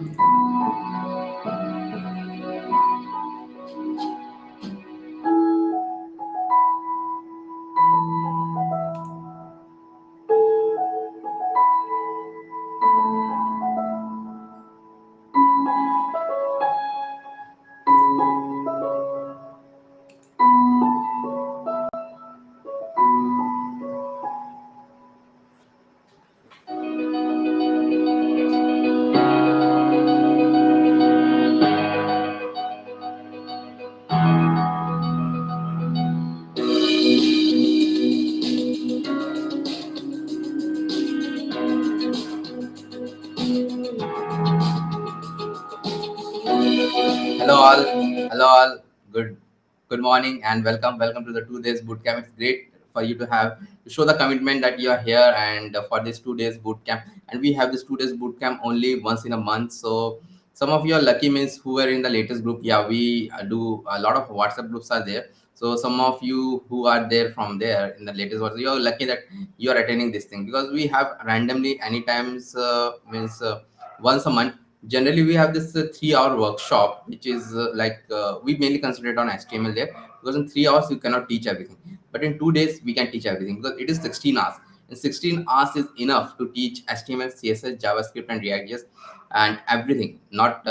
Hello all. Hello all. Good morning and welcome to the 2 days bootcamp. It's great for you to show the commitment that you are here and for this 2 days bootcamp. And we have this 2 days bootcamp only once in a month. So some of you are lucky means who are in the latest group. Yeah, we do a lot of WhatsApp groups are there. So some of you who are there from there in the latest WhatsApp, you're lucky that you are attending this thing because we have randomly any times means once a month. Generally we have this 3 hour workshop which is we mainly concentrate on HTML there because in 3 hours you cannot teach everything, but in 2 days we can teach everything because it is 16 hours, and 16 hours is enough to teach HTML, CSS, JavaScript and ReactJS and everything. Not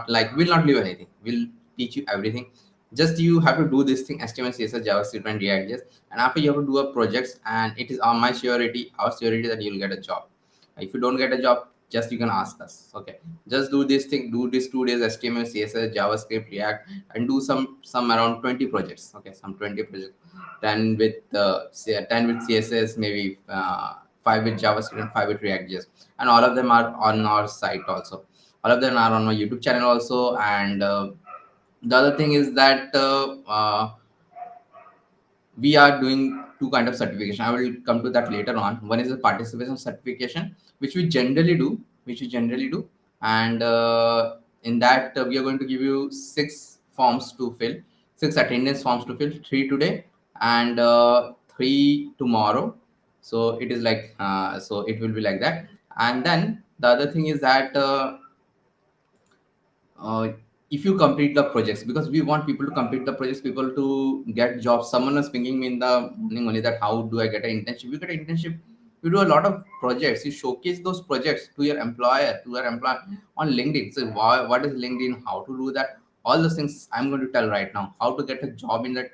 like we'll not leave anything, we'll teach you everything. Just you have to do this thing, HTML, CSS, JavaScript and ReactJS, and after you have to do a projects, and it is on my surety, our surety, that you'll get a job. If you don't get a job, just you can ask us. Okay, just do this thing, do this 2 days HTML, CSS, JavaScript, React, and do some around 20 projects. Okay, some 20 projects, 10 with 10 with CSS, maybe 5 with JavaScript and 5 with React.js, and all of them are on our site also. All of them are on my YouTube channel also. And the other thing is that we are doing two kind of certification. I will come to that later on. One is a participation certification, which we generally do, and in that we are going to give you 6 forms to fill, 6 attendance forms to fill, 3 today and 3 tomorrow. So it is like so it will be like that. And then the other thing is that uh, if you complete the projects, because we want people to complete the projects, people to get jobs. Someone was pinging me in the morning only that how do I get an internship? You get an internship, you do a lot of projects, you showcase those projects to your employer on LinkedIn. So what is LinkedIn, how to do that, all those things I'm going to tell right now. How to get a job in that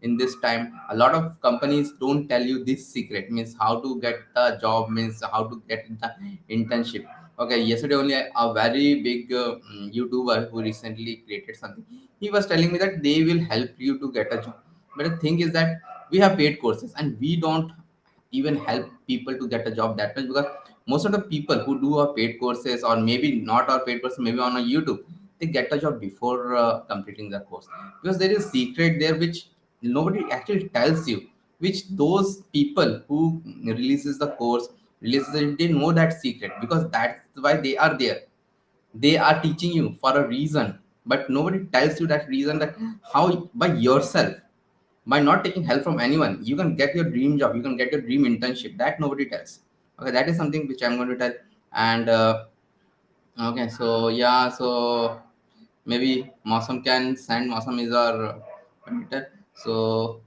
in this time. A lot of companies don't tell you this secret, means how to get the job, means how to get the internship. Okay, yesterday only a very big YouTuber who recently created something, he was telling me that they will help you to get a job. But the thing is that we have paid courses and we don't even help people to get a job that much, because most of the people who do our paid courses, or maybe not our paid courses, maybe on a YouTube, they get a job before completing the course, because there is secret there which nobody actually tells you, which those people who releases the course, they know that secret, because that's why they are there. They are teaching you for a reason, but nobody tells you that reason, that how by yourself, by not taking help from anyone, you can get your dream job, you can get your dream internship. That nobody tells. Okay, that is something which I'm going to tell. And okay, so yeah, so maybe Mausam can send. Mausam is our editor. So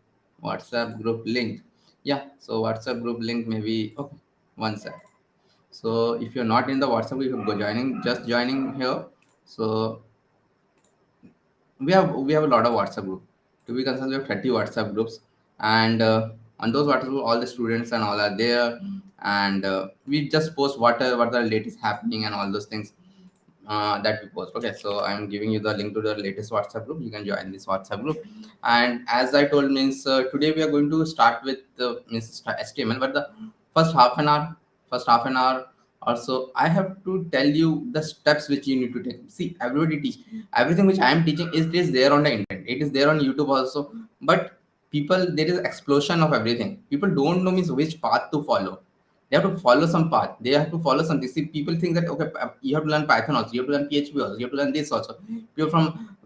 WhatsApp group link. Yeah, so WhatsApp group link maybe. Okay, one sec. So if you're not in the WhatsApp, you can go joining, just joining here. So we have a lot of WhatsApp group. To be concerned, we have 30 WhatsApp groups, and on those WhatsApp group, all the students and all are there, and we just post what the latest happening and all those things that we post. Okay, so I'm giving you the link to the latest WhatsApp group. You can join this WhatsApp group. And as I told, means today we are going to start with means HTML, but the first half an hour, first half an hour also, I have to tell you the steps which you need to take. See, everybody teach everything which I am teaching is there on the internet. It is there on YouTube also, but people, there is explosion of everything. People don't know means which path to follow. They have to follow some path. They have to follow something. See, people think that okay, you have to learn Python also, you have to learn PHP also, you have to learn this also. People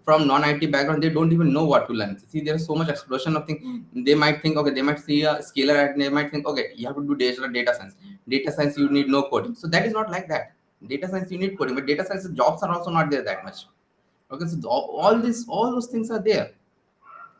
from non-IT background, they don't even know what to learn. See, there is so much explosion of things. They might think okay, they might see a scalar and they might think okay, you have to do data science. Data science, you need no coding. So that is not like that. Data science you need coding, but data science jobs are also not there that much. Okay, so all those things are there.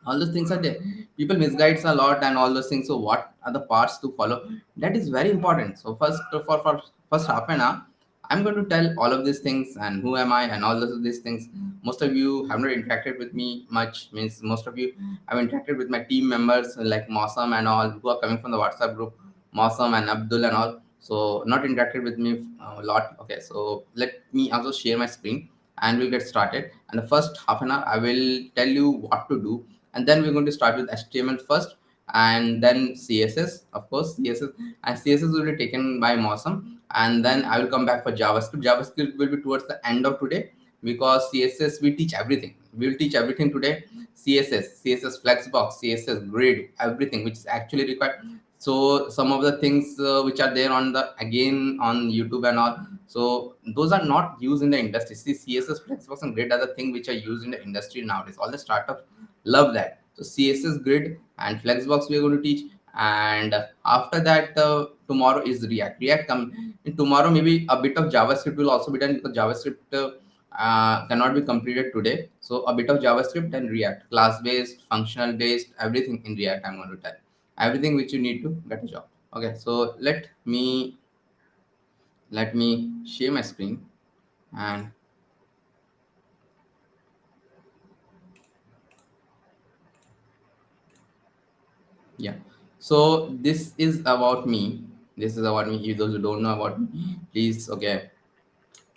All those things are there. People misguides a lot and all those things. So what are the parts to follow? That is very important. So for first half an hour, I'm going to tell all of these things and who am I and all these things. Most of you have not interacted with me much. Means most of you have interacted with my team members like Mosam and all who are coming from the WhatsApp group, Mosam and Abdul and all. So not interacted with me a lot. Okay, so let me also share my screen and we'll get started. And the first half an hour, I will tell you what to do, and then we're going to start with HTML first, and then CSS, of course, CSS, and CSS will be taken by Mosam, and then I will come back for JavaScript. JavaScript will be towards the end of today because CSS we teach everything. We will teach everything today. CSS Flexbox, CSS Grid, everything which is actually required. So some of the things which are there on the again on YouTube and all, so those are not used in the industry. See, CSS Flexbox and Grid are the thing which are used in the industry nowadays. All the startups love that. So CSS Grid and Flexbox we are going to teach, and after that tomorrow is React come in tomorrow. Maybe a bit of JavaScript will also be done because JavaScript cannot be completed today. So a bit of JavaScript and React, class based, functional based, everything in React I'm going to tell, everything which you need to get a job. Okay, so let me share my screen. And yeah, so this is about me. This is about me. You those who don't know about me, please, okay,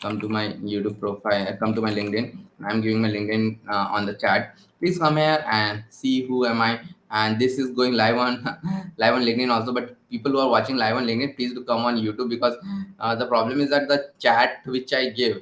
come to my YouTube profile, come to my LinkedIn. I'm giving my LinkedIn on the chat. Please come here and see who am I. And this is going live on live on LinkedIn also. But people who are watching live on LinkedIn, please do come on YouTube because the problem is that the chat which I give,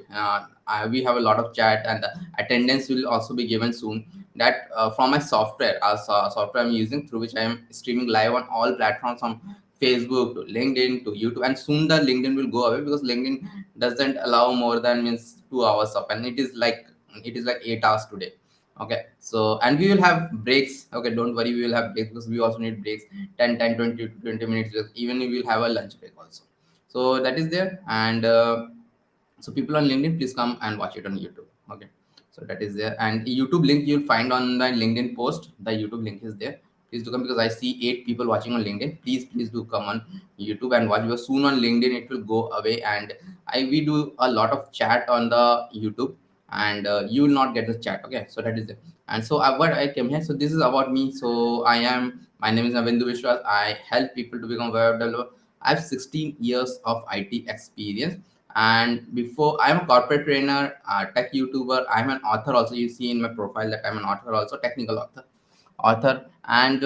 we have a lot of chat, and the attendance will also be given soon. That from my software, software I'm using through which I am streaming live on all platforms from Facebook to LinkedIn to YouTube, and soon the LinkedIn will go away because LinkedIn doesn't allow more than means 2 hours up, and it is like 8 hours today. Okay, so and we will have breaks. Okay, don't worry, we will have breaks because we also need breaks, 20 minutes breaks. Even we will have a lunch break also. So that is there. And so people on LinkedIn, please come and watch it on YouTube. Okay, so that is there. And YouTube link you'll find on the LinkedIn post. The YouTube link is there. Please do come because I see 8 people watching on LinkedIn. Please do come on YouTube and watch, because soon on LinkedIn it will go away. And we do a lot of chat on the YouTube, and you will not get the chat. Okay, so that is it. And so what I came here, so this is about me. So my name is Nabendu Vishwas. I help people to become web developer. I have 16 years of IT experience, and before, I'm a corporate trainer, tech YouTuber. I'm an author also. You see in my profile that I'm an author also, technical author. And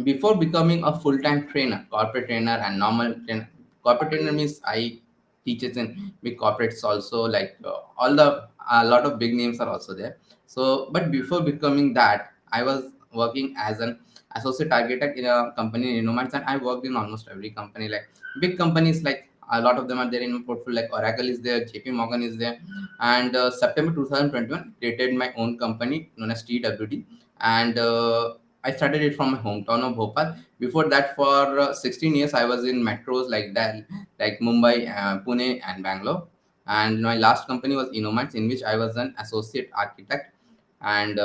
before becoming a full-time trainer, corporate trainer and normal trainer, corporate trainer means I teaches in big corporates also, like all the a lot of big names are also there. So but before becoming that, I was working as an associate architect in a company in Innominds, and I worked in almost every company, like big companies, like a lot of them are there in my portfolio, like Oracle is there, JP Morgan is there. And September 2021 created my own company known as TWD. And I started it from my hometown of Bhopal. Before that, for 16 years, I was in metros like that, like Mumbai, Pune, and Bangalore. And my last company was Innominds, in which I was an associate architect. And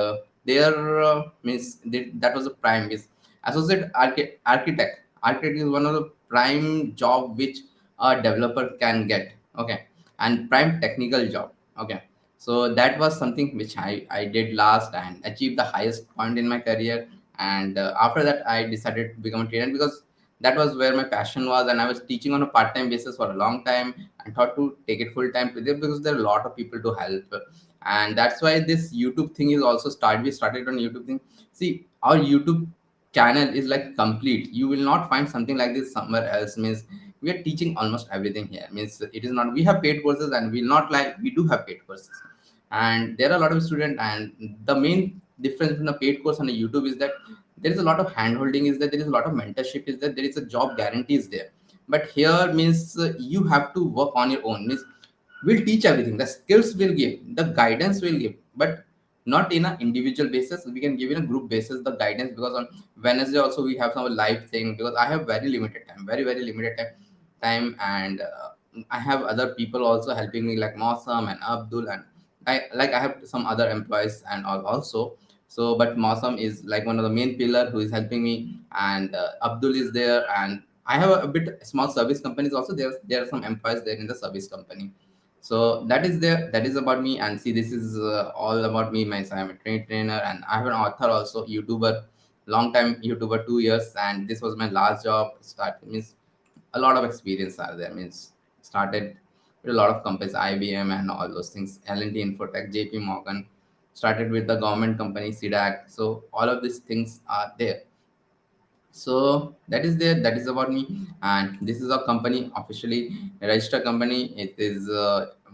there that was a prime is associate architect. Architect is one of the prime job which a developer can get. Okay, and prime technical job. Okay, so that was something which I did last and achieved the highest point in my career. And after that, I decided to become a trainer because that was where my passion was, and I was teaching on a part-time basis for a long time and thought to take it full-time because there are a lot of people to help. And that's why this YouTube thing is also started. We started on YouTube thing. See, our YouTube channel is like complete. You will not find something like this somewhere else. Means we are teaching almost everything here. Means it is not, we have paid courses, and we'll not, like, we do have paid courses, and there are a lot of students. And the main difference between a paid course and a YouTube is that there is a lot of hand holding, is that there is a lot of mentorship, is that there is a job guarantee is there. But here means you have to work on your own. Means we'll teach everything, the skills will give, the guidance will give, but not in an individual basis. We can give in a group basis the guidance, because on Wednesday also we have some live thing, because I have very limited time, very limited time. And I have other people also helping me like Mosam and Abdul, and I have some other employees and all also. So, but Mosam is like one of the main pillar who is helping me, and Abdul is there, and I have a bit small service companies also. There are some employees there in the service company. So that is there. That is about me. And see, this is all about me. Myself, I'm a trainer, and I have an author also, YouTuber, long time YouTuber, 2 years, and this was my last job. Start means a lot of experience are there. Means started with a lot of companies, IBM and all those things, L&T Infotech, JP Morgan. Started with the government company, SIDAC. So all of these things are there. So that is there. That is about me. And this is a company, officially registered company. It is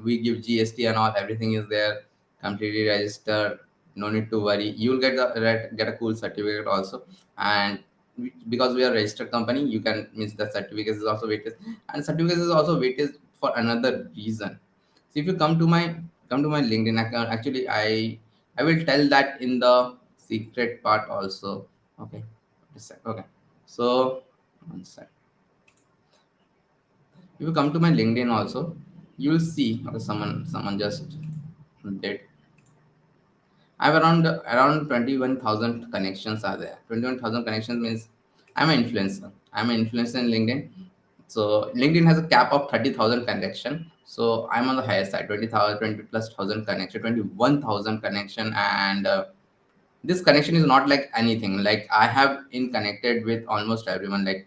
we give GST and all, everything is there, completely registered. No need to worry, you will get a cool certificate also. And because we are registered company, you can means the certificate is also weighted, and certificate is also weighted for another reason. So if you come to my LinkedIn account, actually I will tell that in the secret part also. Okay, just a sec. Okay, so one sec. If you come to my LinkedIn also, you will see. Okay, someone just did. I have around 21,000 connections are there. 21,000 connections means I'm an influencer. I'm an influencer in LinkedIn. So LinkedIn has a cap of 30,000 connection. So I'm on the higher side, 20,000, 20 plus thousand connection, 21,000 connection, and this connection is not like anything. Like I have in connected with almost everyone. Like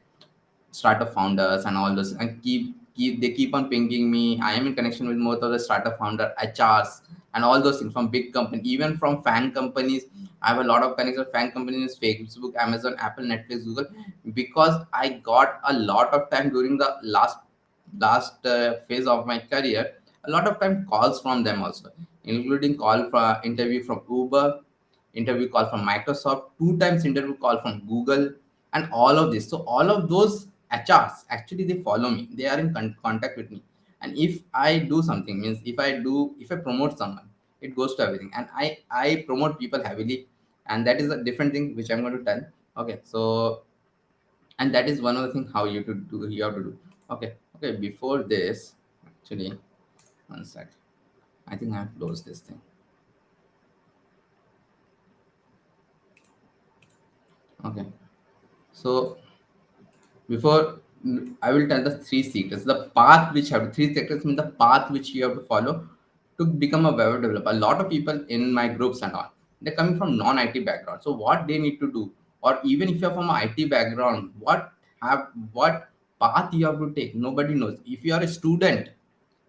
startup founders and all those, and keep they keep on pinging me. I am in connection with most of the startup founder HRs and all those things from big company, even from fan companies. I have a lot of connections with fan companies, Facebook, Amazon, Apple, Netflix, Google, because I got a lot of time during the last phase of my career, a lot of time calls from them also, including call for interview from Uber, interview call from Microsoft, two times interview call from Google, and all of this. So all of those HRs actually they follow me. They are in contact with me. And if I do something, means if I promote someone, it goes to everything. And I promote people heavily, and that is a different thing which I'm going to tell. Okay, so and that is one of the things how you have to do. Okay, okay. Before this, actually, one sec. I think I have closed this thing. Okay, so before I will tell the three secrets, the path which have three secrets mean the path which you have to follow to become a web developer. A lot of people in my groups and all, they're coming from non-IT background. So what they need to do, or even if you're from an IT background, what path you have to take, nobody knows. If you are a student,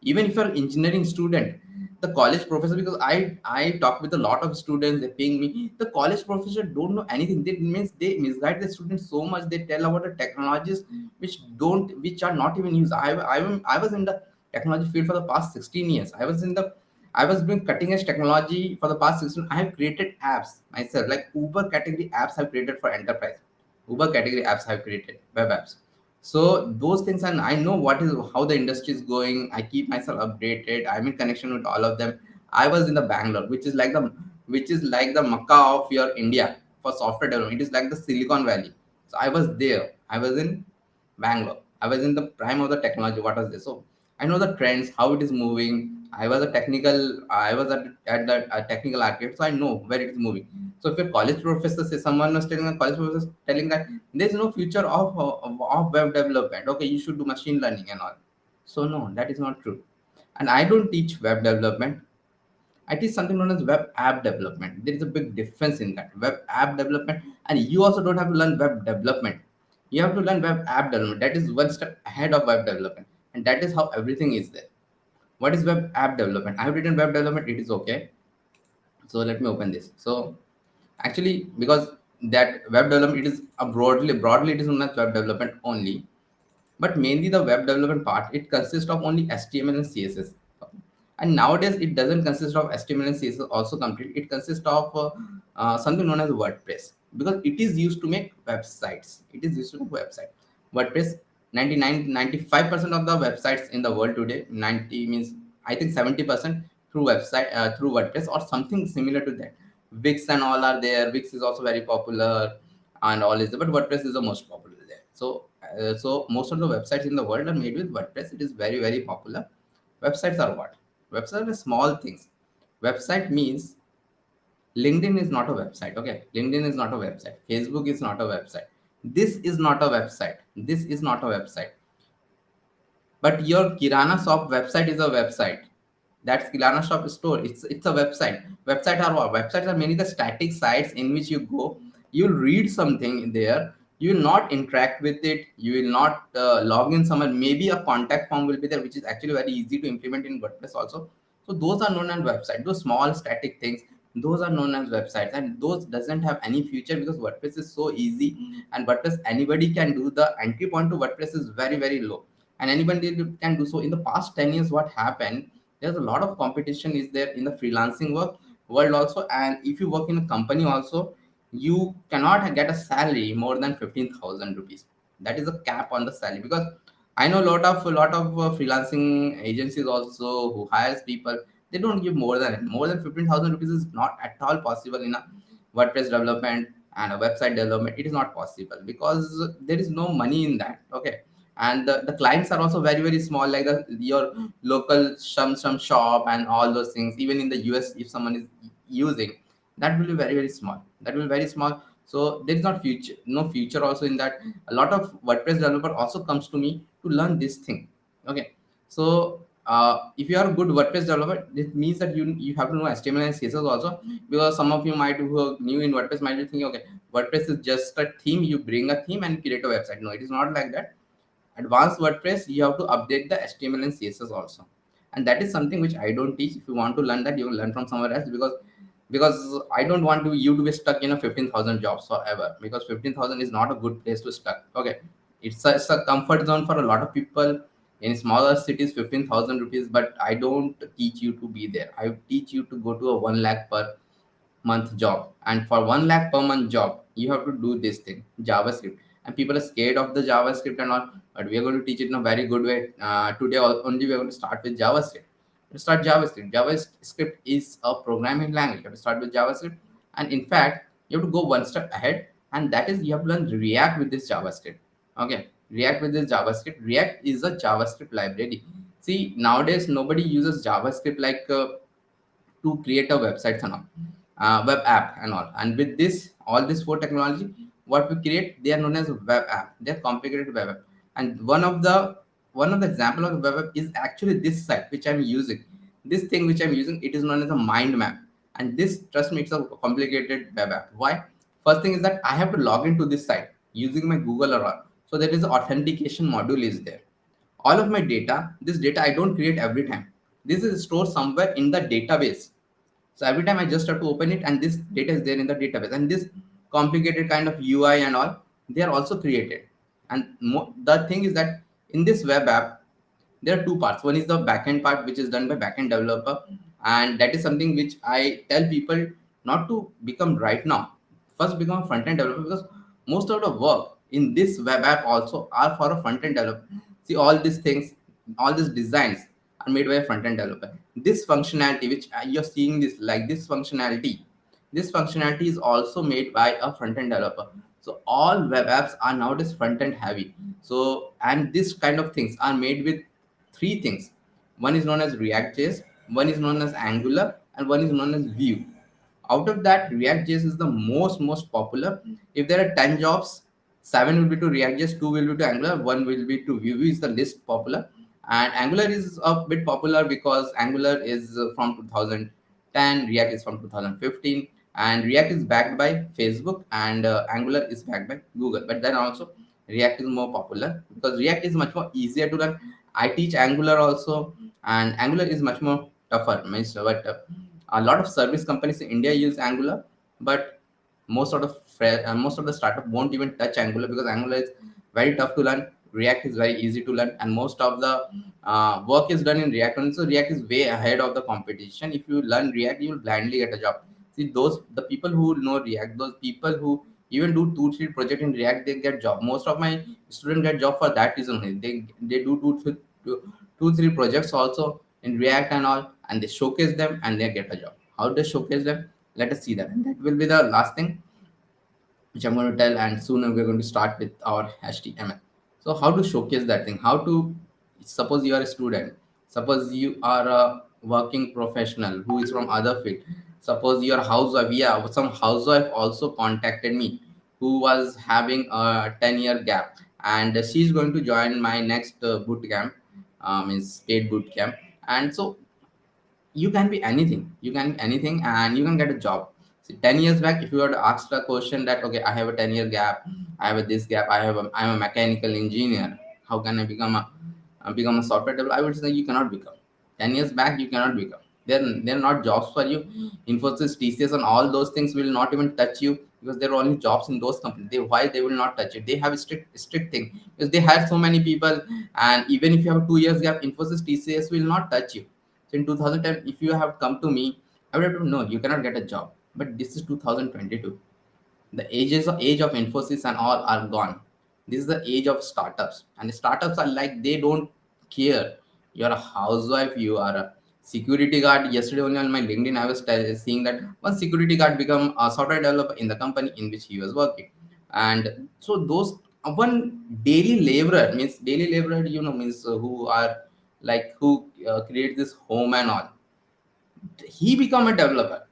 even if you're an engineering student, the college professor, because I talk with a lot of students, they're paying me, the college professor don't know anything. They means they misguide the students so much. They tell about the technologies which are not even used. I was in the technology field for the past 16 years. I was doing cutting edge technology for the past 16. I have created apps myself, like Uber category apps I've created for enterprise. Uber category apps I've created, web apps. So those things, and I know what is how the industry is going. I keep myself updated. I'm in connection with all of them. I was in the Bangalore, which is like the Makkah of your India for software development. It is like the Silicon Valley. So I was there. I was in Bangalore. I was in the prime of the technology. What was this? So I know the trends, how it is moving. I was at the technical architect, so I know where it is moving. So if a college professor says, someone was telling a college professor telling that there's no future of web development. Okay, you should do machine learning and all. So no, that is not true. And I don't teach web development. I teach something known as web app development. There is a big difference in that. Web app development, and you also don't have to learn web development. You have to learn web app development. That is one step ahead of web development, and that is how everything is there. What is web app development? I have written web development. It is okay. So let me open this. So actually, because that web development, it is a broadly it is known as web development only, but mainly the web development part, it consists of only HTML and CSS. And nowadays it doesn't consist of HTML and CSS also complete. It consists of something known as WordPress, because it is used to make websites. It is used to make website. WordPress, 95% of the websites in the world today, 90 means I think 70% through website, through WordPress or something similar to that. Wix and all are there. Wix is also very popular and all is there, but WordPress is the most popular there. So most of the websites in the world are made with WordPress. It is very, very popular. Websites are what? Websites are small things. Website means LinkedIn is not a website. Okay, LinkedIn is not a website. Facebook is not a website. This is not a website. This is not a website. But your Kirana shop website is a website. That's Kirana shop store. It's a website. Website are what? Websites are mainly the static sites in which you go. You'll read something there. You will not interact with it. You will not log in somewhere. Maybe a contact form will be there, which is actually very easy to implement in WordPress also. So those are known as websites. Those small static things, those are known as websites, and those doesn't have any future because WordPress is so easy, and WordPress anybody can do. The entry point to WordPress is very, very low, and anybody can do so. In the past 10 years, what happened, there's a lot of competition is there in the freelancing world also, and if you work in a company also, you cannot get a salary more than 15,000 rupees. That is a cap on the salary, because I know a lot of freelancing agencies also who hires people. They don't give more than 15,000 rupees is not at all possible in a WordPress development and a website development. It is not possible because there is no money in that. Okay, and the clients are also very, very small, like your local some shop and all those things. Even in the US, if someone is using, that will be very, very small. That will be very small. So there is not future, no future also in that. A lot of WordPress developer also comes to me to learn this thing. Okay, so if you are a good WordPress developer, it means that you have to know HTML and CSS also, because some of you might who are new in WordPress might be thinking, okay, WordPress is just a theme. You bring a theme and create a website. No, it is not like that. Advanced WordPress, you have to update the HTML and CSS also, and that is something which I don't teach. If you want to learn that, you will learn from somewhere else, because I don't want you to be stuck in a 15,000 jobs forever, because 15,000 is not a good place to stuck. Okay, it's a comfort zone for a lot of people in smaller cities, 15,000 rupees, but I don't teach you to be there. I teach you to go to a 1 lakh per month job, and for 1 lakh per month job you have to do this thing, JavaScript. And people are scared of the JavaScript and all, but we are going to teach it in a very good way. Today only we are going to start with JavaScript. To start JavaScript is a programming language. You have to start with JavaScript, and in fact you have to go one step ahead, and that is you have to learn React with this JavaScript. Okay, React with this JavaScript. React is a JavaScript library. See, nowadays nobody uses JavaScript like to create a website and all, web app and all. And with this, all this four technology, what we create, they are known as web app. They're complicated web app. And one of the example of web app is actually this site which I'm using. This thing which I'm using, it is known as a mind map. And this, trust me, it's a complicated web app. Why? First thing is that I have to log into this site using my Google or all. So there is an authentication module is there. All of my data, this data I don't create every time. This is stored somewhere in the database. So every time I just have to open it, and this data is there in the database. And this complicated kind of UI and all, they are also created. And the thing is that in this web app, there are two parts. One is the backend part, which is done by backend developer, and that is something which I tell people not to become right now. First, become a front end developer, because most of the work in this web app also are for a front end developer. See, all these things, all these designs are made by a front end developer. This functionality, which you're seeing this like this functionality is also made by a front end developer. So all web apps are nowadays front end heavy. So, and this kind of things are made with three things. One is known as React.js, one is known as Angular, and one is known as Vue. Out of that, React.js is the most popular. If there are 10 jobs, 7 will be to React.js, 2 will be to Angular, 1 will be to Vue. Vue is the least popular. And Angular is a bit popular because Angular is from 2010, React is from 2015, and React is backed by Facebook, and Angular is backed by Google. But then also, React is more popular because React is much more easier to learn. I teach Angular also, and Angular is much more tougher. But a lot of service companies in India use Angular, but most of the startup won't even touch Angular because Angular is very tough to learn. React is very easy to learn, and most of the work is done in React. And so React is way ahead of the competition. If you learn React, you will blindly get a job. See, the people who know React, those people who even do 2-3 projects in React, they get job. Most of my students get job for that reason only. They do 2-3 projects also in React and all, and they showcase them and they get a job. How they showcase them? Let us see that. And that will be the last thing. which I'm going to tell, and soon we're going to start with our HTML. So how to showcase that thing? How to, suppose you are a student, suppose you are a working professional who is from other field, suppose you are a housewife. Yeah, some housewife also contacted me who was having a 10-year gap, and she's going to join my next boot camp, is paid boot camp. And so you can be anything, and you can get a job. See, 10 years back, if you were to ask the question that, okay, I have a 10-year gap, I have a this gap, I'm a mechanical engineer, how can I become a software developer, I would say you cannot become. 10 years back, you cannot become. They're not jobs for you. Infosys, TCS, and all those things will not even touch you, because there are only jobs in those companies. Why they will not touch it? They have a strict thing, because they hire so many people. And even if you have a 2 years gap, Infosys, TCS will not touch you. So in 2010, if you have come to me, I would have to know you cannot get a job. But this is 2022. The age of Infosys and all are gone. This is the age of startups, and the startups are like, they don't care. You're a housewife, you are a security guard. Yesterday only on my LinkedIn, I was seeing that one security guard become a software developer in the company in which he was working. And so those, one daily laborer, means daily laborer, means who are like, who create this home and all, he become a developer.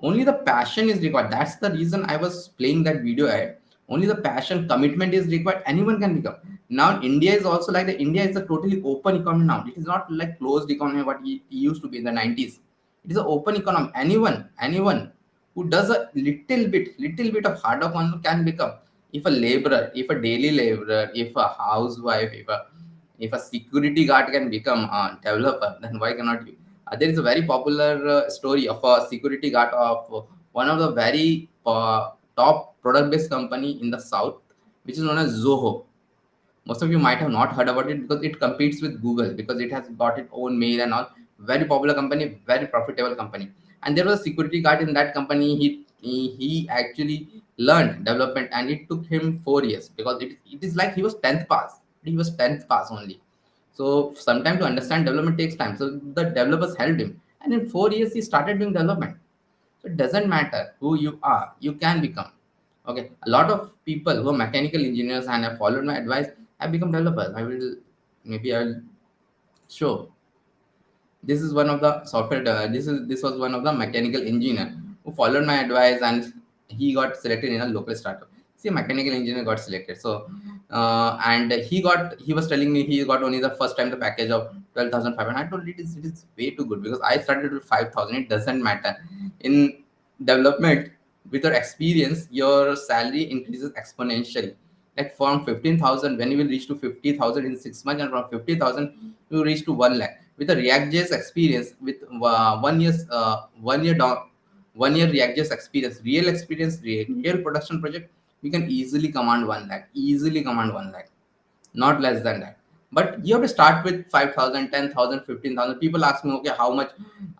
Only the passion is required. That's the reason I was playing that video ahead. Only the passion, commitment is required. Anyone can become. Now India is also like, the India is a totally open economy now. It is not like closed economy what it used to be in the 90s. It is an open economy. Anyone who does a little bit of hard work on can become. If a laborer, if a daily laborer, if a housewife, if a security guard can become a developer, then why cannot you? There is a very popular story of a security guard of one of the very top product-based company in the south, which is known as Zoho. Most of you might have not heard about it, because it competes with Google, because it has got its own mail and all. Very popular company, very profitable company. And there was a security guard in that company. He actually learned development, and it took him 4 years, because it is like he was 10th pass. He was 10th pass only. So sometimes to understand development takes time. So the developers helped him, and in 4 years he started doing development. So it doesn't matter who you are, you can become. Okay, a lot of people who are mechanical engineers and have followed my advice have become developers. I'll show. This is one of the software. This was one of the mechanical engineer who followed my advice, and he got selected in a local startup. See, a mechanical engineer got selected. So, and he was telling me he got only the first time the package of 12,500. I told it is way too good, because I started with 5,000. It doesn't matter in development. With your experience, your salary increases exponentially. Like from 15,000, when you will reach to 50,000 in 6 months, and from 50,000 you reach to 1 lakh. With a React.js experience, with 1 year down, 1 year React.js experience, real experience, real production project, we can easily command 1 lakh. Easily command 1 lakh, not less than that. But you have to start with 5,000, 10,000, 15,000. People ask me, okay, how much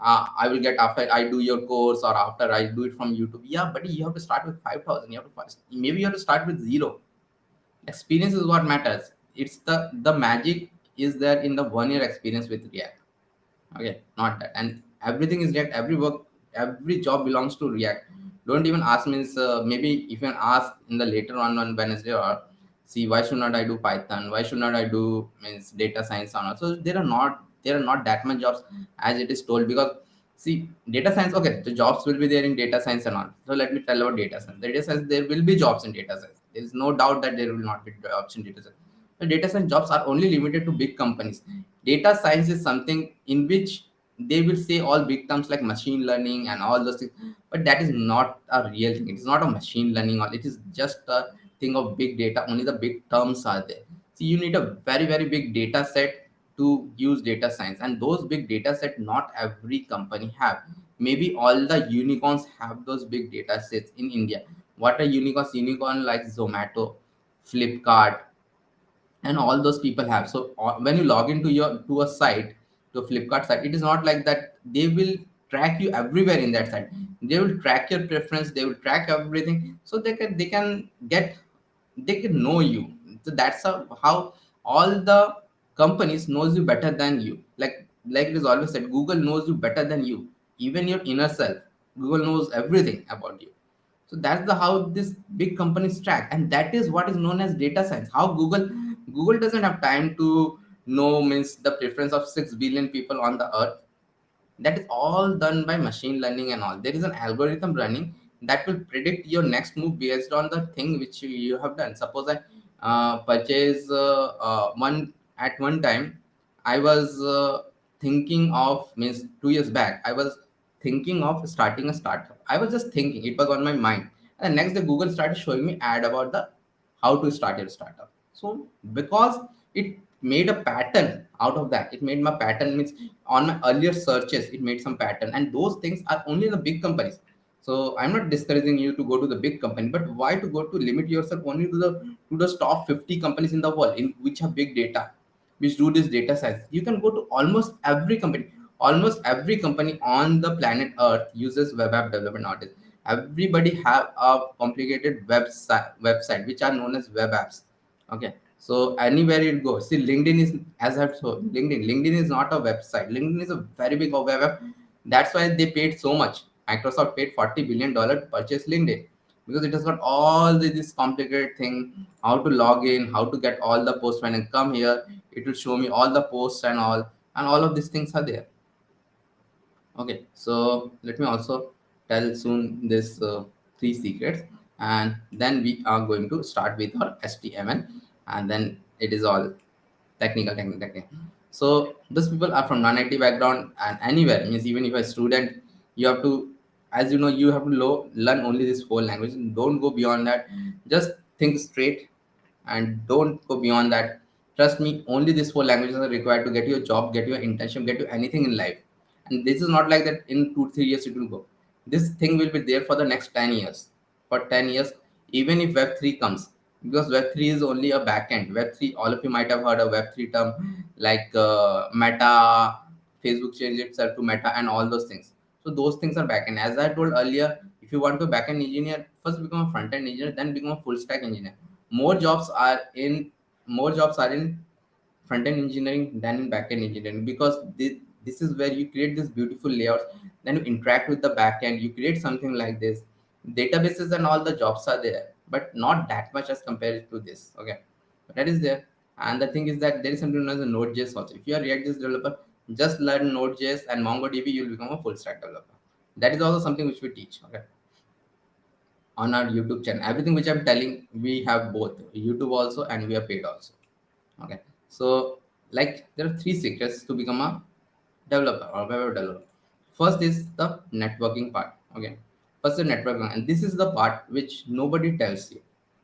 I will get after I do your course, or after I do it from YouTube? Yeah, but you have to start with 5,000. You have to first, maybe you have to start with zero. Experience is what matters. It's the magic is there in the 1 year experience with React. Okay, not that. And everything is React. Every work, every job belongs to React. Don't even ask means, maybe if you can ask in the later on Wednesday, or see, why should not I do Python? Why should not I do means data science on? So there are not that much jobs as it is told, because see, data science, okay, the jobs will be there in data science and all. So let me tell about data science. The data science, there will be jobs in data science. There is no doubt that there will not be jobs in data science. The data science jobs are only limited to big companies. Data science is something in which they will say all big terms like machine learning and all those things, but that is not a real thing. It is not a machine learning, or it is just a thing of big data. Only the big terms are there. So you need a very, very big data set to use data science, and those big data set not every company have. Maybe all the unicorns have those big data sets in India. What are unicorns? Unicorn like Zomato, Flipkart, and all those people have. So when you log into your to a site, to a Flipkart site, it is not like that they will track you everywhere in that site. They will track your preference, they will track everything, so they can know you. So that's how all the companies knows you better than you. Like it is always said, Google knows you better than you, even your inner self. Google knows everything about you. So that's the how this big companies track, and that is what is known as data science. How Google doesn't have time to know means the preference of 6 billion people on the earth. That is all done by machine learning and all. There is an algorithm running that will predict your next move based on the thing which you have done. Suppose I purchase one at one time. I was thinking of means 2 years back. I was thinking of starting a startup. I was just thinking. It was on my mind. And the next day, Google started showing me ad about the how to start your startup. So because it made a pattern out of that, it made my pattern means on my earlier searches, it made some pattern, and those things are only in the big companies. So I'm not discouraging you to go to the big company, but why to go to limit yourself only to the top 50 companies in the world in which have big data, which do this data science? You can go to almost every company. Almost every company on the planet Earth uses web app development nowadays. Everybody have a complicated website which are known as web apps. Okay, so anywhere it goes. See, LinkedIn is, as I've told, LinkedIn is not a website. LinkedIn is a very big web app. That's why they paid so much. Microsoft paid $40 billion to purchase LinkedIn because it has got all this complicated thing, how to log in, how to get all the posts. When I come here, it will show me all the posts and all of these things are there. Okay, so let me also tell soon this three secrets, and then we are going to start with our HTML, and then it is all technical. So these people are from non-IT background, and anywhere means even if a student, you have to, as you know, you have to learn only this whole language. Don't go beyond that. Just think straight and don't go beyond that. Trust me, only these four languages are required to get you a job, get you an internship, get you anything in life. And this is not like that in 2 3 years it will go. This thing will be there for the next 10 years. For 10 years, even if Web3 comes, because Web3 is only a backend. Web3, all of you might have heard a Web3 term like Meta, Facebook changed itself to Meta and all those things. So those things are backend. As I told earlier, if you want to backend engineer, first become a front end engineer, then become a full stack engineer. more jobs are in More jobs are in front end engineering than in back end engineering, because this is where you create this beautiful layouts, then you interact with the back end, you create something like this. Databases and all the jobs are there, but not that much as compared to this. Okay, that is there. And the thing is that there is something known as a Node.js also. If you are React.js developer, just learn Node.js and MongoDB, you'll become a full stack developer. That is also something which we teach. Okay, on our YouTube channel. Everything which I'm telling, we have both YouTube also and we are paid also. Okay, so like there are three secrets to become a developer or web developer. First is the networking part. Okay, first the networking, and this is the part which nobody tells you.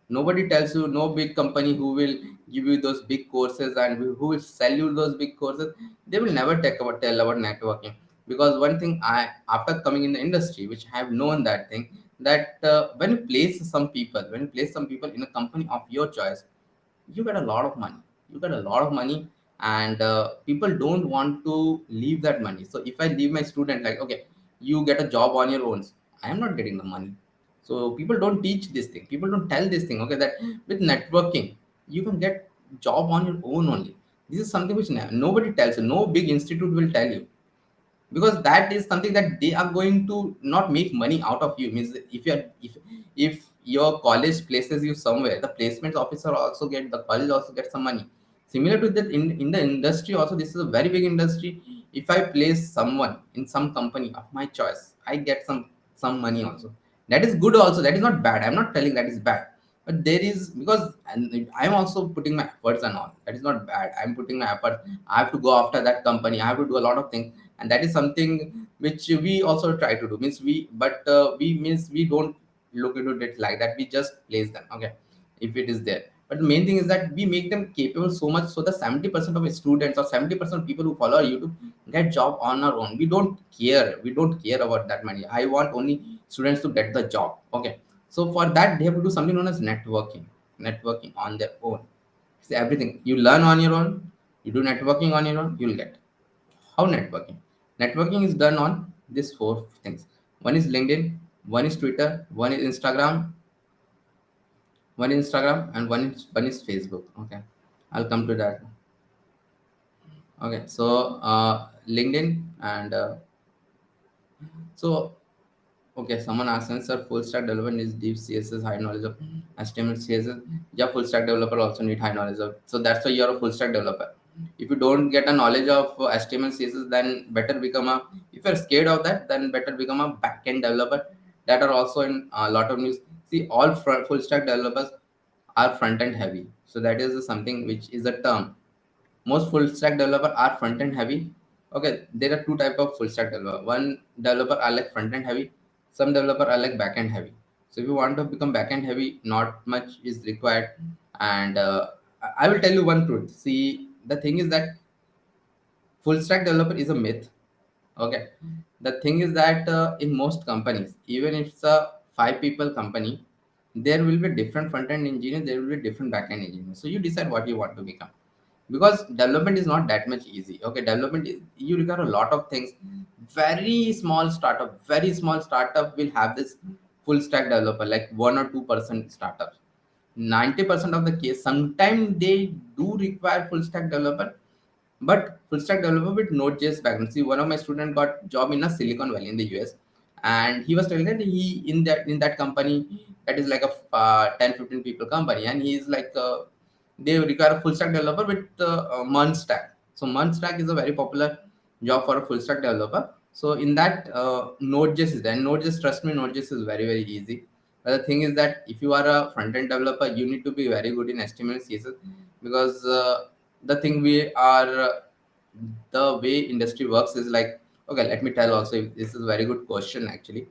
Nobody tells you. No big company who will give you those big courses and who will sell you those big courses. They will never tell about networking, because one thing I, after coming in the industry, which I have known that thing, that when you place some people in a company of your choice, you get a lot of money. You get a lot of money, and people don't want to leave that money. So if I leave my student, like, okay, you get a job on your own, I am not getting the money. So people don't teach this thing. People don't tell this thing. Okay, that with networking, you can get job on your own only. This is something which nobody tells you. No big institute will tell you, because that is something that they are going to not make money out of you. Means if your college places you somewhere, the placements officer also get, the college also get some money. Similar to that, in the industry also, this is a very big industry. If I place someone in some company of my choice, I get some money also. That is good also. That is not bad. I'm not telling that is bad, but there is, because and I'm also putting my efforts and all. That is not bad. I'm putting my effort. I have to go after that company. I have to do a lot of things, and that is something which we also try to do. Means we don't look into it like that. We just place them. Okay, if it is there. But the main thing is that we make them capable so much so that 70% of students or 70% of people who follow our YouTube get job on our own. We don't care. We don't care about that money. I want only students to get the job. Okay, so for that, they have to do something known as networking on their own. See, everything you learn on your own, you do networking on your own, you'll get. How networking? Networking is done on these four things. One is LinkedIn, one is Twitter, one is Instagram, and one is Facebook. Okay, I'll come to that. Okay, so LinkedIn and so Okay, someone asked me, sir, full stack development is deep CSS, high knowledge of HTML, CSS. Yeah, full stack developer also need high knowledge of. So that's why you're a full stack developer. If you don't get a knowledge of HTML, CSS, then better become a. If you're scared of that, then better become a backend developer. That are also in a lot of news. See, all full stack developers are front end heavy. So that is something which is a term. Most full stack developer are front end heavy. Okay, there are two type of full stack developer. One developer are like front end heavy, some developer are like back end heavy. So if you want to become back end heavy, not much is required. And I will tell you one truth. See, the thing is that full stack developer is a myth. Okay, the thing is that in most companies, even if it's a 5 people company, there will be different front end engineer, there will be different back end engineer. So you decide what you want to become, because development is not that much easy. Okay, development is, you require a lot of things. Very small startup will have this full stack developer, like 1 or 2% startups. 90% of the case, sometimes they do require full stack developer, but full stack developer with Node.js background. See, one of my students got job in a Silicon Valley in the US, and he was telling that he in that company, that is like a 10-15 people company, and he's like they require a full stack developer with Mun stack. So Mun stack is a very popular job for a full stack developer. So in that Node.js is there. And Node.js, trust me, Node.js is very easy. But the thing is that if you are a front end developer, you need to be very good in HTML and CSS, because the thing we are the way industry works is like, okay, let me tell also, this is a very good question actually.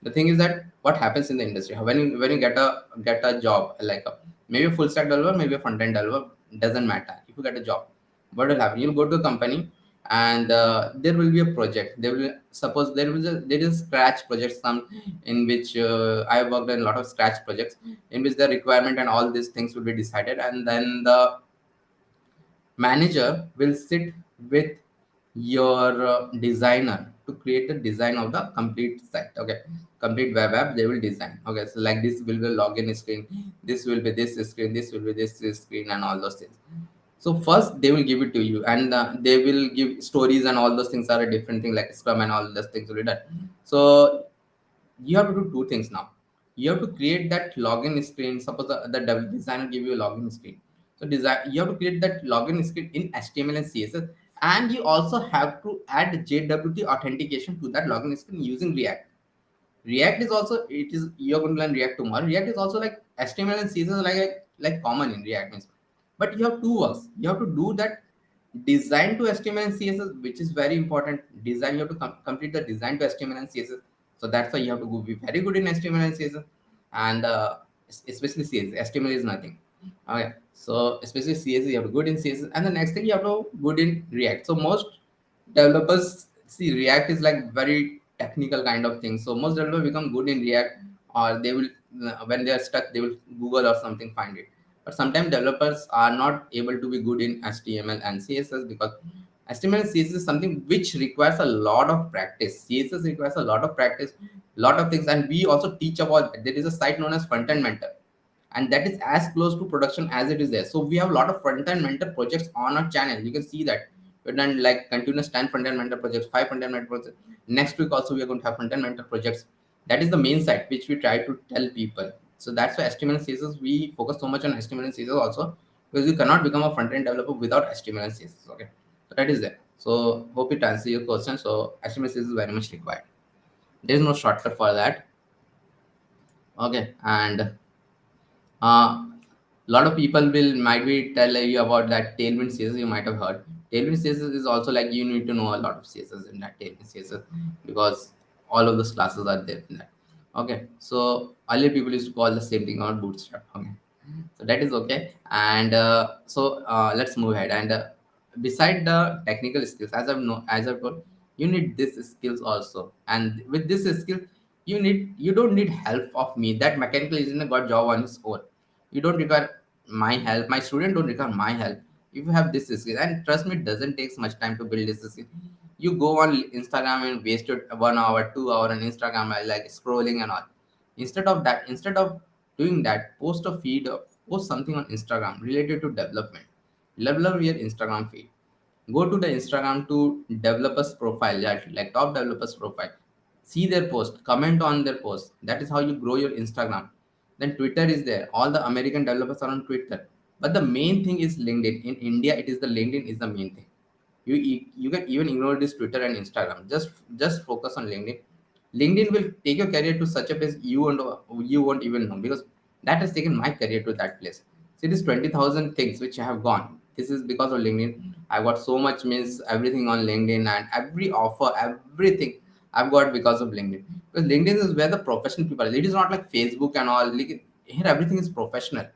The thing is that what happens in the industry, when you get a job, like maybe a full stack developer, maybe a front end developer, doesn't matter. If you get a job, what will happen? You'll go to a company, and there will be a project. There will, suppose there is scratch project, some in which I worked in a lot of scratch projects, in which the requirement and all these things will be decided, and then the manager will sit with your designer to create a design of the complete site. Okay, complete web app they will design. Okay, so like this will be a login screen, this will be this screen, this will be this screen, and all those things. So first they will give it to you, and they will give stories, and all those things are a different thing, like scrum and all those things will be done. So you have to do two things now. You have to create that login screen. Suppose the designer give you a login screen. So you have to create that login screen in HTML and CSS, and you also have to add JWT authentication to that login screen using React. React is also, it is, you're going to learn React tomorrow. React is also like HTML and CSS, like common in React means. But you have two works. You have to do that design to HTML and CSS, which is very important. Design, you have to complete the design to HTML and CSS. So that's why you have to be very good in HTML and CSS, and especially CSS. HTML is nothing. Okay, so especially CSS, you have to good in CSS, and the next thing, you have to good in React. So most developers see React is like very technical kind of thing. So most developers become good in React, or they will, when they are stuck, they will Google or something find it. But sometimes developers are not able to be good in HTML and CSS, because HTML and CSS is something which requires a lot of practice. CSS requires a lot of practice, lot of things, and we also teach about that. There is a site known as Front End Mentor, and that is as close to production as it is there. So we have a lot of front end mentor projects on our channel. You can see that we've done like continuous 10 front end mentor projects, 5 front end mentor projects. Next week also we are going to have front end mentor projects. That is the main site which we try to tell people. So that's why HTML and CSS, we focus so much on HTML and CSS also, because you cannot become a front end developer without HTML and CSS. Okay, so that is there. So hope it answers your question. So HTML and CSS is very much required. There is no shortcut for that. Okay, and a lot of people will might be tell you about that Tailwind CSS. You might have heard. Tailwind CSS is also like, you need to know a lot of CSS in that Tailwind CSS, because all of those classes are there in that. Okay, so earlier people used to call the same thing about Bootstrap. Okay, so that is okay. And let's move ahead. And beside the technical skills, as I've told, you need these skills also. And with this skill, you don't need help of me. That mechanical engineer got job on his own. You don't require my help. My student don't require my help. If you have this skill, and trust me, it doesn't take much time to build this skill. You go on Instagram and waste your 1 hour, 2 hour on Instagram, like scrolling and all. Instead of doing that, post something on Instagram related to development. Develop your Instagram feed. Go to the Instagram to developers profile, like top developers profile. see their post, comment on their post. That is how you grow your Instagram. Then Twitter is there. All the American developers are on Twitter. But the main thing is LinkedIn. In India, it is the LinkedIn is the main thing. You can even ignore this Twitter and Instagram. Just focus on LinkedIn. LinkedIn will take your career to such a place you won't even know, because that has taken my career to that place. See, this 20,000 things which I have gone. This is because of LinkedIn. I got so much means everything on LinkedIn, and every offer, everything I've got because of LinkedIn. Because LinkedIn is where the professional people are. It is not like Facebook and all. Like, here everything is professional.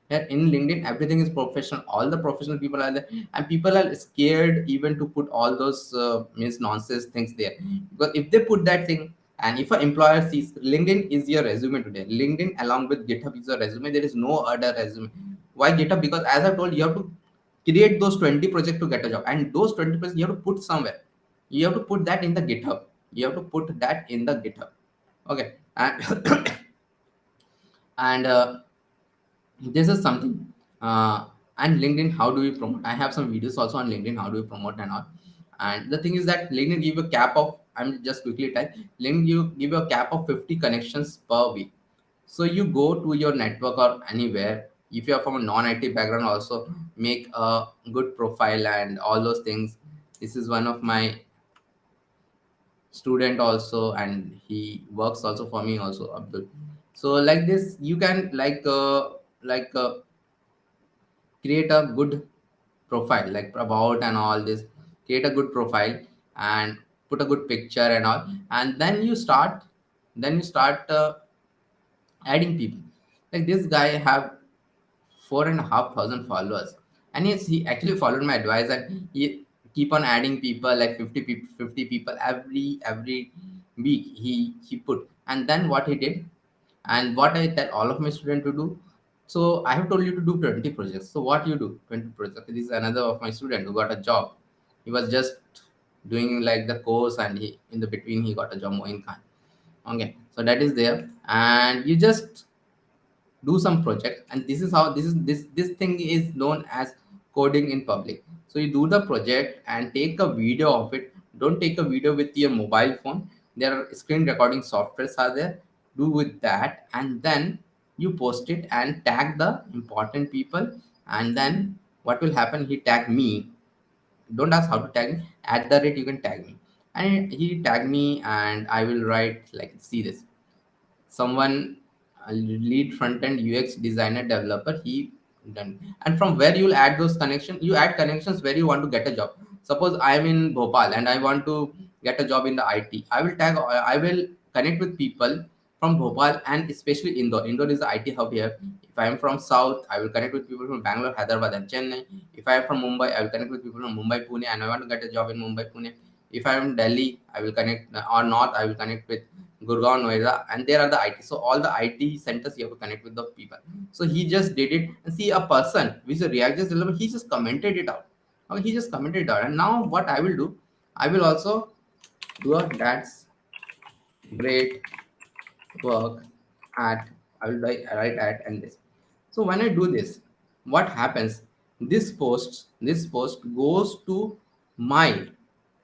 Here in LinkedIn, everything is professional. All the professional people are there, and people are scared even to put all those means nonsense things there. Because if they put that thing, and if an employer sees LinkedIn is your resume today, LinkedIn along with GitHub is your resume. There is no other resume. Why GitHub? Because as I told you, have to create those 20 projects to get a job, and those 20 projects you have to put somewhere. You have to put that in the GitHub. You have to put that in the GitHub. Okay, and and this is something. And LinkedIn, how do we promote? I have some videos also on LinkedIn, how do we promote and all. And the thing is that LinkedIn give a cap of, I'm just quickly type, LinkedIn you give you a cap of 50 connections per week. So you go to your network or anywhere. If you are from a non-IT background, also make a good profile and all those things. This is one of my student also, and he works also for me also, Abdul. So like this you can create a good profile, like about and all this. Create a good profile and put a good picture and all, and then you start adding people. Like this guy have 4,500 followers, and yes, he actually followed my advice, and he keep on adding people, like 50 people every week he put. And then what he did, and what I tell all of my students to do. So I have told you to do 20 projects. So what you do? 20 projects. This is another of my student who got a job. He was just doing like the course, and he in the between he got a job, 𝐿𝐸𝐞𝐻n. Okay, so that is there, and you just do some project. And this is how this thing is known as coding in public. So you do the project and take a video of it. Don't take a video with your mobile phone. There are screen recording softwares are there. Do with that, and then you post it and tag the important people. And then what will happen, he tag me. Don't ask how to tag me. At the rate you can tag me, and he tag me, and I will write like, see this, someone, a lead front end UX designer developer, he done. And from where you'll add those connections, you add connections where you want to get a job. Suppose I'm in Bhopal and I want to get a job in the IT. I will connect with people from Bhopal, and especially Indore. Indore is the IT hub here. If I am from South, I will connect with people from Bangalore, Hyderabad, and Chennai. If I am from Mumbai, I will connect with people from Mumbai, Pune, and I want to get a job in Mumbai, Pune. If I am Delhi, I will connect, or North, I will connect with Gurgaon, Noida, and there are the IT. So all the IT centers you have to connect with the people. So he just did it, and see a person which is a React.js developer, he just commented it out. Okay, he just commented it out. And now what I will do, I will also do a that's great work at, I will write at and this. So when I do this, what happens? This post goes to my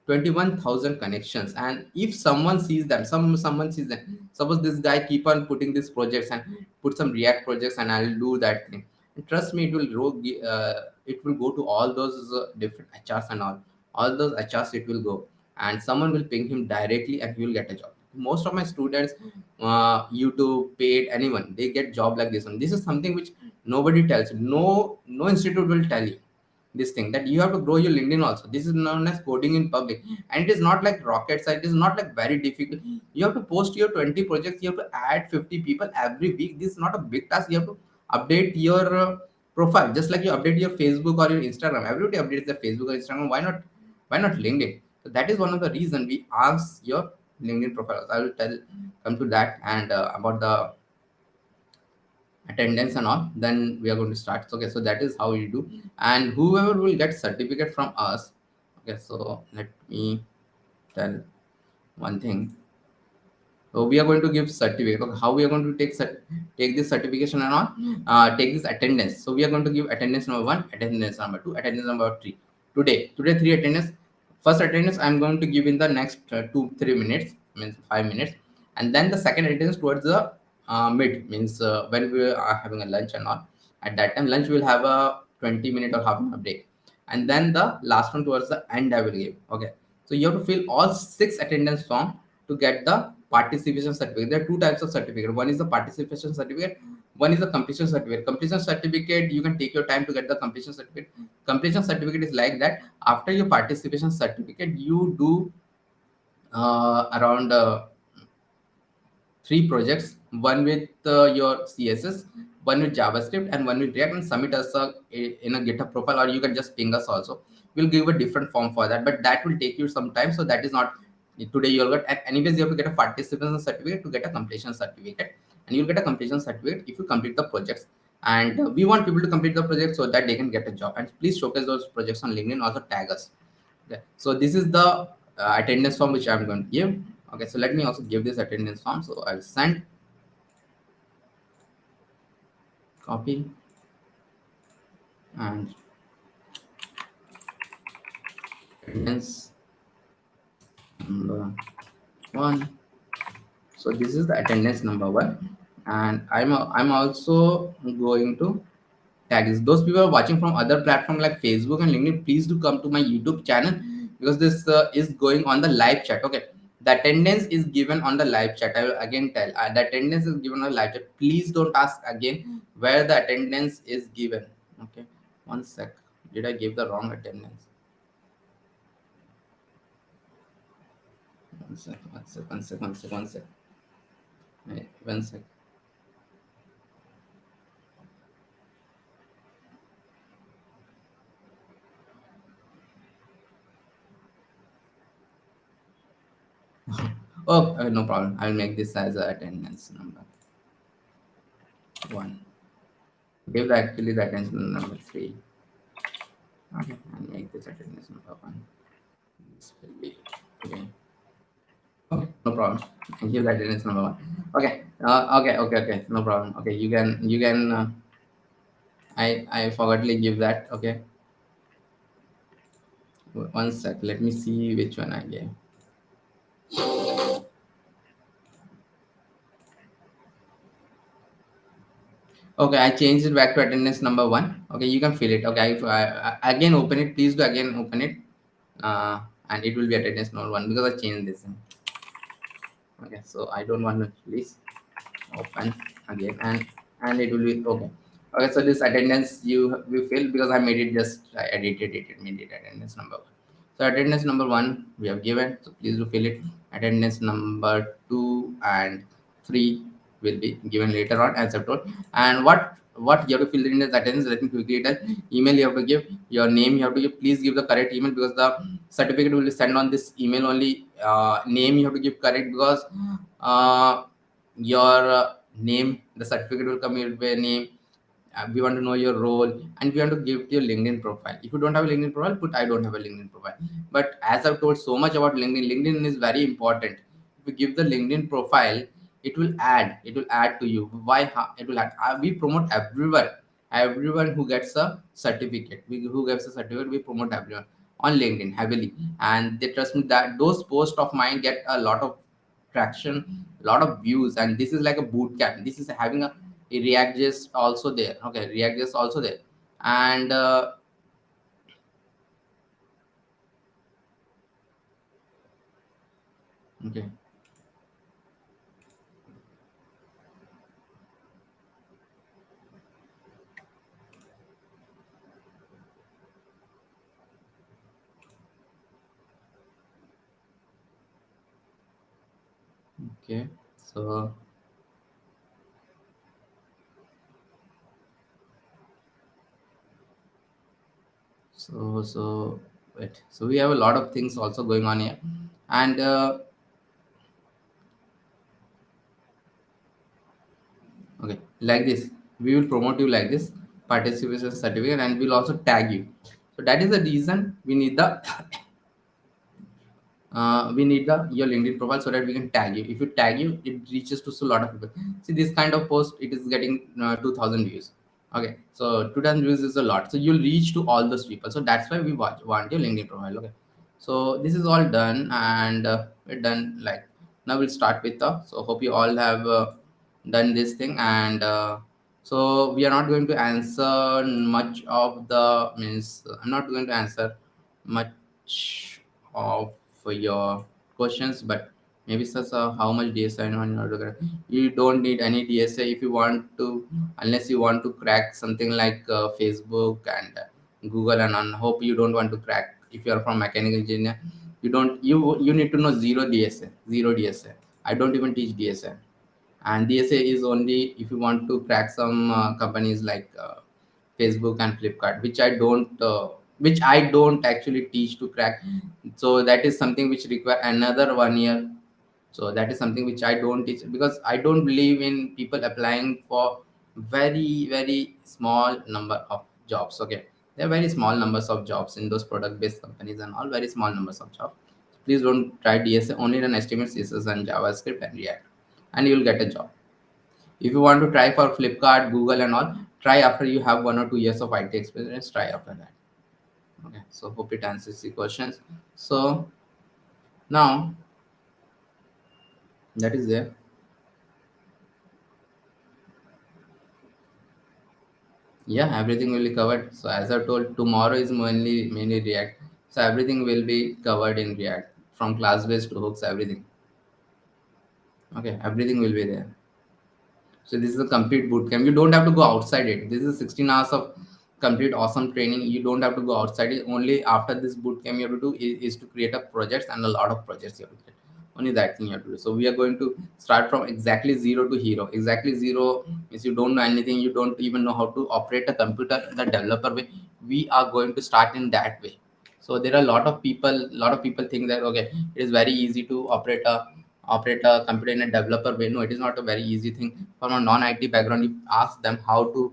21,000 connections. And if someone sees them, someone sees them, suppose this guy keep on putting these projects and put some React projects, and I'll do that thing. And trust me, it will go to all those different HRs and all those HRs it will go, and someone will ping him directly, and he will get a job. Most of my students, YouTube, paid, anyone, they get job like this one. This is something which nobody tells you. No institute will tell you this thing, that you have to grow your LinkedIn also. This is known as coding in public, and it is not like rocket science. It is not like very difficult. You have to post your 20 projects. You have to add 50 people every week. This is not a big task. You have to update your profile, just like you update your Facebook or your Instagram. Everybody updates their Facebook or Instagram. Why not LinkedIn? So that is one of the reason we ask your LinkedIn profiles. I will come to that, and about the attendance and all, then we are going to start. Okay, so that is how you do. And whoever will get certificate from us. Okay, so let me tell one thing. So we are going to give certificate. Okay, how we are going to take this certification and all, take this attendance. So we are going to give attendance number 1, attendance number 2, attendance number 3. Today 3 attendance. First attendance I'm going to give in the next 2-3 minutes. means 5 minutes. And then the second attendance towards the mid, means when we are having a lunch and all. At that time, lunch will have a 20-minute or half an hour break. And then the last one towards the end I will give. Okay. So you have to fill all 6 attendance form to get the participation certificate. There are 2 types of certificate. One is the participation certificate. One is the completion certificate. Completion certificate, you can take your time to get the completion certificate. Completion certificate is like that. After your participation certificate, you do around 3 projects, one with your CSS, one with JavaScript, and one with React, and submit us in a GitHub profile, or you can just ping us also. We'll give a different form for that, but that will take you some time. So that is not today you'll get. And anyways, you have to get a participation certificate to get a completion certificate, and you'll get a completion certificate if you complete the projects. And we want people to complete the project so that they can get a job. And please showcase those projects on LinkedIn. Also tag us. Okay. So this is the attendance form which I'm going to give. Okay, so let me also give this attendance form. So I'll send, copy, and attendance number 1. So this is the attendance number 1, and I'm also going to tag this. Those people are watching from other platform like Facebook and LinkedIn, please do come to my YouTube channel, because this is going on the live chat. Okay, the attendance is given on the live chat. I will again tell, the attendance is given on the live chat. Please don't ask again where the attendance is given. Okay, one sec, did I give the wrong attendance? One sec, one sec, one sec, one sec, one sec. Wait, one sec. Oh, no problem. I will make this as a attendance number 1. Give the actually the attendance number 3. Okay, and make this attendance number 1. This will be okay. Okay, no problem. And give the attendance number 1. Okay. Okay. No problem. Okay, you can. I forgot to give that. Okay. One sec. Let me see which one I gave. Okay, I changed it back to attendance number 1. Okay, you can fill it. Okay, I again open it. Please do again open it, and it will be attendance number 1 because I changed this. Okay, so I don't want to please open again, and it will be okay. Okay, so this attendance you fill because I made it, just I edited it, made it attendance number 1. So attendance number 1 we have given, so please do fill it. Attendance number 2 and 3 will be given later on, as I told. And what you have to fill in as attendance, let me quickly tell. Email you have to give, your name you have to give. Please give the correct email because the certificate will be sent on this email only. Name you have to give correct because your name, the certificate will come with your name. We want to know your role, and we want to give your LinkedIn profile. If you don't have a LinkedIn profile, put I don't have a LinkedIn profile. But as I've told so much about LinkedIn is very important. If you give the LinkedIn profile, it will add to you. Why? It will add. We promote everyone who gets a certificate. Who gets a certificate, we promote everyone on LinkedIn heavily, and they trust me that those posts of mine get a lot of traction, a lot of views. And this is like a boot camp. This is having a ReactJS also there. Okay, ReactJS also there. And okay, okay, so wait, so we have a lot of things also going on here. And okay, like this, we will promote you like this, participation certificate, and we'll also tag you. So that is the reason we need the your LinkedIn profile, so that we can tag you. If you tag you, it reaches to a lot of people. See, this kind of post, it is getting 2000 views. Okay, so 2000 views is a lot, so you'll reach to all those people. So that's why we want your LinkedIn profile. Okay, so this is all done, and we're done. Like, now we'll start with the, so hope you all have done this thing. And so we are not going to answer much of the, means I'm not going to answer much of your questions, but maybe such how much DSA I know in order to crack. You don't need any DSA if you want to, unless you want to crack something like Facebook and Google, and on hope you don't want to crack. If you are from mechanical engineer, you need to know zero DSA, zero DSA. I don't even teach DSA, and DSA is only if you want to crack some companies like Facebook and Flipkart, which I don't actually teach to crack. So that is something which require another 1 year. So that is something which I don't teach, because I don't believe in people applying for very small number of jobs. Okay, there are very small numbers of jobs in those product based companies, and all very small numbers of jobs. Please don't try DSA, only run HTML, CSS and JavaScript and React, and you will get a job. If you want to try for Flipkart, Google and all, try after you have 1 or 2 years of IT experience. Try after that. Okay, so hope it answers the questions. So now that is there. Yeah, everything will be covered. So as I told, tomorrow is mainly React. So everything will be covered in React, from class based to hooks, everything. Okay, everything will be there. So this is a complete boot camp. You don't have to go outside it. This is 16 hours of complete awesome training. You don't have to go outside it. Only after this boot camp you have to do is to create a project, and a lot of projects you have to create. Only that thing you have to do. So we are going to start from exactly zero to hero. Exactly zero is you don't know anything. You don't even know how to operate a computer in the developer way. We are going to start in that way. So there are a lot of people think that okay, it is very easy to operate a computer in a developer way. No, it is not a very easy thing. From a non-IT background, you ask them how to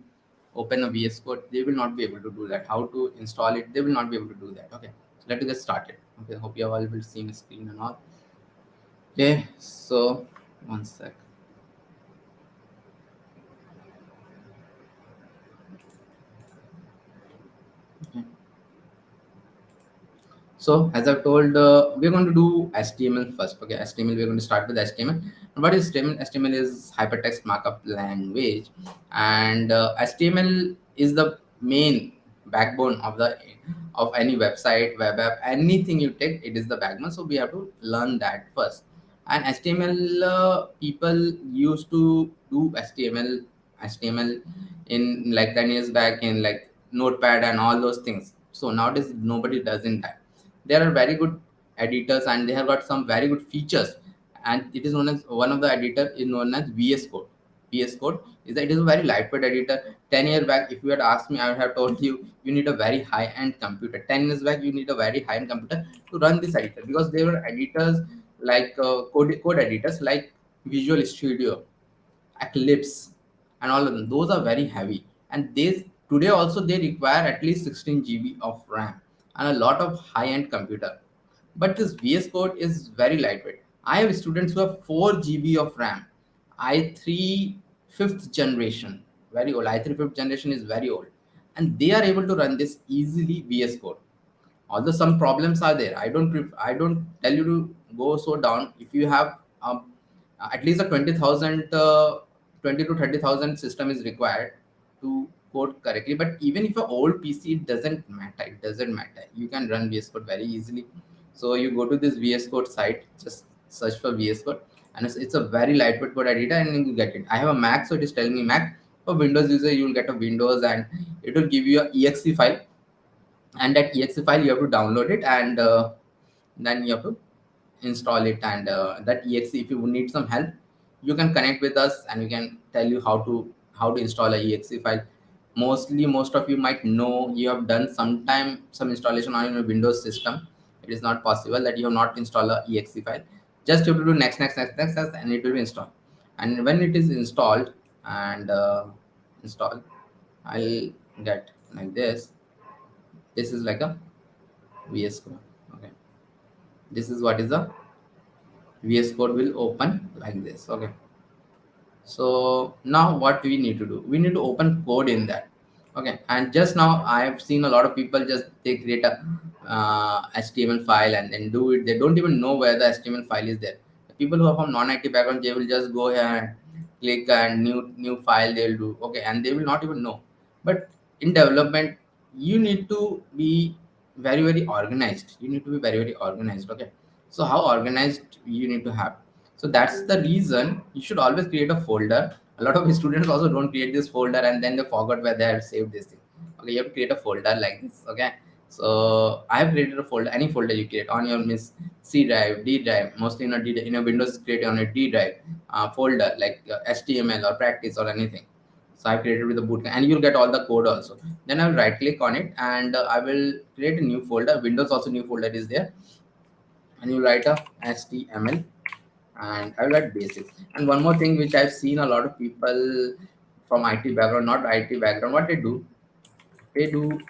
open a VS Code, they will not be able to do that. How to install it, they will not be able to do that. Okay, so let's get started. Okay, hope you all will see my screen and all. Okay, so one sec. Okay. So as I've told, we're going to do HTML first. Okay, HTML. We're going to start with HTML. And what is HTML? HTML is hypertext markup language, and HTML is the main backbone of any website, web app, anything you take. It is the backbone. So we have to learn that first. And HTML, people used to do HTML in like 10 years back in like Notepad and all those things. So nowadays nobody does in that. There are very good editors, and they have got some very good features, and it is known as, one of the editor is known as VS Code. VS Code is that it is a very lightweight editor. 10 years back, if you had asked me, I would have told you you need a very high end computer. 10 years back, you need a very high end computer to run this editor, because there were editors like code editors like Visual Studio, Eclipse, and all of them. Those are very heavy, and they today also they require at least 16 GB of RAM and a lot of high-end computer. But this VS Code is very lightweight. I have students who have 4 GB of RAM. i3 fifth generation, very old. i3 fifth generation is very old, and they are able to run this easily VS Code. Although some problems are there, I don't tell you to go so down. If you have at least a 20,000 20 to 30,000 system is required to code correctly. But even if a old PC, it doesn't matter, you can run VS Code very easily. So you go to this VS Code site, just search for VS Code, and it's a very lightweight code editor, and you get it. I have a Mac, so it is telling me Mac. For Windows user, you will get a Windows, and it will give you a exe file, and that exe file you have to download it, and then you have to install it. And that exe, if you need some help, you can connect with us, and we can tell you how to install a exe file. Most of you might know, you have done some installation on your Windows system. It is not possible that you have not installed a exe file. Just you have to do next, and it will be installed. And when it is installed and installed, I'll get like this. This is like a VS Code. Okay, this is what is the VS Code will open like this. Okay, so now what we need to do? We need to open code in that. Okay, and just now I have seen a lot of people just they create a HTML file and then do it. They don't even know where the HTML file is there. people who are from non-IT background, they will just go here and click and new file they'll do, okay, and they will not even know. But in development, you need to be very organized. You need to be very organized, okay. So how organized you need to have. So that's the reason you should always create a folder. A lot of students also don't create this folder and then they forgot where they have saved this thing. Okay, you have to create a folder like this, okay. So I have created a folder. Any folder you create on your miss C drive, D drive, mostly in a in a Windows, create on a D drive folder like HTML or practice or anything. So I created with the bootcamp, and you'll get all the code also. Then I will right click on it, and I will create a new folder. Windows also new folder is there, and you write a HTML, and I will write basics. And one more thing which I've seen a lot of people from IT background, not IT background, what they do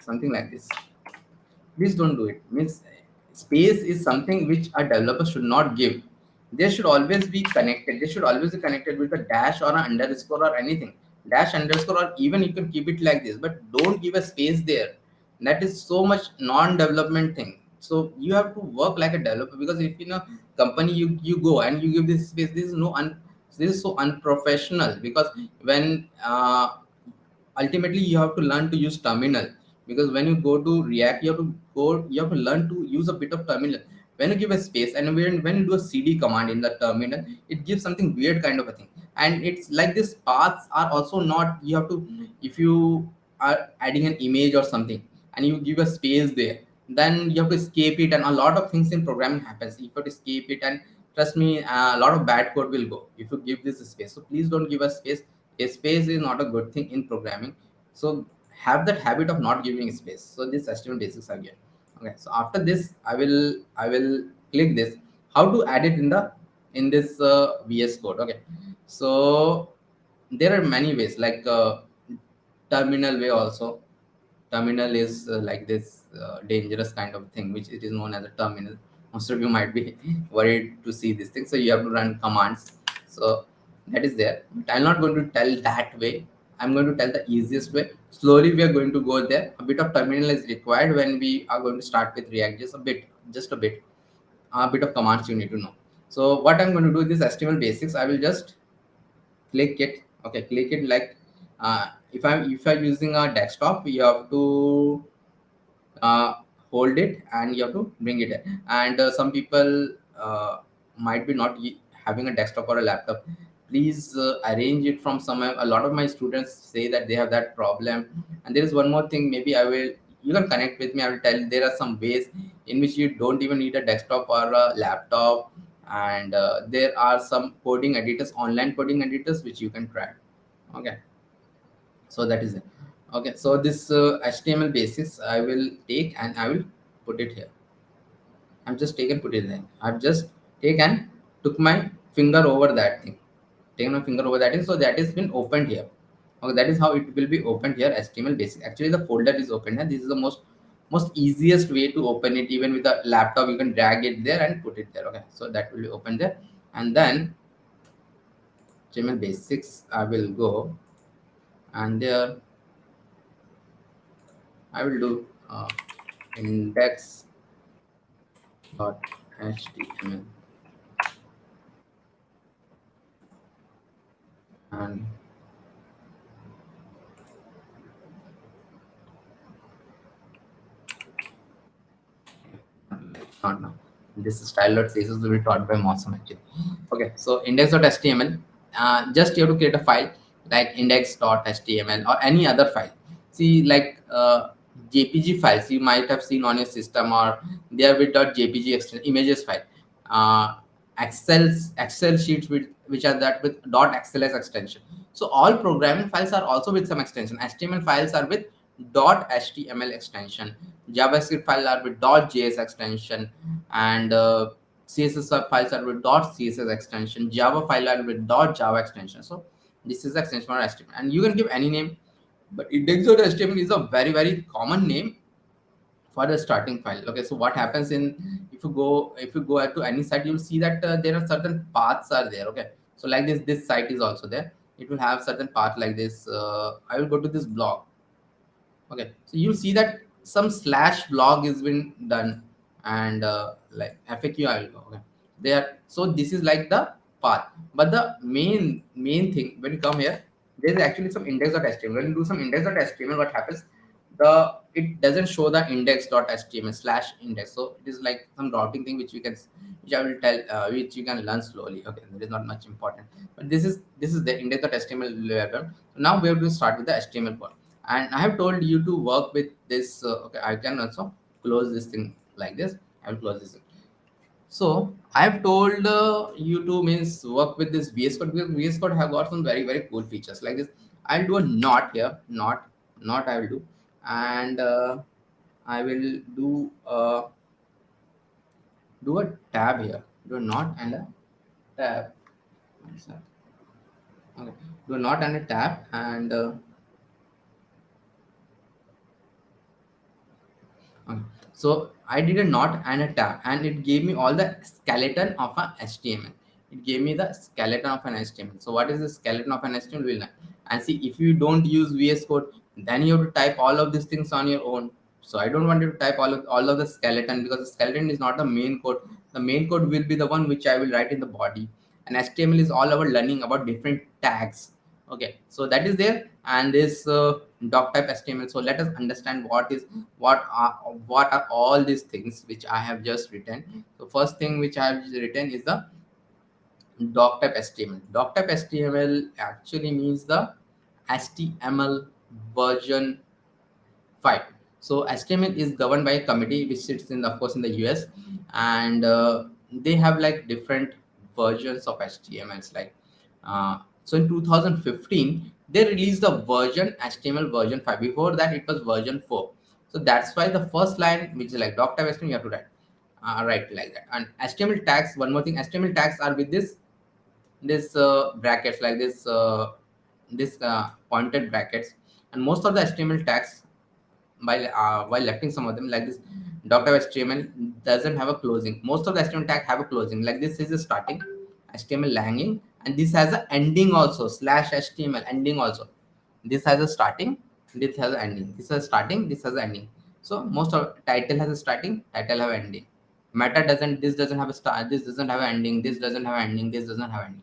something like this. Please don't do it. Means space is something which a developer should not give. They should always be connected. They should always be connected with a dash or an underscore or anything. Dash, underscore, or even you can keep it like this, but don't give a space there. That is so much non-development thing. So you have to work like a developer, because if in a company you go and you give this space, this is so unprofessional. Because when ultimately you have to learn to use terminal, because when you go to react, you have to learn to use a bit of terminal. When you give a space, and when you do a cd command in the terminal, it gives something weird kind of a thing. And it's like this paths are also not, you have to, if you are adding an image or something and you give a space there, then you have to escape it, and a lot of things in programming happens if you have to escape it. And trust me, a lot of bad code will go if you give this space. So please don't give a space. A space is not a good thing in programming. So have that habit of not giving space. So this HTML basics again. Okay, so after this I will click this. How to add it in the in this VS code. Okay, so there are many ways, like terminal way also. Terminal is like this dangerous kind of thing, which it is known as a terminal. Most of you might be worried to see this thing, so you have to run commands. So that is there, but I'm not going to tell that way. I'm going to tell the easiest way. Slowly we are going to go there. A bit of terminal is required when we are going to start with react, just a bit of commands you need to know. So what I'm going to do is this HTML basics. I will just click it. Okay, click it like if I'm using a desktop, you have to uh, hold it and you have to bring it in. And some people might be not having a desktop or a laptop. Please arrange it from somewhere. A lot of my students say that they have that problem. And there is one more thing, maybe I will, you can connect with me, I will tell. There are some ways in which you don't even need a desktop or a laptop. And there are some coding editors, online coding editors, which you can try. Okay, so that is it. Okay, so this HTML basics I will take and I will put it here. I'm just taken put it there. I've just taken, took my finger over that thing, taken my finger over that thing, so that is been opened here. Okay, that is how it will be opened here. HTML basic, actually the folder is open here. This is the most easiest way to open it. Even with a laptop you can drag it there and put it there. Okay, so that will be open there. And then HTML basics I will go, and there I will do index dot html, and not now. This style.css will be taught by Mosam actually. Okay, so index.html, just you have to create a file like index.html or any other file. See, like JPG files you might have seen on your system, or they are with .jpg extension images file. Excel sheets with which are that with .xls extension. So all programming files are also with some extension. HTML files are with .html extension. JavaScript files are with .js extension, and CSS files are with .css extension. Java file are with .java extension. So this is the extension for HTML, and you can give any name, but index.html is a very common name for the starting file. Okay, so what happens in, if you go to any site, you'll see that there are certain paths are there. Okay, so like this site is also there. It will have certain path like this. I will go to this blog. Okay, so you'll see that some slash blog is been done, and like FAQ I will go. Okay, They are, so this is like the path. But the main thing, when you come here, there is actually some index.html. When you do some index.html, what happens, the it doesn't show the index.html slash index. So it is like some routing thing which we can, which I will tell, which you can learn slowly. Okay, that is not much important, but this is the index.html level. So now we have to start with the html part, and I have told you to work with this. Okay, I can also close this thing like this. I will close this thing. So I've told you to means work with this VS Code, because VS Code have got some very cool features like this. I'll do a not here, not I will do, and I will do a tab here. Do a not and a tab. Okay, do a not and a tab, and okay. So I did a not and a tab, and it gave me all the skeleton of a HTML. It gave me the skeleton of an HTML. So what is the skeleton of an HTML? We'll learn. And see, if you don't use VS Code, then you have to type all of these things on your own. So I don't want you to type all of the skeleton, because the skeleton is not the main code. The main code will be the one which I will write in the body. And HTML is all about learning about different tags. Okay, so that is there, and this doc type HTML. So let us understand what are all these things which I have just written. So first thing which I have written is the doc type HTML. Doc type HTML actually means the HTML version 5. So HTML is governed by a committee which sits in, of course, in the US, and they have like different versions of HTMLs. Like, so in 2015, they released the version HTML version 5. Before that, it was version 4. So that's why the first line, which is like doc type HTML, you have to write like that. And HTML tags. One more thing, HTML tags are with this brackets, like this pointed brackets, and most of the HTML tags, while lefting some of them like this doc type HTML doesn't have a closing. Most of the HTML tag have a closing. Like this is a starting HTML hanging, and this has an ending also, slash HTML ending also. This has a starting, this has an ending. This has a starting, this has an ending. So most of title has a starting, title have ending. Meta doesn't, this doesn't have a start, this doesn't have an ending, this doesn't have an ending, this doesn't have ending.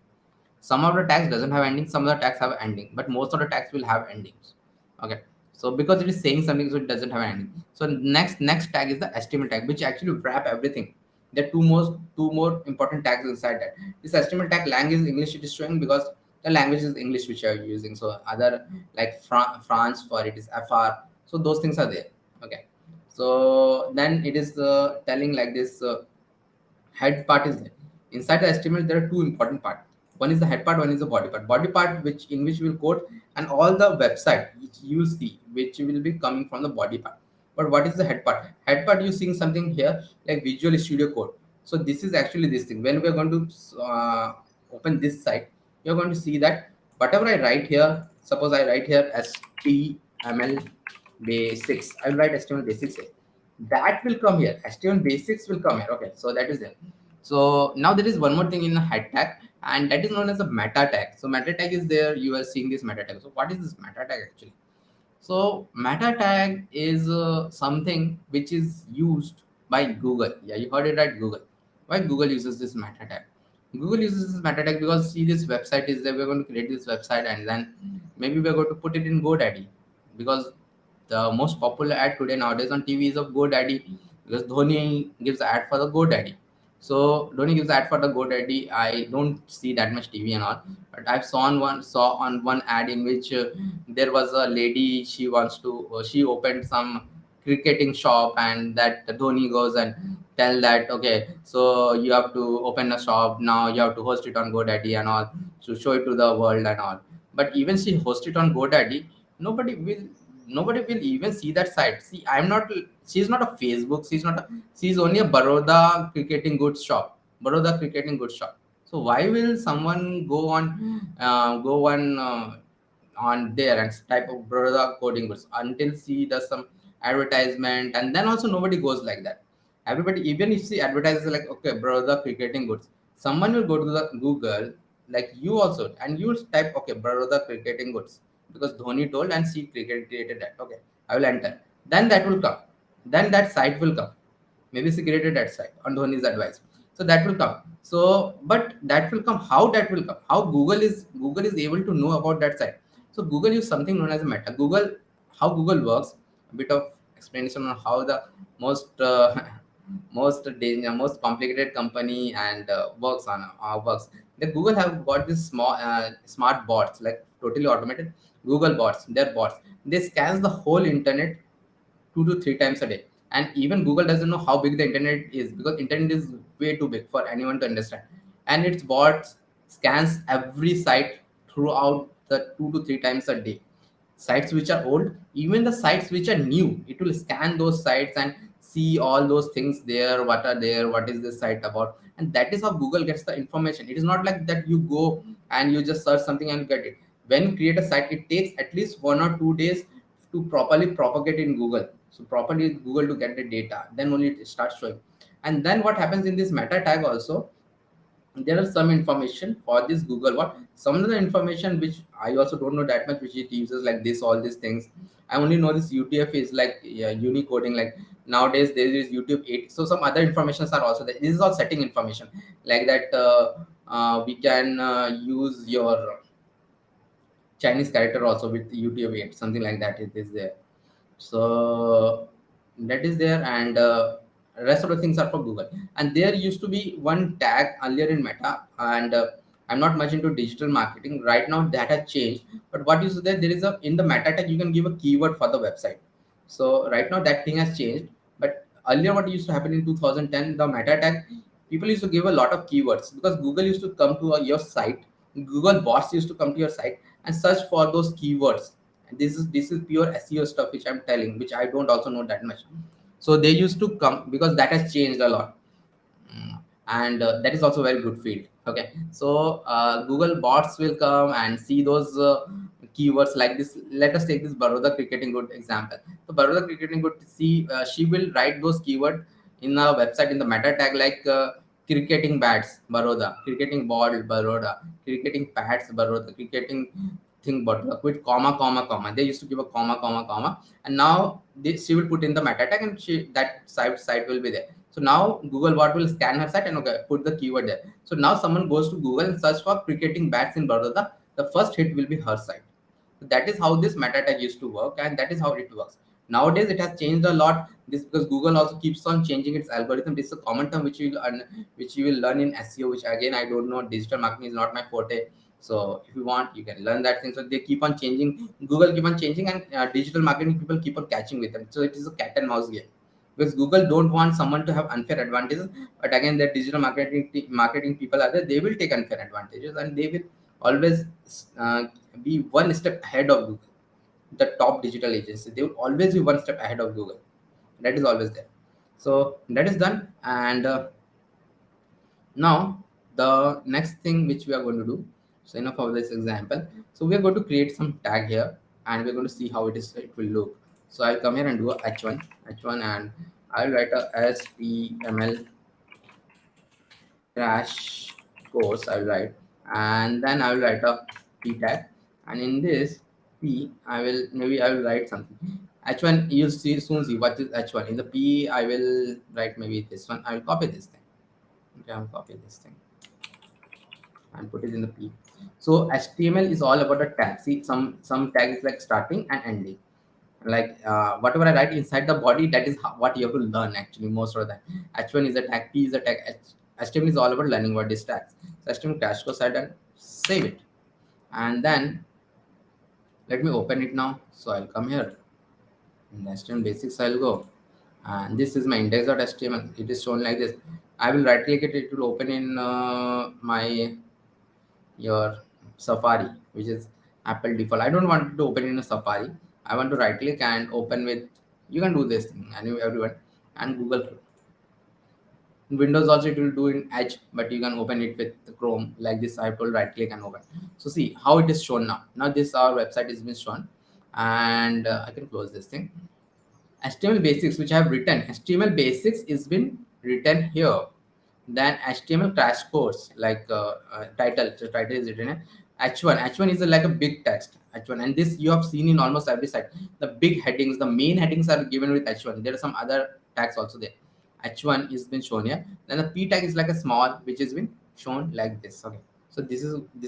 Some of the tags doesn't have ending, some of the tags have ending, but most of the tags will have endings. Okay, so because it is saying something, so it doesn't have an ending. So next tag is the HTML tag, which actually wrap everything. There are two more important tags inside that. This HTML tag language is English, it is showing because the language is English which you are using. So other like France for it is FR. So those things are there. Okay, so then it is telling like this. Head part is there. Inside the HTML, there are two important parts. One is the head part, one is the body part. Body part, which in which will code, and all the website which you see, which will be coming from the body part. But what is the head part? Head part, you seeing something here like Visual Studio Code. So this is actually this thing. When we are going to open this site, you are going to see that whatever I write here, suppose I write here HTML basics. I will write HTML basics here. That will come here. HTML basics will come here. Okay, so that is there. So now there is one more thing in the head tag, and that is known as a meta tag. So meta tag is there. You are seeing this meta tag. So what is this meta tag actually? So meta tag is something which is used by Google. Yeah, you heard it right, Google. Why Google uses this meta tag? Google uses this meta tag because see, this website is there. We're going to create this website, and then maybe we're going to put it in GoDaddy, because the most popular ad today nowadays on TV is of GoDaddy, because Dhoni gives ad for the GoDaddy. So Dhoni gives ad for the GoDaddy. I don't see that much TV and all, but I've saw on one ad in which there was a lady. She wants to she opened some cricketing shop, and that Dhoni goes and tell that, okay, so you have to open a shop now. You have to host it on GoDaddy and all, to show it to the world and all. But even she host it on GoDaddy, nobody will nobody will even see that site. See, I'm not, she's not a Facebook, she's only a Baroda cricketing goods shop. Baroda cricketing goods shop. So why will someone go on there and type of Baroda coding goods until she does some advertisement, and then also nobody goes like that. Everybody, even if she advertises like, okay, Baroda cricketing goods, someone will go to the Google, like you also, and you will type, okay, Baroda cricketing goods, because Dhoni told and she created that. Okay, I will enter. Then that will come. Then that site will come. Maybe she created that site on Dhoni's advice. So that will come. So but that will come, how that will come, how Google is able to know about that site. So Google use something known as a meta Google. How Google works, a bit of explanation on how the most most complicated company and works. The Google have got this small smart bots, like totally automated Google bots. They're bots. They scans the whole internet 2 to 3 times a day. And even Google doesn't know how big the internet is, because internet is way too big for anyone to understand. And its bots scans every site throughout the 2 to 3 times a day. Sites which are old, even the sites which are new, it will scan those sites and see all those things there, what are there, what is this site about. And that is how Google gets the information. It is not like that you go and you just search something and get it. When you create a site, it takes at least 1 or 2 days to properly propagate in Google. So properly Google to get the data, then only it starts showing. And then what happens in this meta tag also, there are some information for this Google what, some of the information which I also don't know that much, which it uses, like this, all these things. I only know this UTF is like, yeah, unicoding. Like nowadays there is YouTube 8. So some other informations are also there. This is all setting information, like that we can use your Chinese character also with YouTube 8, something like that. It is there. So that is there, and rest of the things are for Google. And there used to be one tag earlier in Meta, and I'm not much into digital marketing right now. That has changed. But what used to there is a, in the meta tag you can give a keyword for the website. So right now that thing has changed. But earlier what used to happen in 2010, the meta tag, people used to give a lot of keywords, because Google used to come to your site. Google bots used to come to your site and search for those keywords. And this is pure SEO stuff which I'm telling, which I don't also know that much. So they used to come, because that has changed a lot. And that is also a very good field. Okay, so Google bots will come and see those keywords like this. Let us take this Baroda cricketing good example. So Baroda cricketing good, see, she will write those keywords in a website in the meta tag, like cricketing bats Baroda, cricketing ball Baroda, cricketing pads Baroda, cricketing thing Baroda, with comma. They used to give a comma, and now she will put in the meta tag, and that site will be there. So now Google bot will scan her site and, okay, put the keyword there. So now someone goes to Google and search for cricketing bats in Baroda, the first hit will be her site. So that is how this meta tag used to work, and that is how it works. Nowadays it has changed a lot. This because Google also keeps on changing its algorithm. This is a common term which you will learn in SEO, which again I don't know. Digital marketing is not my forte. So if you want, you can learn that thing. So they keep on changing. Google keep on changing, and digital marketing people keep on catching with them. So it is a cat and mouse game, because Google don't want someone to have unfair advantages. But again, the digital marketing people are there. They will take unfair advantages, and they will always be one step ahead of Google. The top digital agency, they will always be one step ahead of Google. That is always there. So that is done, and now the next thing which we are going to do. So enough of this example. So we are going to create some tag here, and we're going to see how it will look. So I'll come here and do a h1, and I'll write a HTML crash course. I'll write, and then I will write a p tag, and in this p I will write something. H1, you'll soon see what is h1. In the p I will write maybe this one. I will copy this thing. Okay, I'll copy this thing and put it in the p. So HTML is all about a tag. See, some tag is like starting and ending. Like whatever I write inside the body, that is what you have to learn actually most of the time. H1 is a tag, P is a tag. HTML is all about learning what is tags. So HTML crash course, and save it, and then let me open it now. So I'll come here in the HTML basics. I'll go, and this is my index.html. It is shown like this. I will right click it. It will open in my your Safari, which is Apple default. I don't want it to open in a Safari. I want to right click and open with, you can do this thing anyway, everyone, and Google Chrome. In Windows also it will do in Edge, but you can open it with Chrome like this. I will right click and open. So see how it is shown now. Now this our website is been shown, and I can close this thing. HTML basics which I have written. HTML basics is been written here. Then HTML crash course, like title. So title is written H1. H1 is like a big text. H1, and this you have seen in almost every site. The big headings, the main headings are given with H1. There are some other tags also there. h1 is been shown here. Then the p tag is like a small, which has been shown like this. Okay, so this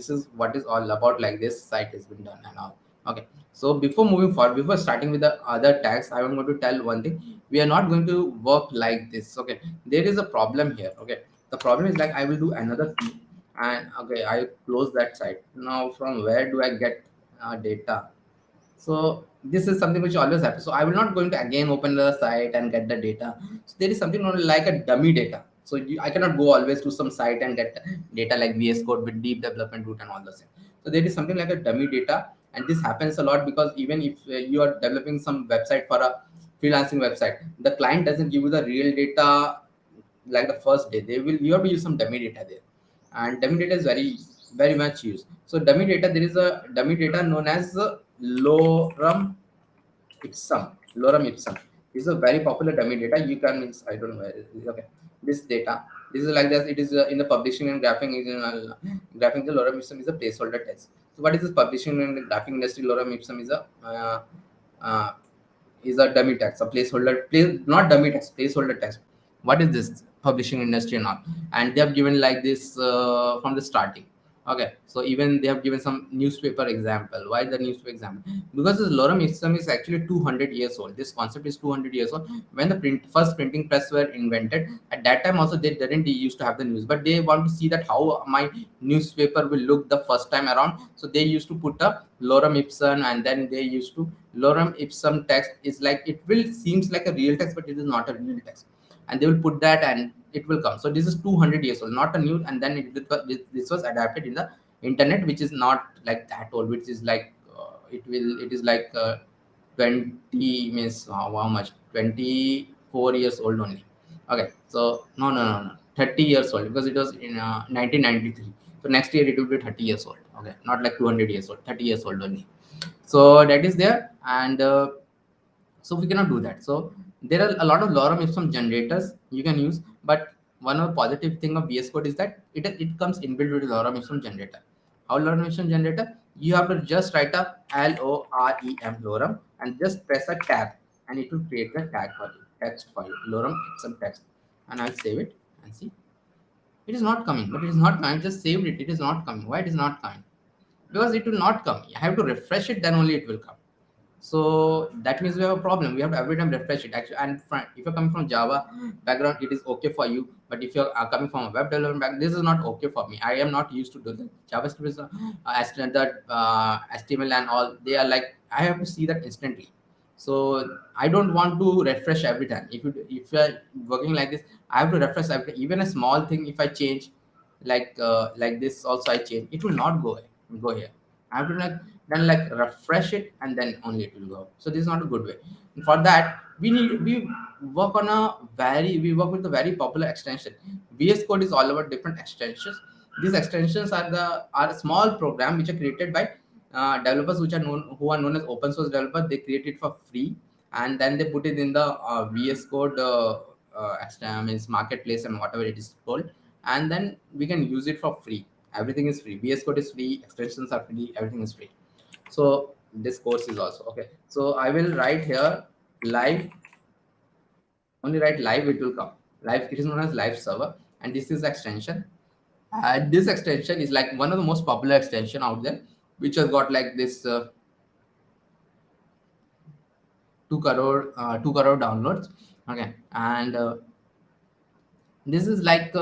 is what is all about, like this site has been done and all. Okay, so before moving forward, before starting with the other tags, I am going to tell one thing. We are not going to work like this. Okay, there is a problem here. Okay, the problem is like I will do another p, and okay, I close that site. Now from where do I get data? So this is something which always happens. So I will not going to again open the site and get the data. So there is something not like a dummy data. So I cannot go always to some site and get data like VS Code with deep development route and all those things. So there is something like a dummy data, and this happens a lot because even if you are developing some website for a freelancing website, the client doesn't give you the real data like the first day. They will you have to use some dummy data there, and dummy data is very much used. So dummy data, there is a dummy data known as lorem ipsum. Lorem ipsum is a very popular dummy data. You can, I don't know where it is. Okay, this data, this is like this. It is in the publishing and graphing. The lorem ipsum is a placeholder text. So what is this publishing and graphing industry? Lorem ipsum uh, is a dummy text, a placeholder, not dummy text, placeholder text. What is this publishing industry and all? And they have given like this from the starting. Okay, so even they have given some newspaper example. Why the newspaper example? Because this lorem ipsum is actually 200 years old. This concept is 200 years old. When the first printing press were invented, at that time also they didn't used to have the news, but they want to see that how my newspaper will look the first time around. So they used to put a lorem ipsum, and then they used to lorem ipsum text is like it will seems like a real text, but it is not a real text, and they will put that and it will come. So this is 200 years old, not a new. And then this was adapted in the internet, which is not like that old, which is like it is like 20 means how much, 24 years old only. Okay, so no, 30 years old, because it was in 1993. So next year it will be 30 years old. Okay, not like 200 years old, 30 years old only. So that is there. And so we cannot do that. So there are a lot of lorem ipsum generators you can use, but one of the positive thing of VS Code is that it comes inbuilt with lorem ipsum generator. How lorem ipsum generator? You have to just write a lorem lorem and just press a tab, and it will create the tag for you, text for you, lorem ipsum text. And I'll save it and see. It is not coming, but it is not coming. I just saved it. It is not coming. Why it is not coming? Because it will not come. I have to refresh it, then only it will come. So that means we have a problem. We have to every time refresh it. Actually, and if you're coming from Java background, it is okay for you. But if you're coming from a web development background, this is not okay for me. I am not used to do that. JavaScript is standard HTML and all. They are like I have to see that instantly. So I don't want to refresh every time. If you're working like this, I have to refresh every even a small thing. If I change, like this, also I change, it will not go here. I have to then like refresh it, and then only it will go. So this is not a good way. And for that, we work on we work with a very popular extension. VS Code is all about different extensions. These extensions are a small program which are created by developers who are known as open source developers. They create it for free, and then they put it in the VS Code means marketplace and whatever it is called, and then we can use it for free. Everything is free. VS Code is free, extensions are free, everything is free. So this course is also okay. So I will write here live, only write live, it will come live. It is known as live server, and this is extension. This extension is like one of the most popular extension out there, which has got like this 2 crore downloads. Okay, and this is like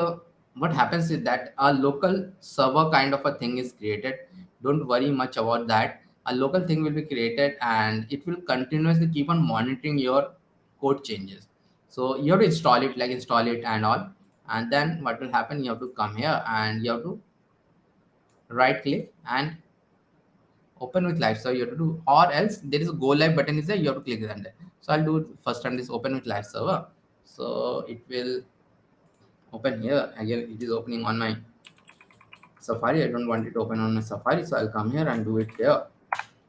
what happens is that a local server kind of a thing is created. Don't worry much about that. A local thing will be created, and it will continuously keep on monitoring your code changes. So you have to install it and all. And then what will happen, you have to come here and you have to right click and open with live. So you have to do, or else there is a go live button is there, you have to click it under. So I'll do first time this open with live server. So it will open here. Again, it is opening on my Safari. I don't want it to open on my Safari, so I'll come here and do it here.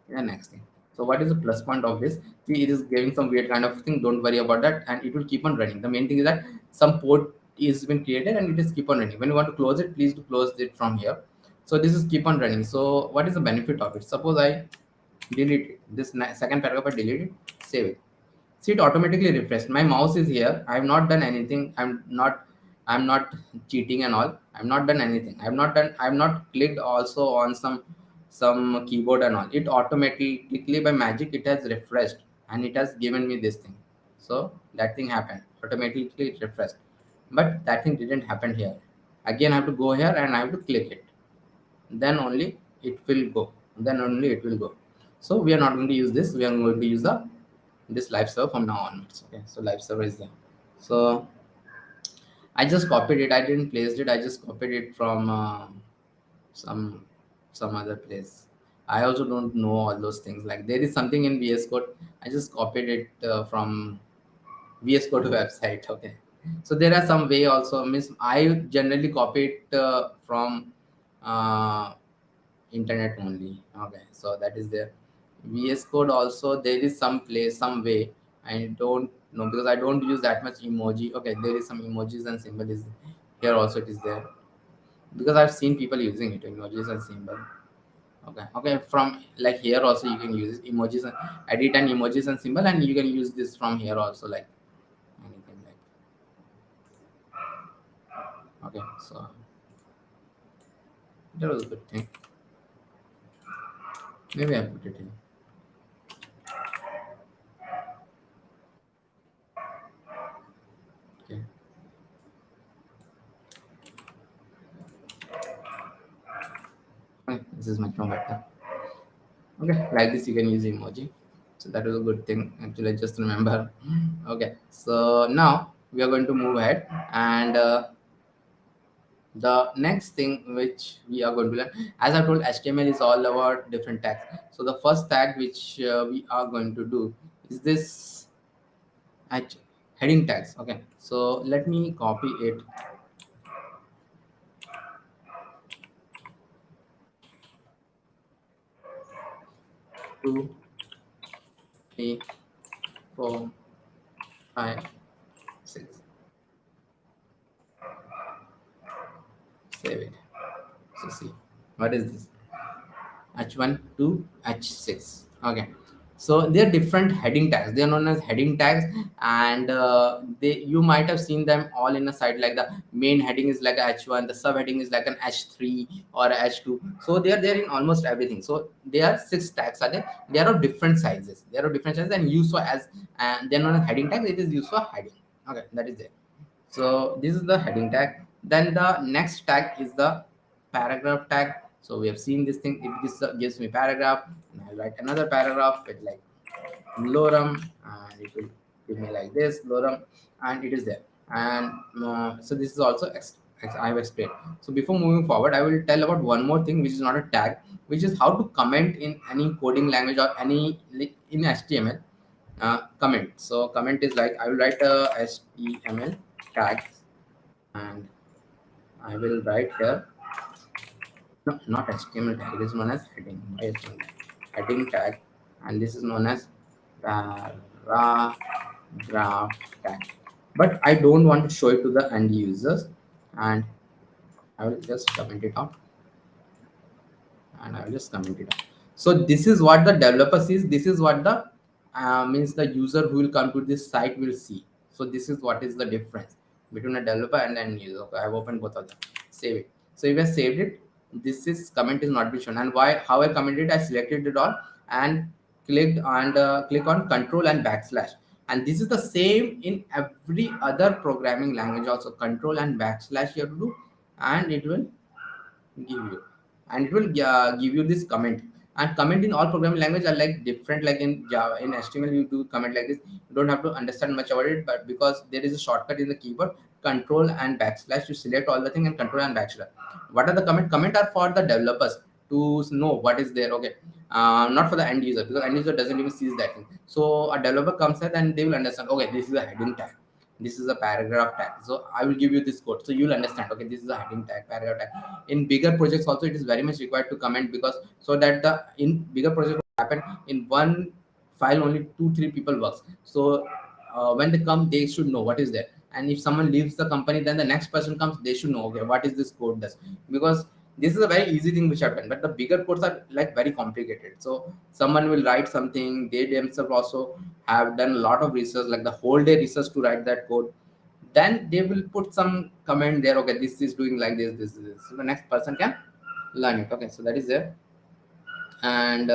Yeah, next thing. So what is the plus point of this? See, it is giving some weird kind of thing. Don't worry about that, and it will keep on running. The main thing is that some port is been created and it is keep on running. When you want to close it, please do close it from here. So this is keep on running. So what is the benefit of it? Suppose I delete it. This second paragraph I delete it, save it. See, it automatically refreshed. My mouse is here. I have not done anything. I'm not cheating and all. I've not done anything. I've not clicked also on some keyboard and all. It automatically by magic it has refreshed and it has given me this thing. So that thing happened. Automatically it refreshed. But that thing didn't happen here. Again I have to go here and I have to click it. Then only it will go. Then only it will go. So we are not going to use this. We are going to use the this live server from now onwards. Okay, so live server is there. So I just copied it. I didn't place it. I just copied it from some some other place. I also don't know all those things. Like there is something in VS Code. I just copied it from VS Code website. Okay, so there are some way also. Means I generally copy it from uh, internet only. Okay, so that is there. VS Code also there is some place, some way. I don't know because I don't use that much emoji. Okay, there is some emojis and symbol is here also it is there because I've seen people using it, emojis and symbol. Okay, okay, from like here also you can use emojis and edit and emojis and symbol, and you can use this from here also like anything like. Okay, so that was a good thing. Maybe I'll put it in. Okay. Okay, this is much more better. Okay, like this you can use emoji. So that was a good thing. Actually, I just remember. Okay, so now we are going to move ahead, and the next thing which we are going to learn, as I told, HTML is all about different tags. So the first tag which we are going to do is this heading tags. Okay, so let me copy it. 2, 3, 4, 5, 6. Save it. So see, what is this? H1 to H6. Okay, so they are different heading tags. They are known as heading tags, and they you might have seen them all in a site. Like the main heading is like a H1, the subheading is like an H3 or a H2. So they are there in almost everything. So there are 6 tags are there. They are of different sizes. They are of different sizes and used for as they are known as heading tags. It is used for heading. Okay, that is there. So this is the heading tag. Then the next tag is the paragraph tag. So we have seen this thing. It gives me paragraph, and I'll write another paragraph with like lorem, and it will give me like this lorem, and it is there. And so this is also I have explained. So before moving forward, I will tell about one more thing, which is not a tag, which is how to comment in any coding language or any like in HTML. Comment. So comment is like I will write a HTML tag, and I will write here. No, not HTML tag. It is known as heading. Why HTML tag? Heading tag, and this is known as paragraph tag. But I don't want to show it to the end users, and I will just comment it out. And I will just comment it out. So this is what the developer sees. This is what the means the user who will come to this site will see. So this is what is the difference between a developer and an user. Okay, I have opened both of them. Save it. So if I saved it, this is comment is not being shown. And why? How I commented? I selected it all and clicked and click on control and backslash. And this is the same in every other programming language also. Control and backslash you have to do, and it will give you, and it will give you this comment. And comment in all programming language are like different. Like in Java, in HTML you do comment like this. You don't have to understand much about it, but because there is a shortcut in the keyboard, control and backslash, you select all the thing and control and backslash. What are the comment are for the developers to know what is there. Okay, not for the end user, because end user doesn't even see that thing. So a developer comes in and they will understand, okay, this is a heading tag, this is a paragraph tag. So I will give you this code, so you'll understand, okay, this is a heading tag, paragraph tag. In bigger projects also it is very much required to comment, because so that the in bigger project happen in one file only 2-3 people works. So when they come, they should know what is there. And if someone leaves the company, then the next person comes, they should know, okay, what is this code does. Because This is a very easy thing which I've done, but the bigger codes are like very complicated. So someone will write something, they themselves also have done a lot of research, like the whole day research to write that code. Then they will put some comment there. Okay, this is doing like this is this. So the next person can learn it. Okay, so that is there. And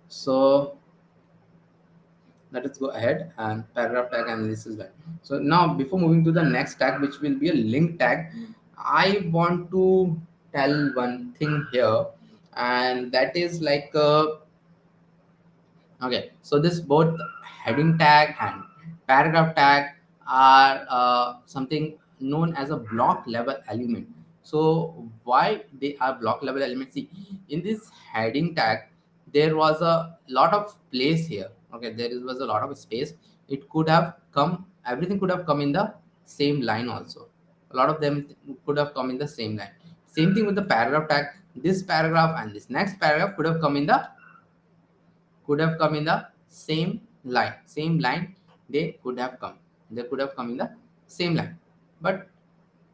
so let us go ahead and paragraph tag analysis line. So now before moving to the next tag, which will be a link tag, I want to tell one thing here, and that is like okay, so this both heading tag and paragraph tag are something known as a block level element. So why they are block level elements? See, in this heading tag, there was a lot of place here. Okay, there was a lot of space. It could have come, everything could have come in the same line also. A lot of them could have come in the same line. Same thing with the paragraph tag. This paragraph and this next paragraph could have come in the same line. They could have come, in the same line, but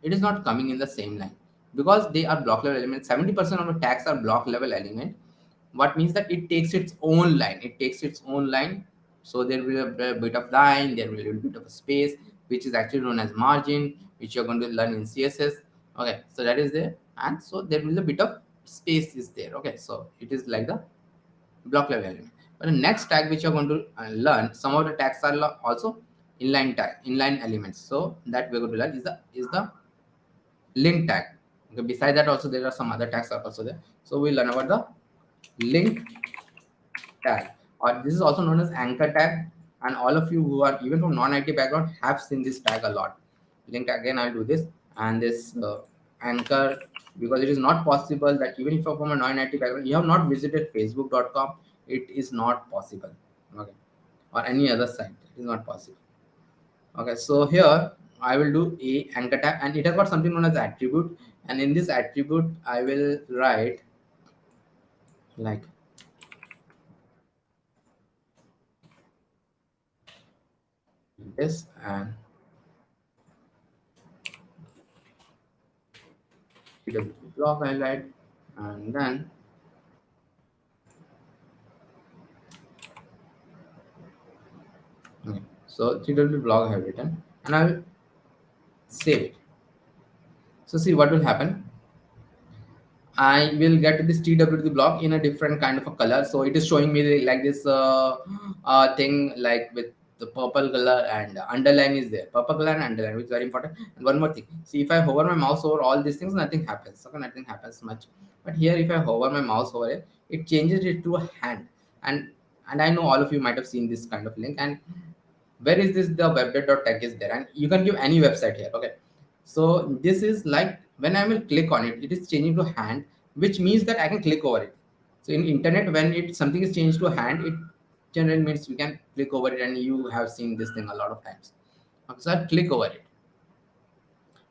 it is not coming in the same line because they are block level elements. 70% of the tags are block level element. What means that it takes its own line, so there will be a bit of line, there will be a bit of a space, which is actually known as margin, which you're going to learn in CSS. Okay, so that is there, and so there will be a bit of space is there. Okay, so it is like the block level element. But the next tag which you're going to learn, some of the tags are also inline elements. So that we're going to learn is the link tag. Okay, beside that also there are some other tags are also there. So we'll learn about the link tag, or this is also known as anchor tag. And all of you who are even from non-IT background have seen this tag a lot. Link tag, again I'll do this, and this anchor, because it is not possible that even if you're from a non-IT background, you have not visited facebook.com, it is not possible. Okay, or any other site, it is not possible. Okay, so here I will do a anchor tag, and it has got something known as attribute, and in this attribute I will write like this, and block I write, and then okay, so TW blog I have written, and I will save it. So see what will happen. I will get this TWT block in a different kind of a color. So it is showing me like this thing like with the purple color, and underline is there. Purple color and underline, which is very important. And one more thing. See, if I hover my mouse over all these things, nothing happens. Okay, nothing happens much. But here, if I hover my mouse over it, it changes it to a hand. And and I know all of you might have seen this kind of link. And where is this? The webdate.tech is there, and you can give any website here. Okay, so this is like when I will click on it, it is changing to hand, which means that I can click over it. So in internet, when it something is changed to hand, it generally means we can click over it, and you have seen this thing a lot of times. Okay, so I click over it,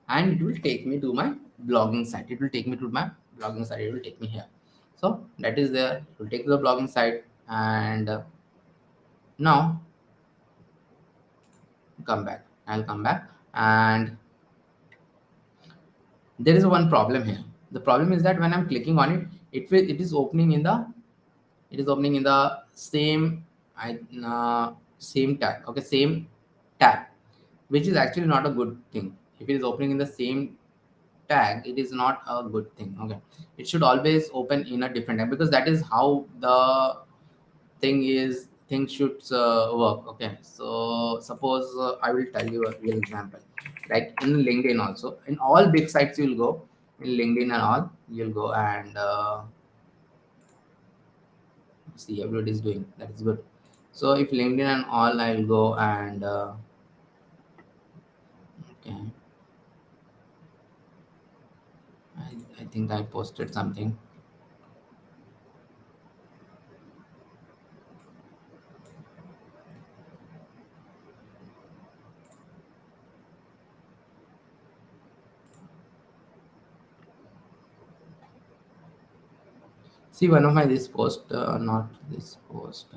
and it will take me to my blogging site. It will take me to my blogging site. It will take me here. So that is there. It will take the blogging site, and now come back. I'll come back, and there is one problem here. The problem is that when I'm clicking on it, it is opening in the same same tag. Okay, same tab, which is actually not a good thing. If it is opening in the same tag, it is not a good thing. Okay, it should always open in a different tag, because that is how the things should work. Okay, so suppose I will tell you a real example. Like in LinkedIn also, in all big sites you'll go, in LinkedIn and all, you'll go and see everybody is doing, that is good. So if LinkedIn and all, I'll go and okay, I think I posted something. See, one of my this post, not this post.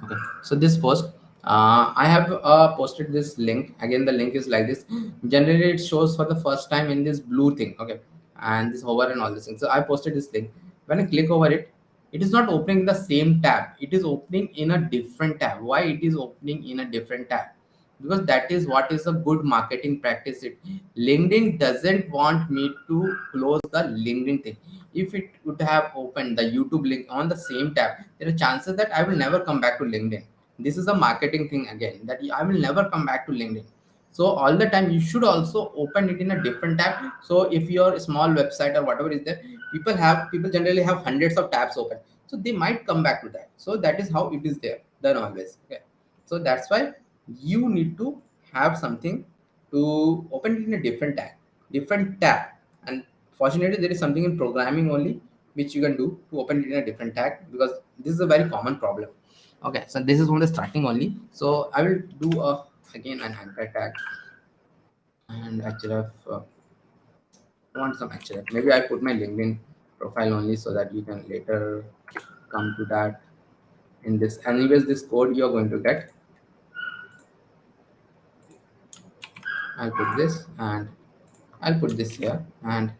Okay, so this post, I have posted this link. Again, the link is like this. Generally, it shows for the first time in this blue thing. Okay, and this hover and all this thing. So I posted this link. When I click over it, it is not opening the same tab. It is opening in a different tab. Why it is opening in a different tab? Because that is what is a good marketing practice. It LinkedIn doesn't want me to close the LinkedIn thing. If it would have opened the YouTube link on the same tab, there are chances that I will never come back to LinkedIn. This is a marketing thing again, that I will never come back to LinkedIn. So all the time you should also open it in a different tab. So if your small website or whatever is there, people generally have hundreds of tabs open, so they might come back to that. So that is how it is there done always. Okay, so that's why you need to have something to open it in a different tab. And fortunately there is something in programming only which you can do to open it in a different tag, because this is a very common problem. Okay, so this is on the starting only. So I will do again an anchor tag, and actually I want some actually. Maybe I put my LinkedIn profile only so that you can later come to that in this. Anyways, this code you're going to get. I'll put this and I'll put this here, and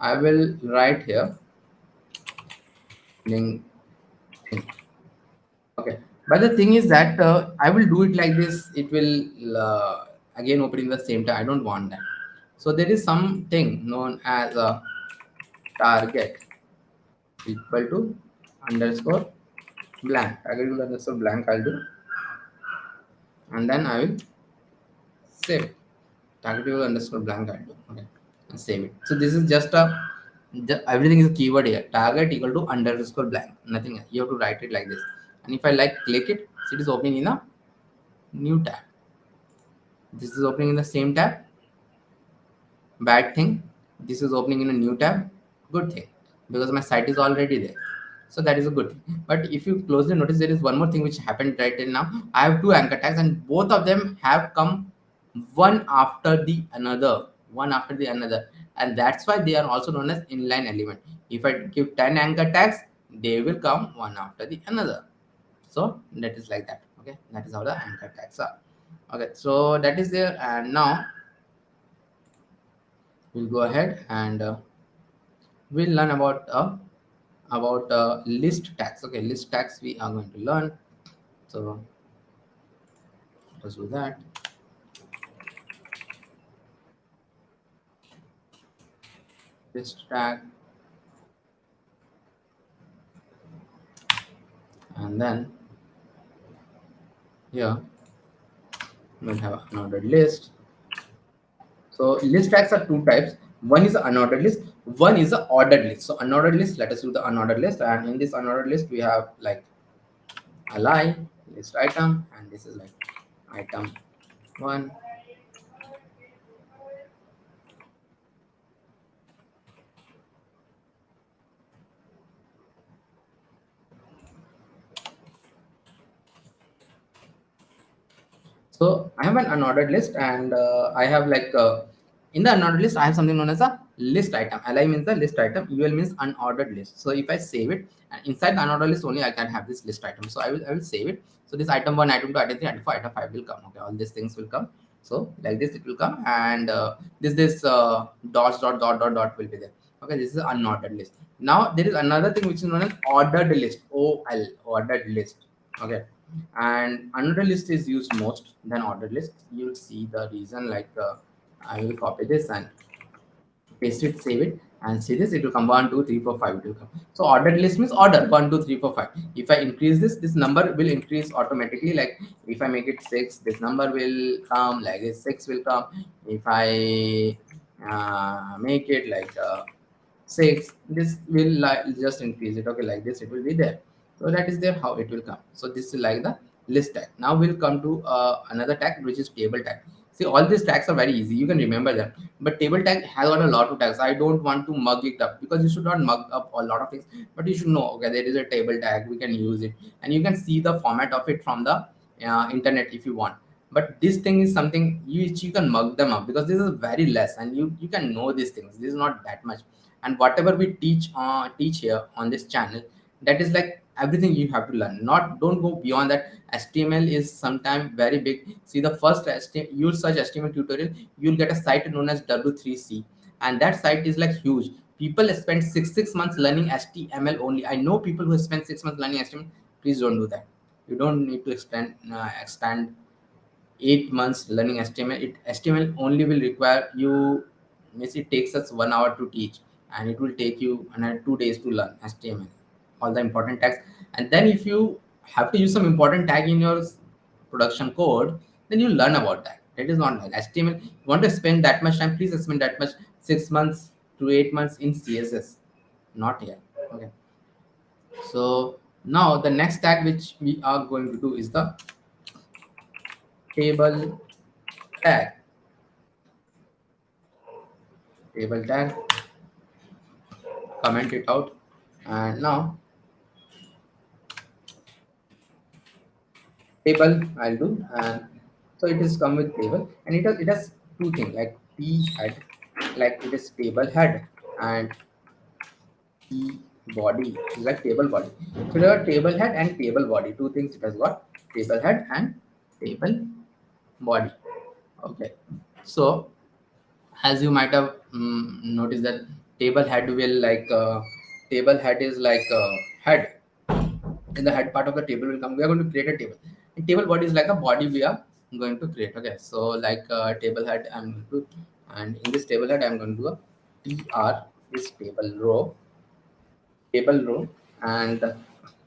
I will write here LinkedIn. Okay, but the thing is that I will do it like this. It will again open in the same time. I don't want that. So there is something known as a target equal to underscore blank. Target equal to underscore blank. I'll do, and then I will save it. Target equal to underscore blank. I'll do. Okay, and save it. So this is just a everything is a keyword here. Target equal to underscore blank. Nothing else. You have to write it like this. And if I like click it, so it is opening in a new tab. This is opening in the same tab. Bad thing, this is opening in a new tab. Good thing, because my site is already there. So that is a good thing. But if you closely notice, there is one more thing which happened right now. I have two anchor tags and both of them have come one after the another, and that's why they are also known as inline element. If I give 10 anchor tags, they will come one after the another. So that is like that. Okay, that is how the anchor tags are. Okay, so that is there. And now we'll go ahead and we'll learn about list tags. Okay, list tags we are going to learn. So let's do that. List tag, and then here we'll have unordered list. So list tags are two types. One is unordered list, one is a ordered list. So unordered list, let us do the unordered list. And in this unordered list we have like ally list item, and this is like item 1. So I have an unordered list, and I have like in the unordered list I have something known as a list item. Li means the list item, ul means unordered list. So if I save it, and inside the unordered list only I can have this list item. So I will save it. So this item 1, item 2, item 3, item 4, item 5 will come. Okay, all these things will come. So like this it will come, and this dot will be there. Okay, this is an unordered list. Now there is another thing which is known as ordered list. Ordered list. Okay, and unordered list is used most than ordered list. You'll see the reason. Like I will copy this and paste it, save it, and see this. It will come 1, 2, 3, 4, 5. It will come. So ordered list means order 1, 2, 3, 4, 5. If I increase this number will increase automatically. Like if I make it 6, this number will come. Like this 6 will come. If I make it like 6, this will just increase it. Okay, like this it will be there. So that is there how it will come. So this is like the list tag. Now we'll come to another tag which is table tag. See, all these tags are very easy, you can remember them, but table tag has got a lot of tags. I don't want to mug it up, because you should not mug up a lot of things, but you should know, okay, there is a table tag, we can use it, and you can see the format of it from the internet if you want. But this thing is something you can mug them up, because this is very less, and you can know these things. This is not that much. And whatever we teach here on this channel, that is like everything you have to learn. Not don't go beyond that. HTML is sometimes very big. See, the first HTML, you'll search HTML tutorial, you'll get a site known as W3C, and that site is like huge. People spend six months learning HTML only. I know people who spend 6 months learning HTML. Please don't do that. You don't need to expand 8 months learning HTML. HTML only will require you, means it takes us 1 hour to teach, and it will take you another 2 days to learn HTML, all the important tags. And then if you have to use some important tag in your production code, then you learn about that. That is not like HTML. You want to spend that much time, please spend that much 6 months to 8 months in CSS, not here. Okay. So now the next tag which we are going to do is the table tag. Table tag, comment it out, and now table I'll do. And so it is come with table, and it has two things like t head, like it is table head, and t body is like table body. So there are table head and table body, two things it has got, table head and table body. Okay. So as you might have noticed that table head will like table head is like head. In the head part of the table will come, we are going to create a table, and table body is like a body we are going to create. Okay, so like table head I'm going to, and in this table head I'm going to do a tr, is table row. And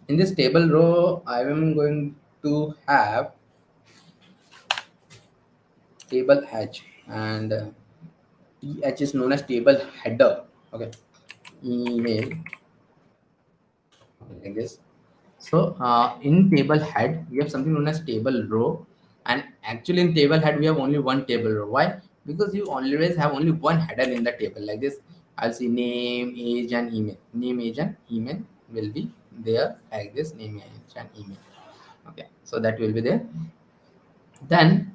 in this table row I am going to have table h, and th is known as table header. Okay, email, like this. So in table head, we have something known as table row, and actually in table head we have only one table row. Why? Because you always have only one header in the table. Like this, I'll see name, age, and email. Name, age, and email will be there like this. Name, age, and email. Okay, so that will be there. Then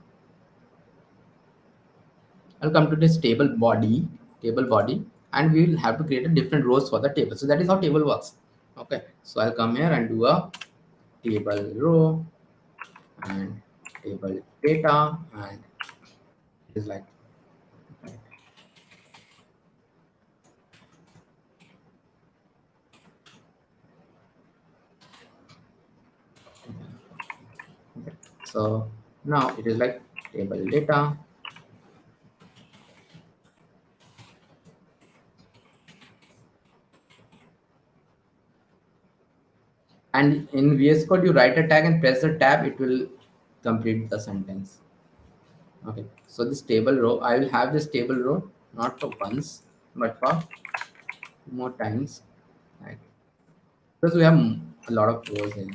I'll come to this table body, and we will have to create a different rows for the table. So that is how table works. Okay, so I'll come here and do a table row and table data, and it is like, okay. So now it is like table data, and in VS Code you write a tag and press the tab, it will complete the sentence. Okay, so this table row, I will have this table row not for once but for more times, like, because we have a lot of rows here.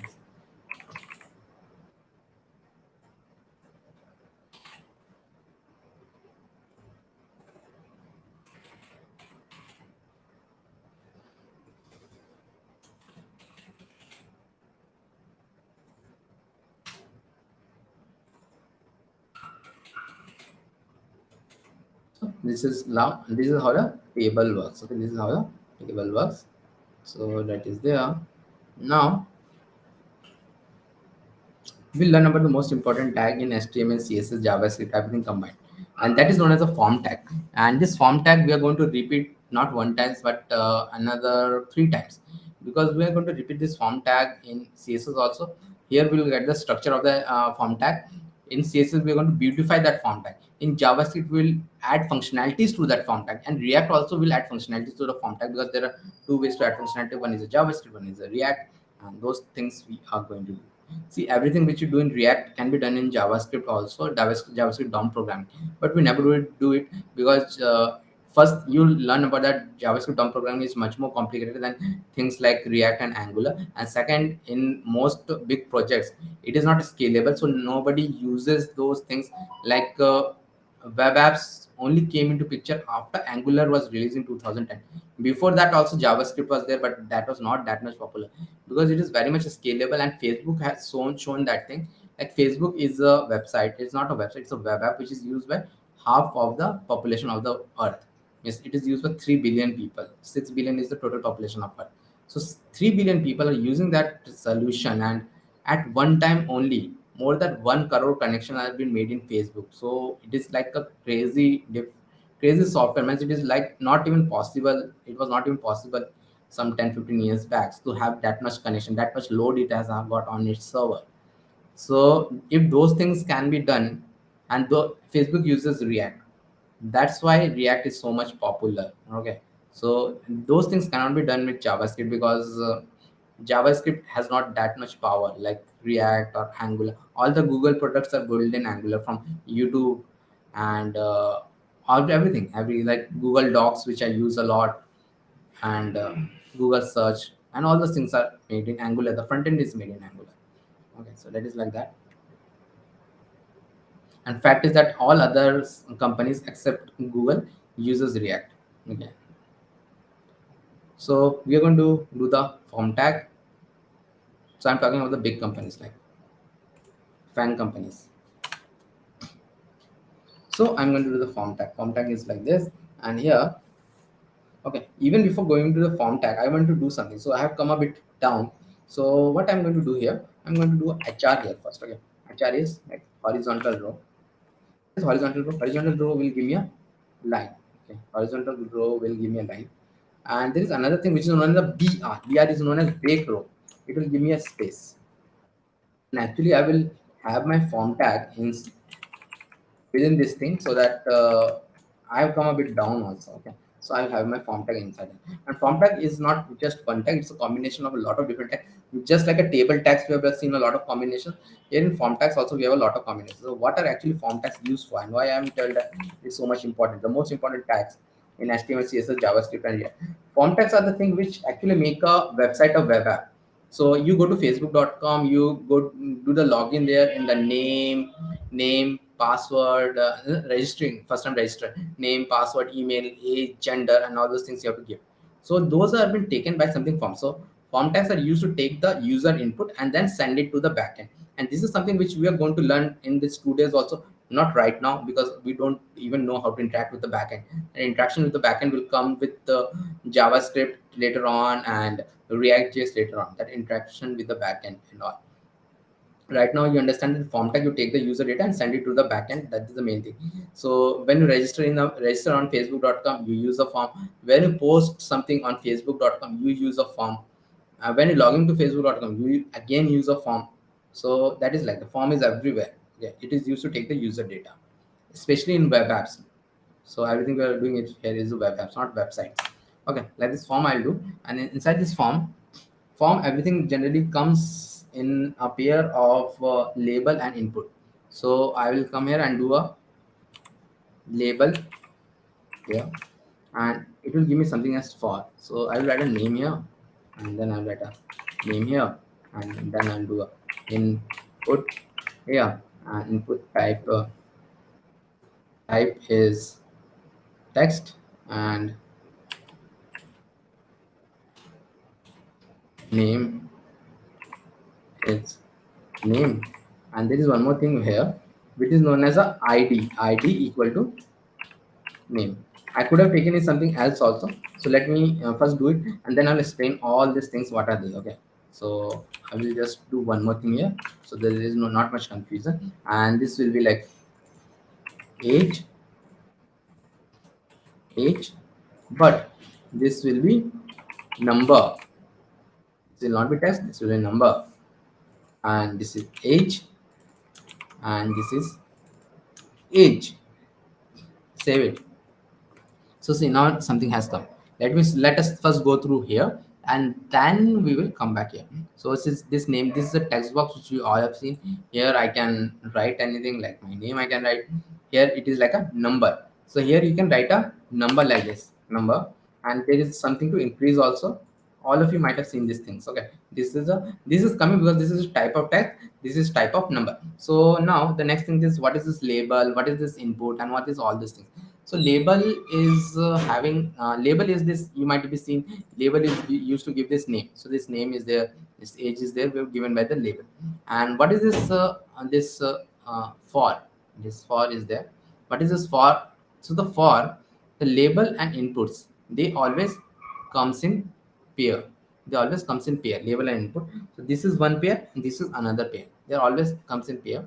So this is how the table works. Okay, this is how the table works. So that is there. Now we'll learn about the most important tag in HTML, CSS, JavaScript, everything combined, and that is known as a form tag. And this form tag we are going to repeat not one time but another 3 times, because we are going to repeat this form tag in CSS also. Here we will get the structure of the form tag. In CSS we are going to beautify that form tag. In JavaScript we will add functionalities to that form tag, and React also will add functionalities to the form tag, because there are two ways to add functionality. One is a JavaScript, one is a React, and those things we are going to do. See, everything which you do in React can be done in JavaScript also, JavaScript DOM programming, but we never do it because first you learn about that JavaScript DOM programming is much more complicated than things like React and Angular, and second, in most big projects, it is not scalable, so nobody uses those things. Like web apps only came into picture after Angular was released in 2010. Before that also JavaScript was there, but that was not that much popular, because it is very much scalable, and Facebook has shown that thing. Like Facebook is a website, it's not a website, it's a web app which is used by half of the population of the earth. Yes, it is used by 3 billion people. 6 billion is the total population of earth. So 3 billion people are using that solution, and at one time only more than 1 crore connection has been made in Facebook. So it is like a crazy software. Means it is like not even possible. It was not even possible some 10-15 years back to have that much connection, that much load it has got on its server. So if those things can be done, and though Facebook uses React, that's why React is so much popular. Okay, so those things cannot be done with JavaScript because JavaScript has not that much power like React or Angular. All the Google products are built in Angular, from YouTube and all everything. Every like Google Docs, which I use a lot, and Google Search, and all those things are made in Angular. The front end is made in Angular. Okay, so that is like that. And fact is that all other companies except Google uses React. Okay, so we are going to do the form tag. So I'm talking about the big companies like fan companies. So I'm going to do the form tag. Form tag is like this, and here, okay. Even before going to the form tag, I want to do something. So I have come a bit down. So what I'm going to do here, I'm going to do HR here first. Okay, HR is like horizontal row. This horizontal row will give me a line. Okay, horizontal row will give me a line. And there is another thing which is known as the BR. BR is known as break row. It will give me a space. And actually, I will have my form tag in within this thing, so that I have come a bit down also. Okay, so I have my form tag inside it. And form tag is not just one tag; it's a combination of a lot of different tags. Just like a table tags, we have seen a lot of combinations. Here in form tags also we have a lot of combinations. So what are actually form tags used for, and why I am told that it's so much important? The most important tags in HTML, CSS, JavaScript, and React. Form tags are the thing which actually make a website a web app. So you go to facebook.com, you go do the login there in the name, password, registering, first time register, name, password, email, age, gender, and all those things you have to give. So those have been taken by something form. So form tags are used to take the user input and then send it to the backend. And this is something which we are going to learn in this 2 days also. Not right now, because we don't even know how to interact with the backend. And interaction with the backend will come with the JavaScript later on and ReactJS later on. That interaction with the backend and all. Right now you understand the form tag, you take the user data and send it to the backend. That is the main thing. So when you register on facebook.com, you use a form. When you post something on facebook.com, you use a form. When you log into facebook.com, you again use a form. So that is like the form is everywhere. Yeah, it is used to take the user data, especially in web apps. So everything we are doing it here is web apps, not websites. Okay, like this form I'll do. And inside this form everything generally comes in a pair of label and input. So I will come here and do a label here, and it will give me something as for. So I will write a name here, and then I'll write a name here, and then I'll do a input here, and input type is text, and name is name. And there is one more thing here which is known as a id equal to name. I could have taken it something else also. So let me first do it, and then I'll explain all these things what are they. Okay, so I will just do one more thing here, so there is not much confusion. And this will be like age, but this will be number. This will not be text, this will be number. And this is age, and this is age. Save it. So see, now something has come. Let us first go through here, and then we will come back here. So this name, this is a text box which we all have seen. Here I can write anything like my name. I can write here. It is like a number. So here you can write a number like this number, and there is something to increase also. All of you might have seen these things. Okay, this is coming because this is type of text. This is type of number. So now the next thing is, what is this label? What is this input? And what is all these things? So label is having label is this, you might be seen, label is used to give this name. So this name is there, this age is there, we've given by the label. And what is this for? This for is there. What is this for? So the for, the label and inputs, they always comes in pair. they always comes in pair, label and input. So this is one pair and this is another pair. They always comes in pair.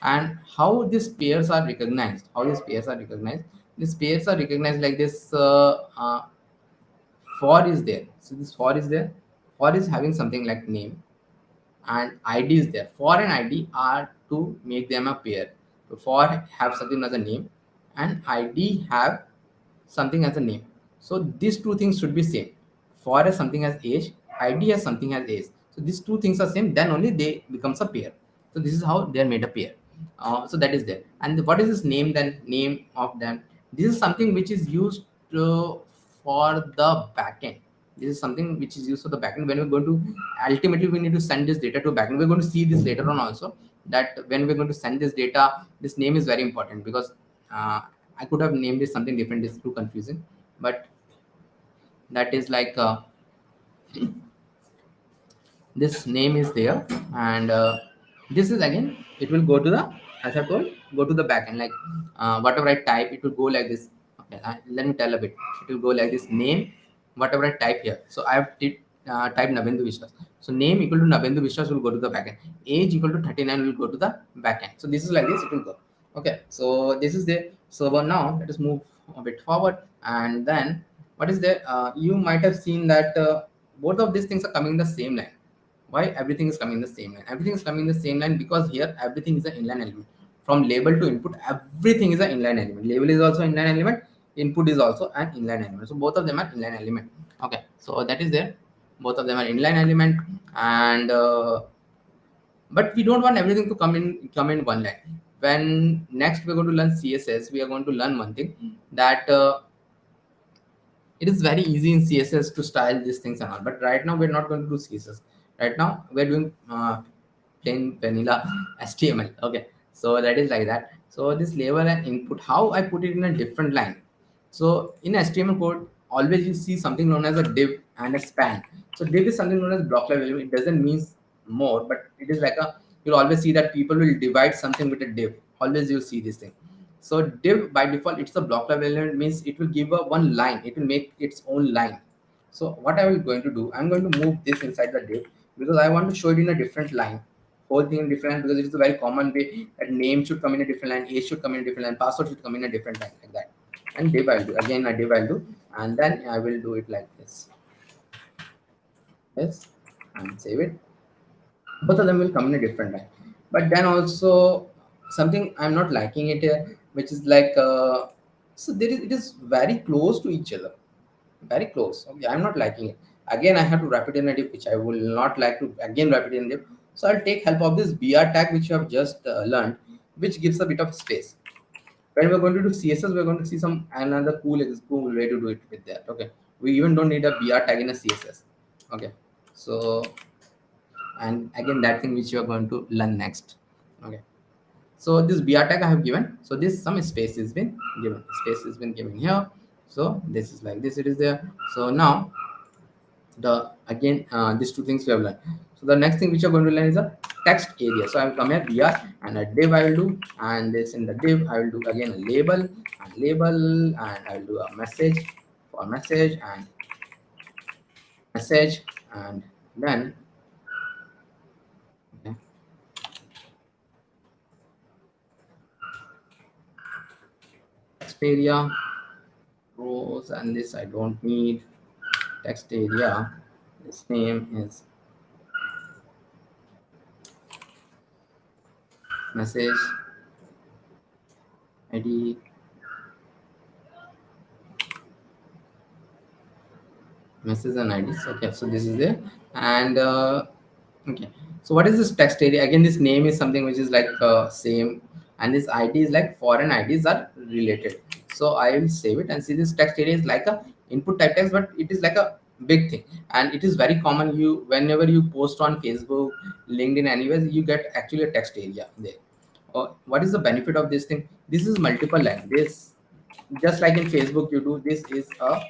And how these pairs are recognized? How these pairs are recognized? These pairs are recognized like this. For is there. So this for is there. For is having something like name, and ID is there. For and ID are to make them a pair. So for have something as a name, and ID have something as a name. So these two things should be same. For has something as age, ID has something as age. So these two things are same. Then only they becomes a pair. So this is how they are made a pair. So that is there. And what is this name? Then name of them. This is something which is used for the backend. This is something which is used for the backend. When we're going to ultimately we need to send this data to backend. We're going to see this later on also, that when we're going to send this data, this name is very important, because I could have named this something different. It's too confusing, but that is like this name is there, and this is again, it will go to the, as I told, go to the backend. Like whatever I type, it will go like this. Okay, let me tell a bit. It will go like this: name, whatever I type here. So I have typed Nabendu Vishwas. So name equal to Nabendu Vishwas will go to the backend. Age equal to 39 will go to the backend. So this is like this. It will go. Okay, so this is the server. Now let us move a bit forward, and then what is there? You might have seen that both of these things are coming in the same line. Why everything is coming in the same line? Everything is coming in the same line because here everything is an inline element. From label to input, everything is an inline element. Label is also inline element, input is also an inline element. So both of them are inline element. Okay, so that is there. Both of them are inline element, and but we don't want everything to come in one line. When next we're going to learn CSS, we are going to learn one thing, that it is very easy in CSS to style these things and all. But right now we're not going to do CSS. Right now we're doing plain vanilla HTML. Okay, so that is like that. So this label and input, how I put it in a different line. So in HTML code, always you see something known as a div and a span. So div is something known as block level element. It doesn't mean more, but it is like a, you'll always see that people will divide something with a div. Always you'll see this thing. So div by default, it's a block level element, means it will give a one line. It will make its own line. So what I will going to do, I'm going to move this inside the div, because I want to show it in a different line. Whole thing in different line, because it's a very common way that name should come in a different line, age should come in a different line, password should come in a different line, like that. And div I'll do again, a div I'll do, and then I will do it like this. Yes, and save it. Both of them will come in a different line. But then also something I'm not liking it here, which is like so there is, it is very close to each other, very close. Okay, I'm not liking it. Again, I have to wrap it in a div, which I will not like to again wrap it in a div. So I'll take help of this br tag which you have just learned, which gives a bit of space. When we're going to do CSS, we're going to see some another cool way to do it with that. Okay, we even don't need a br tag in a CSS. Okay, so, and again that thing which you are going to learn next. Okay, so this br tag I have given. So this some space has been given. Space has been given here. So this is like this. It is there. So now the again these two things we have learned. So the next thing which you're going to learn is a text area. So I will come here br and a div I will do, and this in the div I will do again a label, and I will do a message for message and message, and then okay, text area rows, and this I don't need. Text area, this name is message id, message and IDs. Okay, so this is there, and okay. So what is this text area? Again, this name is something which is like same, and this ID is like foreign IDs are related. So I will save it and see this text area is like a input type text, but it is like a big thing, and it is very common. You whenever you post on Facebook, LinkedIn, anywhere, you get actually a text area there. What is the benefit of this thing? This is multiple line. This, just like in Facebook, you do this is a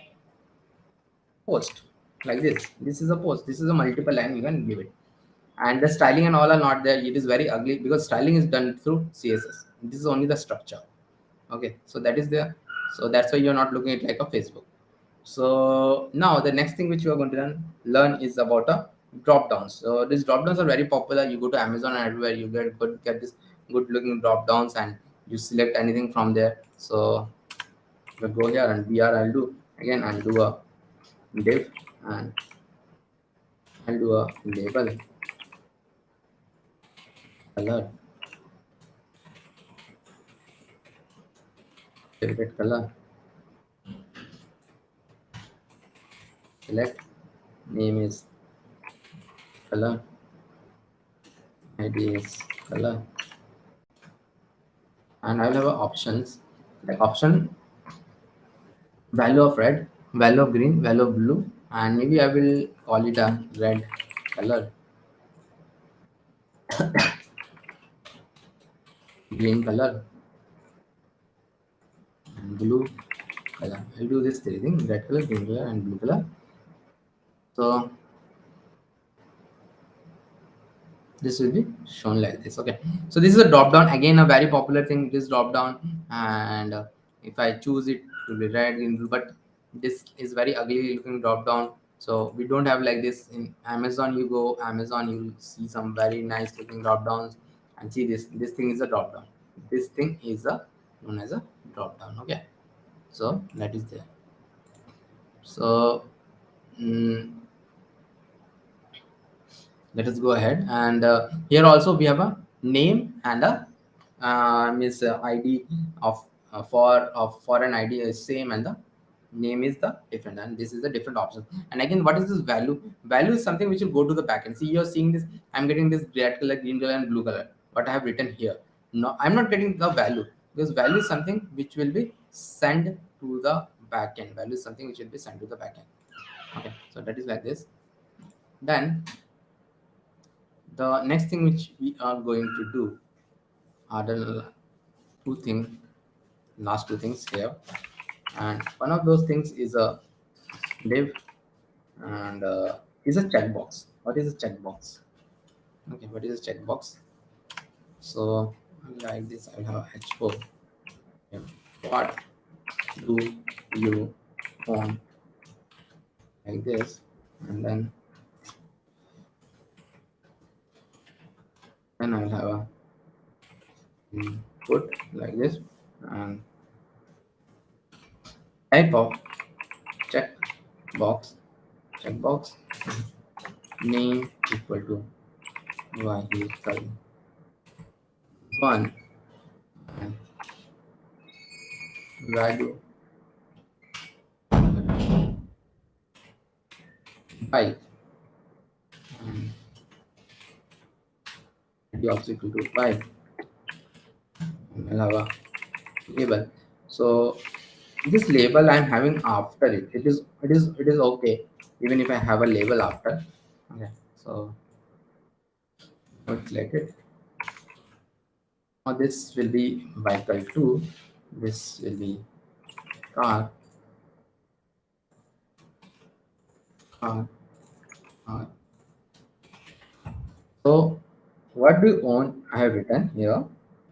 post like this. This is a post. This is a multiple line. You can give it, and the styling and all are not there. It is very ugly because styling is done through CSS. This is only the structure. Okay, so that is there. So that's why you're not looking at like a Facebook. So now the next thing which you are going to learn is about a drop downs. So these drop downs are very popular. You go to Amazon and everywhere you get this good looking drop downs and you select anything from there. So we'll go here and I'll do again and do a div and I'll do a label color, favorite color, select name is color, ID is color, and I'll have options like option value of red, value of green, value of blue, and maybe I will call it a red color, green color, and blue color. I'll do this three things: red color, green color, and blue color. So this will be shown like this. Okay, so this is a drop down, again a very popular thing, this drop down, and if I choose it to be red, green, blue, but this is very ugly looking drop down, so we don't have like this in Amazon. You go Amazon, you'll see some very nice looking drop downs, and see this thing is a drop down, this thing is a known as a drop down. Okay, so that is there. So let us go ahead, and here also we have a name and a means ID of for an ID is same and the name is the different, and this is the different option. And again, what is this value? Value is something which will go to the backend. See, you're seeing this, I'm getting this red color, green color, and blue color, what I have written here. No, I'm not getting the value, because value is something which will be sent to the backend. Value is something which will be sent to the backend. Okay, so that is like this. Then the next thing which we are going to do are the two things, last two things here, and one of those things is a div and is a checkbox. What is a checkbox? Okay, what is a checkbox? So like this, I'll have h4. Yeah. What do you want? Like this, and then I'll have a put like this, and type of checkbox name equal to vehicle 1 and value bike and the also equal to bike. I'll have a label. So this label I'm having after it is okay even if I have a label after. Okay, so I'll select it. Now this will be vehicle 2, this will be car, car. So what do you own I have written here,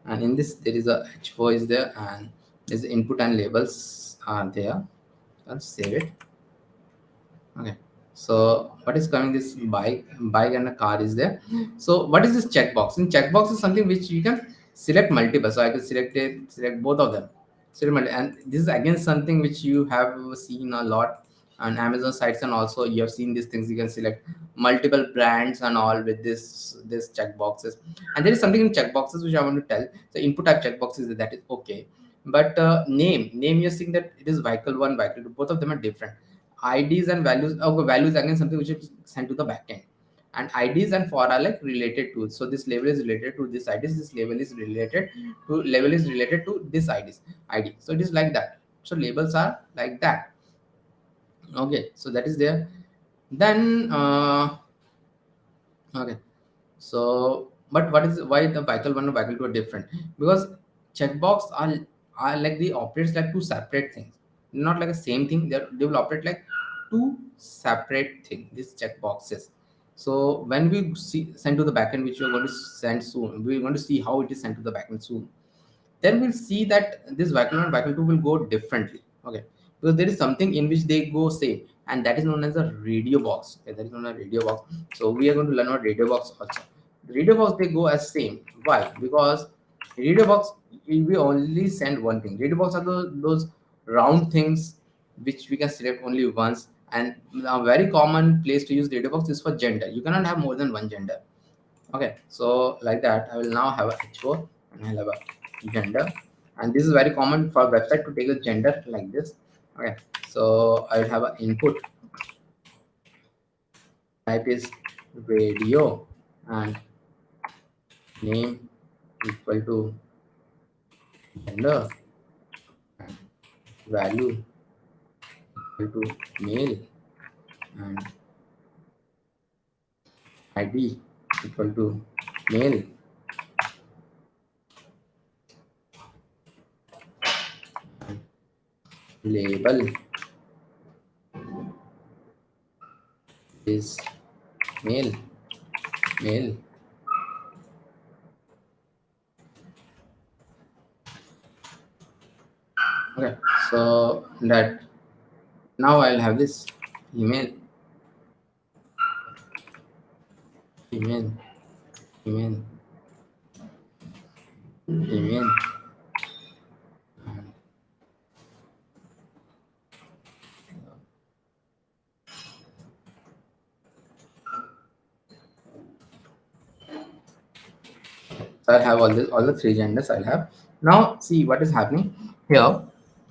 and in this there is a h4 is there, and there's input and labels are there. Let's save it. Okay, so what is coming, this bike and a car is there. So what is this checkbox? In checkbox is something which you can select multiple, so I can select both of them, and this is again something which you have seen a lot on Amazon sites, and also you have seen these things. You can select multiple brands and all with this checkboxes. And there is something in checkboxes which I want to tell. So input type checkboxes, that is okay, but name you're seeing that it is vehicle 1, vehicle 2, both of them are different. IDs and values, okay, values again something which is sent to the backend, and IDs and for are like related to. So this label is related to this IDs, this label is related to this ID. So it is like that. So labels are like that. Okay, so that is there. Then okay, so but what is, why the vehicle 1 and vehicle 2 are different? Because checkbox are like, they operates like two separate things, not like the same thing. They will operate like two separate things, these checkboxes. So when we see send to the backend, which we are going to send soon, we're going to see how it is sent to the backend soon. Then we'll see that this vehicle 1 and vehicle 2 will go differently. Okay, because there is something in which they go same, and that is known as a radio box. Okay, that is known as radio box. So we are going to learn about radio box also. The radio box, they go as same. Why? Because radio box, we only send one thing. Radio box are those round things which we can select only once. And a very common place to use radio box is for gender. You cannot have more than one gender. Okay, so like that, I will now have a h4 and I'll have a gender. And this is very common for website to take a gender like this. Okay, so I will have an input type is radio and name equal to gender and value equal to male and ID equal to male. Label is male. Okay, so that now I'll have this female, female, female, female. So I'll have all the three genders I'll have. Now see what is happening here.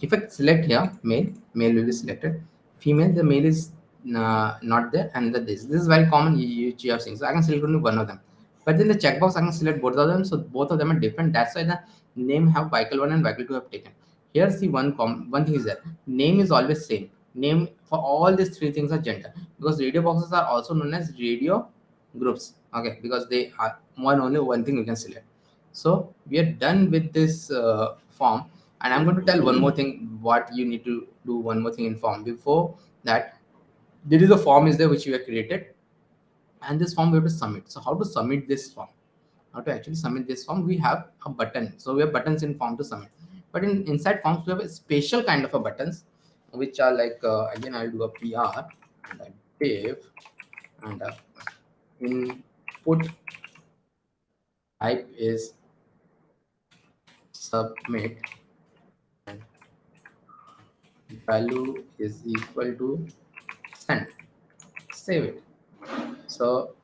If I select here male, male will be selected. Female, the male is not there, and this is very common. You have seen. So I can select only one of them. But then the checkbox I can select both of them. So both of them are different. That's why the name have vehicle 1 and vehicle 2 have taken. Here see one thing is that name is always same. Name for all these three things are gender, because radio boxes are also known as radio groups. Okay, because they are only one thing we can select. So we are done with this form, and I'm going to tell one more thing, what you need to do one more thing in form. Before that, there is a form is there which we have created, and this form we have to submit. So how to submit this form? How to actually submit this form? We have a button. So we have buttons in form to submit, but inside forms we have a special kind of a buttons, which are like again I'll do a PR and a div and a input type is submit and value is equal to send. Save it. So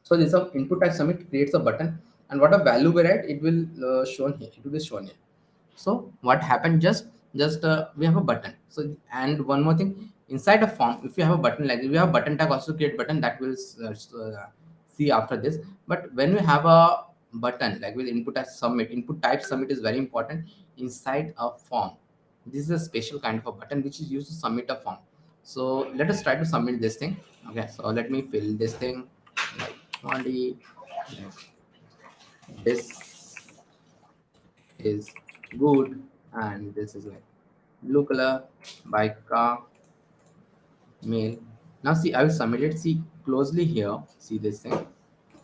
this input type submit creates a button, and what a value we write, it will shown here. It will be shown here. So what happened? Just we have a button. So and one more thing, inside a form, if you have a button like this, we have a button tag also create button that will see after this. But when we have a button like with input type submit is very important inside a form. This is a special kind of a button which is used to submit a form. So let us try to submit this thing. Okay, so let me fill this thing like body. This is good, and this is like blue color by car mail. Now see, I will submit it. See closely here. See this thing.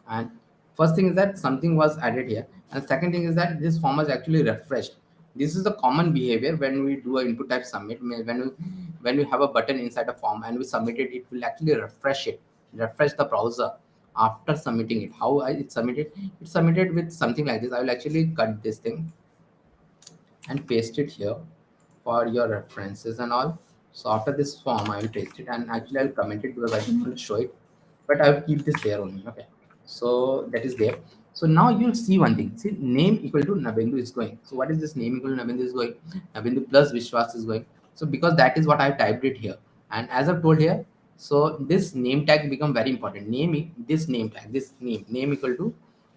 And first thing is that something was added here, and second thing is that this form was actually refreshed. This is the common behavior when we do an input type submit. When we have a button inside a form and we submit it, it will actually refresh the browser after submitting it. How it's submitted? It's submitted with something like this. I will actually cut this thing and paste it here for your references and all. So after this form, I will paste it, and actually I'll comment it because I don't want to show it, but I will keep this there only. Okay, so that is there. So now you'll see one thing. See, name equal to Nabendu is going. So what is this name equal to Nabendu is going? Nabendu plus Vishwas is going. So because that is what I typed it here, and as I've told here, so this name tag become very important. This name tag, this name equal to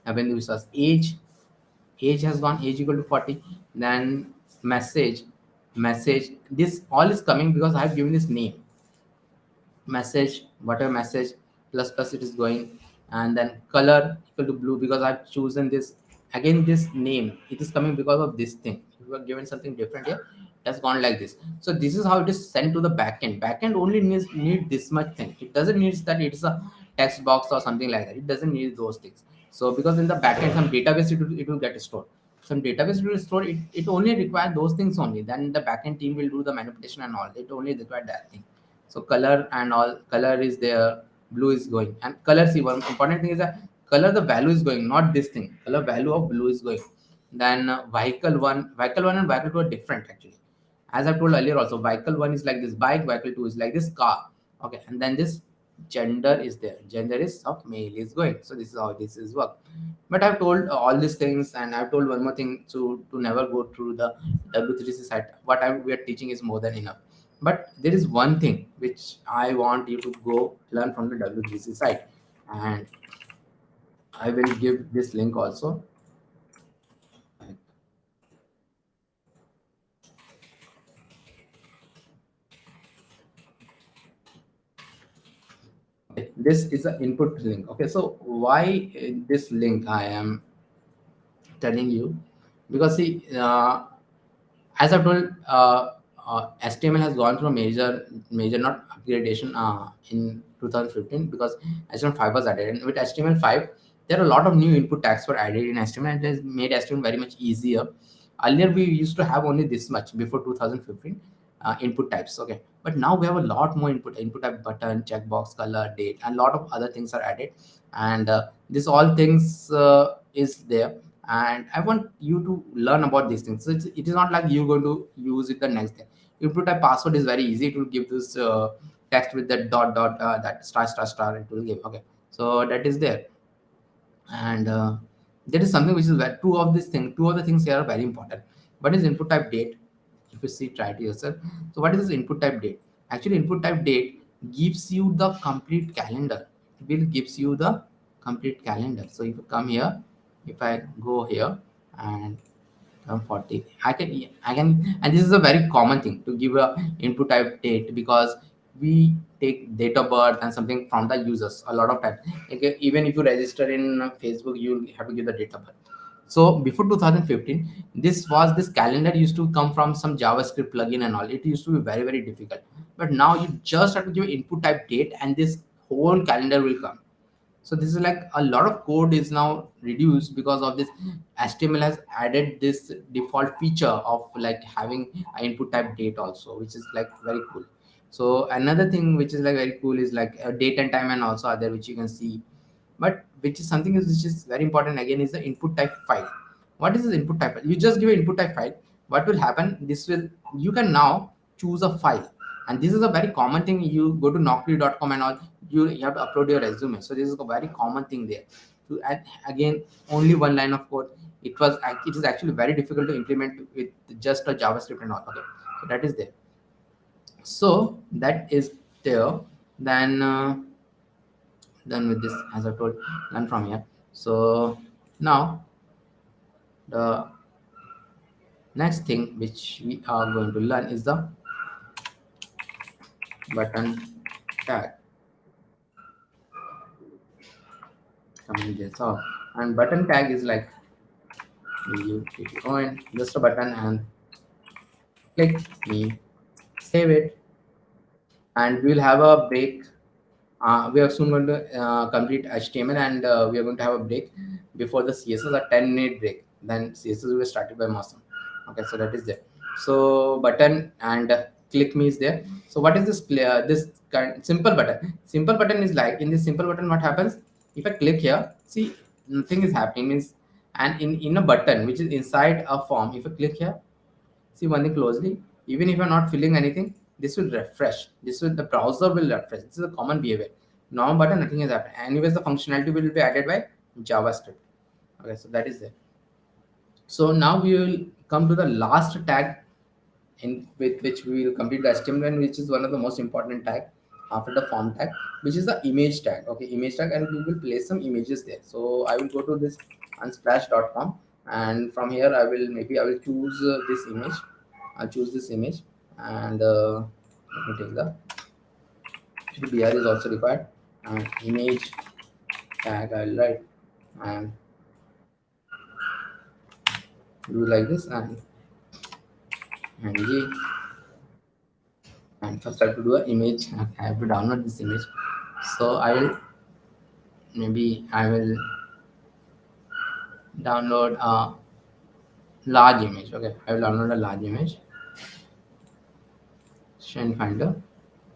Nabendu Vishwas. Age has gone, age equal to 40. Then message, this all is coming because I have given this name. Message, whatever message plus it is going, and then color equal to blue because I've chosen this. Again, this name, it is coming because of this thing. If you are given something different here, it has gone like this. So this is how it is sent to the backend. Backend only need this much thing. It doesn't need that it's a text box or something like that. It doesn't need those things. So because in the backend some database, it will get stored. some database will store it. It only requires those things only. Then the backend team will do the manipulation and all. It only requires that thing. So color and all, color is there, blue is going, and color. See, one important thing is that color, the value is going, not this thing. Color value of blue is going. Then vehicle one and vehicle two are different actually. As I told earlier, also vehicle one is like this bike, vehicle two is like this car. Okay, and then this gender is there. Gender is of male is going. So this is how this is work. But I've told all these things, and I've told one more thing to never go through the W3C site. What we are teaching is more than enough. But there is one thing which I want you to go learn from the W3C site, and I will give this link also. This is an input link. Okay, so why this link I am telling you? Because see, as I've told, HTML has gone through a major not upgradation in 2015, because HTML5 was added, and with HTML5 there are a lot of new input tags were added in HTML, and it has made HTML very much easier. Earlier we used to have only this much before 2015 input types. Okay, but now we have a lot more input type, button, checkbox, color, date, and a lot of other things are added, and this all things is there, and I want you to learn about these things. So it is not like you're going to use it the next day. Input type password is very easy. It will give this text with the dot dot that star it will give. Okay, so that is there. And there is something which is very two of these things. Two of the things here are very important. What is input type date? If you see, try it yourself. So what is this input type date? Actually, input type date gives you the complete calendar. It will gives you the complete calendar. So if you come here, if I go here and come 40, I can, and this is a very common thing to give a input type date, because we take date of birth and something from the users a lot of time. Okay, even if you register in Facebook, you have to give the date of birth. So before 2015, this calendar used to come from some JavaScript plugin and all. It used to be very, very difficult. But now you just have to give input type date, and this whole calendar will come. So this is like a lot of code is now reduced because of this. HTML has added this default feature of like having an input type date also, which is like very cool. So another thing which is like very cool is like date and time and also other, which you can see. But which is something which is very important again is the input type file. What is this input type file? You just give an input type file. What will happen? This will, you can now choose a file, and this is a very common thing. You go to naukri.com and all, you have to upload your resume. So this is a very common thing there. To add again only one line of code. It is actually very difficult to implement with just a JavaScript and all. Okay, so that is there. So that is there. Then done with this, as I told, learn from here. So now the next thing which we are going to learn is the button tag. Coming this off, and button tag is like you go in just a button and click me, save it, and we'll have a break. We are soon going to complete HTML, and we are going to have a break before the CSS, a 10-minute break. Then CSS will be started by Mason. Okay, so that is there. So button and click me is there. So what is this simple button? Simple button is like, in this simple button, what happens? If I click here, see, nothing is happening. Means, and in a button which is inside a form, if I click here, see one thing closely, even if you're not filling anything, this will refresh. The browser will refresh. This is a common behavior. Normal button, nothing has happened. Anyways, the functionality will be added by JavaScript. Okay, so that is it. So now we will come to the last tag in with which we will complete the HTML, which is one of the most important tag after the form tag, which is the image tag. Okay, image tag, and we will place some images there. So I will go to this unsplash.com, and from here I will choose this image. I'll choose this image, and let me take the BR is also required, and image tag I'll write and do like this, and G, and first I have to do an image. I have to download this image. So I will download large image. Okay, I will download a large image, show in Finder.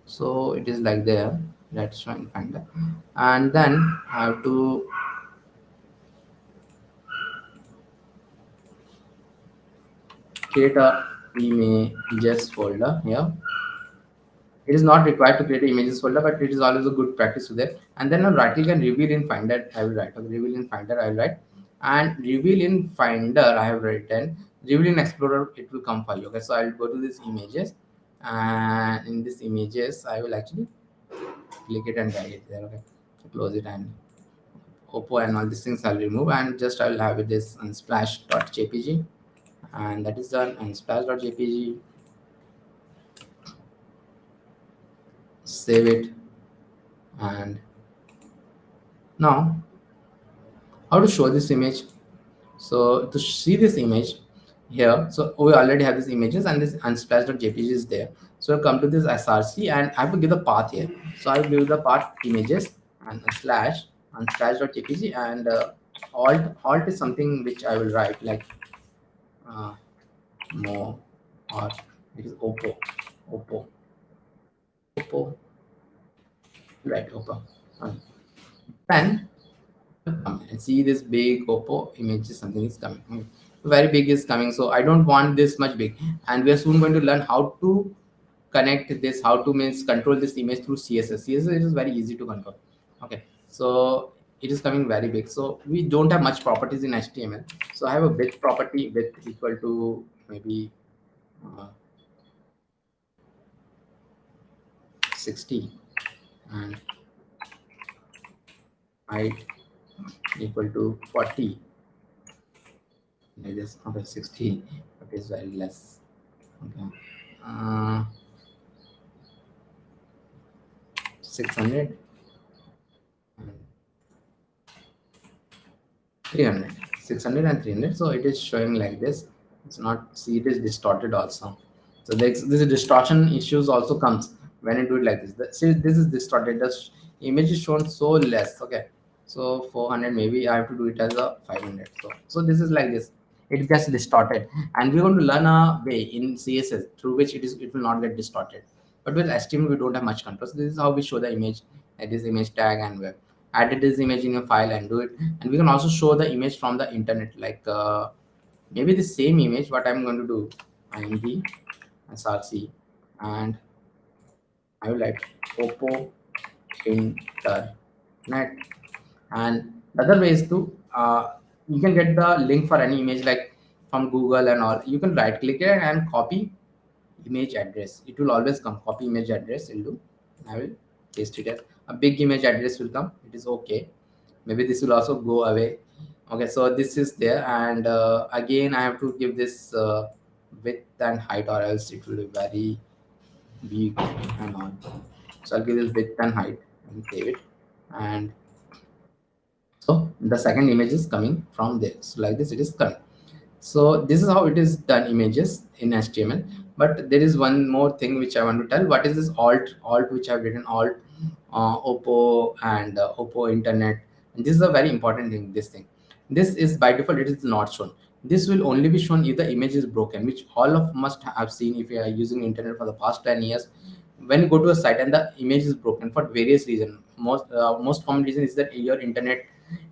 So it is like there. Let's show in Finder, and then I have to create a images folder here. It is not required to create an images folder, but it is always a good practice to that. And then on right click and reveal in Finder, I will write. Okay, reveal in Finder, I will write. And reveal in Finder, I have written. Reveal in Explorer, it will come for you. Okay, so I will go to these images, and in these images, I will actually click it and drag it there. Okay, so close it and Oppo and all these things I'll remove, and just I will have it this unsplash.jpg, and that is done. Unsplash.jpg, save it, and now how to show this image. So to see this image here, so we already have these images and this unsplash.jpg is there. So I'll come to this src and I have to give the path here. So I'll give the path images and slash unsplash.jpg, and alt is something which I will write like more, or it is oppo, right, oppo. Then and see this big oppo image, something is coming. Very big is coming, so I don't want this much big. And we are soon going to learn how to connect this, how to means control this image through css. It is very easy to control. Okay, so it is coming very big, so we don't have much properties in html. So I have a width property, width equal to maybe 60, and height equal to 40. Like this. Okay, 60, but it's very less. Okay, 600 and 300, 600 and 300. So it is showing like this. It's not, see, it is distorted also. So this distortion issues also comes when you do it like this. See, this is distorted. The image is shown so less. Okay, so 400, maybe I have to do it as a 500. So this is like this. It gets distorted, and we're going to learn a way in css through which it will not get distorted. But with html we don't have much control. So this is how we show the image at this image tag, and web added this image in your file and do it. And we can also show the image from the internet, like maybe the same image. What I'm going to do, img src, and I will write oppo internet. And the other way is to you can get the link for any image like from google and all. You can right click it and copy image address. It will always come. Copy image address will do. I will paste it as a big image address will come. It is okay. Maybe this will also go away. Okay, so this is there, and again I have to give this width and height, or else it will be very big and all. So I'll give this width and height and save it. And so the second image is coming from there. So like this it is coming. So this is how it is done, images in html. But there is one more thing which I want to tell. What is this alt which I've written, alt oppo and oppo internet. And this is a very important thing. This is by default, it is not shown. This will only be shown if the image is broken, which all of must have seen if you are using internet for the past 10 years. When you go to a site and the image is broken for various reasons, most common reason is that your internet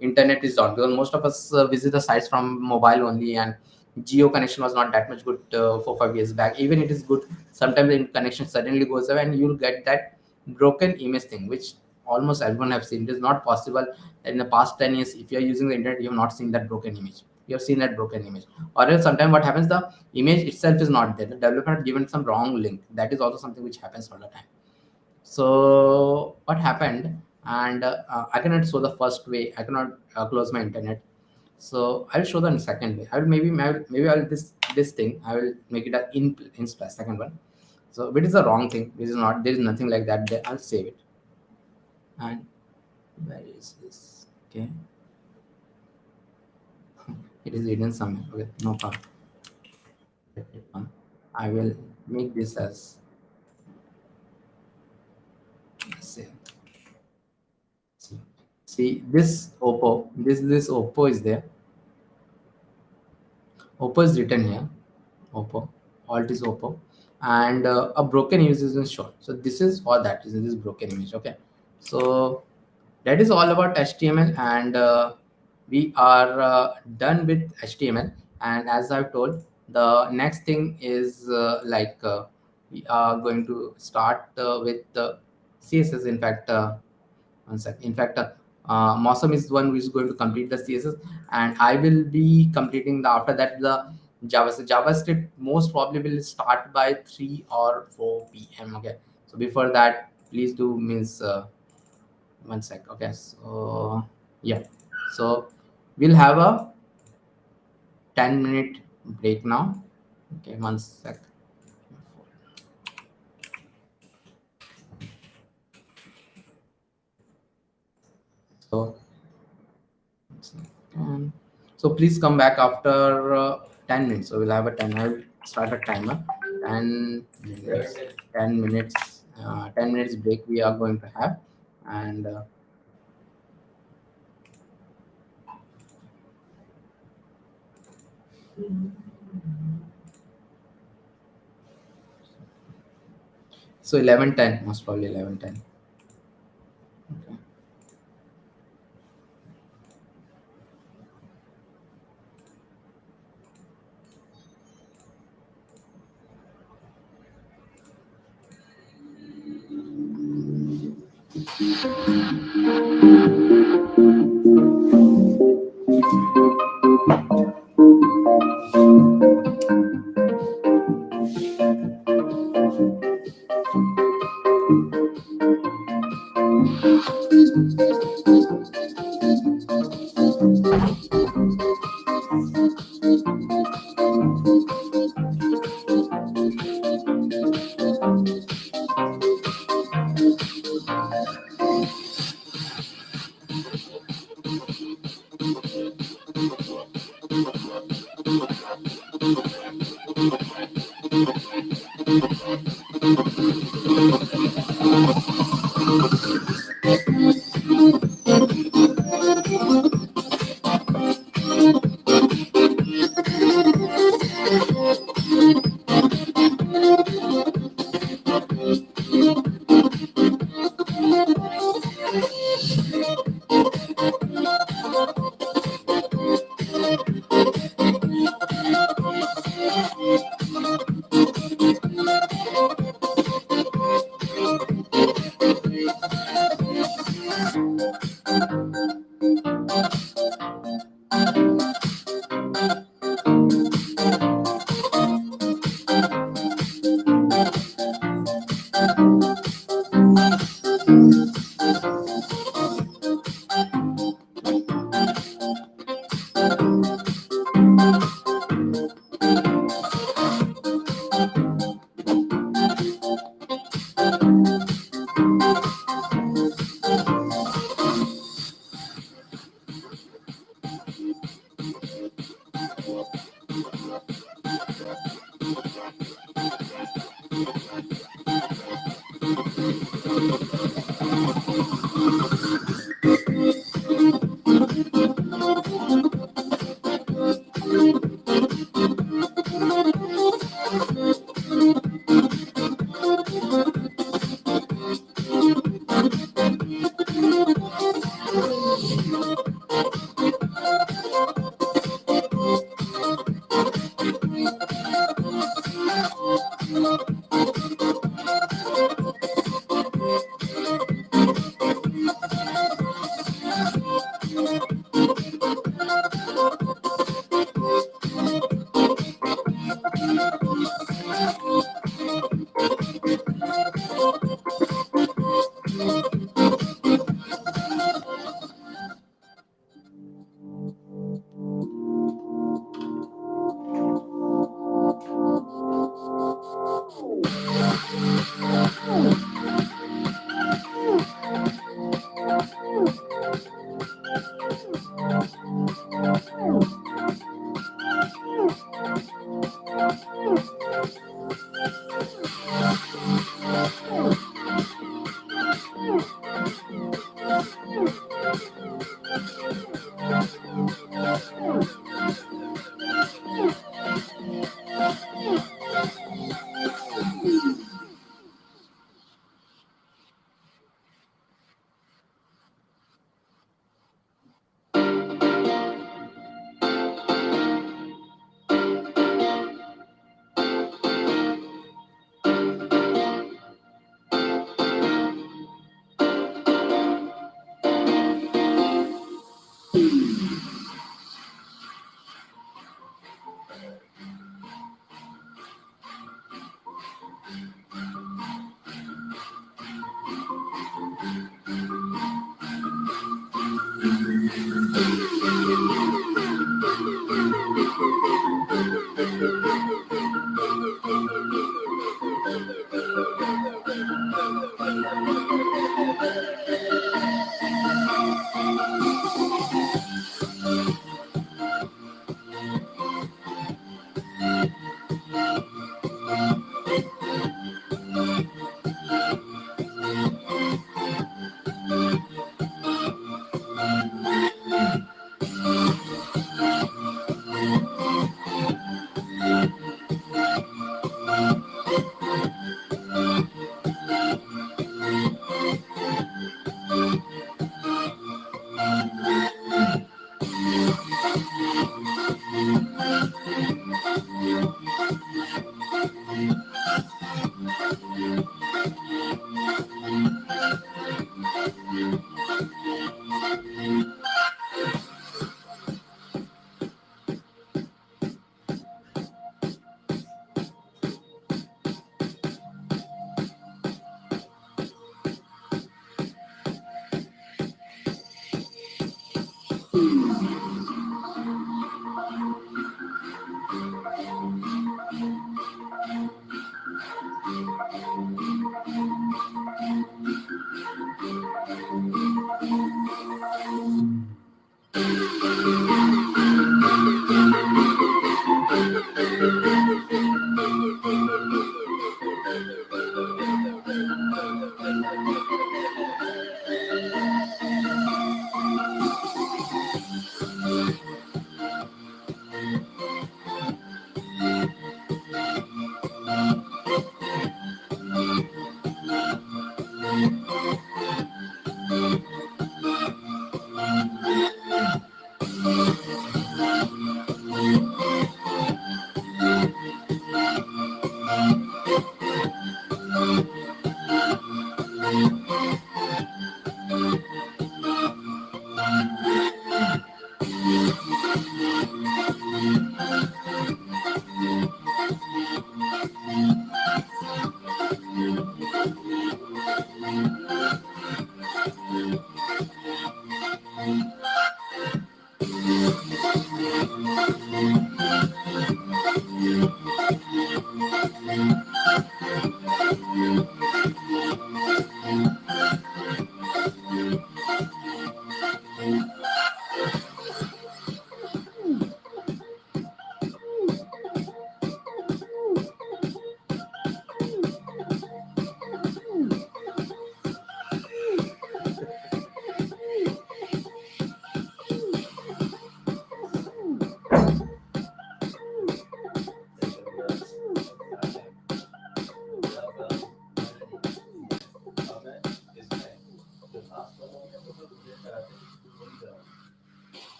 is down, because most of us visit the sites from mobile only, and geo connection was not that much good 4 5 years back. Even it is good, sometimes the connection suddenly goes away and you'll get that broken image thing, which almost everyone have seen. It is not possible in the past 10 years, if you're using the internet, you have not seen that broken image. You have seen that broken image. Or else sometimes what happens, the image itself is not there, the developer had given some wrong link. That is also something which happens all the time. So what happened, and I cannot show the first way. I cannot close my internet. So I'll show the second way. I will maybe I'll this thing, I will make it a in splash second one. So it is a wrong thing. This is not, there is nothing like that there. I'll save it. And where is this? Okay, it is hidden somewhere. Okay, no problem. I will make this as same. See this oppo, this oppo is there. Oppo is written here. Oppo. Alt is Oppo. And a broken image is shown. So this is for that. This is this broken image. Okay. So that is all about HTML, and we are done with HTML. And as I've told, the next thing is we are going to start with the CSS. In fact, one sec. In fact, Mosam is the one who is going to complete the CSS, and I will be completing the after that the JavaScript. JavaScript most probably will start by 3 or 4 p.m. Okay, so before that, please do means one sec. Okay, so yeah, so we'll have a 10-minute break now. Okay, one sec. So Um, so please come back after 10 minutes. So we'll have a 10. I'll start a timer. 10 minutes. 10 minutes. 10 minutes break we are going to have, and so 11:10, most probably 11:10. Okay.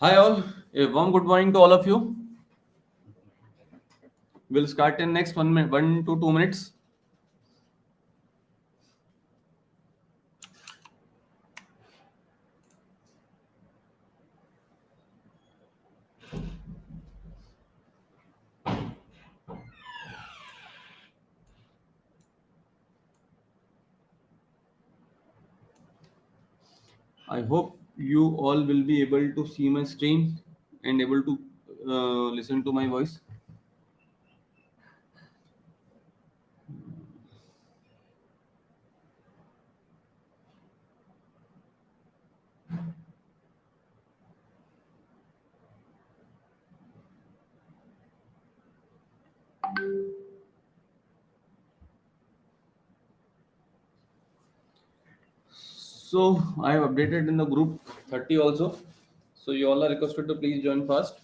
Hi all, a warm good morning to all of you. We'll start in next 1 to 2 minutes. I hope you all will be able to see my screen and able to listen to my voice. So I have updated in the group 30 also. So you all are requested to please join fast.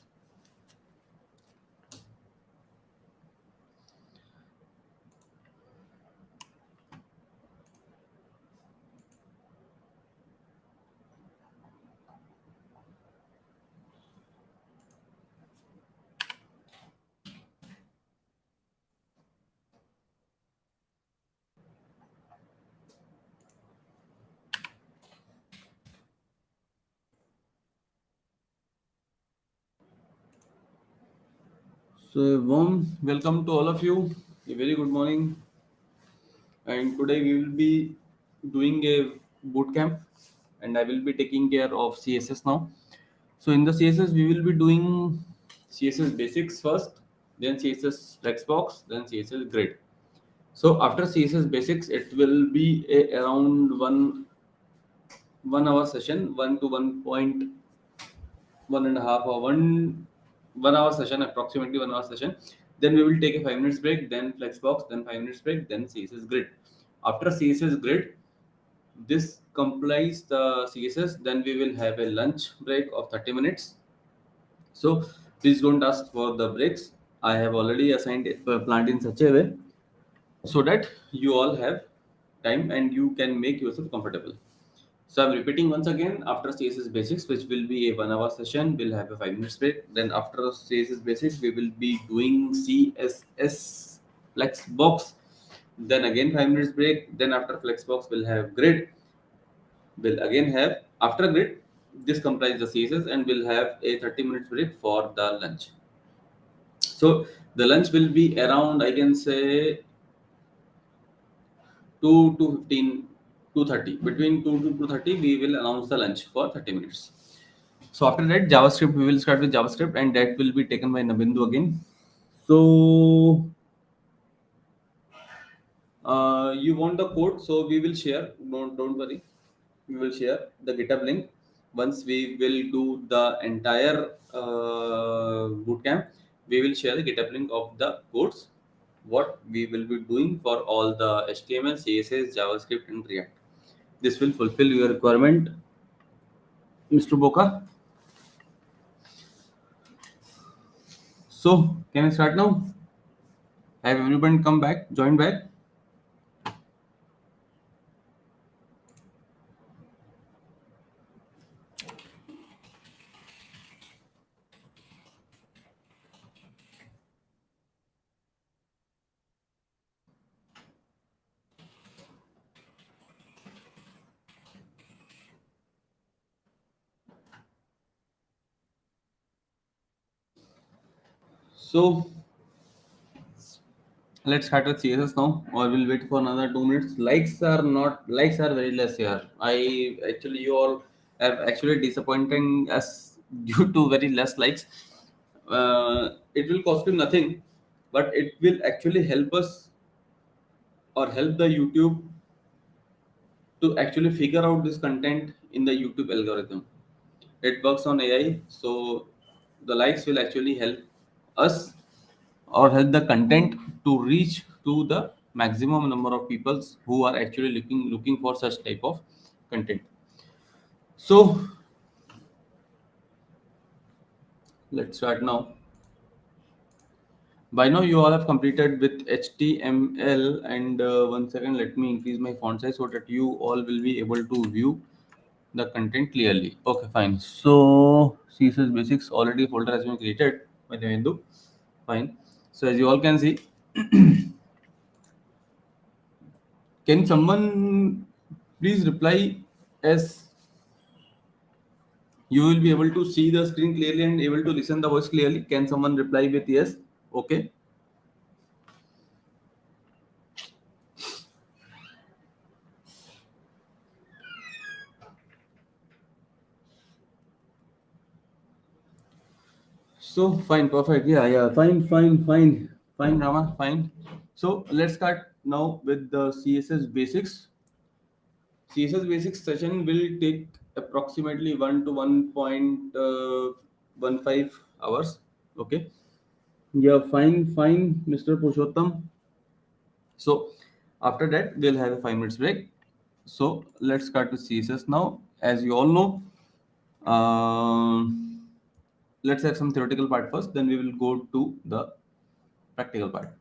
So a warm welcome to all of you. A very good morning. And today we will be doing a boot camp, and I will be taking care of CSS now. So in the CSS we will be doing CSS Basics first, then CSS Flexbox, then CSS Grid. So after CSS Basics, it will be around 1 hour session, 1 to 1.1 and a half or 1 hour session, approximately 1 hour session. Then we will take a 5 minutes break, then Flexbox, then 5 minutes break, then CSS Grid. After CSS Grid, this complies the CSS. Then we will have a lunch break of 30 minutes. So please don't ask for the breaks. I have already assigned it planned in such a way so that you all have time and you can make yourself comfortable. So I'm repeating once again, after CSS Basics, which will be a 1 hour session, we'll have a 5 minutes break. Then after CSS Basics, we will be doing CSS Flexbox. Then again 5 minutes break. Then after Flexbox, we'll have Grid. We'll again have after Grid. This comprises the CSS, and we'll have a 30 minutes break for the lunch. So the lunch will be around, I can say, 2 to 15, 2:30. Between 2 to 2:30, we will announce the lunch for 30 minutes. So after that, JavaScript, we will start with JavaScript, and that will be taken by Nabendu again. So you want the code, so we will share. Don't worry, we will share the GitHub link once we will do the entire bootcamp. We will share the GitHub link of the codes what we will be doing for all the HTML, CSS, JavaScript, and React. This will fulfill your requirement, Mr. Boka. So can I start now? Have everyone come back, join back? So let's start with CSS now, or we'll wait for another 2 minutes. Likes are very less here. I actually you all have actually disappointing us due to very less likes. It will cost you nothing, but it will actually help us or help the YouTube to actually figure out this content in the YouTube algorithm. It works on AI, so the likes will actually help us or help the content to reach to the maximum number of people who are actually looking for such type of content. So let's start now. By now you all have completed with HTML, and 1 second, let me increase my font size so that you all will be able to view the content clearly. Okay, fine. So CSS Basics already folder has been created by the window. Fine. So as you all can see, can someone please reply as you will be able to see the screen clearly and able to listen the voice clearly? Can someone reply with yes? Okay. So fine, perfect. Yeah. Fine, Rama, fine. So let's start now with the CSS basics. CSS basics session will take approximately 1 to 1.15 hours. Okay. Yeah, fine, Mr. Purushottam. So after that, we'll have a 5 minutes break. So let's start with CSS now. As you all know, let's have some theoretical part first. Then we will go to the practical part.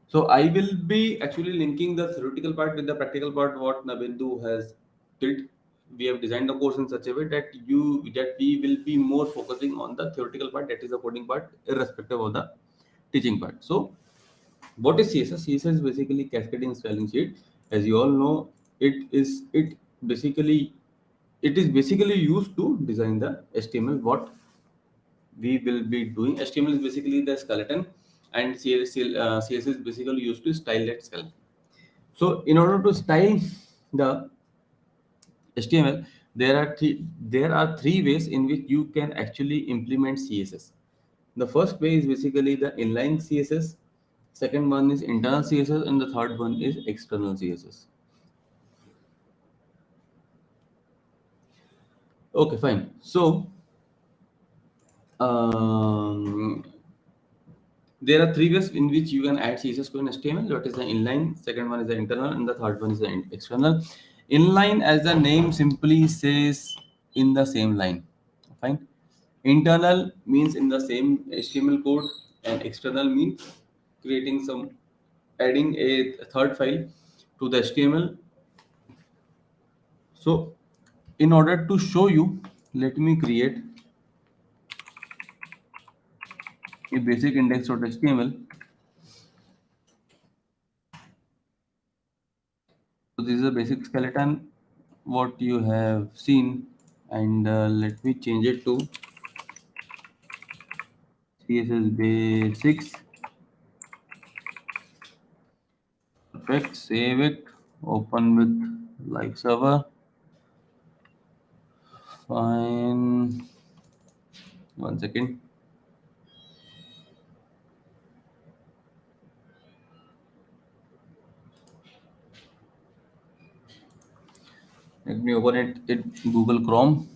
So I will be actually linking the theoretical part with the practical part. What Nabendu has built. We have designed the course in such a way that we will be more focusing on the theoretical part, that is the coding part, irrespective of the teaching part. So what is CSS? CSS is basically cascading styling sheet. As you all know, basically it is basically used to design the HTML. What we will be doing, HTML is basically the skeleton, and CSS is basically used to style that skeleton. So in order to style the HTML, there are three ways in which you can actually implement CSS. The first way is basically the inline CSS, second one is internal CSS, and the third one is external CSS. Okay, fine. So um, there are three ways in which you can add CSS to an HTML. That is the inline, second one is the internal, and the third one is the external. Inline, as the name simply says, in the same line. Fine. Internal means in the same HTML code, and external means creating some, adding a third file to the HTML. So in order to show you, let me create a basic index.html. So this is a basic skeleton what you have seen, and let me change it to CSS Basics. Perfect. Save it. Open with live server. Fine. 1 second. Let me open it in Google Chrome.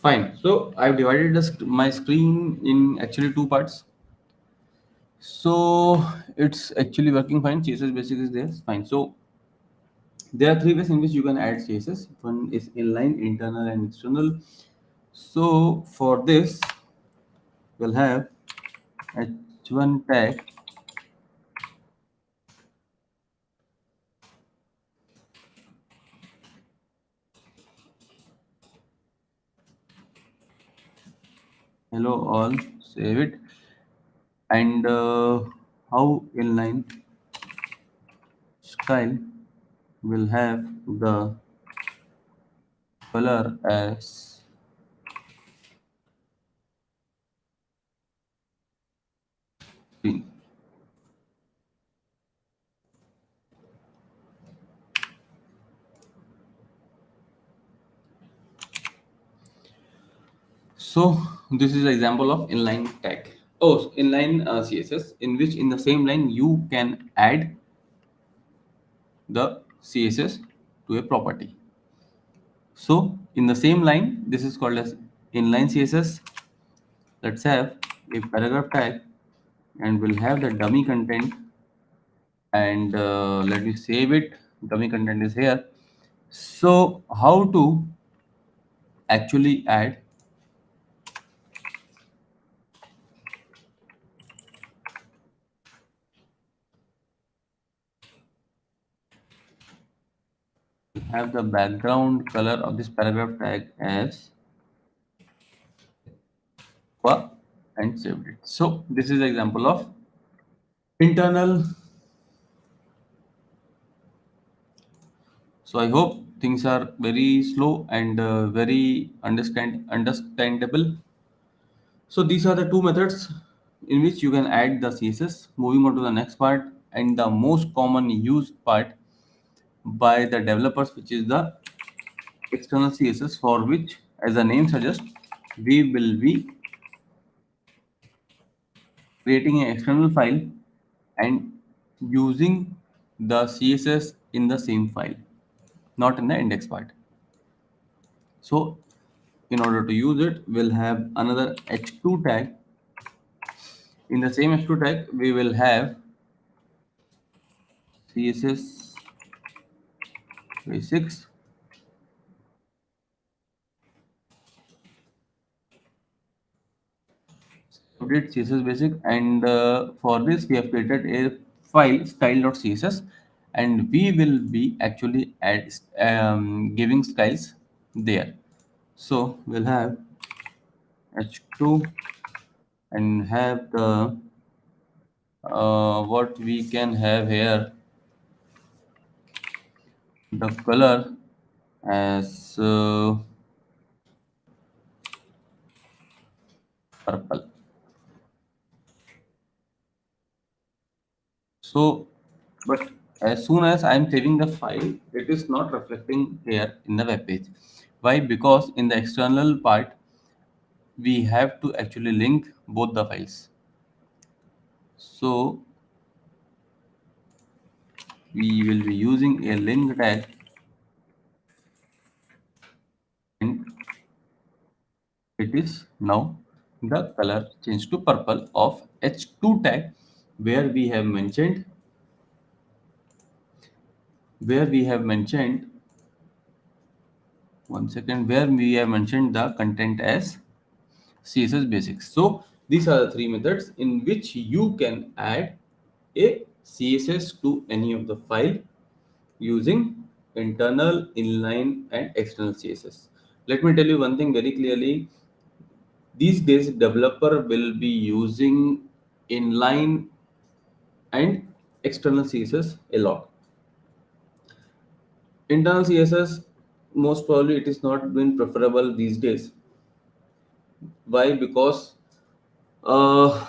Fine. So I've divided my screen in actually two parts. So it's actually working fine. CSS Basics is there. Fine. So there are three ways in which you can add CSS. One is inline, internal, and external. So for this, we'll have h1 tag hello all, save it, and how inline style will have the color as green. So this is an example of inline tag. Oh, inline CSS, in which in the same line you can add the CSS to a property. So in the same line, this is called as inline CSS. Let's have a paragraph tag, and we'll have the dummy content, and let me save it. Dummy content is here. So how to actually add have the background color of this paragraph tag as aqua and saved it. So this is an example of internal. So I hope things are very slow and very understandable. So these are the two methods in which you can add the CSS. Moving on to the next part and the most common used part by the developers, which is the external CSS, for which, as the name suggests, we will be creating an external file and using the CSS in the same file, not in the index part. So in order to use it, we'll have another h2 tag. In the same h2 tag, we will have CSS Basics, update CSS Basic, and for this we have created a file style.css, and we will be actually giving styles there. So we'll have h2 and have the what we can have here, the color as purple. So, but as soon as I'm saving the file, it is not reflecting here in the web page. Why? Because in the external part, we have to actually link both the files. So we will be using a link tag, and it is now the color changed to purple of h2 tag, where we have mentioned one second, where we have mentioned the content as CSS Basics. So these are the three methods in which you can add a CSS to any of the file using internal, inline, and external CSS. Let me tell you one thing very clearly. These days, developer will be using inline and external CSS a lot. Internal CSS, most probably it is not been preferable these days. Why? Because uh,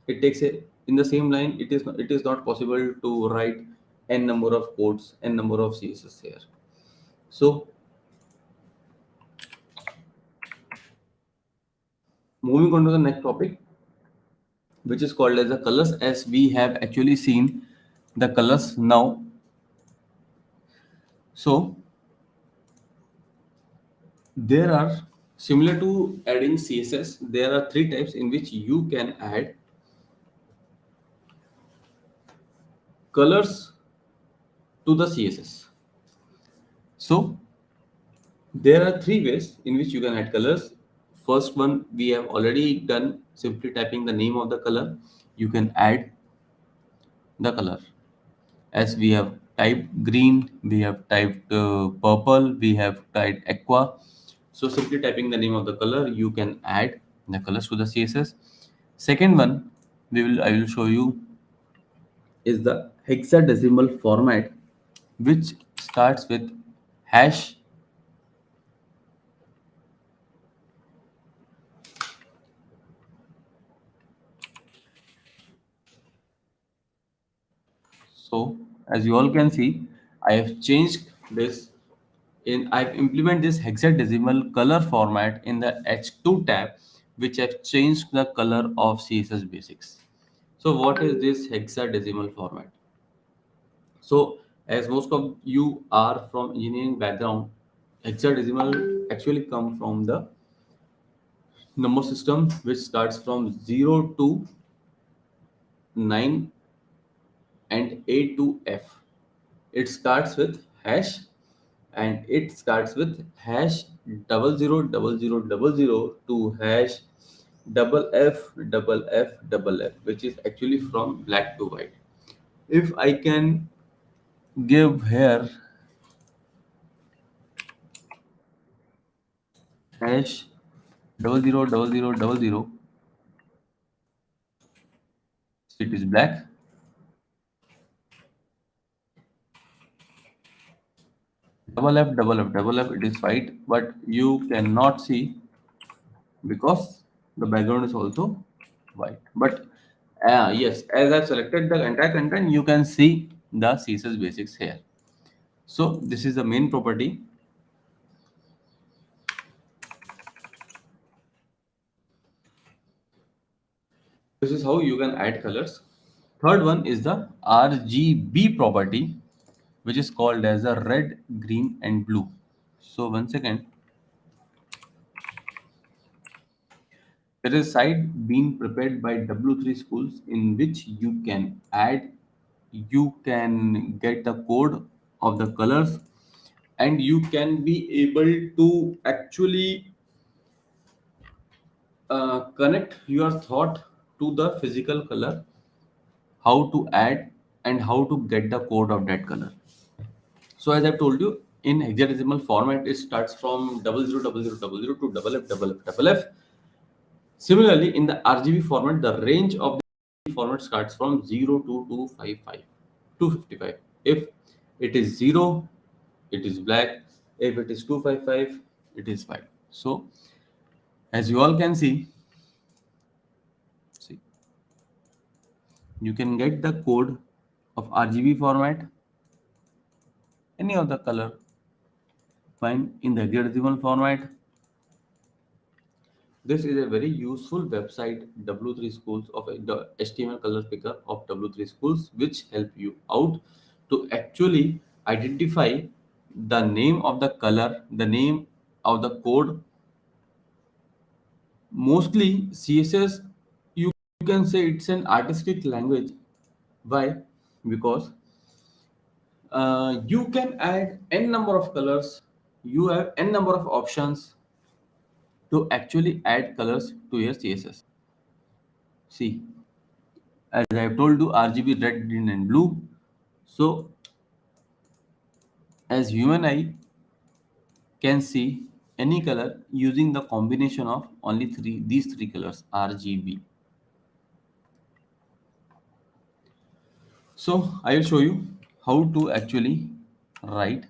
it takes a, in the same line, it is not possible to write n number of codes, n number of CSS here. So moving on to the next topic, which is called as the colors, as we have actually seen the colors now. So there are, similar to adding CSS, there are three types in which you can add colors to the CSS. So there are three ways in which you can add colors. First one we have already done, simply typing the name of the color. You can add the color. As we have typed green, we have typed purple, we have typed aqua. So simply typing the name of the color, you can add the colors to the CSS. Second one, I will show you, is the hexadecimal format, which starts with hash. So as you all can see, I have changed this I've implemented this hexadecimal color format in the H2 tab, which have changed the color of CSS Basics. So what is this hexadecimal format? So as most of you are from engineering background, hexadecimal actually come from the number system, which starts from 0 to 9 and A to F. It starts with hash, and it starts with hash 000000 to hash double F double F double F, which is actually from black to white. If I can give here hash 000000. It is black. Double F, it is white, but you cannot see because the background is also white. But yes, as I've selected the entire content, you can see the CSS basics here. So this is the main property. This is how you can add colors. Third one is the RGB property, which is called as a red, green, and blue. So once again, there is a site being prepared by W3 schools in which you can add, you can get the code of the colors, and you can be able to actually connect your thought to the physical color, how to add and how to get the code of that color. So as I've told you, in hexadecimal format, it starts from 000000 to FFFFF. Similarly, in the RGB format, the range of the format starts from 0 to 255. If it is 0, it is black. If it is 255, it is white. So as you all can see, you can get the code of RGB format, any of the color, fine. In the hexadecimal format, this is a very useful website, W3 Schools of the HTML color picker of W3 Schools, which help you out to actually identify the name of the color, the name of the code. Mostly CSS, you can say it's an artistic language. Why? Because you can add n number of colors, you have n number of options to actually add colors to your CSS. See, as I have told you, RGB, red, green, and blue. So as human eye can see any color using the combination of only these three colors, RGB. So I will show you how to actually write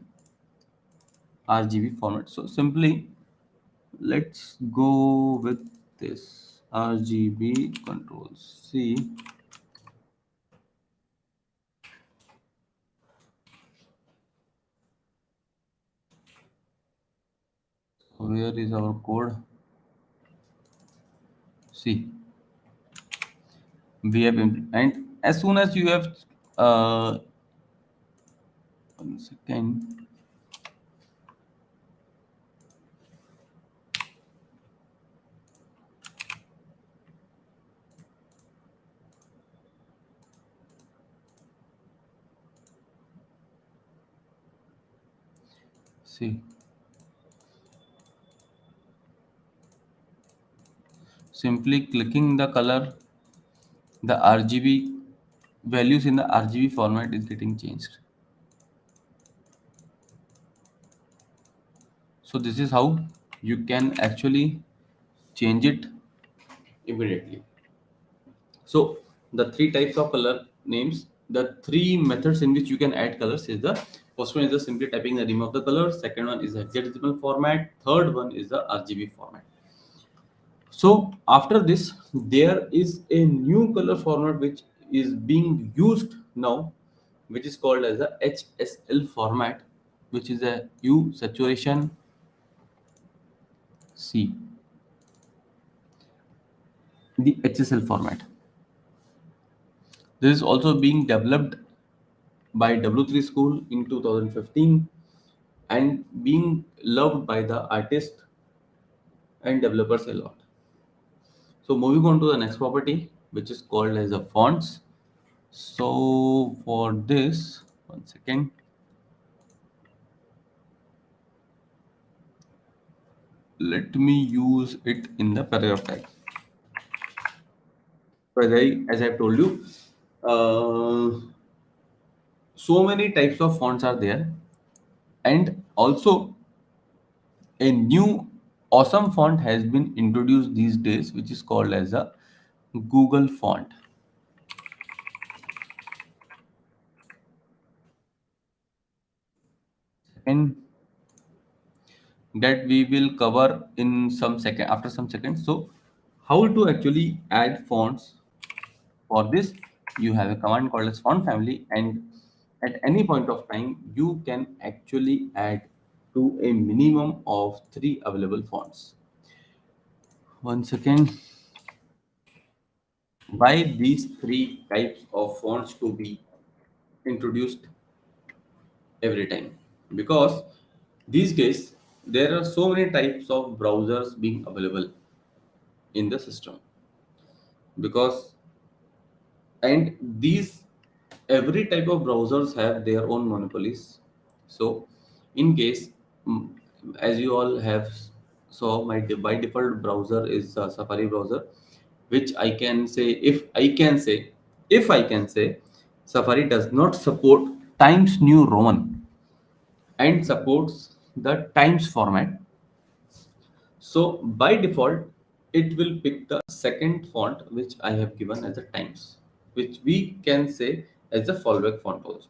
RGB format. So simply let's go with this RGB control C. Where is our code? See, we have and as soon as you have 1 second. See, simply clicking the color, the RGB values in the RGB format is getting changed. So this is how you can actually change it immediately. So the three types of color names, the three methods in which you can add colors is the first one is the simply typing the name of the color, second one is the hexadecimal format, third one is the RGB format. So after this, there is a new color format which is being used now, which is called as the HSL format, which is a hue saturation C, the HSL format. This is also being developed by W3 School in 2015 and being loved by the artists and developers a lot. So moving on to the next property, which is called as the fonts. So for this, 1 second. Let me use it in the paragraph tag. So as I've told you, so many types of fonts are there, and also a new awesome font has been introduced these days, which is called as a Google font. And that we will cover in some second after some seconds. So how to actually add fonts? For this, you have a command called as font family, and at any point of time, you can actually add to a minimum of 3 available fonts. One second. Why these 3 types of fonts to be introduced every time? Because these days there are so many types of browsers being available in the system. Because and these every type of browsers have their own monopolies. So in case, mm, as you all have saw, my by default browser is Safari browser, which I can say Safari does not support Times New Roman and supports the Times format. So by default, it will pick the second font which I have given as a Times, which we can say as a fallback font also.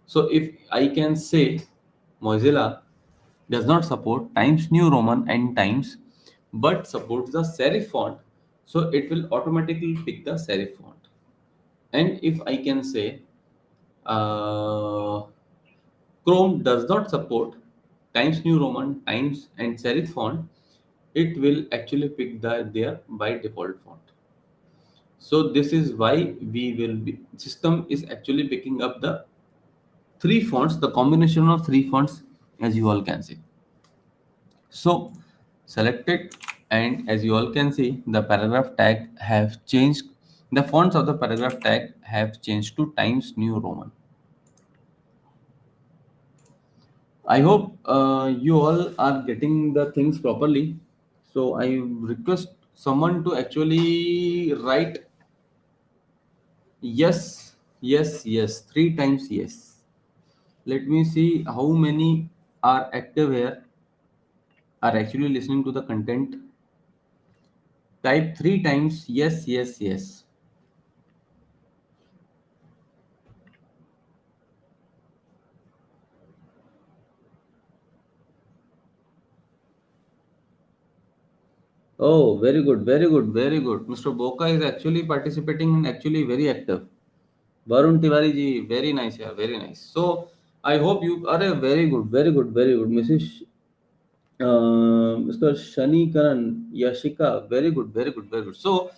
So if I can say Mozilla does not support Times New Roman and Times, but supports the serif font, so it will automatically pick the serif font. And if I can say uh, Chrome does not support Times New Roman, Times, and serif font, it will actually pick their by default font. So this is why we will be system is actually picking up the 3 fonts, the combination of 3 fonts, as you all can see. So select it, and as you all can see, the paragraph tag have changed. The fonts of the paragraph tag have changed to Times New Roman. I hope you all are getting the things properly. So I request someone to actually write yes, yes, yes, 3 times yes. Let me see how many are active here, are actually listening to the content. Type 3 times yes, yes, yes. Oh, very good, very good, very good. Mr. Boka is actually participating and actually very active. Varun Tiwari ji, very nice, yeah, very nice. So I hope you are a very good, very good, very good. Mr. Shani Karan, Yashika, very good, very good, very good. So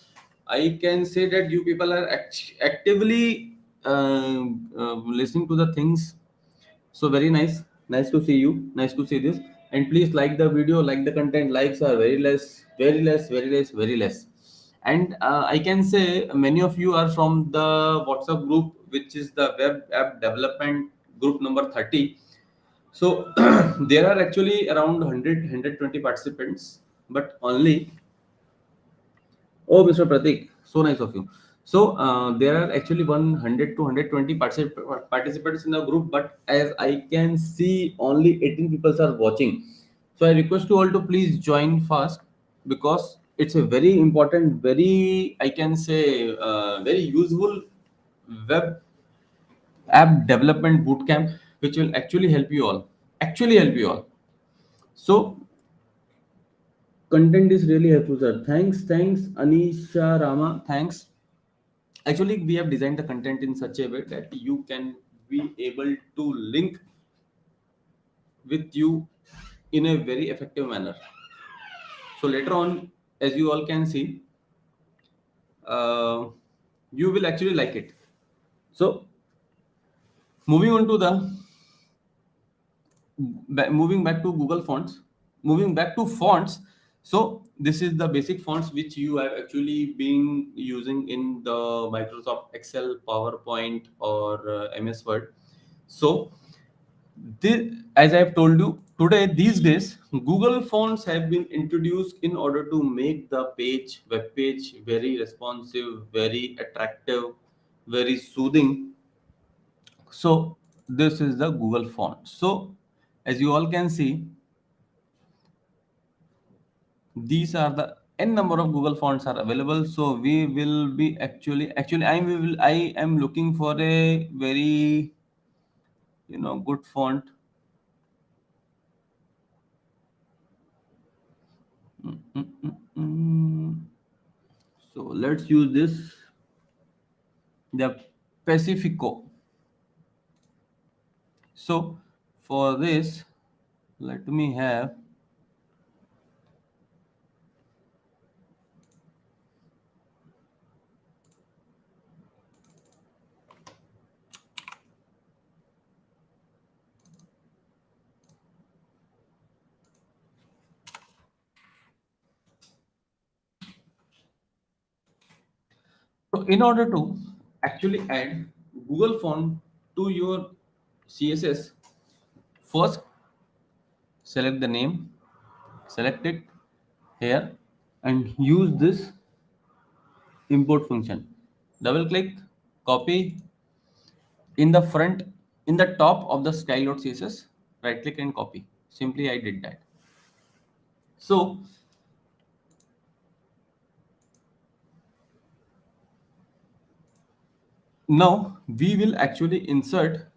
I can say that you people are actively listening to the things. So very nice, nice to see you, nice to see this. And please like the video, like the content. Likes are very less, very less, very less, very less. And I can say many of you are from the WhatsApp group, which is the web app development group number 30. So there are actually around 100 participants, but only, oh, Mr. Pratik, so nice of you. So there are actually 100 to 120 participants in the group, but as I can see, only 18 people are watching. So I request you all to please join fast, because it's a very important, very, I can say, very useful web app development bootcamp, which will actually help you all. Actually help you all. So content is really helpful, sir. Thanks, Anisha Rama. Thanks. Actually, we have designed the content in such a way that you can be able to link with you in a very effective manner. So later on, as you all can see, uh, you will actually like it. So moving on to the moving back to Google Fonts, moving back to fonts. So this is the basic fonts which you have actually been using in the Microsoft Excel, PowerPoint, or MS Word. So as I have told you today, these days Google Fonts have been introduced in order to make the web page very responsive, very attractive, very soothing. So this is the Google font. So as you all can see, these are the n number of Google fonts are available. So we will be actually I am looking for a very good font. Mm, mm, mm, mm. So let's use this, the Pacifico. So for this, let me have so in order to actually add Google font to your CSS, first select the name, select it here, and use this import function. Double click, copy in the front, in the top of the style.css, right click and copy. Simply I did that. So now we will actually insert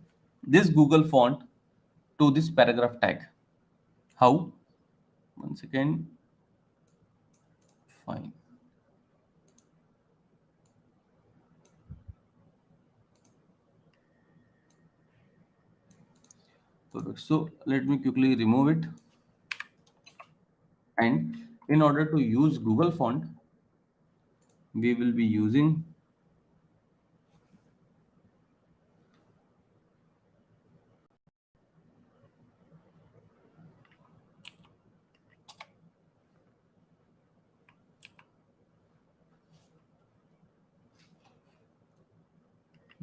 this Google font to this paragraph tag. How? One second. Fine. Perfect. So let me quickly remove it. And in order to use Google font, we will be using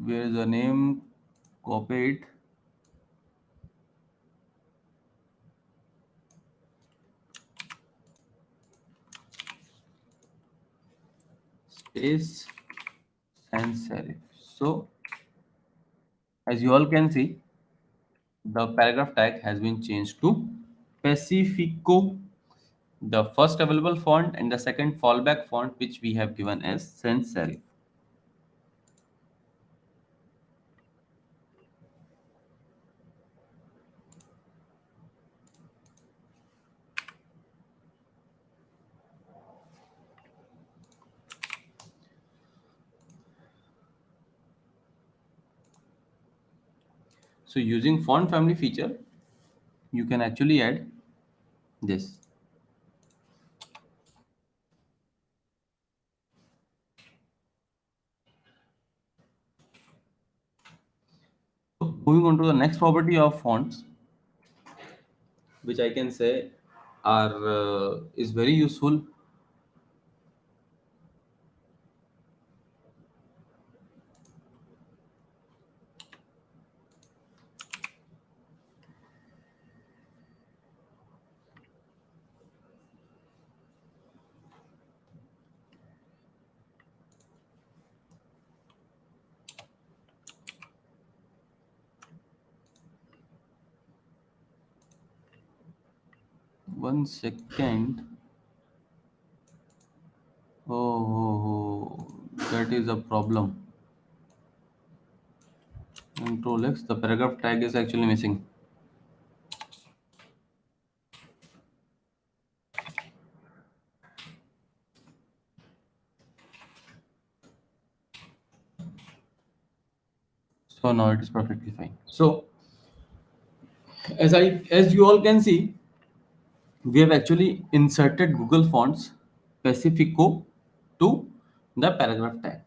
where is the name, copy it, space, sans serif. So as you all can see, the paragraph tag has been changed to Pacifico, the first available font, and the second fallback font which we have given as sans serif. So using font family feature, you can actually add this. So moving on to the next property of fonts, which I can say are is very useful. One second. Oh, that is a problem. Control X, the paragraph tag is actually missing. So now it is perfectly fine. So as you all can see, we have actually inserted Google Fonts Pacifico to the paragraph tag.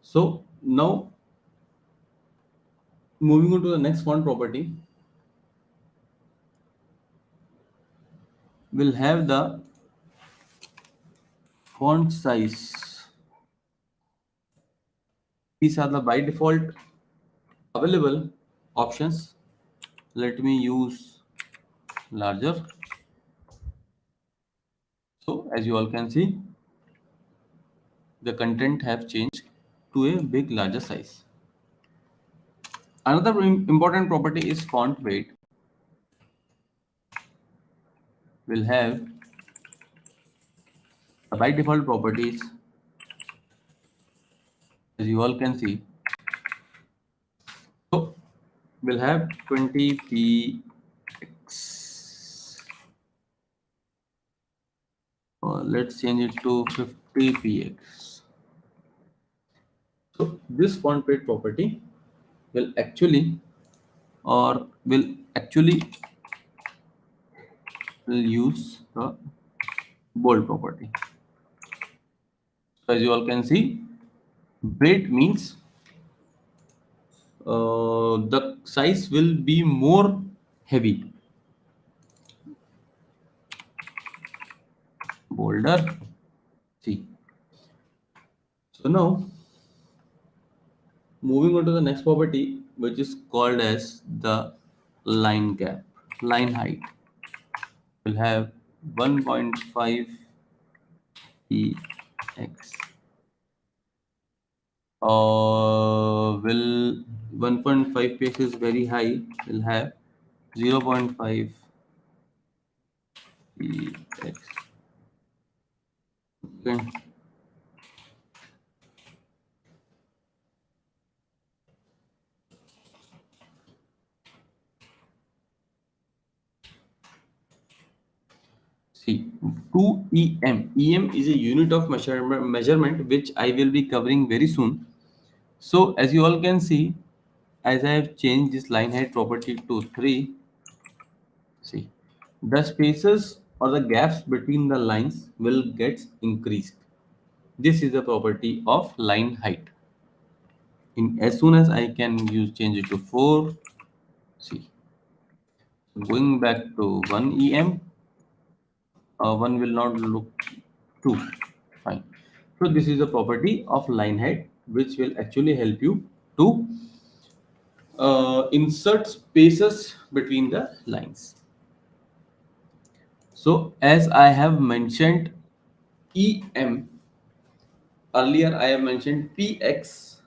So now moving on to the next font property, we'll have the font size. These are the by default available options. Let me use larger. So as you all can see, the content have changed to a big larger size. Another important property is font weight. We'll have The by default properties, as you all can see, so we'll have 20px. Let's change it to 50px. So this font weight property will actually will use the bold property. So as you all can see, weight means the size will be more heavy, bolder. See. So now moving on to the next property, which is called as the line gap, line height. Will have 1.5 px. Will 1.5 px is very high. Will have 0.5 px. Okay. See, 2 EM is a unit of measurement which I will be covering very soon. So as you all can see, as I have changed this line height property to 3, see, the spaces or the gaps between the lines will get increased. This is the property of line height. As soon as I can change it to 4, see, going back to 1 EM, one will not look 2. Fine. So this is a property of line height which will actually help you to insert spaces between the lines. So as I have mentioned EM earlier, I have mentioned PX,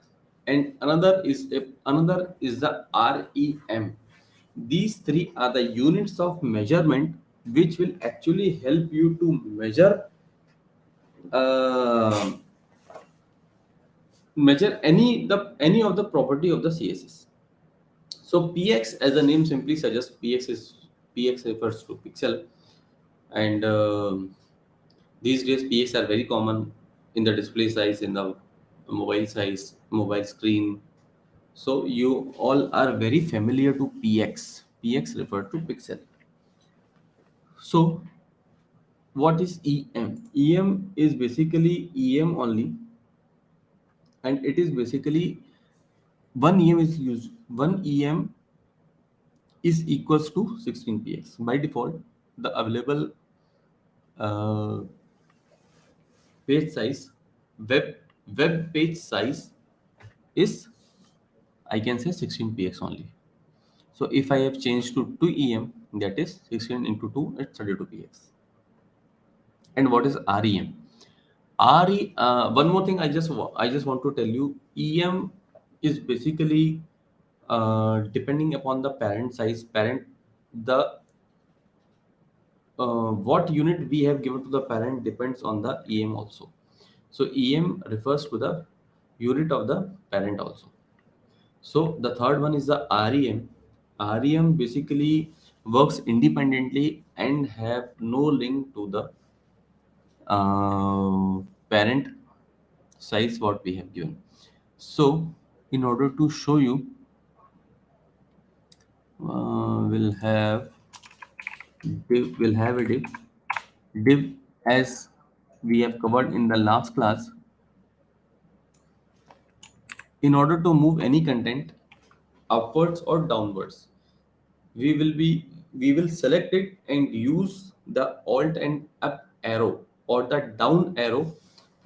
and another is the REM. These three are the units of measurement which will actually help you to measure uh, any of the property of the CSS. So PX, as the name simply suggests, PX refers to pixel, and these days PX are very common in the display size, in the mobile size, mobile screen. So you all are very familiar to PX. PX refer to pixel. So what is EM? EM is basically EM only, and it is basically one EM is used. One EM is equals to 16px. By default, the available uh, page size, web web page size is, I can say, 16px only. So if I have changed to 2em, that is 16 into 2, it's 32px. And what is rem? One more thing I just want to tell you, em is basically depending upon the parent size, the what unit we have given to the parent depends on the em also. So em refers to the unit of the parent also. So the third one is the REM. REM basically works independently and have no link to the parent size what we have given. So in order to show you, we'll have a div as we have covered in the last class. In order to move any content upwards or downwards, we will select it and use the alt and up arrow or the down arrow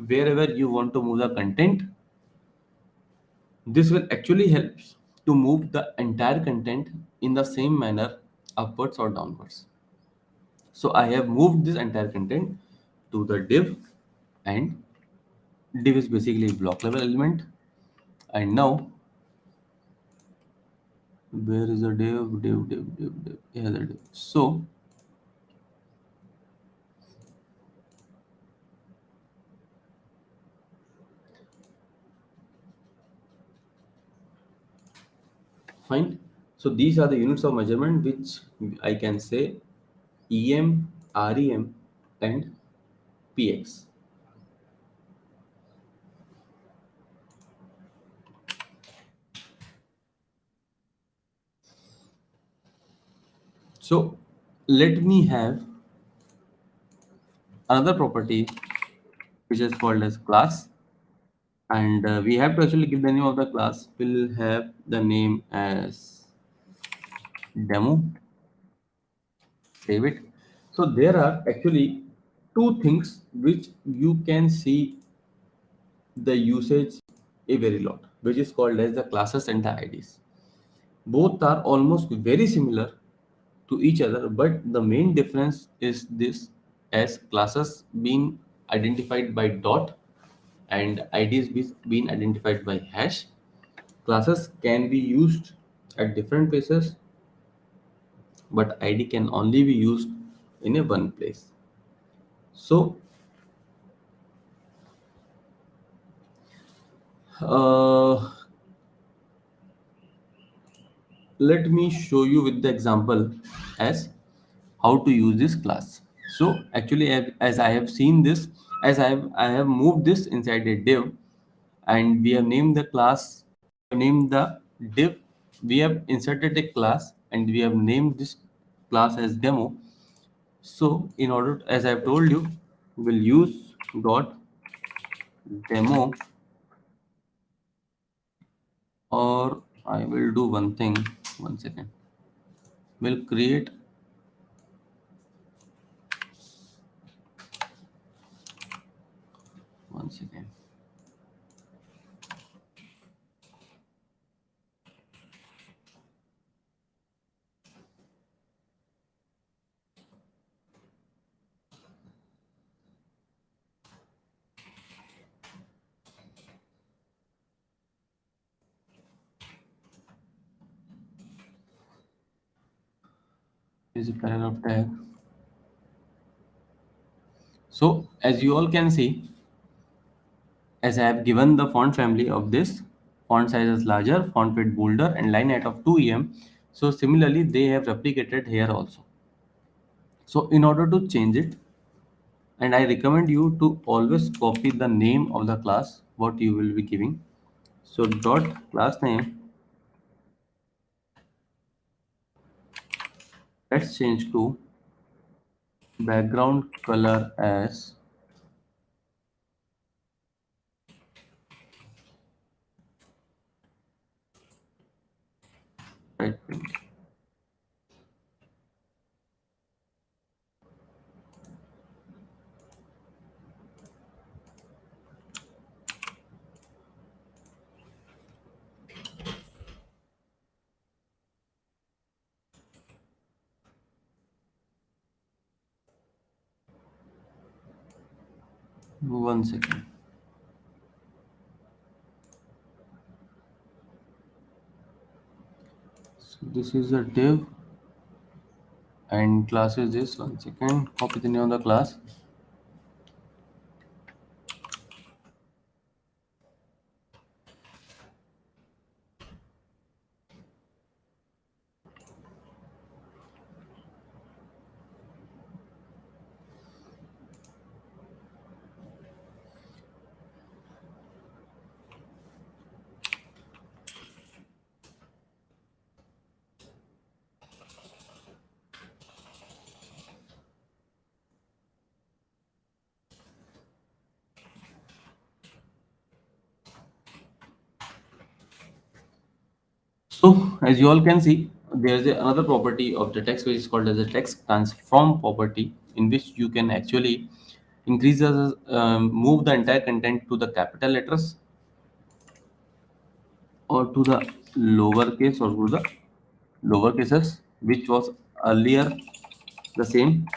wherever you want to move the content. This will actually help to move the entire content in the same manner, upwards or downwards. So I have moved this entire content to the div, and div is basically a block level element. And now where is the div? Here the div. So Fine. So these are the units of measurement which I can say EM, REM, and PX. So let me have another property which is called as class, and we have to actually give the name of the class. We'll have the name as demo. Save it. So there are actually two things which you can see the usage a very lot, which is called as the classes and the IDs. Both are almost very similar to each other, but the main difference is this: as classes being identified by dot and IDs being identified by hash. Classes can be used at different places, but ID can only be used in a one place. So uh, let me show you with the example as how to use this class. So actually, as I have seen this, as I have moved this inside a div, and we have named the class, named the div, we have inserted a class, and we have named this class as demo. So in order, as I have told you, we'll use dot demo, or I will do one thing. One second. We'll create one second. Is a paragraph tag. So as you all can see, as I have given the font family of this, font size is larger, font width bolder, and line height of 2 em. So similarly, they have replicated here also. So in order to change it, and I recommend you to always copy the name of the class, what you will be giving. So dot class name, let's change to background color as red pink. One second. So this is a div and class is this. One second. Copy the name of the class. So as you all can see, there is another property of the text which is called as a text transform property, in which you can actually increase the move the entire content to the capital letters or to the lowercase or to the lower cases, which was earlier the same,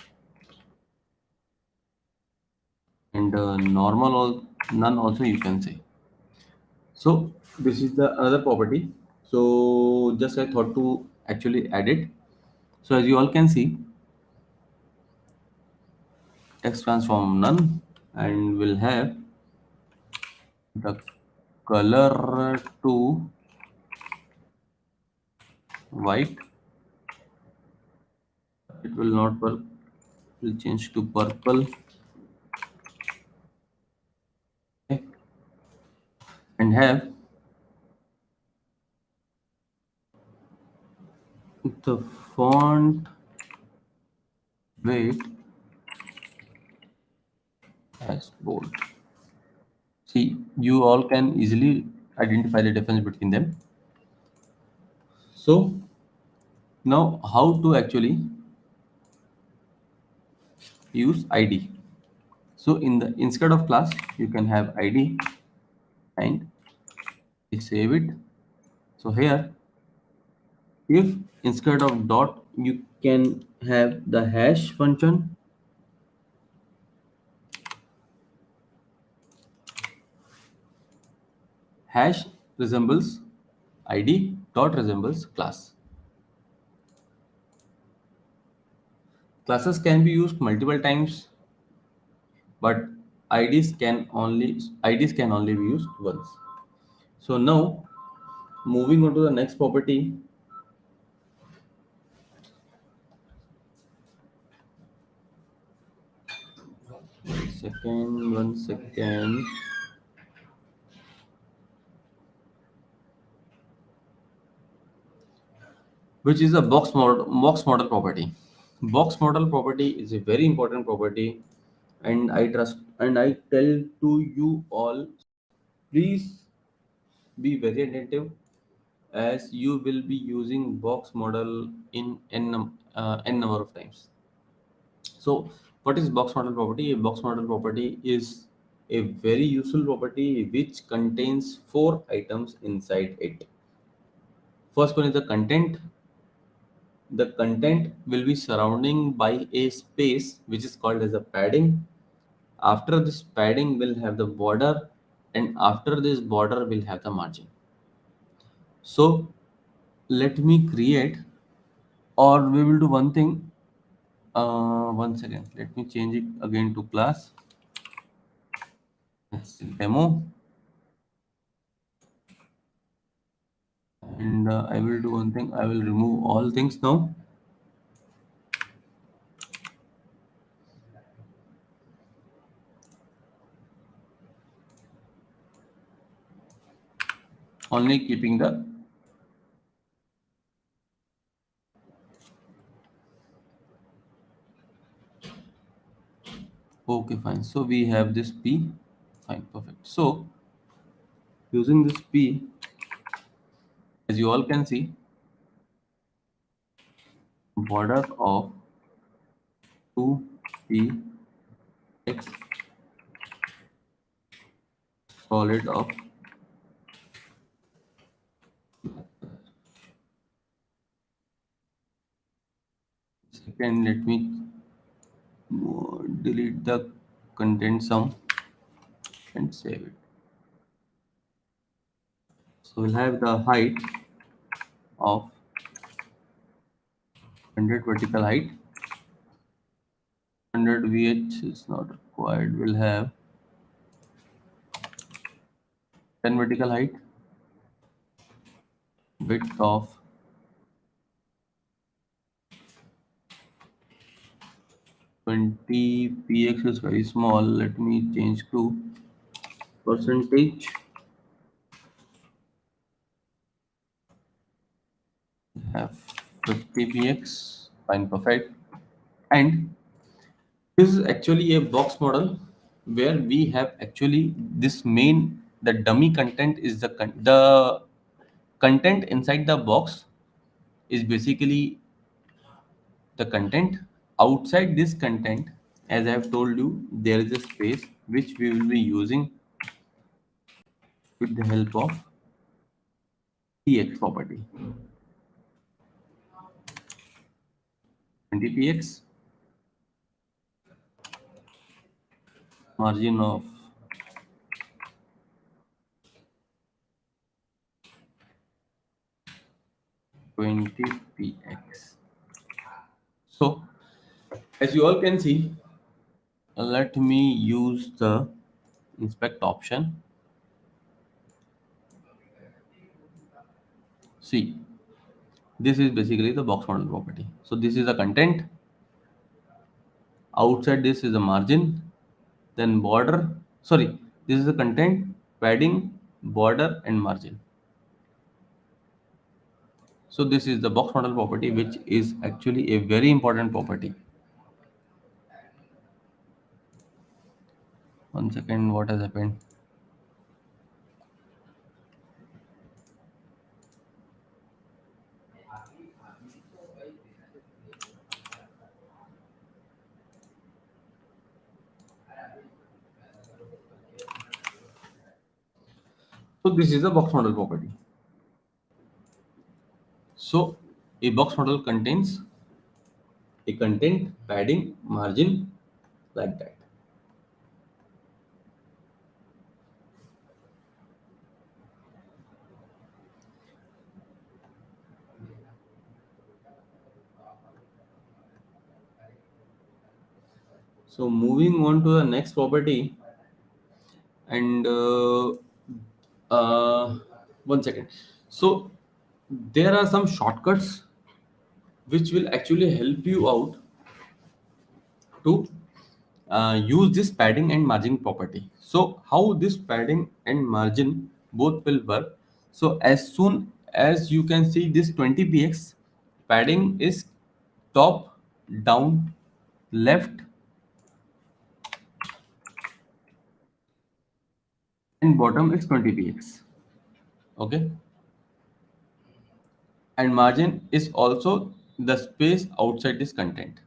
and normal or none also you can say. So this is the other property. So just I thought to actually add it. So as you all can see, text transform none, and we'll have the color to white. It will not work. We'll change to purple. Okay. And have the font weight as bold. See, you all can easily identify the difference between them. So now how to actually use ID. So in the instead of class, you can have ID and save it. So here, if instead of dot, you can have the hash function. Hash resembles ID, dot resembles class. Classes can be used multiple times, but IDs can only be used once. So now moving on to the next property. One second. Which is a box model property. Box model property is a very important property, and I tell to you all, please be very attentive, as you will be using box model in n number of times. So what is box model property? A box model property is a very useful property which contains four items inside it. First one is the content. The content will be surrounding by a space which is called as a padding. After this padding will have the border, and after this border will have the margin. So let me create, or we will do one thing. One second, let me change it again to class. It's demo, and I will do one thing. I will remove all things now. Only keeping the okay, fine. So we have this P, fine, perfect. So using this P, as you all can see, border of 2P X solid of second. Let me delete the content sum and save it. So we'll have the height of 100 vertical height. 100 VH is not required. We'll have 10 vertical height. Width of 20 px is very small. Let me change to percentage. Have 50 px, fine, perfect. And this is actually a box model where we have actually this main, the dummy content is the content inside the box is basically the content. Outside this content, as I have told you, there is a space which we will be using with the help of px property. 20 px, margin of 20 px. So as you all can see, let me use the inspect option. See, This is basically the box model property. So this is the content. Outside this is the margin, then border. Sorry, this is the content, padding, border, and margin. So this is the box model property, which is actually a very important property. One second, what has happened? So this is the box model property. So a box model contains a content, padding, margin, like that. So moving on to the next property, and uh, one second. So there are some shortcuts which will actually help you out to use this padding and margin property. So how this padding and margin both will work? So as soon as you can see this 20 px, padding is top, down, left, and bottom is 20 px. Okay, and margin is also the space outside this content.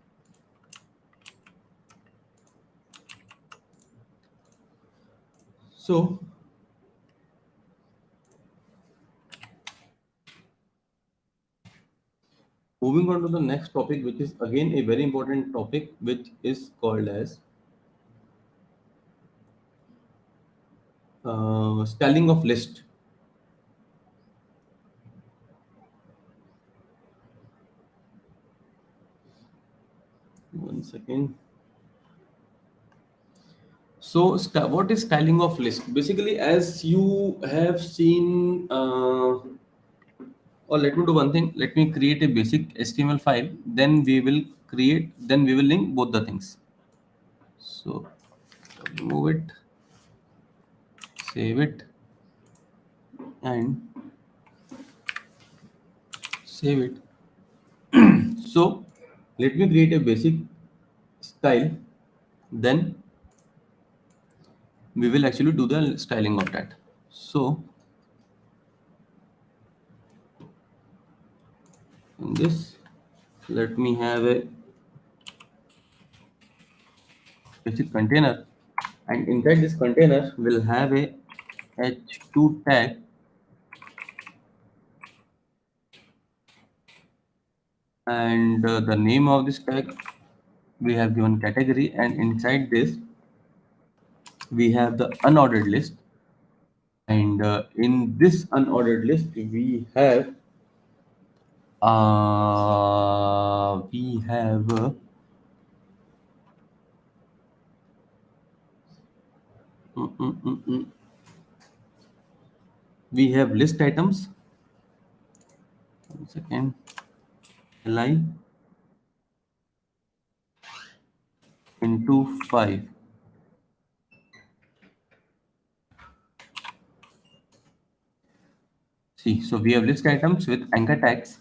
So moving on to the next topic, which is again a very important topic, which is called as styling of list. One second. So, what is styling of list? Basically, as you have seen, or let me do one thing. Let me create a basic HTML file. Then we will link both the things. So, remove it, save it, and save it. So, let me create a basic style. Then we will actually do the styling of that. So, in this, let me have a basic container, and inside this container will have a h2 tag, and the name of this tag we have given category, and inside this we have the unordered list, and in this unordered list we have mm, mm, mm, mm. we have list items. One second, li into 5. See, so we have list items with anchor tags,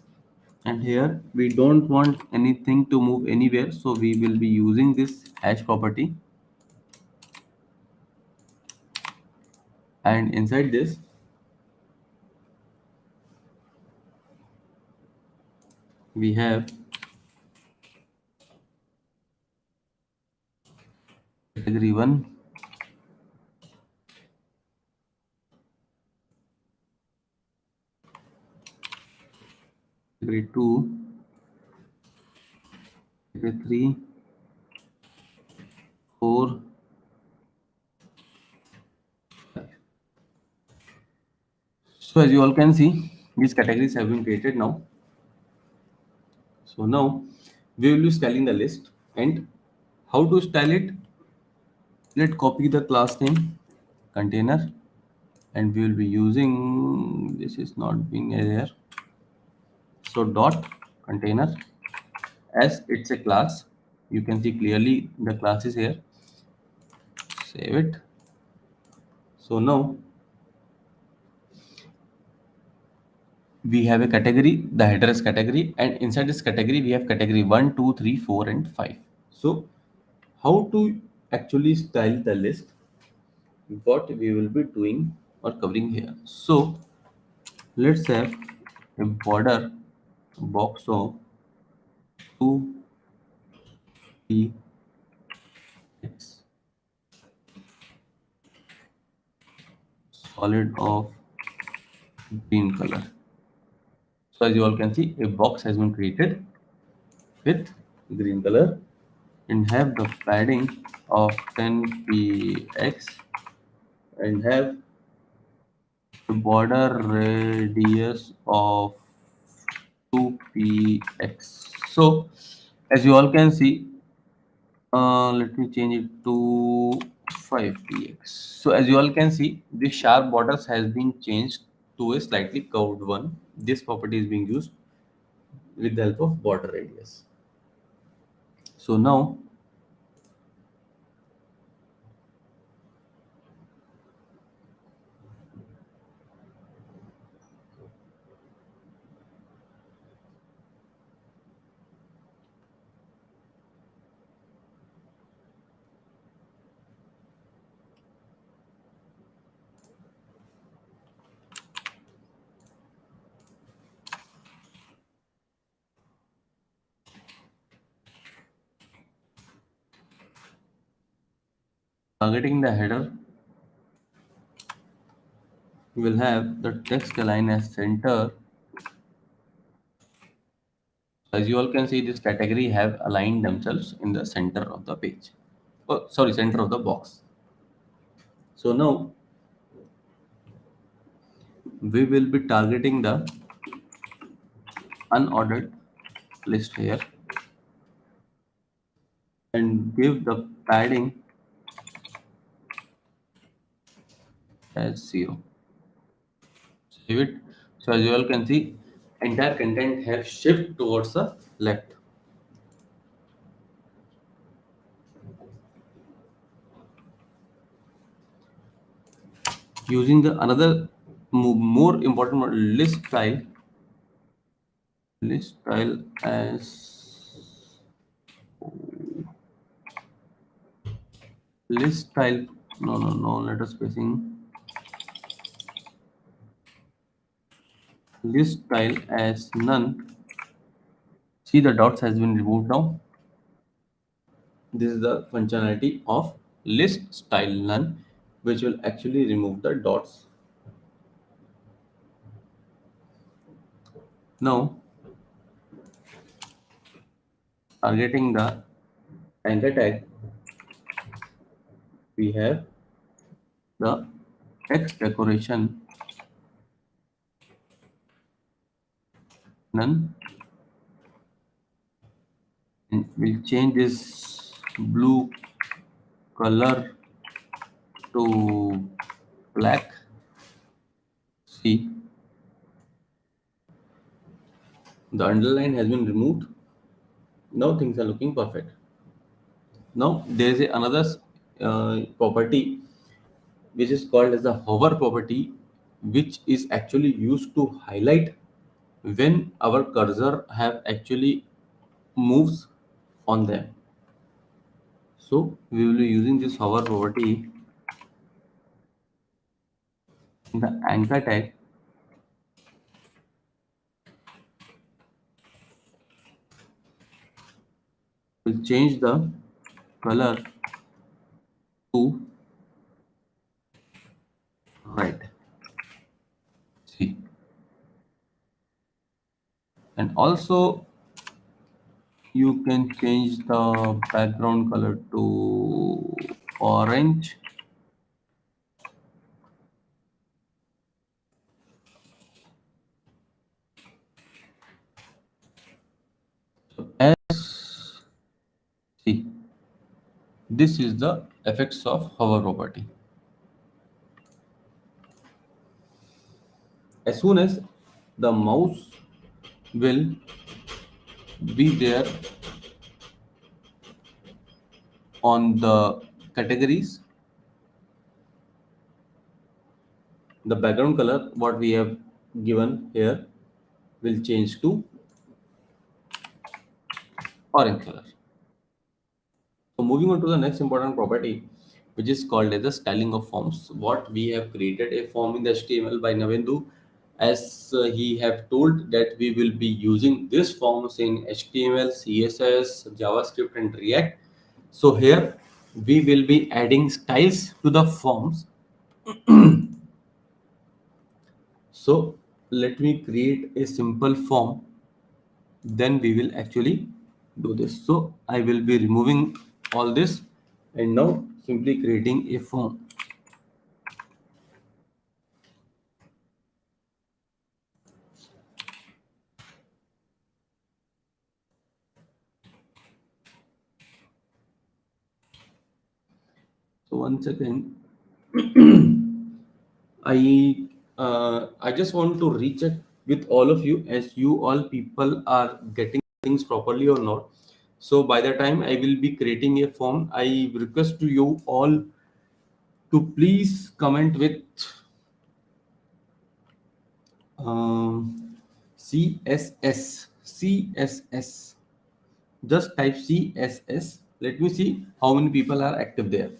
and here we don't want anything to move anywhere, so we will be using this hash property, and inside this we have category 1, category 2, category 3, 4, 5. So as you all can see, these categories have been created now. So now we will be styling the list, and how to style it? Let's copy the class name container, and we will be using, this is not being there, So dot container, as it's a class, you can see clearly the class is here. Save it. So now we have a category, the header is category, and inside this category we have category 1, 2, 3, 4 and 5. So how to actually style the list, what we will be doing or covering here. So let's have a border box of 2px, solid of green color. So as you all can see, a box has been created with green color and have the padding of 10px and have the border radius of 2px. So as you all can see, let me change it to 5px. So as you all can see, the sharp borders has been changed to a slightly curved one. This property is being used with the help of border radius. So now targeting the header, we will have the text align as center. As you all can see, this category have aligned themselves in the center of the page. Oh, sorry, center of the box. So now we will be targeting the unordered list here and give the padding as 0. Save it. So as you all can see, entire content have shift towards the left. Using the another more important one, list style as list style. No, let us spacing. List style as none. See, the dots has been removed now. This is the functionality of list style none, which will actually remove the dots. Now targeting the anchor tag, we have the text decoration none, and we'll change this blue color to black. See, the underline has been removed. Now things are looking perfect. Now there is another property which is called as the hover property, which is actually used to highlight when our cursor have actually moves on them. So we will be using this hover property in the anchor tag. We'll change the color to red. See, and also you can change the background color to orange. So as see, this is the effects of hover property. As soon as the mouse will be there on the categories. The background color what we have given here will change to orange color. So moving on to the next important property, which is called as the styling of forms. What we have created a form in the HTML by Nabendu, as he have told that we will be using this forms in HTML, CSS, JavaScript and React. So here we will be adding styles to the forms. So let me create a simple form, then we will actually do this. So I will be removing all this and now simply creating a form. So one second, I just want to recheck with all of you, as you all people are getting things properly or not. So by the time I will be creating a form, I request to you all to please comment with CSS. Just type CSS. Let me see how many people are active there.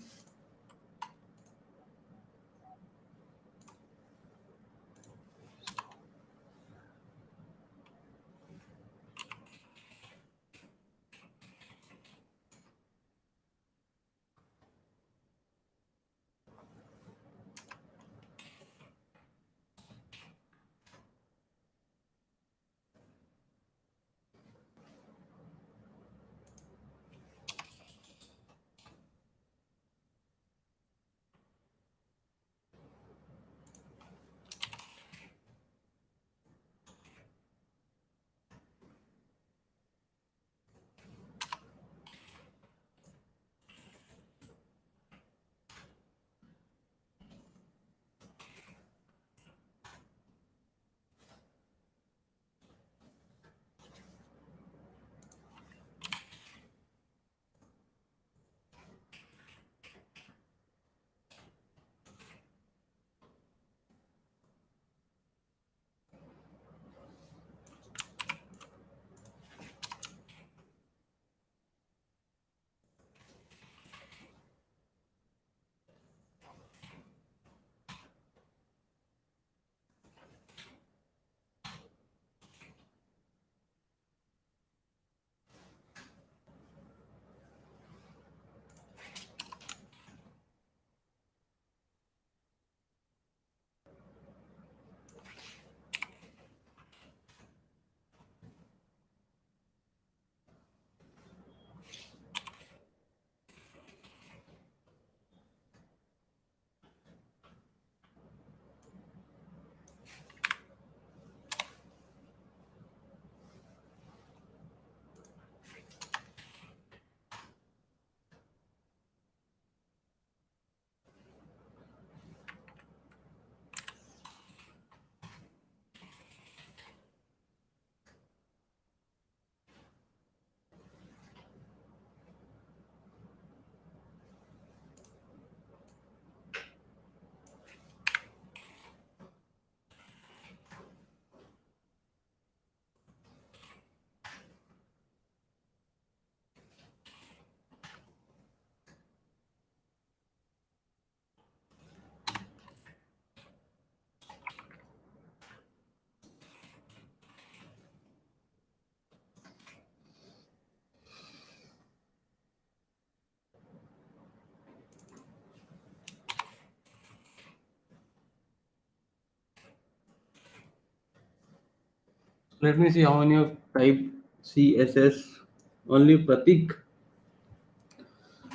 Let me see how many of type CSS. Only Pratik.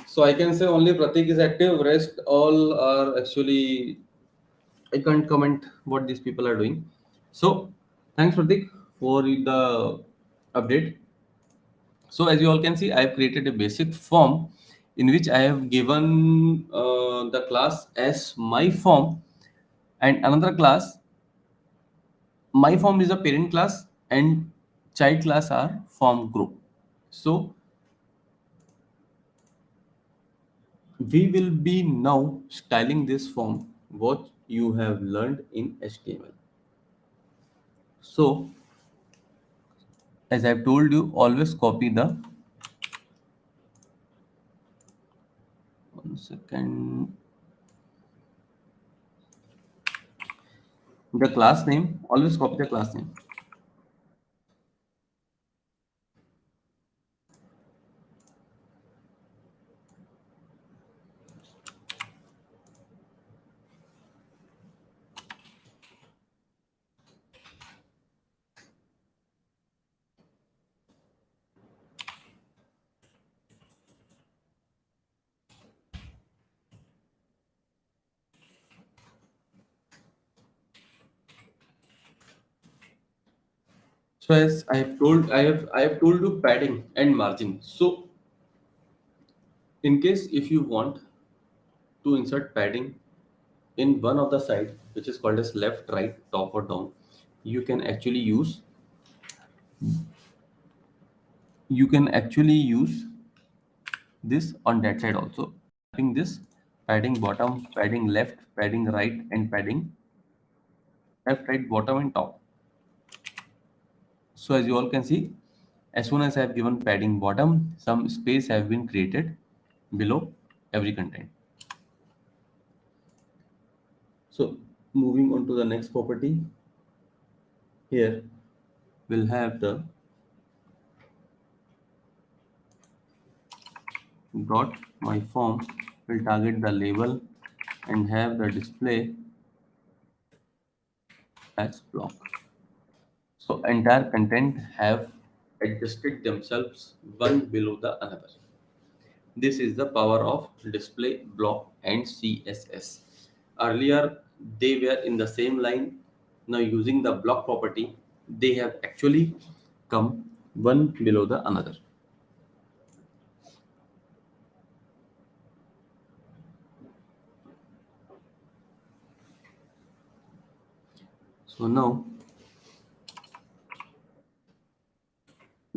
So I can say only Pratik is active. Rest all are actually, I can't comment what these people are doing. So thanks Pratik for the update. So as you all can see, I have created a basic form in which I have given the class as my form, and another class. My form is a parent class, and child class are form group. So we will be now styling this form what you have learned in HTML. So as I've told you, always copy the one second the class name. Always copy the class name. So as I have told you padding and margin. So in case if you want to insert padding in one of the side, which is called as left, right, top or down, you can actually use this on that side also. Having this padding bottom, padding left, padding right, and padding left, right, bottom, and top. So as you all can see, as soon as I have given padding bottom, some space have been created below every content. So moving on to the next property, here we'll have the dot my form will target the label and have the display as block. So entire content have adjusted themselves one below the another. This is the power of display block and CSS. Earlier they were in the same line. Now using the block property, they have actually come one below the another. So now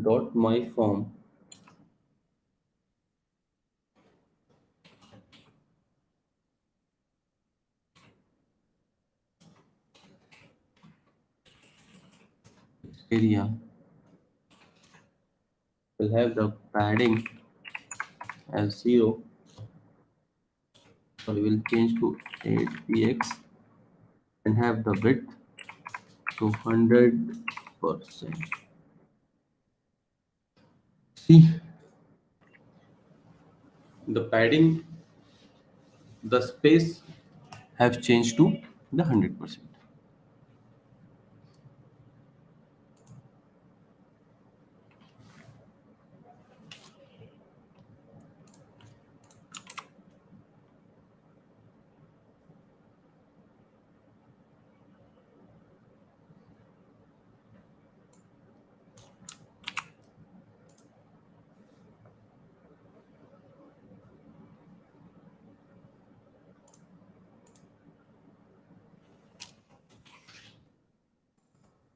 dot my form area will have the padding as 0. So we will change to 8px and have the width to 100%. See the padding, the space have changed to the 100%.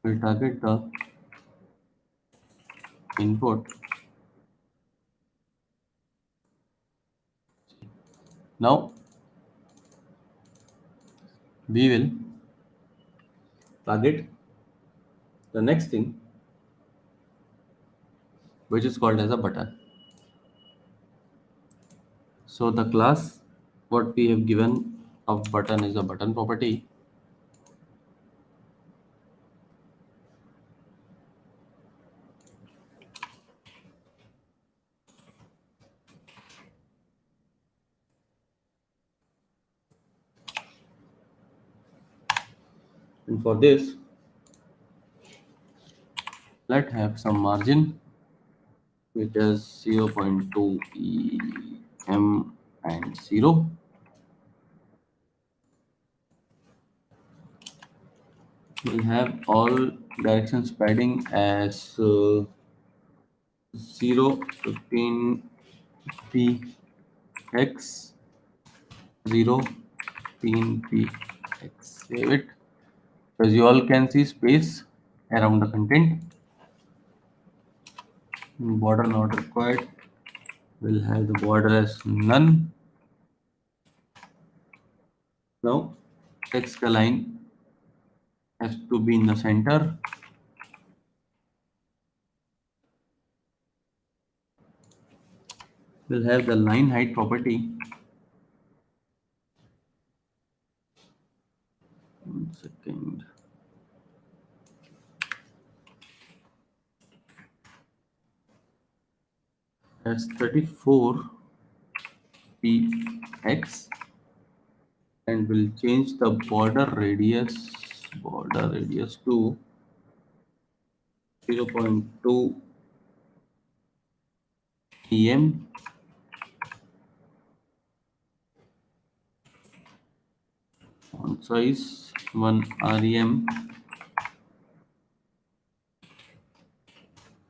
We'll target the input. Now we will target the next thing, which is called as a button. So the class what we have given of button is a button property. And for this, let's have some margin, which is 0.2 em and 0. We'll have all directions padding as 0, 15px, 0, 15px. Save it. As you all can see, space around the content. Border not required. We'll have the border as none. Now text align has to be in the center. We'll have the line height property. 1 second. As 34 px, and we'll change the border radius to 0.2 em. Font size 1 rem.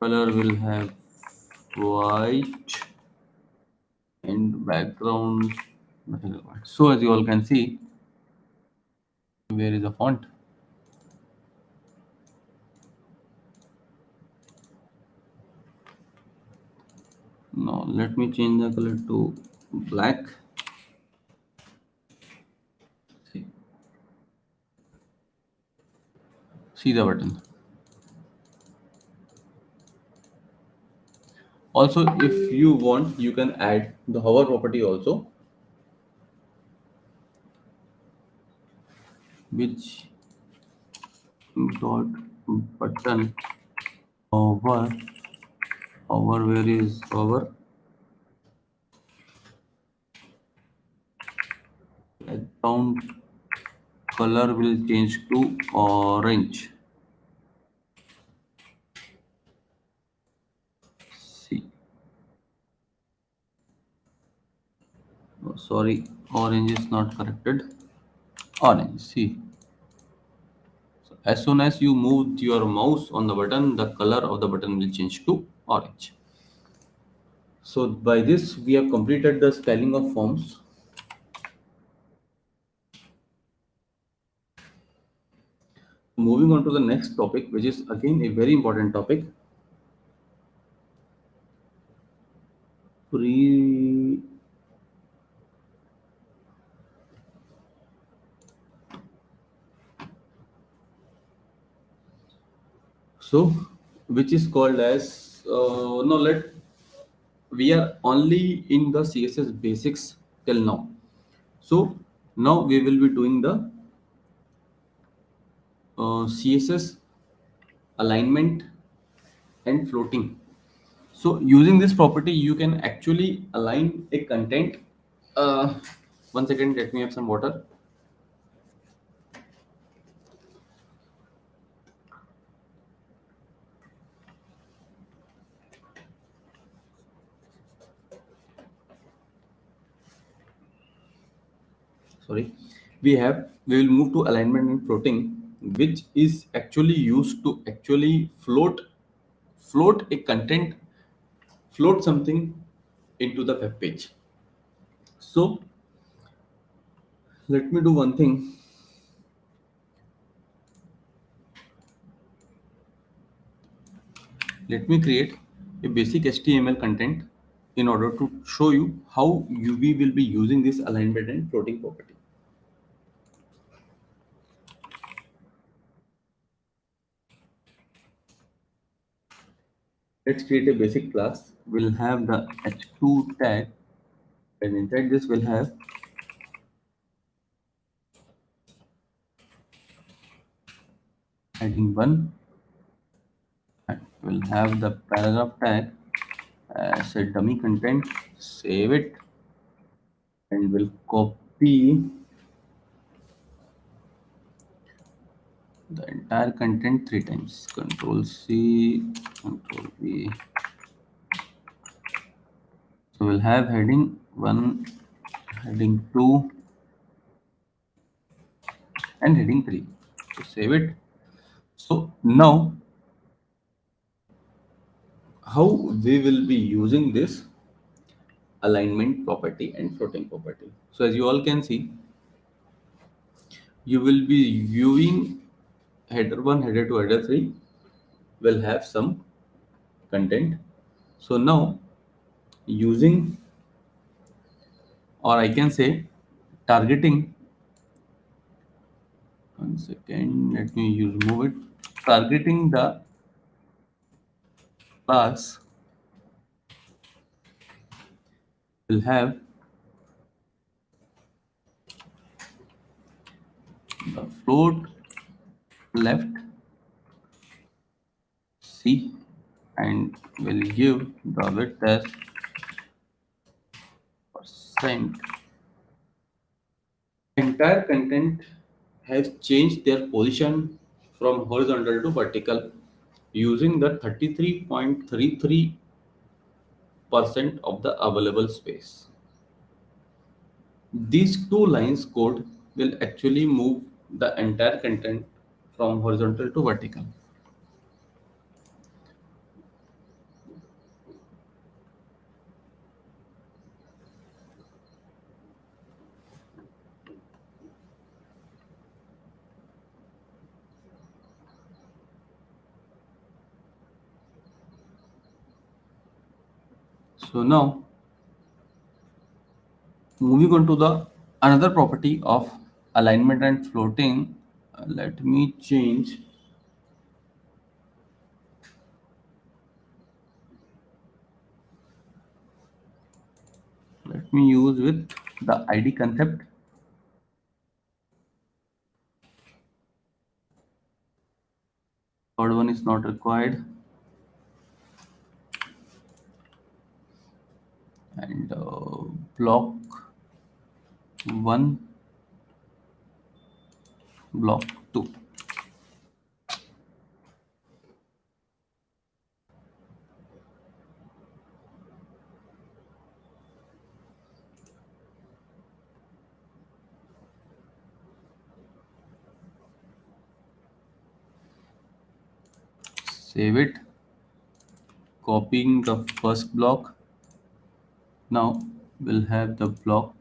Color will have white and background nothing required. So as you all can see, where is the font? Now let me change the color to black. See the button. Also, if you want, you can add the hover property also, which dot button hover, where is hover? Background color will change to orange. See, oh, sorry, orange is not corrected. Orange. See. So as soon as you move your mouse on the button, the color of the button will change to orange. So by this, we have completed the styling of forms. Moving on to the next topic, which is again a very important topic. Pre so which is called as no let we are only in the CSS basics till now. So now we will be doing the CSS alignment and floating. So using this property, you can actually align a content. Uh, 1 second, let me have some water. Sorry. We will move to alignment and floating, which is actually used to actually float a content, float something into the web page. So let me do one thing. Let me create a basic HTML content in order to show you how we will be using this alignment and floating property. Let's create a basic class. We'll have the h2 tag, and inside this we'll have heading 1, and we'll have the paragraph tag as a dummy content. Save it, and we'll copy the entire content 3 times. Control C, Control V. So we'll have heading 1, heading 2, and heading 3. So save it. So now, how we will be using this alignment property and floating property. So as you all can see, you will be viewing header 1, header 2, header 3 will have some content. So now using, or I can say targeting, one second, let me remove it. Targeting the class will have the float left C and will give the width as percent. Entire content has changed their position from horizontal to vertical using the 33.33% of the available space. These two lines code will actually move the entire content from horizontal to vertical. So now moving on to the another property of alignment and floating, let me change. Let me use with the ID concept. Third one is not required. And block 1, block 2. Save it. Copying the first block. Now we'll have the block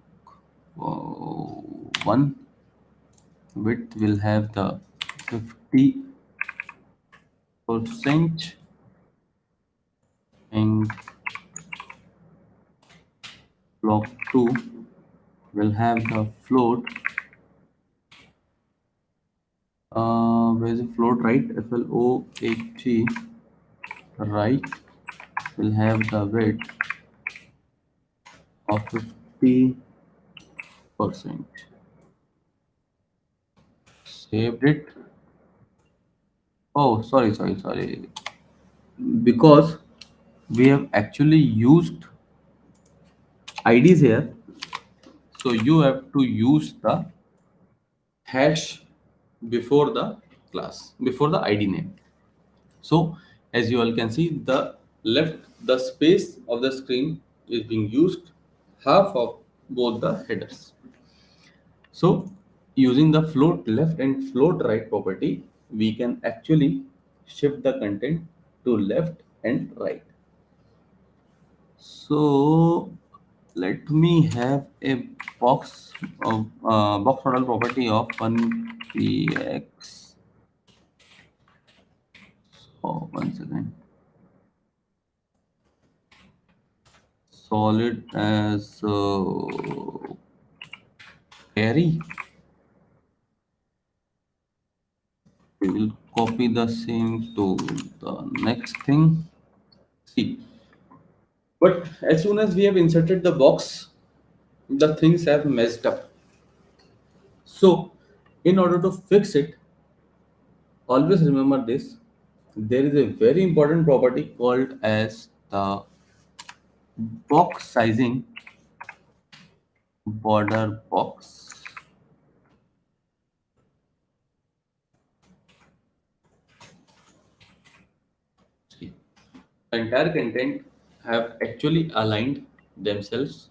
1. Width will have the 50%, and block 2 will have the float. Where's the float? Right, FLOAT, right, will have the width of 50%. Saved it. Oh, sorry. Because we have actually used IDs here, so you have to use the hash before the class, before the ID name. So as you all can see, the space of the screen is being used half of both the headers. So using the float left and float right property, we can actually shift the content to left and right. So let me have a box model property of 1px. Oh, one second. Solid as carry. We will copy the same to the next thing. See, but as soon as we have inserted the box, the things have messed up. So in order to fix it, always remember this. There is a very important property called as the box sizing border box. See, the entire content have actually aligned themselves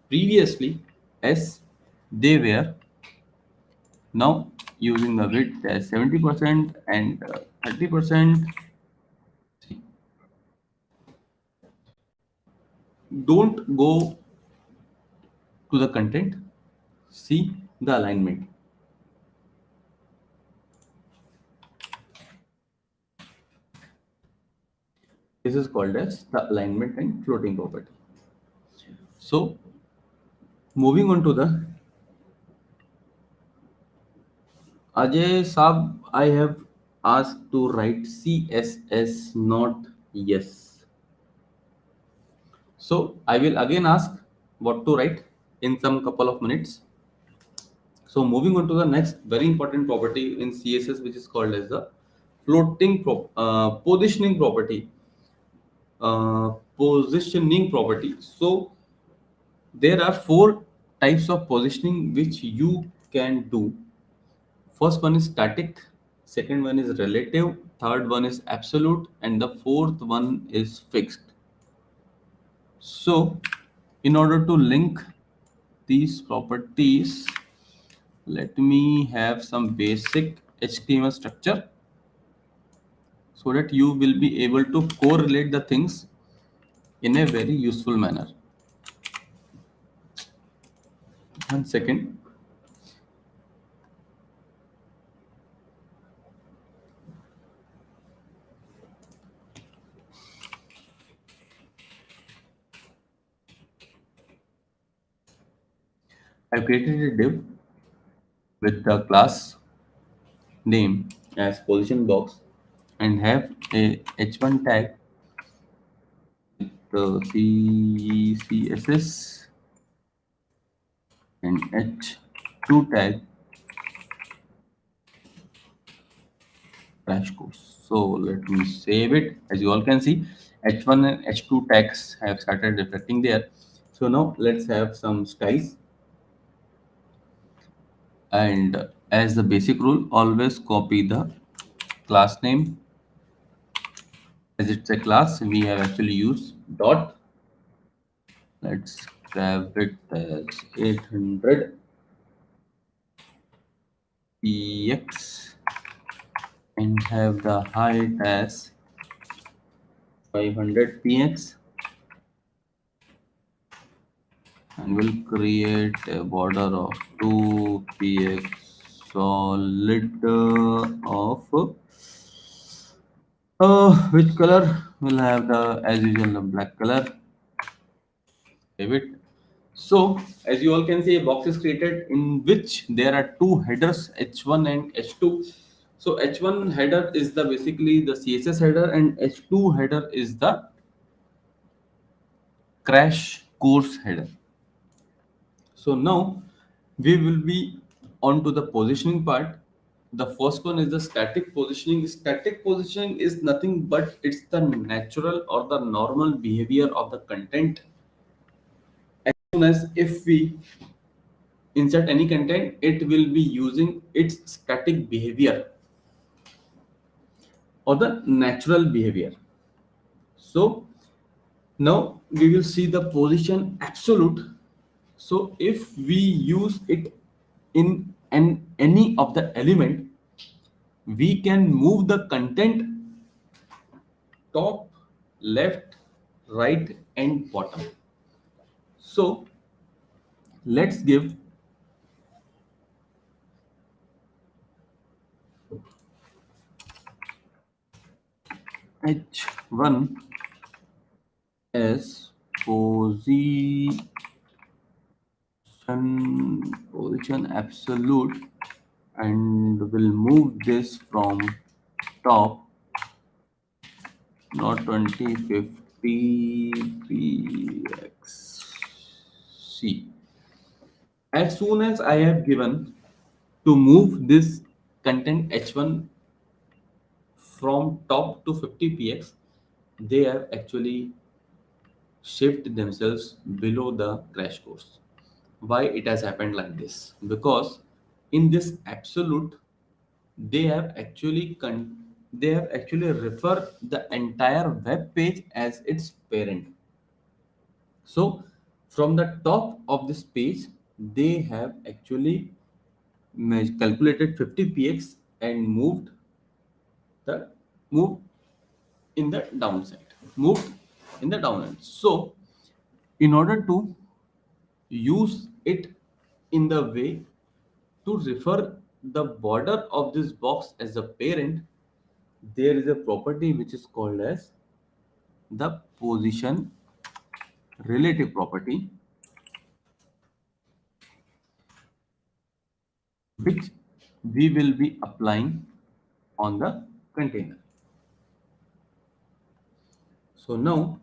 previously as they were. Now using the width as 70% and 30%. See, don't go to the content, see the alignment. This is called as the alignment and floating property. So moving on to the Ajay Saab, I have asked to write CSS, not yes. So I will again ask what to write in some couple of minutes. So moving on to the next very important property in CSS, which is called as the positioning property. Positioning property. So there are four types of positioning which you can do. First one is static, second one is relative, third one is absolute, and the fourth one is fixed. So in order to link these properties, let me have some basic HTML structure so that you will be able to correlate the things in a very useful manner. 1 second. I've created a div with the class name as position box and have a h1 tag with the CSS and h2 tag crash course. So let me save it. As you all can see, h1 and h2 tags have started reflecting there. So now let's have some styles. And as the basic rule, always copy the class name. As it's a class, we have actually used dot. Let's grab it as 800 px and have the height as 500 px, and we'll create a border of 2 px solid of which color? We'll have the as usual the black color. Save it. So as you all can see, a box is created in which there are two headers, h1 and h2. So h1 header is the basically the CSS header, and h2 header is the crash course header. So now we will be on to the positioning part. The first one is the static positioning. Static positioning is nothing but it's the natural or the normal behavior of the content. As soon as if we insert any content, it will be using its static behavior or the natural behavior. So now we will see the position absolute. So if we use it in any of the element, we can move the content top, left, right, and bottom. So let's give h1 as position absolute, and we'll move this from top, not 2050 pxc. As soon as I have given to move this content h1 from top to 50 px, they have actually shift themselves below the crash course. Why it has happened like this? Because in this absolute, they have actually refer the entire web page as its parent. So from the top of this page, they have actually calculated 50 px and the moved in the downside, moved in the downend. So in order to use it in the way to refer the border of this box as a parent, there is a property which is called as the position relative property which we will be applying on the container. So now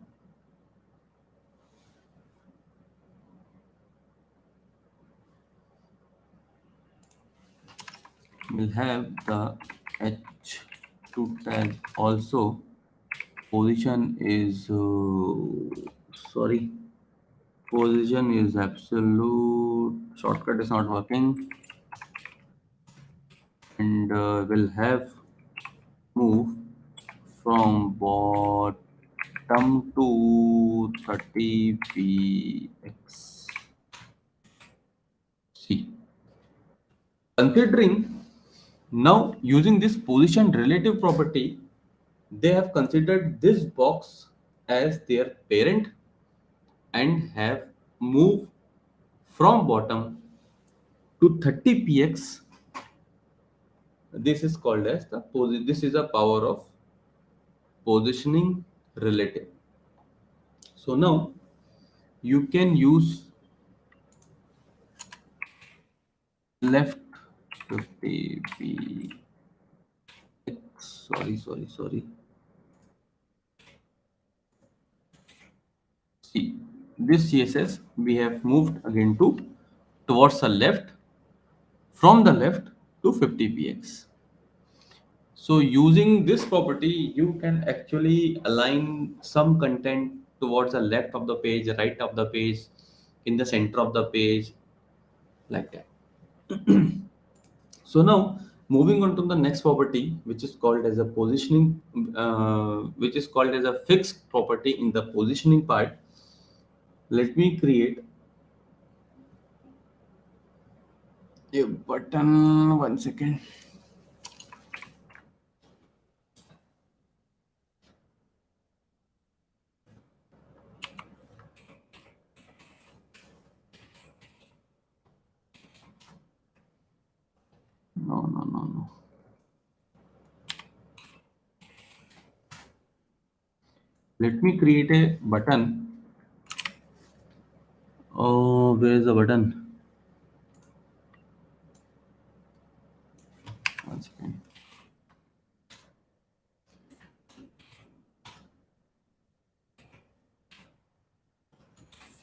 we'll have the h2 tag also. Position is sorry, position is absolute. Shortcut is not working, and we'll have move from bottom to 30 px. See, considering now using this position relative property, they have considered this box as their parent and have moved from bottom to 30 px. This is called as the this is a power of positioning relative. So now you can use left 50 px. Sorry. See, this CSS we have moved again to towards the left, from the left to 50 px. So using this property, you can actually align some content towards the left of the page, right of the page, in the center of the page, like that. So now moving on to the next property, which is called as a positioning, which is called as a fixed property in the positioning part. Let me create a button. 1 second. No. Let me create a button. Oh, where is the button? 1 second.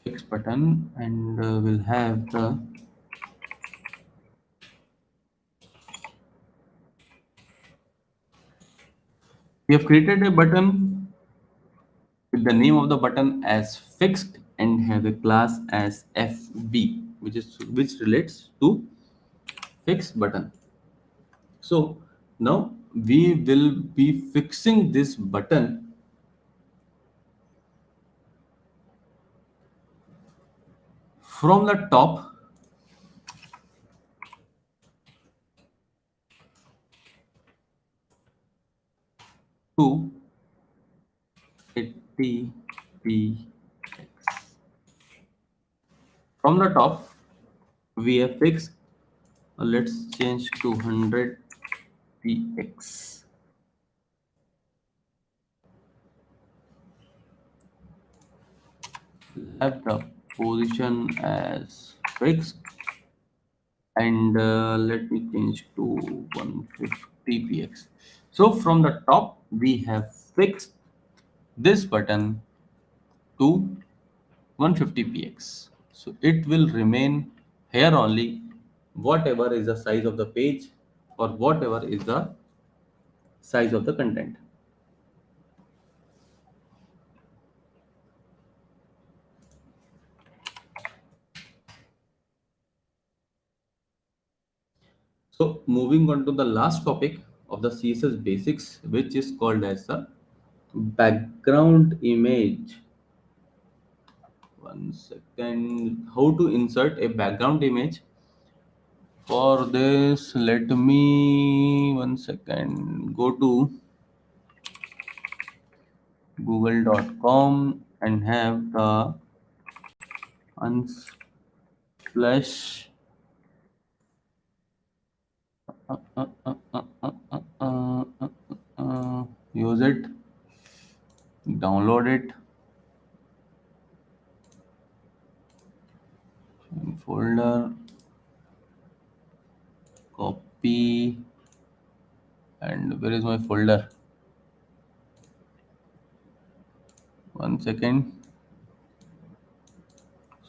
Fix button, and we'll have the we have created a button with the name of the button as fixed and have a class as fb, which relates to fixed button. So now we will be fixing this button from the top to 80px. From the top we have fixed, let's change to 100px. Have the position as fixed, and let me change to 150px. So from the top we have fixed this button to 150px, so it will remain here only, whatever is the size of the page or whatever is the size of the content. So moving on to the last topic of the CSS basics, which is called as the background image. 1 second. How to insert a background image? For this, let me 1 second go to google.com and have the unsplash use it. download it in folder, copy, and where is my folder? One second.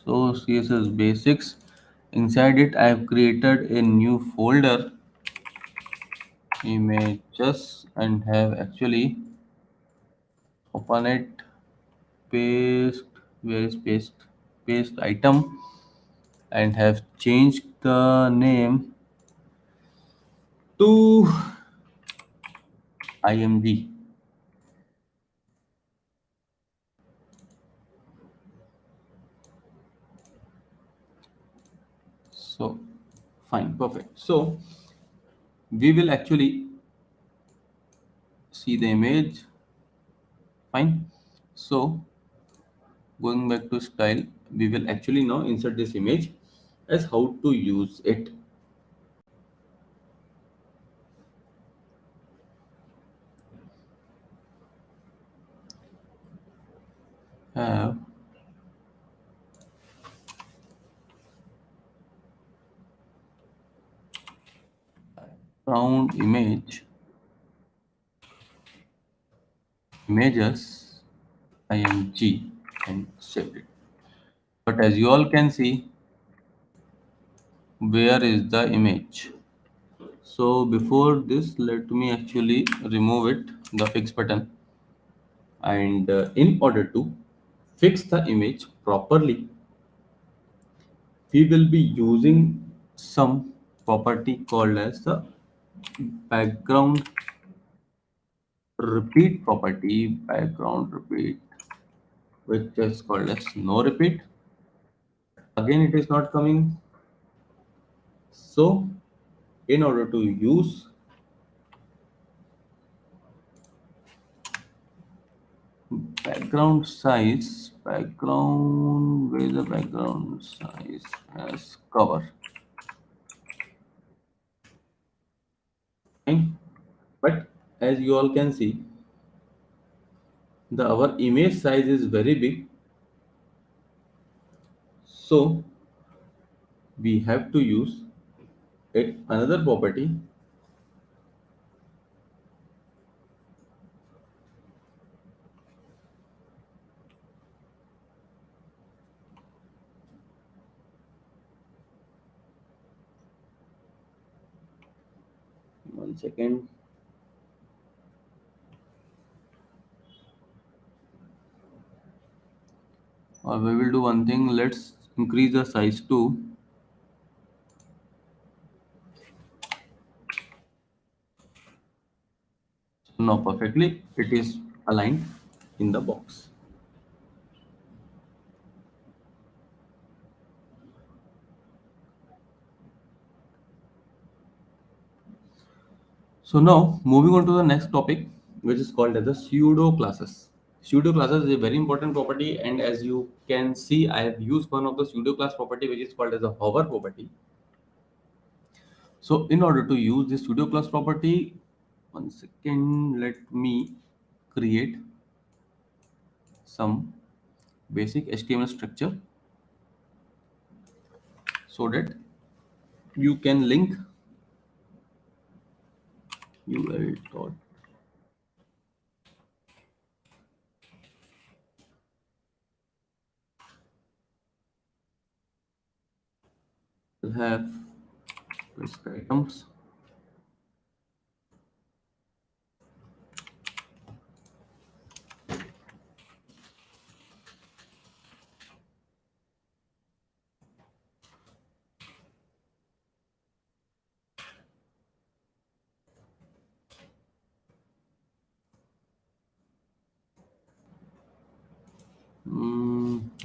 So CSS Basics. Inside it, I have created a new folder, images, and have actually open it, paste, where is paste? Paste item, and have changed the name to IMG. So fine, perfect. So we will actually see the image. Fine. So going back to style, we will actually now insert this image as how to use it. Have found images img and saved it. But as you all can see, where is the image? So before this, let me actually remove it, the fix button. And in order to fix the image properly, we will be using some property called as the background repeat property, background repeat, which is called as no repeat. Again, it is not coming. So in order to use background size, background, where is the background size as cover? Fine. But as you all can see, the our image size is very big. So we have to use it another property. One second. Or we will do one thing. Let's increase the size to now perfectly. It is aligned in the box. So now moving on to the next topic, which is called as the pseudo classes. Pseudo classes is a very important property, and as you can see, I have used one of the pseudo class property, which is called as a hover property. So in order to use this pseudo class property, one second, let me create some basic HTML structure so that you can link ul dot will have list items.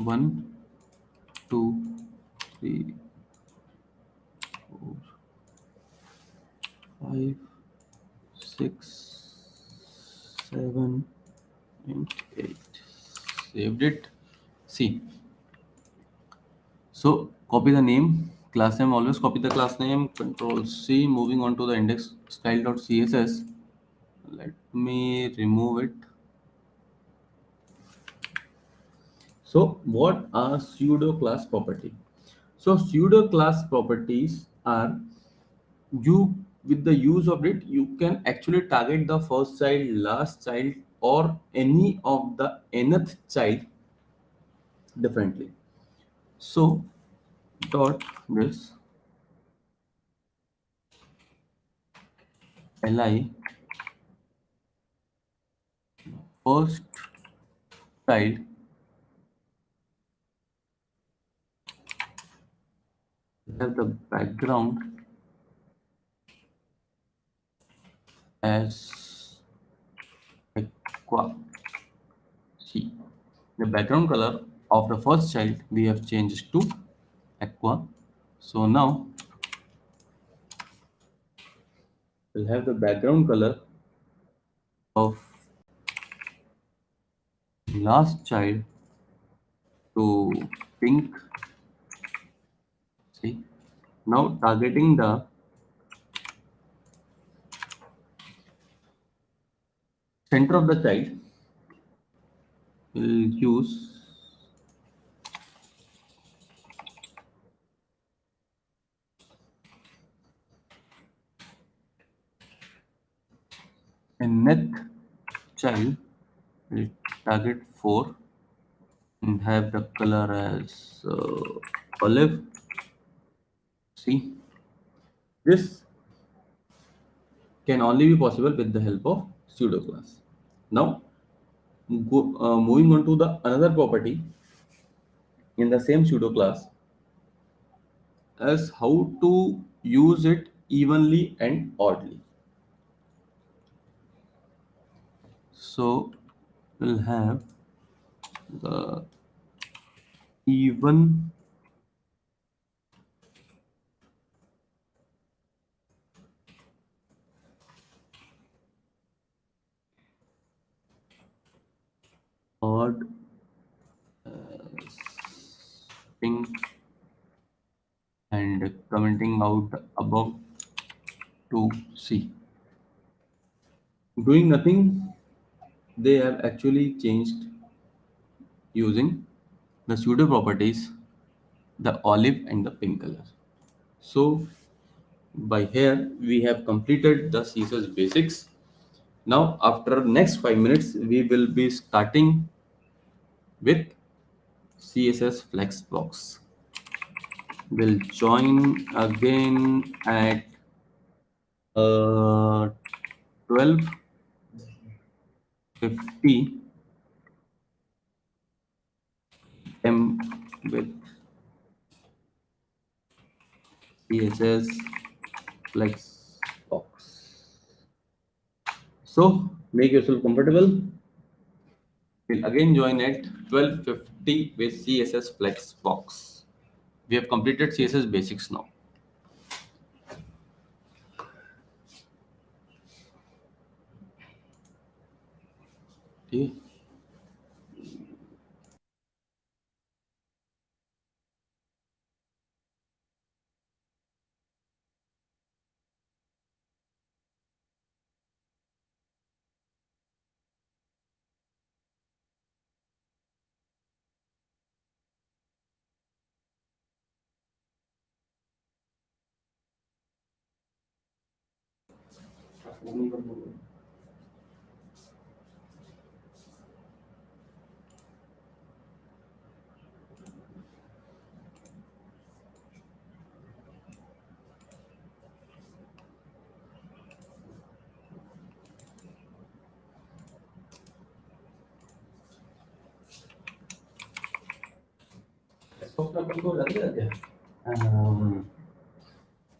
One, two, three, four, five, six, seven, and eight. Saved it. See. So copy the name, class name. Always copy the class name. Control C. Moving on to the index style.css. Let me remove it. So what are pseudo class property? So pseudo class properties are, you, with the use of it, you can actually target the first child, last child, or any of the nth child differently. So dot this li first child have the background as aqua. See, the background color of the first child we have changed to aqua. So now we'll have the background color of last child to pink. See, now targeting the center of the child, we'll use a nth child, we'll target 4 and have the color as olive. See, this can only be possible with the help of pseudo class. Now, moving on to the another property in the same pseudo class as how to use it evenly and oddly. So we'll have the even odd thing and commenting out above to see. Doing nothing, they have actually changed using the pseudo properties, the olive and the pink color. So by here we have completed the CSS basics. Now after next 5 minutes we will be starting with CSS Flexbox. We'll join again at 12:50 m with CSS Flexbox. So make yourself comfortable. We'll again join at 12:50 with CSS Flexbox. We have completed CSS basics now. Okay.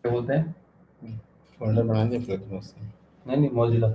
क्या बोलते हैं? Folder बना दिया flexbox से। नहीं नहीं Mozilla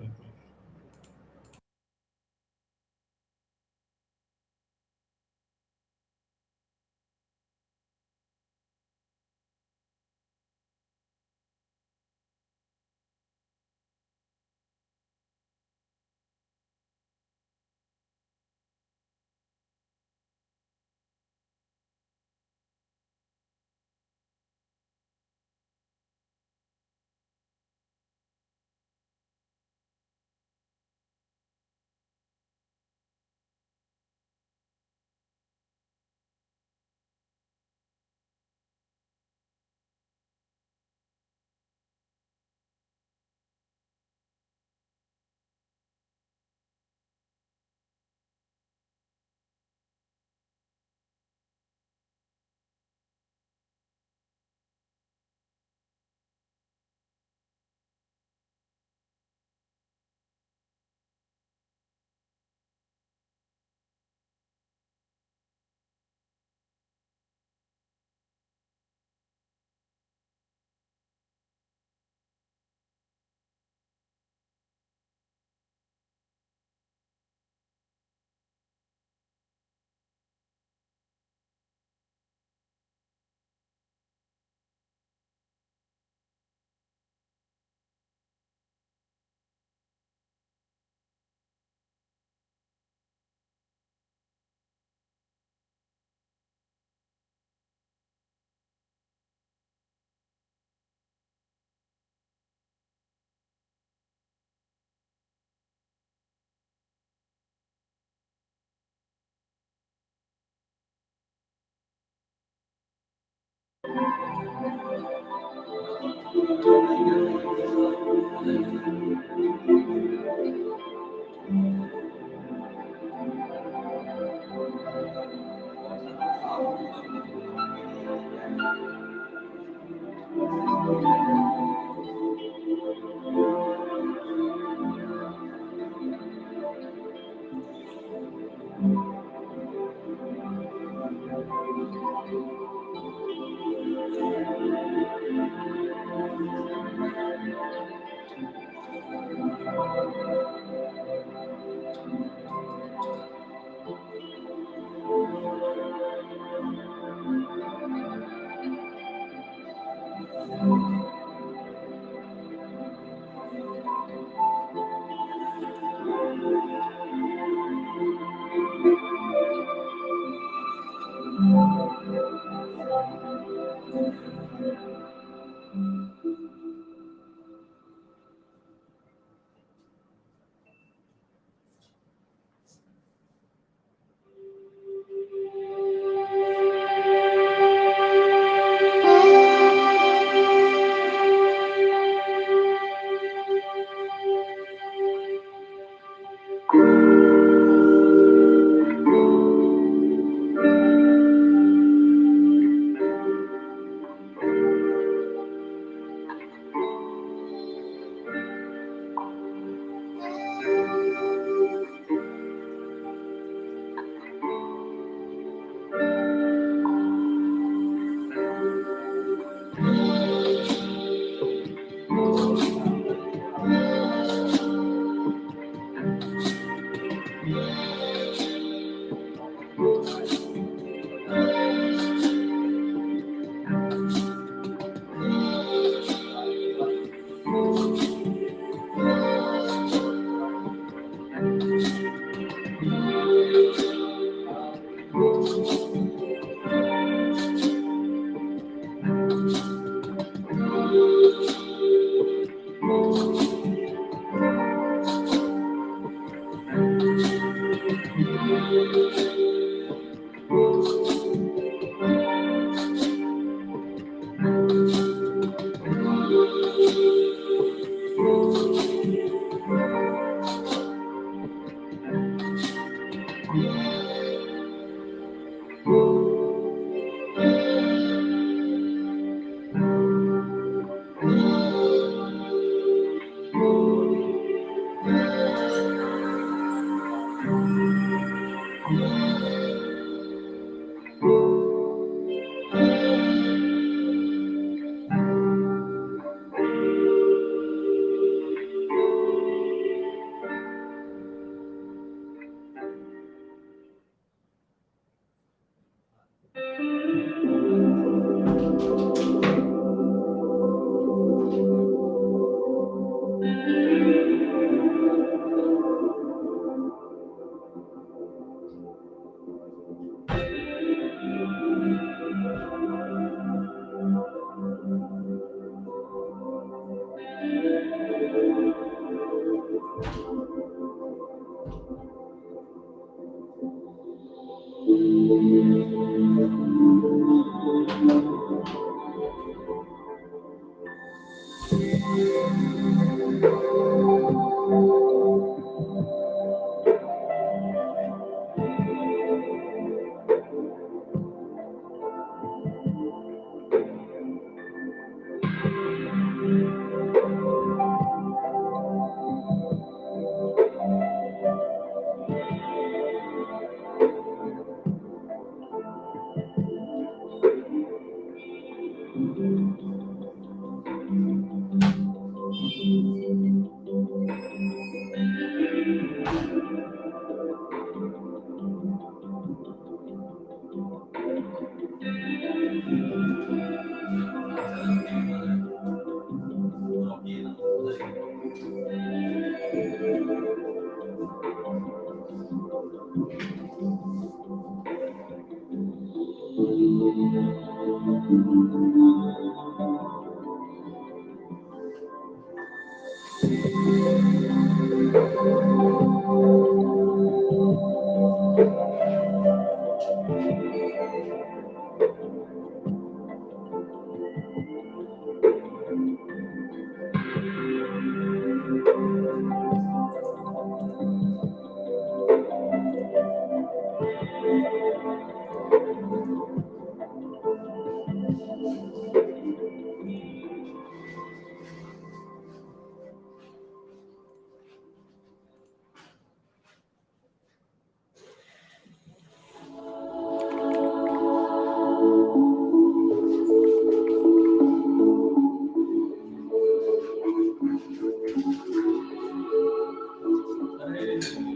hi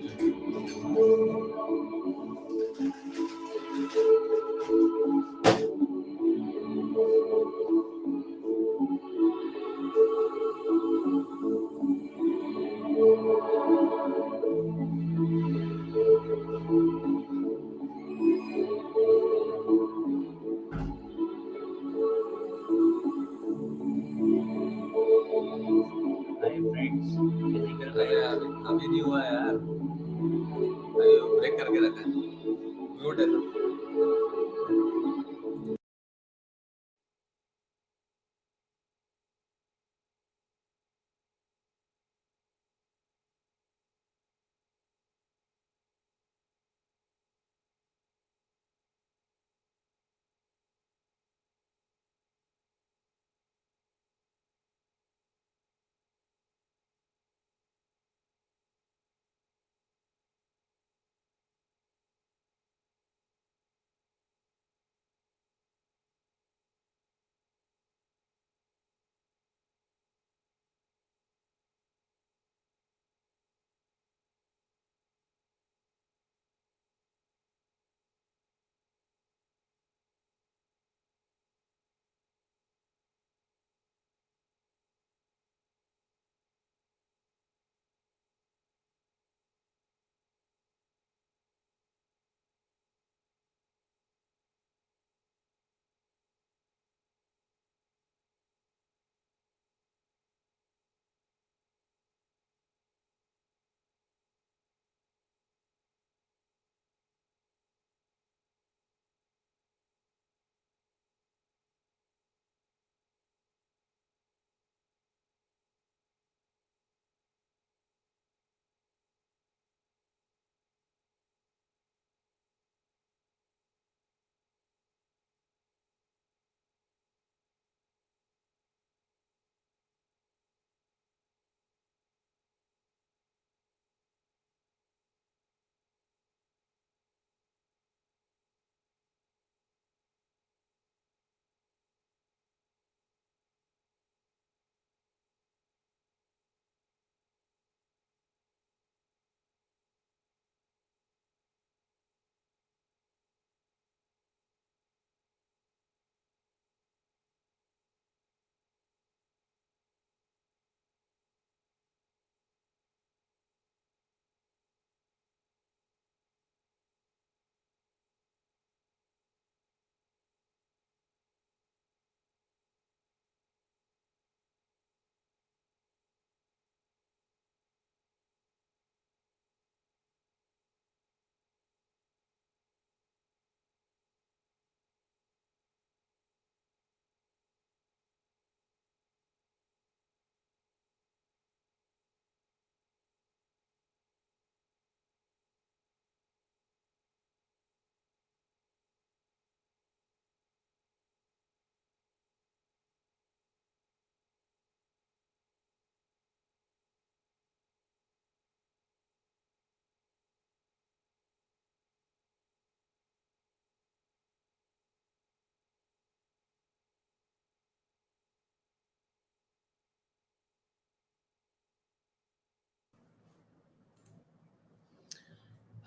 friends, कैसे कर रहे हैं यार? अभी नहीं हुआ यार, अभी ब्रेक करके रखा है, म्यूट है सब।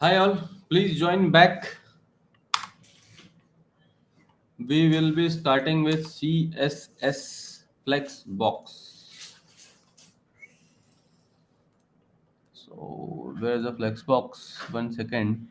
Hi all, please join back. We will be starting with CSS Flexbox. So where's the Flexbox? 1 second.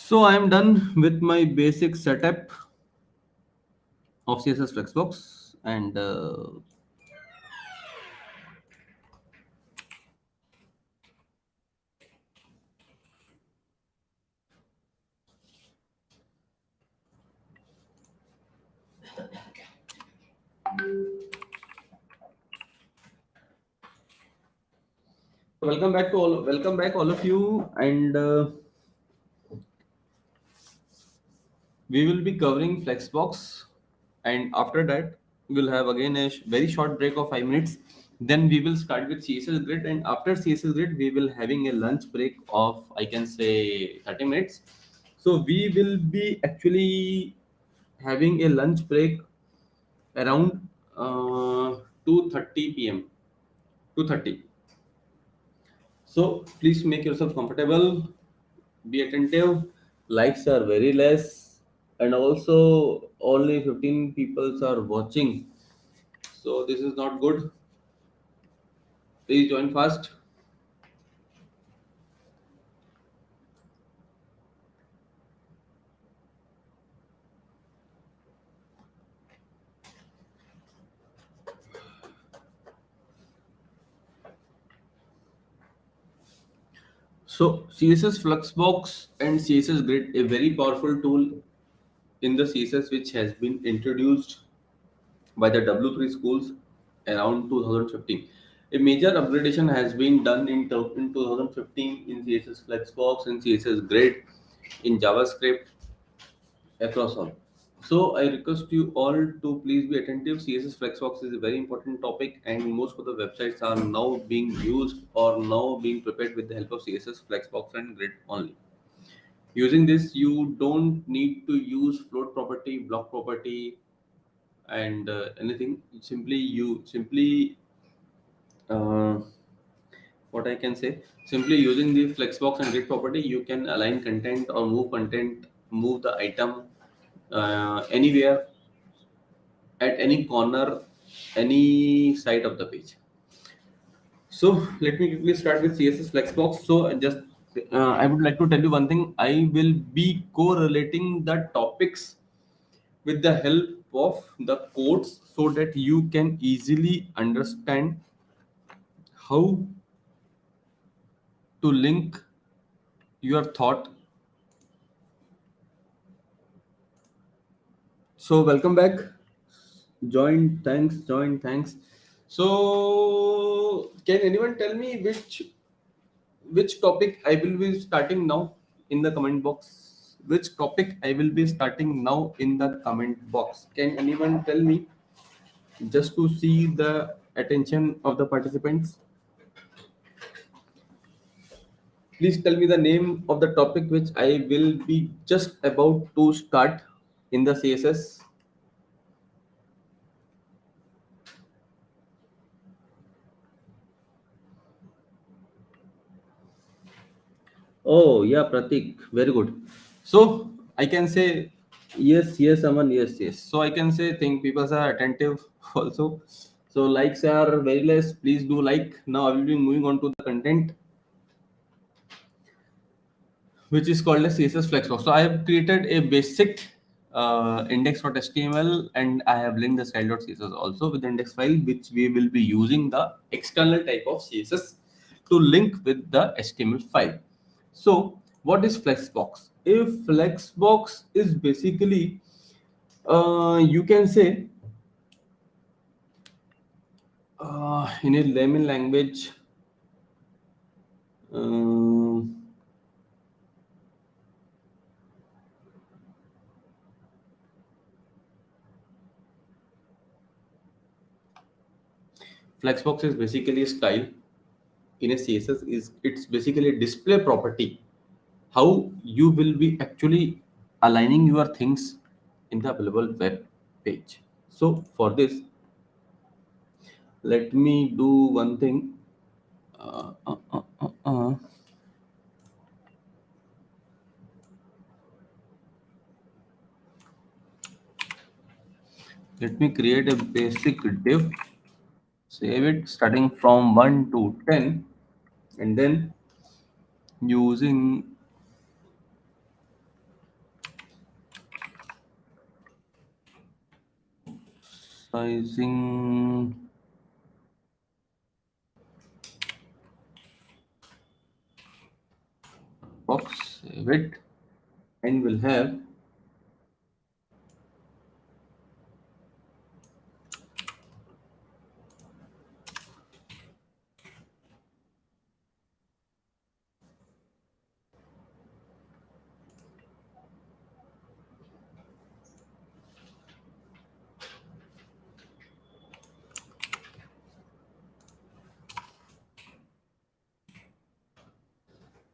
So I am done with my basic setup of CSS Flexbox, and welcome back all of you, and we will be covering Flexbox, and after that we'll have again a very short break of 5 minutes. Then we will start with CSS Grid, and after CSS Grid we will having a lunch break of, I can say, 30 minutes. So we will be actually having a lunch break around 2:30 p.m. 2:30. So please make yourself comfortable, be attentive. Likes are very less, and also only 15 people are watching. So this is not good. Please join fast. So CSS Fluxbox and CSS Grid, a very powerful tool in the CSS which has been introduced by the W3 schools around 2015. A major upgradation has been done in 2015 in CSS Flexbox and CSS Grid in JavaScript across all. So I request you all to please be attentive. CSS Flexbox is a very important topic, and most of the websites are now being used or now being prepared with the help of CSS Flexbox and Grid only. Using this, you don't need to use float property, block property, and anything. Simply uh, what I can say, simply using the Flexbox and Grid property, you can align content or move content, move the item anywhere, at any corner, any side of the page. So let me quickly start with CSS Flexbox. So I would like to tell you one thing. I will be correlating the topics with the help of the codes so that you can easily understand how to link your thought. So welcome back. Join, thanks. So can anyone tell me which topic I will be starting now in the comment box? Which topic I will be starting now in the comment box? Can anyone tell me, just to see the attention of the participants? Please tell me the name of the topic which I will be just about to start in the CSS. Oh, yeah, Pratik, very good. So I can say yes, Aman, yes. So I can say think people are attentive also. So likes are very less. Please do like. Now I will be moving on to the content, which is called as CSS Flexbox. So I have created a basic index.html, and I have linked the style.css also with the index file, which we will be using the external type of CSS to link with the HTML file. So what is Flexbox? If Flexbox is basically, you can say, in a layman language, uh, Flexbox is basically a style in a CSS. Is it's basically a display property, how you will be actually aligning your things in the available web page. So for this, let me do one thing. Uh, uh, uh, uh, uh. Let me create a basic div, save it starting from 1 to 10, and then using Sizing box, save it, and we'll have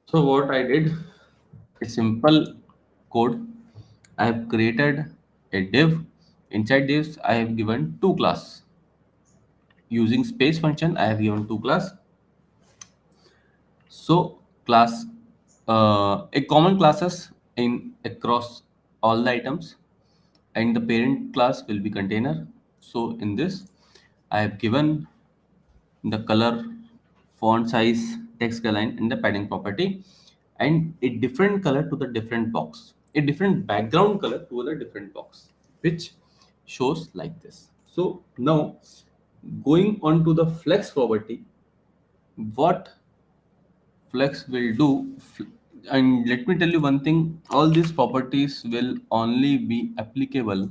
so what I did, a simple code. I have created a div. Inside divs, I have given two class. Using space function, I have given two class. So class, a common classes in across all the items, and the parent class will be container. So in this, I have given the color, font size, text align, and the padding property, and a different color to the different box, a different background color to the different box, which shows like this. So now going on to the flex property, what flex will do, and let me tell you one thing, all these properties will only be applicable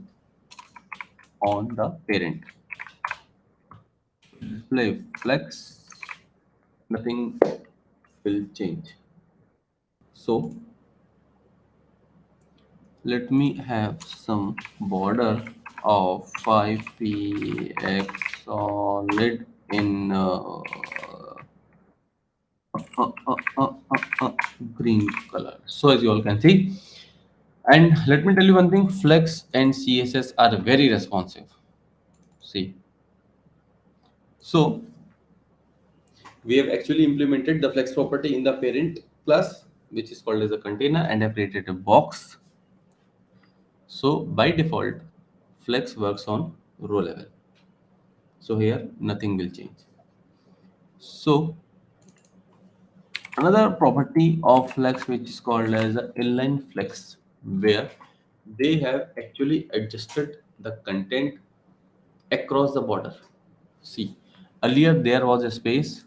on the parent. Display flex, nothing will change. So let me have some border of 5px solid in green color. So as you all can see, and let me tell you one thing, Flex and CSS are very responsive. See, so we have actually implemented the Flex property in the parent class, which is called as a container, and have created a box. So by default, Flex works on row level. So here nothing will change. So another property of Flex, which is called as a inline flex, where they have actually adjusted the content across the border. See, earlier there was a space.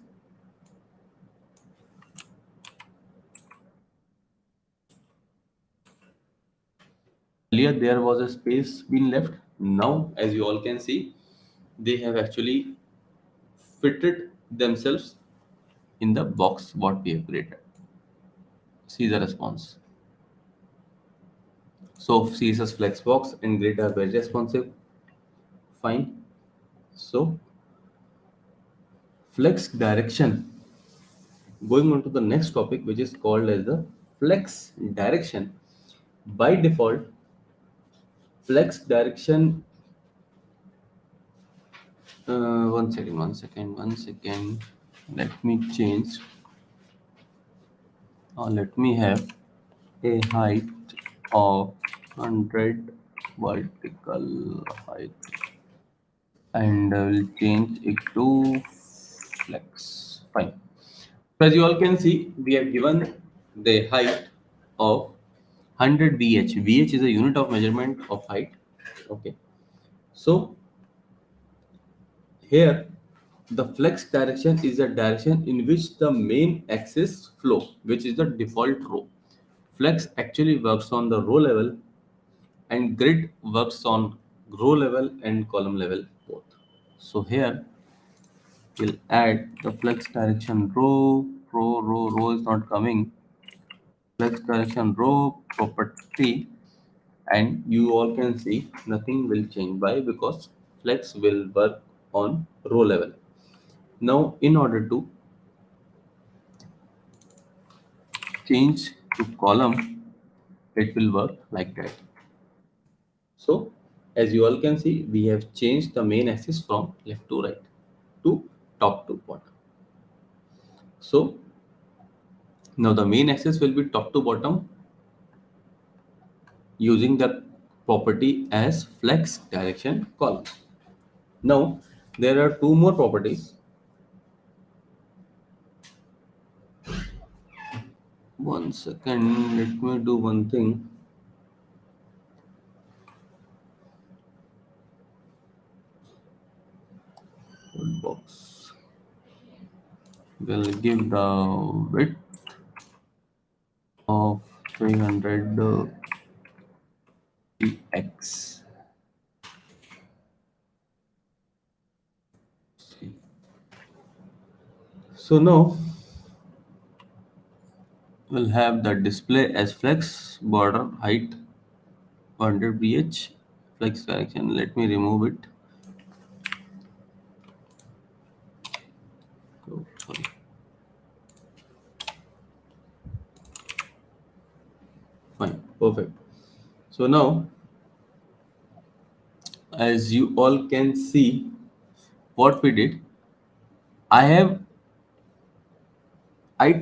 Earlier there was a space being left. Now, as you all can see, they have actually fitted themselves in the box what we have created. See the response. So CSS Flexbox and Grid are very responsive. Fine. So flex direction. Going on to the next topic, which is called as the flex direction. By default, flex direction. One second. Let me change. Let me have a height of 100 vertical height, and I will change it to flex. Fine. So as you all can see, we have given the height of 100 VH. VH is a unit of measurement of height. Okay. So here the flex direction is the direction in which the main axis flow, which is the default row. Flex actually works on the row level, and grid works on row level and column level both. So here we'll add the flex direction row is not coming. Flex direction row property, and you all can see nothing will change. Why? Because flex will work on row level. Now in order to change to column, it will work like that. So as you all can see, we have changed the main axis from left to right to top to bottom. So now the main axis will be top to bottom using the property as flex direction column. Now there are two more properties. One second, let me do one thing. code box will give the width of 300 px. So now we'll have the display as flex, border height 100 ph, flex correction. Let me remove it. Oh, sorry. Fine, perfect. So now, as you all can see, what we did, I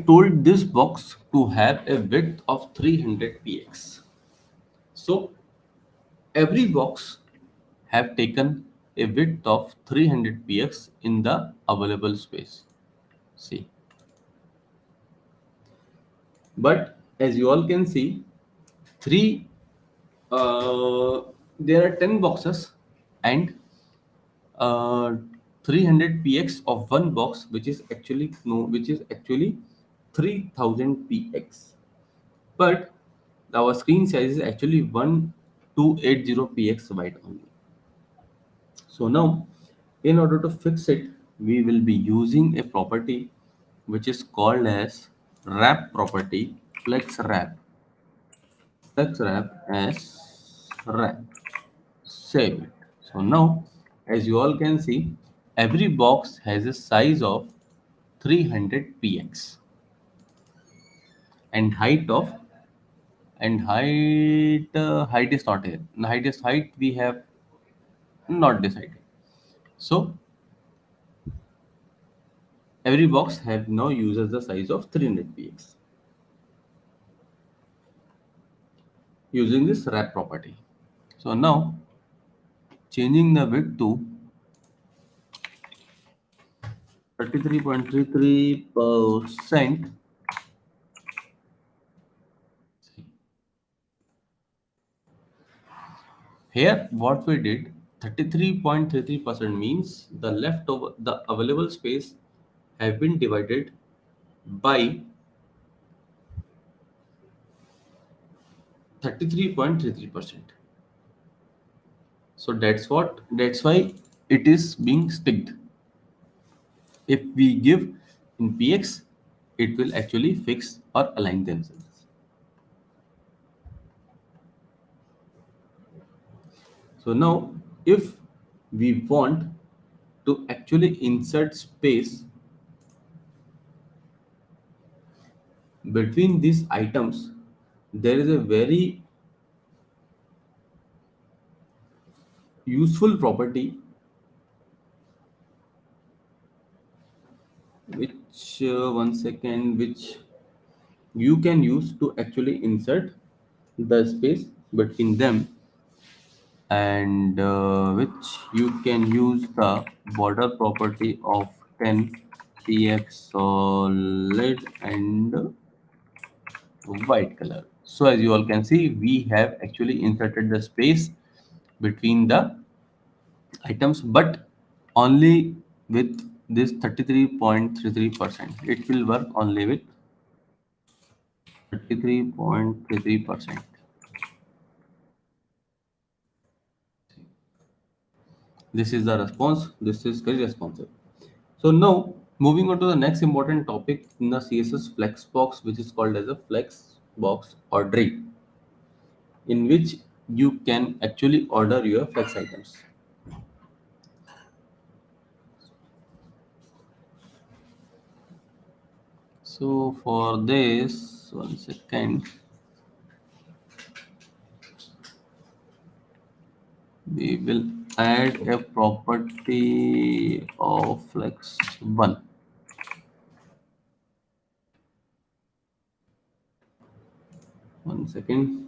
told this box to have a width of 300 px. So every box have taken a width of 300 px in the available space. See, but as you all can see, three there are 10 boxes and uh, 300 px of one box, which is actually no, which is actually 3000 px, but our screen size is actually 1280 px wide only. So now, in order to fix it, we will be using a property which is called as wrap property, flex wrap. Flex wrap as wrap. Save it. So now, as you all can see, every box has a size of 300 px and height is not here. Height we have not decided. So every box have now uses the size of 300 px using this wrap property. So now changing the width to 33.33%. Here what we did, 33.33% means the leftover, the available space have been divided by 33.33%. So that's why it is being sticked. If we give in px, it will actually fix or align themselves. So now if we want to actually insert space between these items, there is a very useful property which one second, which you can use to actually insert the space between them, and which you can use the border property of 10 px solid and white color. So as you all can see, we have actually inserted the space between the items, but only with this 33.33%. It will work only with 33.33%. This is the response. This is very responsive. So now moving on to the next important topic in the CSS Flexbox, which is called as a Flexbox ordering, in which you can actually order your flex items. So for this, one second, we will add a property of flex1. One second.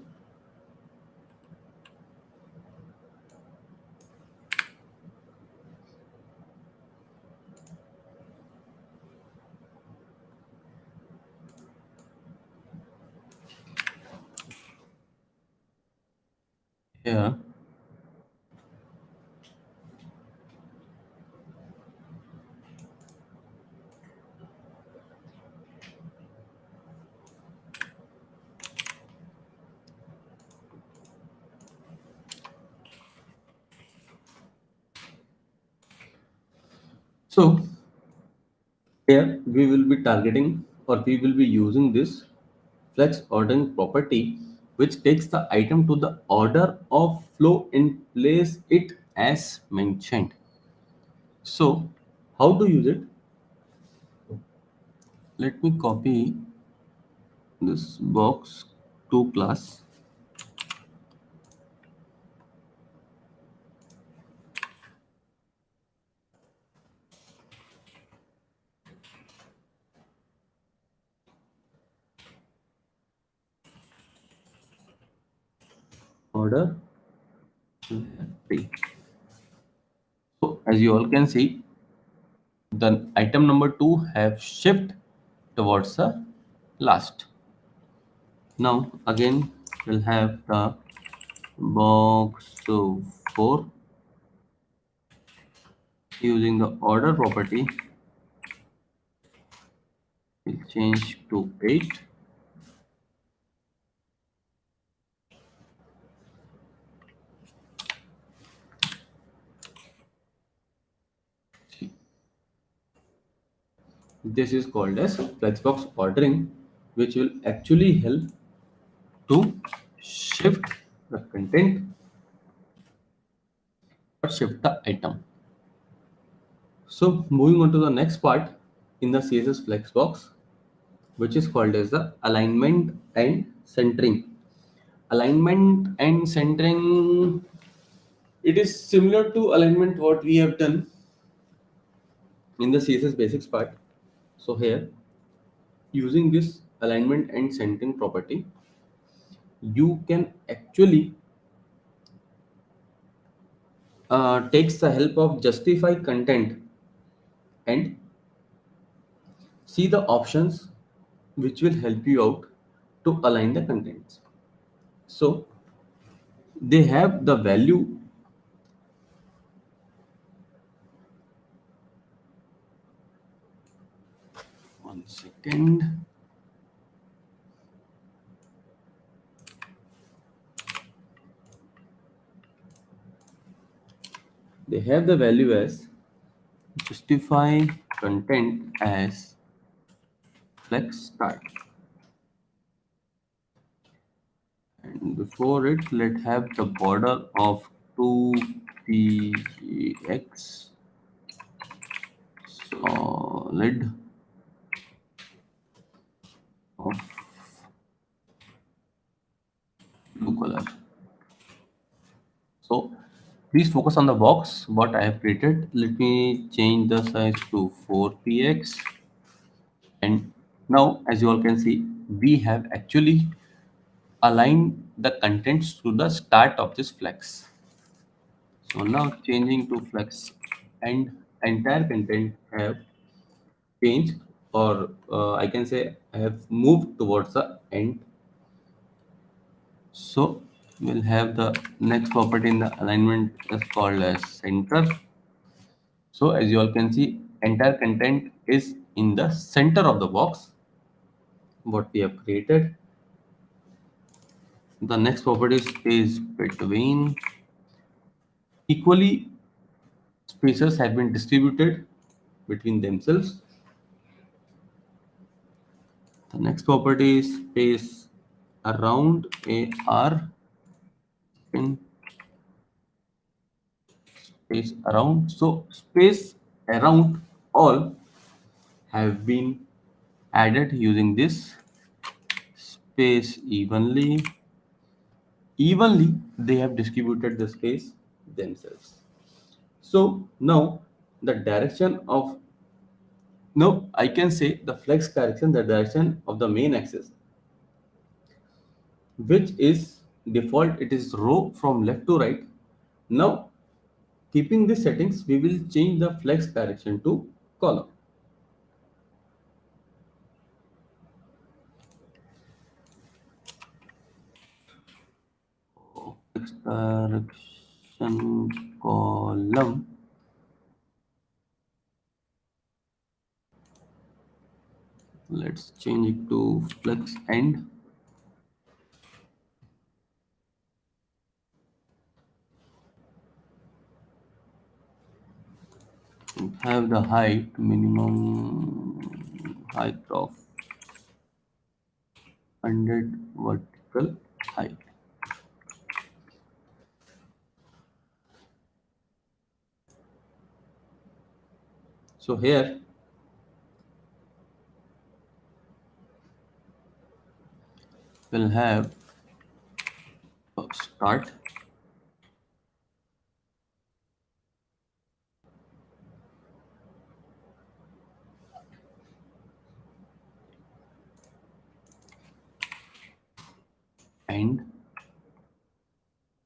Here So here we will be targeting, or we will be using this flex ordering property, which takes the item to the order of flow and place it as mentioned. So how to use it? Let me copy this box to class. Order 3. So as you all can see, the item number 2 have shift towards the last. Now again we'll have the box 4 using the order property. We'll change to 8. This is called as Flexbox ordering, which will actually help to shift the content or shift the item. So moving on to the next part in the CSS Flexbox, which is called as the alignment and centering. Alignment and centering, it is similar to alignment what we have done in the CSS Basics part. So here, using this alignment and centering property, you can actually takes the help of justify content and see the options which will help you out to align the contents. So they have the value. One second. They have the value as justify content as flex start. And before it, let's have the border of 2px solid of blue color. So please focus on the box what I have created. Let me change the size to 4px. And now, as you all can see, we have actually aligned the contents to the start of this flex. So now changing to flex and entire content have changed, or I can say I have moved towards the end. So we'll have the next property in the alignment is called as center. So as you all can see, entire content is in the center of the box what we have created. The next property is between. Equally, spaces have been distributed between themselves. The next property is space around AR in space around. So space around all have been added using this space evenly. Evenly, they have distributed the space themselves. So now the direction of, no, I can say the flex direction, the direction of the main axis, which is default, it is row from left to right. Now, keeping these settings, we will change the flex direction to column. Flex direction column. Let's change it to flex end. We have the height minimum height of 100 vertical height. So here we'll have start end.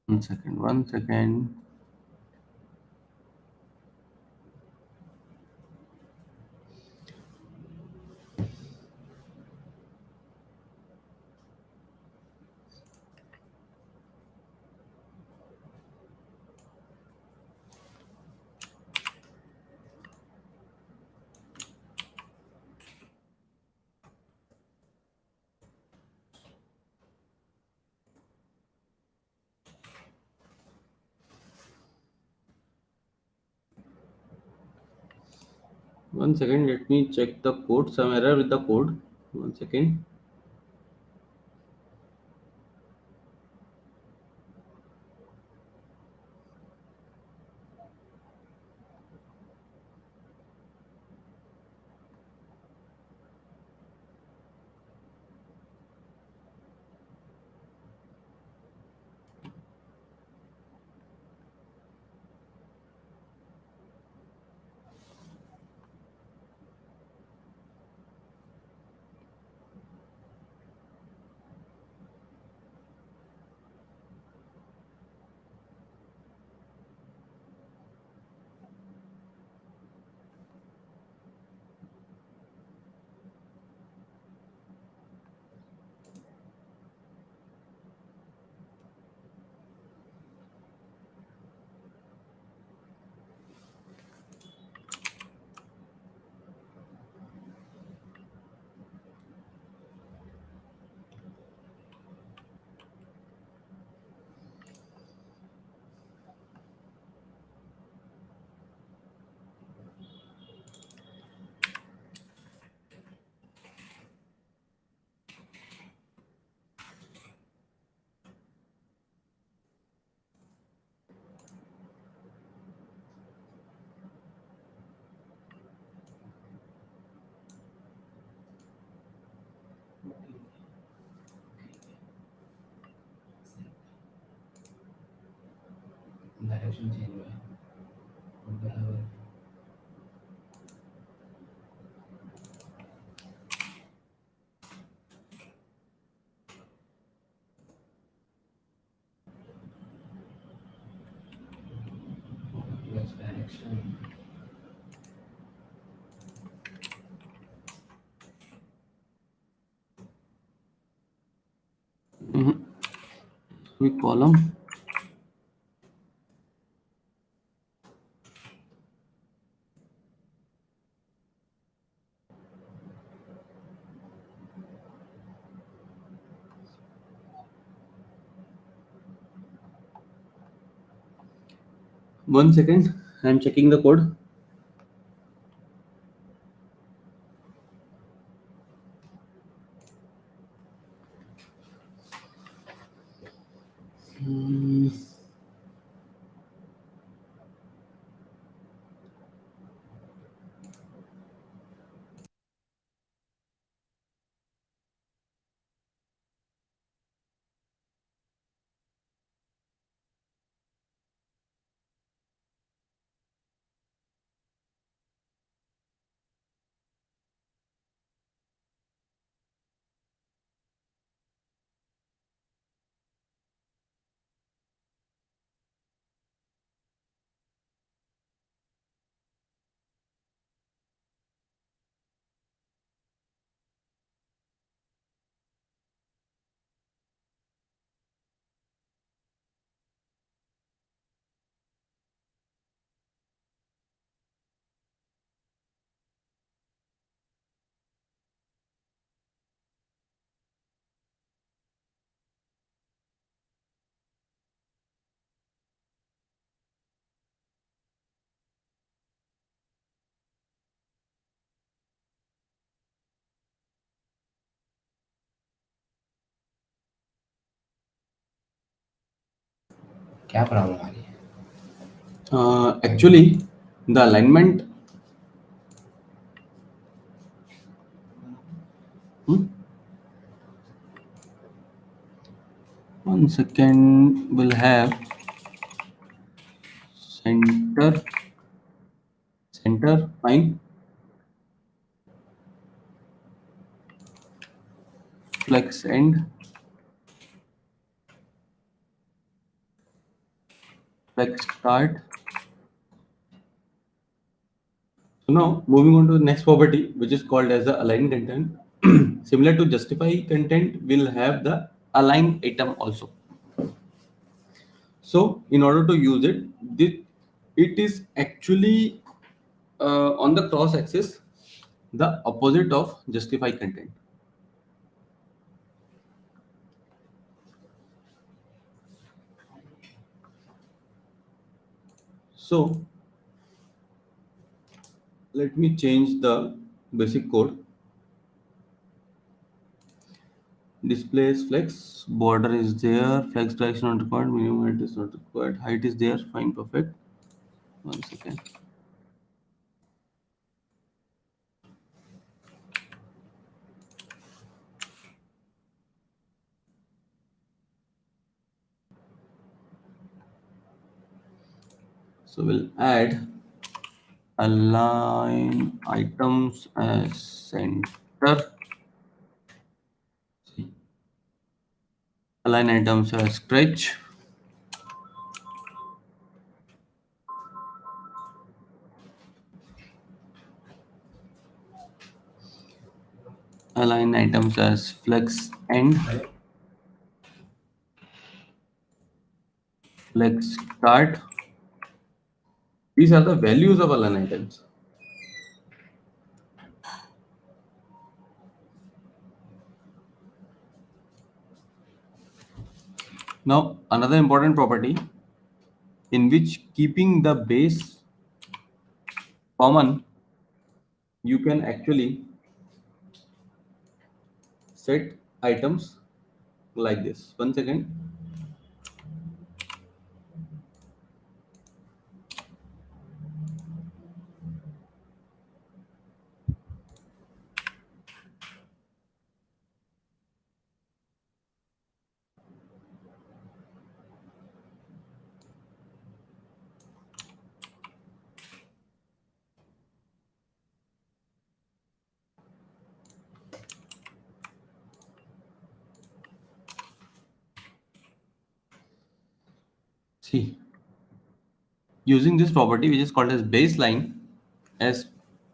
One second. One second, let me check the code. Some error with the code. One second. Direction change हुआ है बराबर towards direction We column. One second, I'm checking the code. क्या problem आ रही है? Actually, the alignment. One second, we'll have center, fine, flex end, flex start. So now moving on to the next property, which is called as the align content. Similar to justify content, we'll have the align item also. So in order to use it, it is actually on the cross axis, the opposite of justify content. So let me change the basic code. Displays flex, border is there, flex direction not required, minimum height is not required, height is there, fine, perfect. One second. So we'll add align items as center, align items as stretch, align items as flex end, flex start. These are the values of align items. Now another important property in which keeping the base common, you can actually set items like this. One second. See, using this property which is called as baseline, as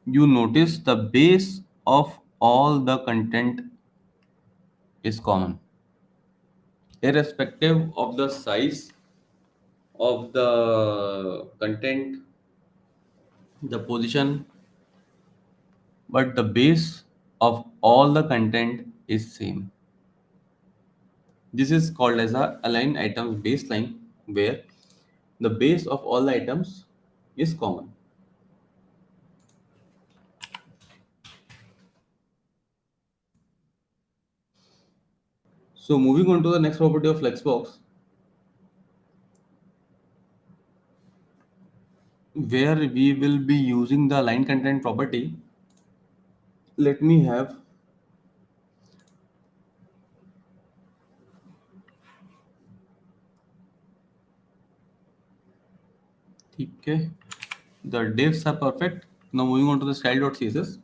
you notice the base of all the content is common, irrespective of the size of the content, the position, but the base of all the content is same. This is called as a align items baseline, where the base of all the items is common. So moving on to the next property of Flexbox, where we will be using the line content property. Let me have okay. The divs are perfect. Now moving on to the style.css.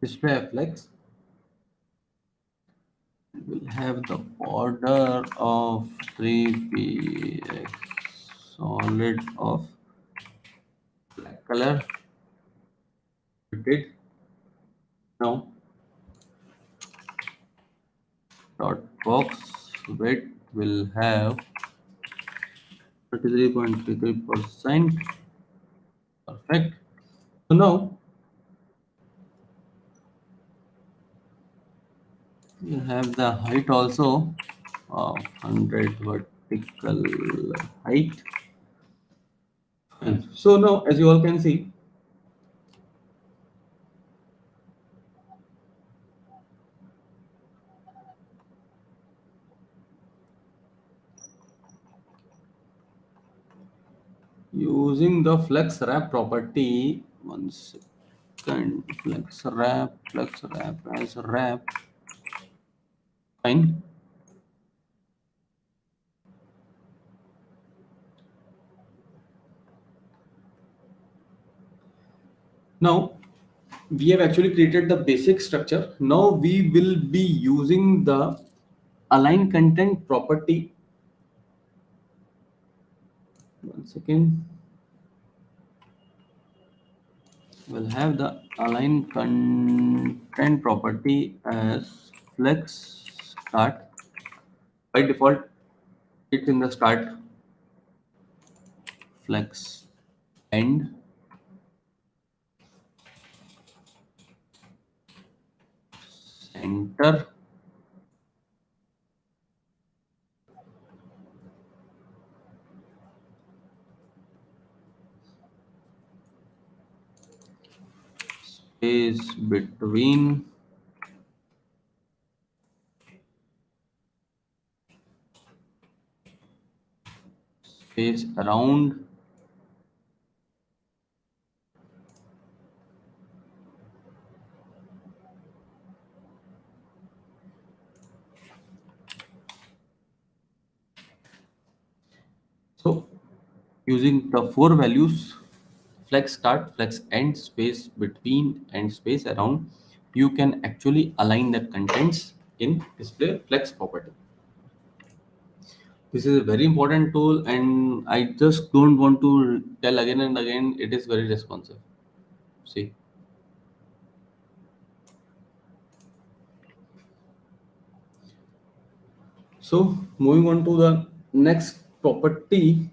display flex will have the border of 3px solid of black color. Did now dot box width will have 33.33%. Perfect. So now you have the height also of 100 vertical height. And so now, as you all can see, using the flex wrap property, one second, flex wrap as wrap, fine. Now we have actually created the basic structure. Now we will be using the align content property. One second. We'll have the align content property as flex start. By default, it's in the start, flex end, center, space between, space around, so using the four values flex start, flex end, space between, and space around, you can actually align the contents in display flex property. This is a very important tool, and I just don't want to tell again and again. It is very responsive. See, so moving on to the next property,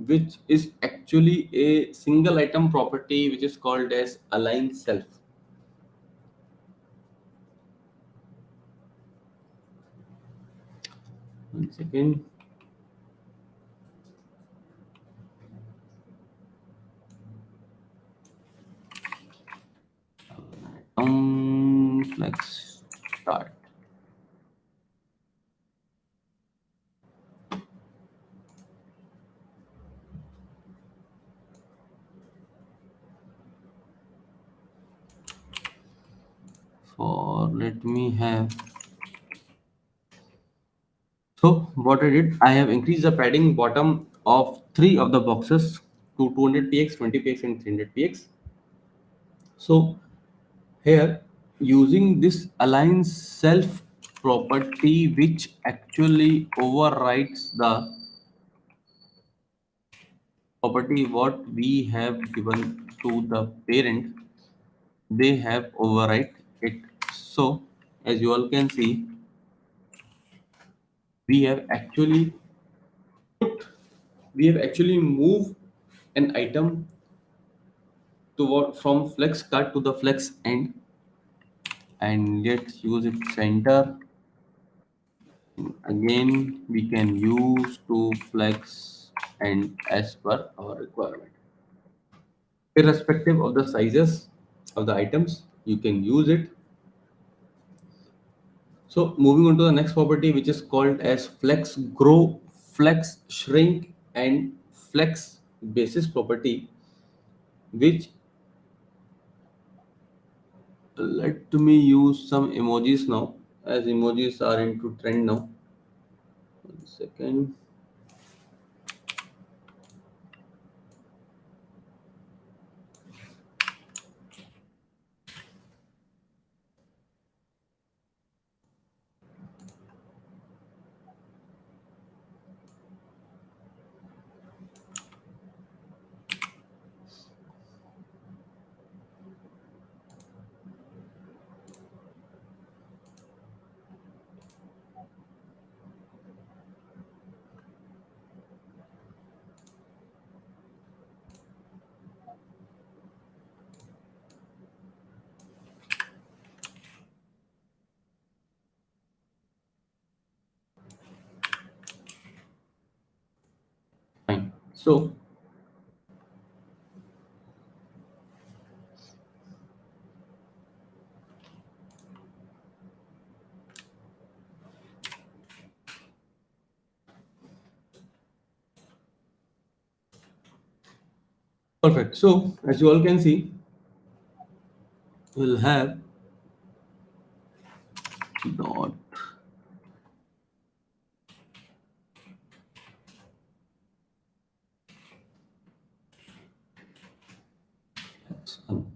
which is actually a single item property, which is called as align self. One second. Flex start. For let me have. So what I did, I have increased the padding bottom of three of the boxes to 200 px, 20 px, and 300 px. So here, using this align self property, which actually overrides the property what we have given to the parent, they have override it. So as you all can see, we have actually moved an item to from flex start to the flex end, and let's use it center. Again, we can use to flex and as per our requirement. Irrespective of the sizes of the items, you can use it. So moving on to the next property, which is called as flex grow, flex shrink, and flex basis property, which let me use some emojis now, as emojis are into trend now. One second. So perfect. So as you all can see, we'll have dot x1.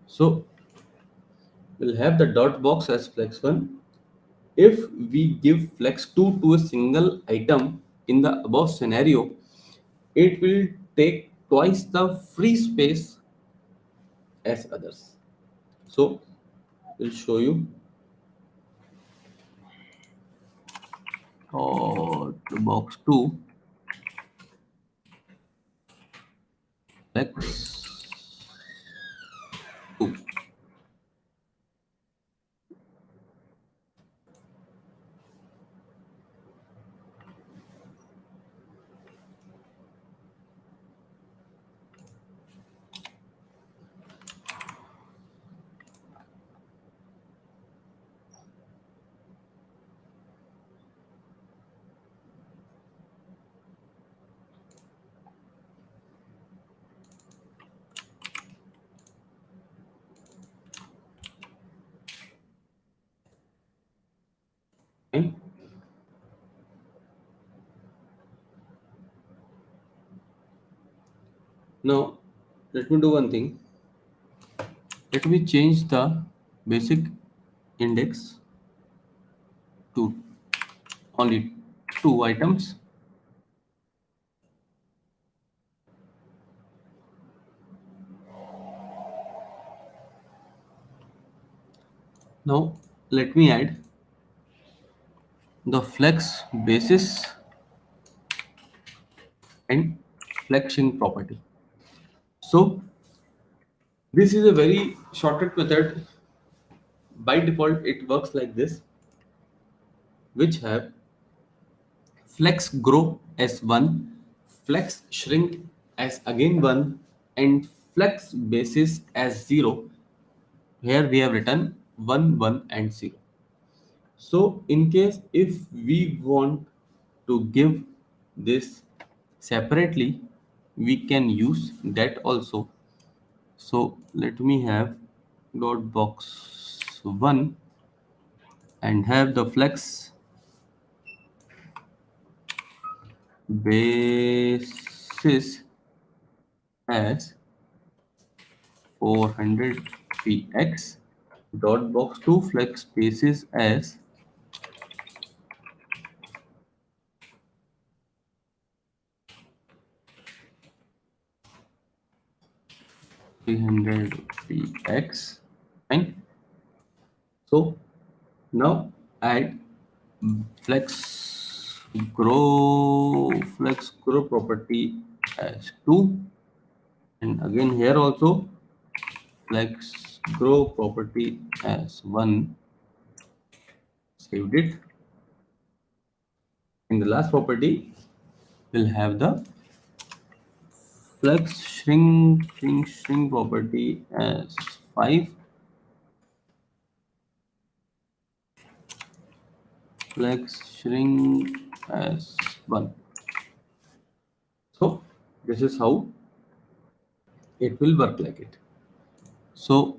So we'll have the dot box as flex1. If we give flex2 to a single item in the above scenario, it will take twice the free space as others. So we'll show you the box 2 flex 2. Fine. Now let me do one thing. Let me change the basic index to only 2 items. Now let me add the flex basis and flexing property. So this is a very shortcut method. By default, it works like this, which have flex grow as 1, flex shrink as again 1, and flex basis as 0. Here we have written 1, 1 and 0. So in case if we want to give this separately, we can use that also. So let me have dot box 1 and have the flex basis as 400 px, dot box 2 flex basis as 300 px. Fine. So now add flex grow property as 2, and again here also flex grow property as 1. Saved it. In the last property, we'll have the flex shrink property as 5, flex shrink as 1. So this is how it will work like it. So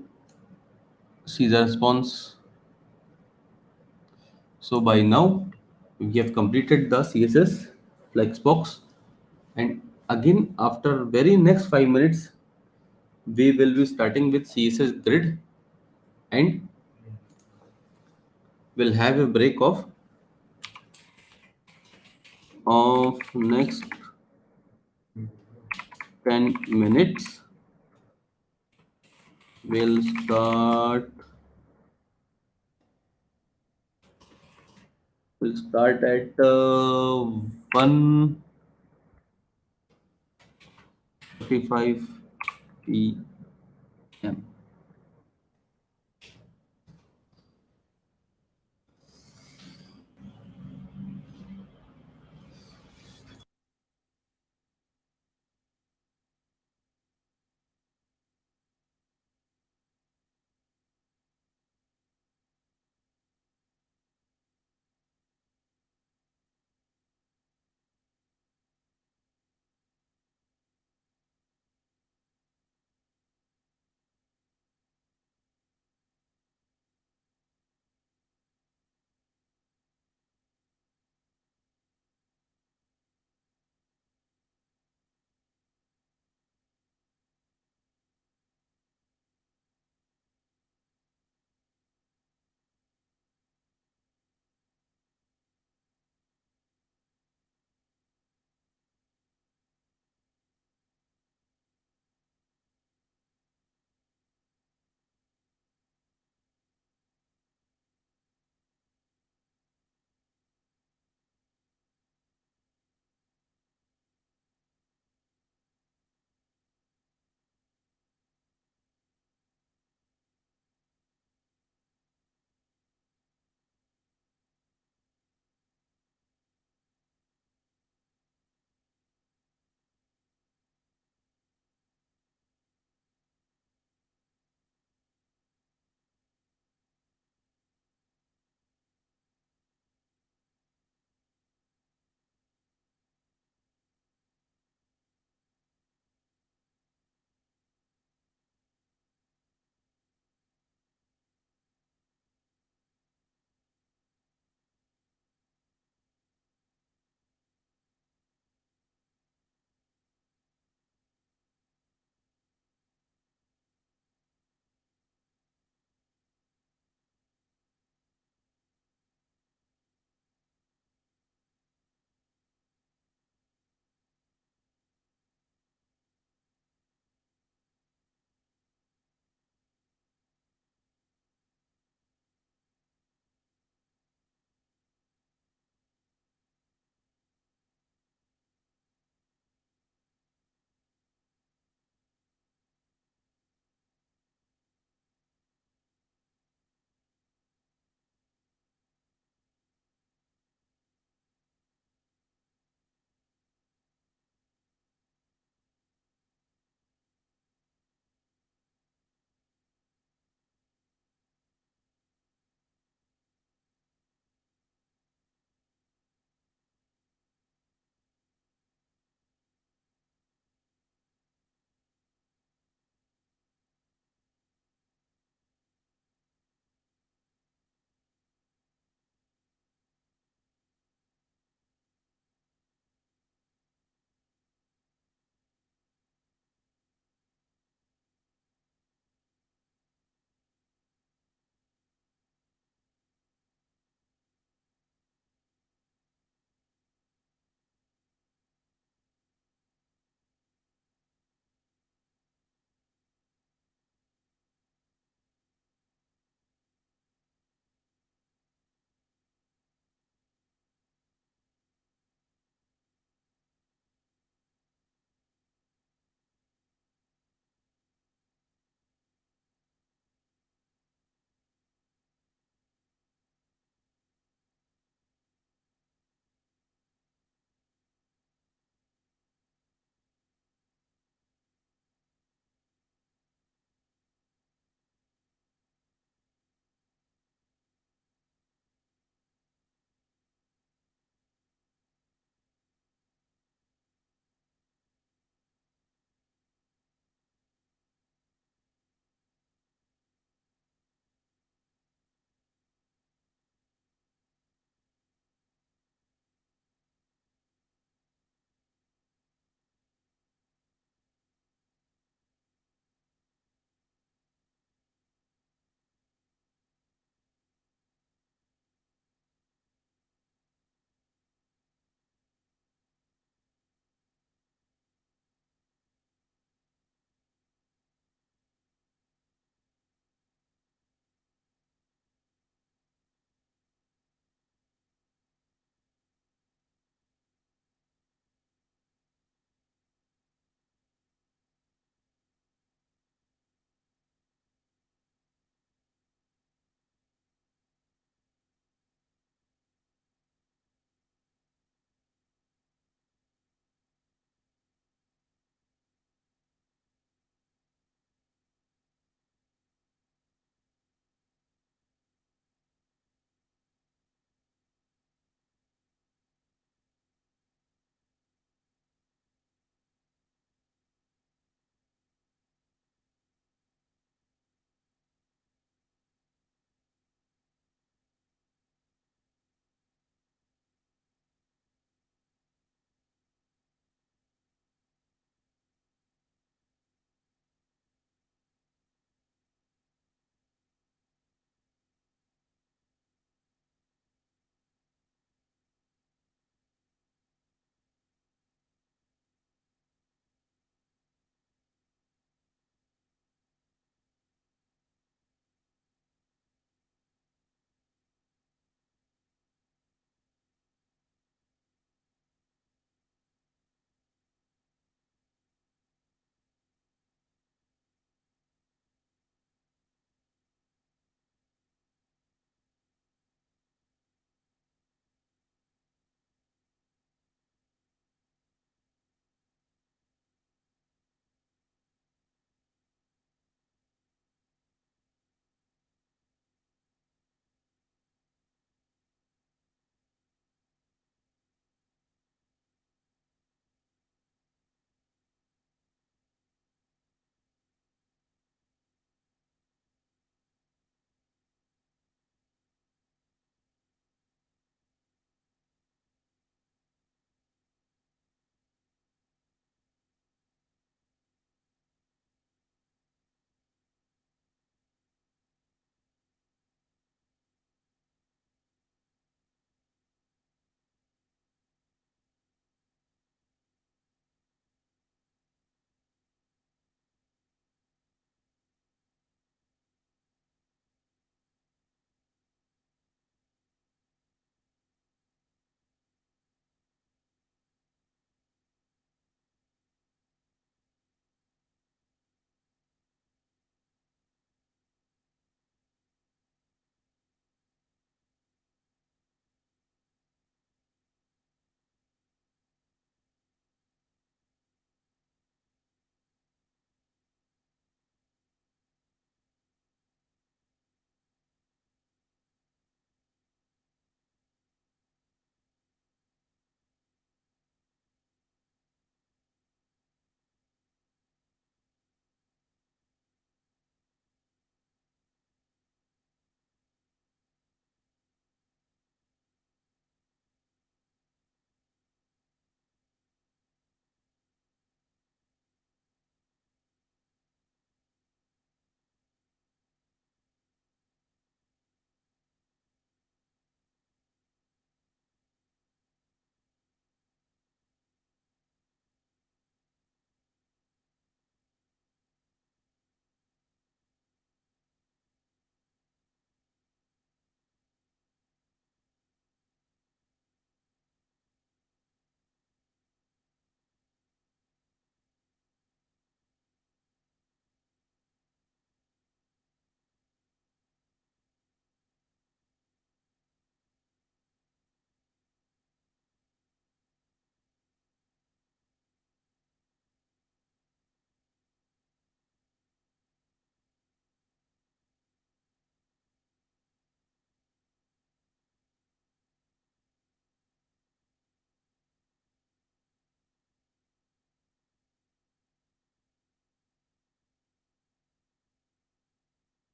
see the response. So by now we have completed the CSS Flexbox, and again after very next 5 minutes we will be starting with CSS Grid, and we'll have a break of next 10 minutes. We'll start at 1:45 p.m.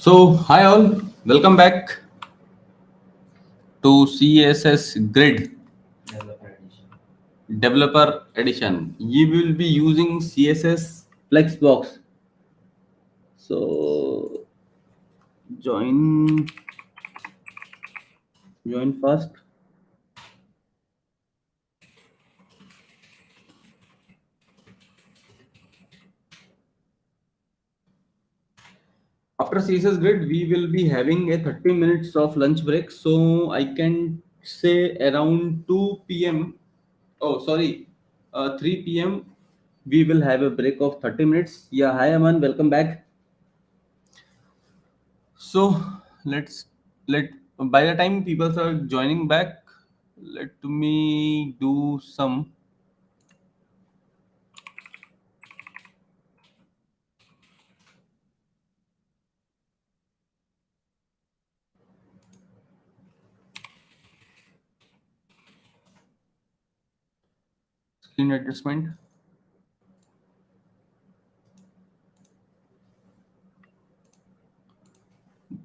So, hi all, welcome back to CSS Grid Developer Edition. You will be using CSS Flexbox. So, join fast. After CSS Grid, we will be having a 30 minutes of lunch break. So, I can say around 2 p.m. Oh, sorry, 3 p.m. We will have a break of 30 minutes. Yeah, hi Aman, welcome back. So let by the time people are joining back, let me do some screen adjustment.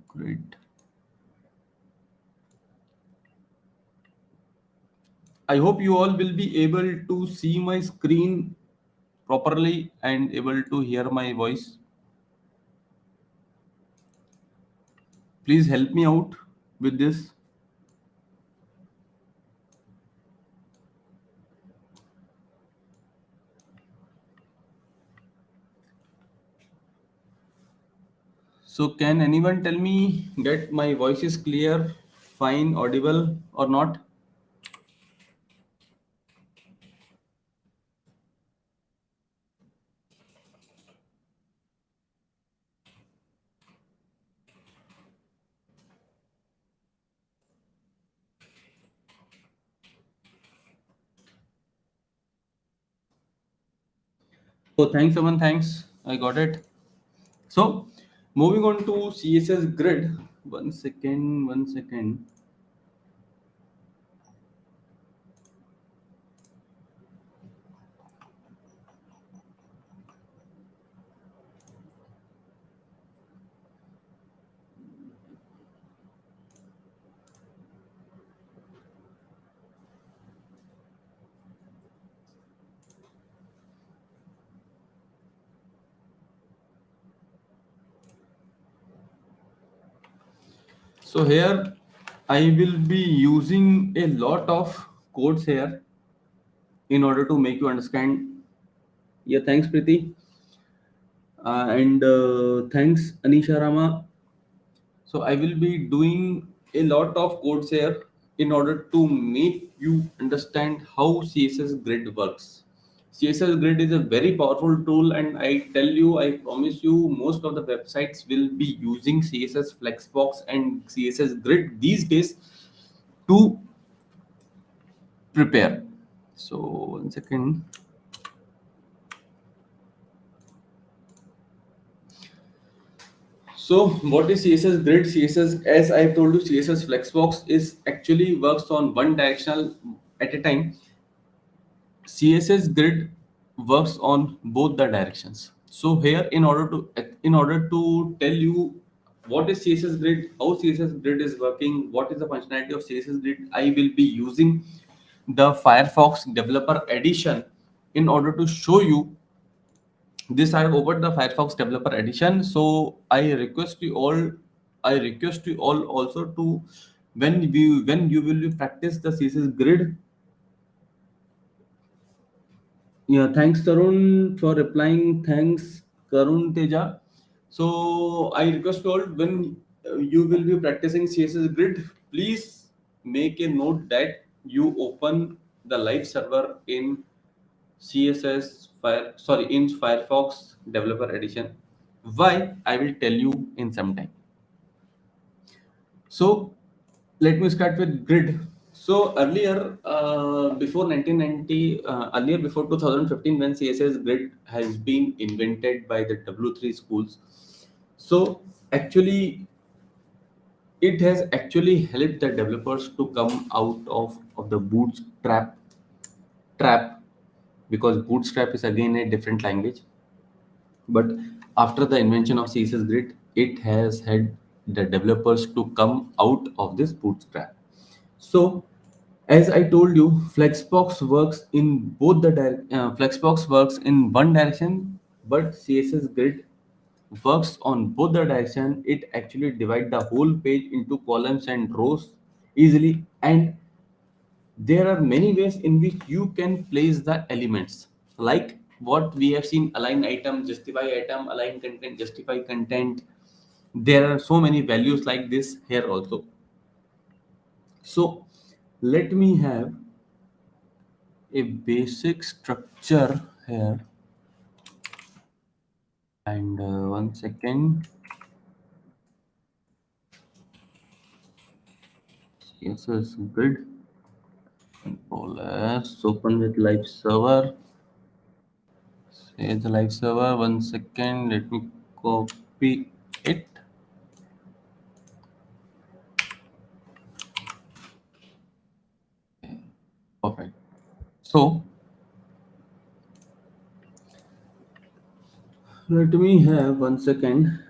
Great. I hope you all will be able to see my screen properly and able to hear my voice. Please help me out with this. So can anyone tell me that my voice is clear, fine, audible or not? Oh, thanks, Aman. Thanks. I got it. So, moving on to CSS Grid. One second, one second. So here I will be using a lot of codes here in order to make you understand. Yeah, thanks, Preeti. And thanks, Anisha Rama. So I will be doing a lot of codes here in order to make you understand how CSS Grid works. CSS Grid is a very powerful tool, and I tell you, I promise you, most of the websites will be using CSS Flexbox and CSS Grid these days to prepare. So, one second. So, what is CSS Grid? CSS, as I have told you, CSS Flexbox is actually works on one directional at a time. CSS Grid works on both the directions. So here, in order to tell you what is CSS Grid, how CSS Grid is working, what is the functionality of CSS Grid, I will be using the Firefox Developer Edition in order to show you this. I have opened the Firefox Developer Edition. So I request you all also to when you will be practice the CSS Grid. Yeah, thanks Tarun for replying. Thanks Karun Teja. So I request you all, when you will be practicing CSS Grid, please make a note that you open the live server in in Firefox Developer Edition. Why? I will tell you in some time. So let me start with Grid. So earlier, before 2015, when CSS Grid has been invented by the W3 schools, so actually it has actually helped the developers to come out of the bootstrap trap, because bootstrap is again a different language. But after the invention of CSS Grid, it has had the developers to come out of this bootstrap. So as I told you, Flexbox works in Flexbox works in one direction, but CSS Grid works on both the direction. It actually divides the whole page into columns and rows easily, and there are many ways in which you can place the elements, like what we have seen: align item, justify item, align content, justify content. There are so many values like this here also. So let me have a basic structure here, and one second. CSS Grid control S, open with live server. Save the live server. One second, let me copy it. Perfect. So let me have one second.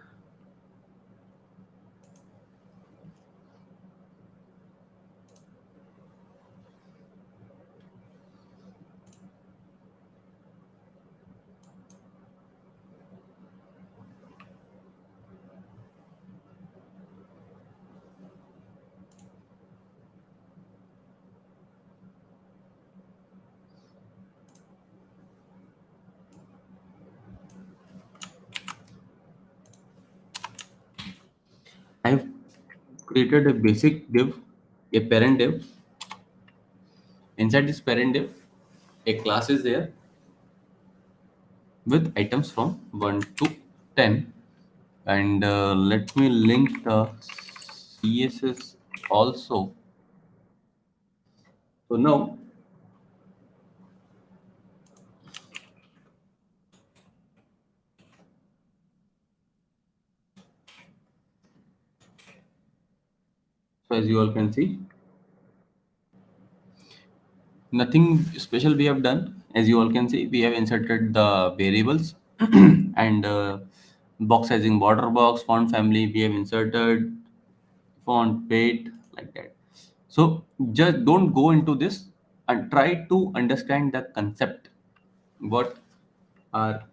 I've created a basic div, a parent div. Inside this parent div, a class is there with items from 1 to 10. And let me link the CSS also. So now, so as you all can see, nothing special we have done. As you all can see, we have inserted the variables and box sizing, border box, font family. We have inserted font weight like that. So just don't go into this and try to understand the concept. What are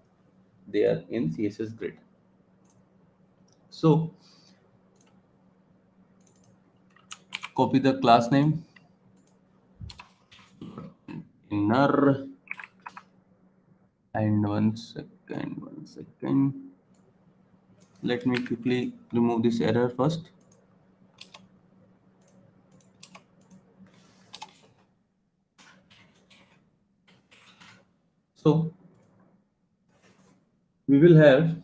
there in CSS Grid? So copy the class name, inner, and one second. Let me quickly remove this error first. So we will have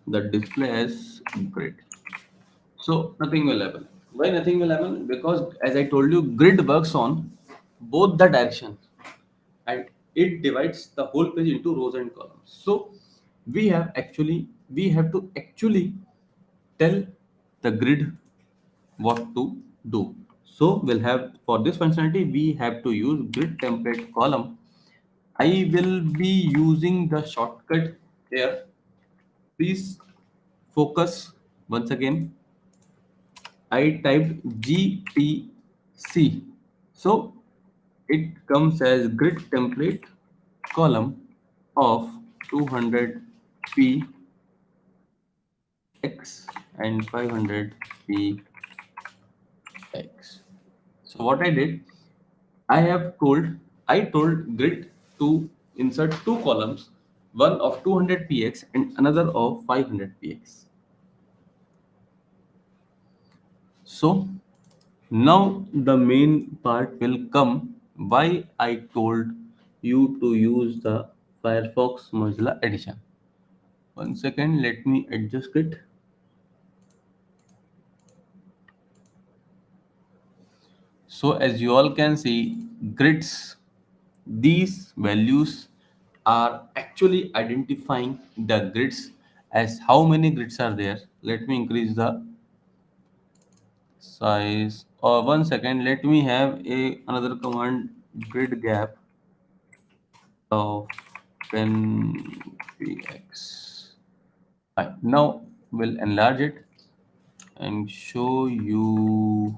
the display as grid. So nothing will happen. Why nothing will happen? Because as I told you, grid works on both the directions and it divides the whole page into rows and columns. So we have to actually tell the grid what to do. So we'll have, for this functionality, we have to use grid template column. I will be using the shortcut here. Please focus once again. I typed GTC. So it comes as grid template column of 200p x and 500p x. So what I did, I told grid to insert two columns, one of 200px and another of 500px. So now the main part will come, why I told you to use the Firefox Mozilla Edition. One second, let me adjust it. So as you all can see, grids, these values are actually identifying the grids as how many grids are there. Let me increase the size, or one second, let me have a another command grid gap of 10 px. Fine. Now we'll enlarge it and show you.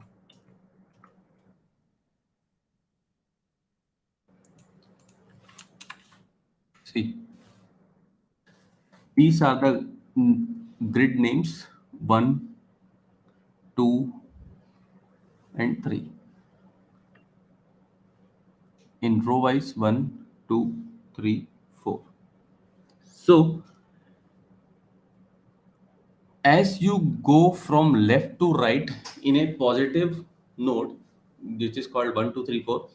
See, these are the grid names 1, 2, and 3. In row wise 1, 2, 3, 4. So as you go from left to right in a positive node, which is called 1, 2, 3, 4.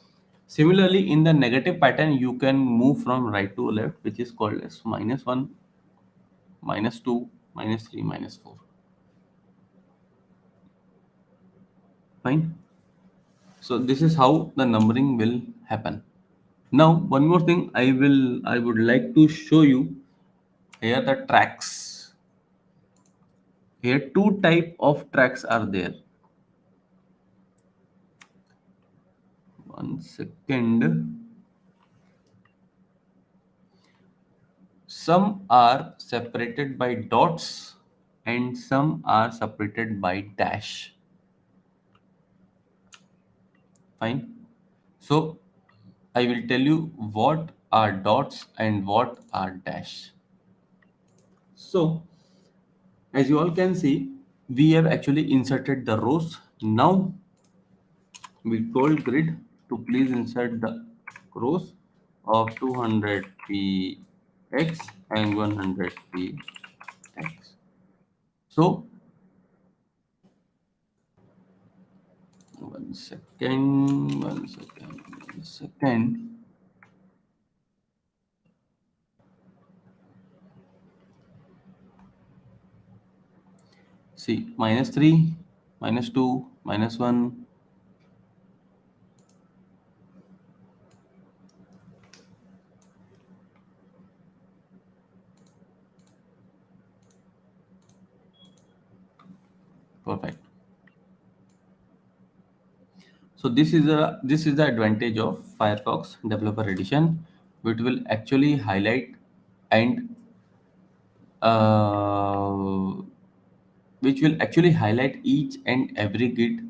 Similarly, in the negative pattern, you can move from right to left, which is called as -1, -2, -3, -4. Fine. So this is how the numbering will happen. Now, one more thing I would like to show you here the tracks. Here two type of tracks are there. One second. Some are separated by dots and some are separated by dash. Fine. So I will tell you what are dots and what are dash. So as you all can see, we have actually inserted the rows. Now we told grid to please insert the rows of 200px and 100px. So one second, one second, one second. See, -3, -2, -1. Perfect. So this is the advantage of Firefox Developer Edition, which will actually highlight and uh, which will actually highlight each and every grid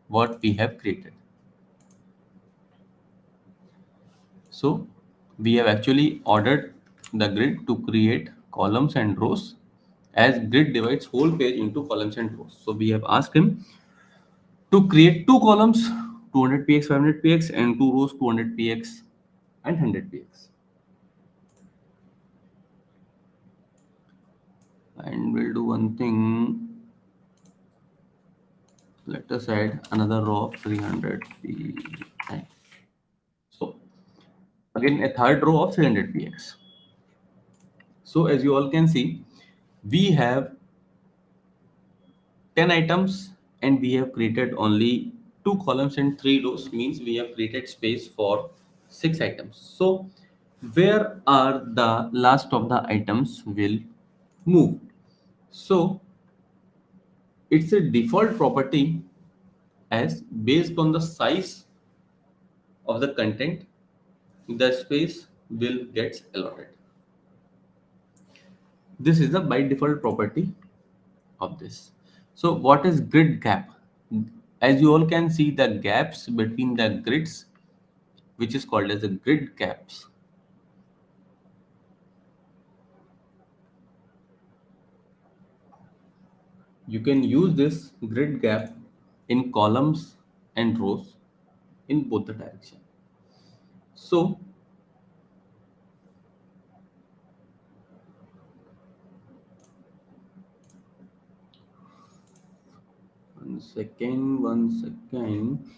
what we have created. So we have actually ordered the grid to create columns and rows, as grid divides whole page into columns and rows. So we have asked him to create two columns 200px, 500px, and two rows 200px and 100px. And we'll do one thing. Let us add another row of 300px. So again a third row of 300px. So as you all can see, we have 10 items and we have created only two columns and three rows, means we have created space for 6 items. So where are the last of the items will move? So it's a default property, as based on the size of the content, the space will get allotted. This is the by default property of this. So what is grid gap? As you all can see, the gaps between the grids, which is called as the grid gaps. You can use this grid gap in columns and rows in both the direction. So one second, one second.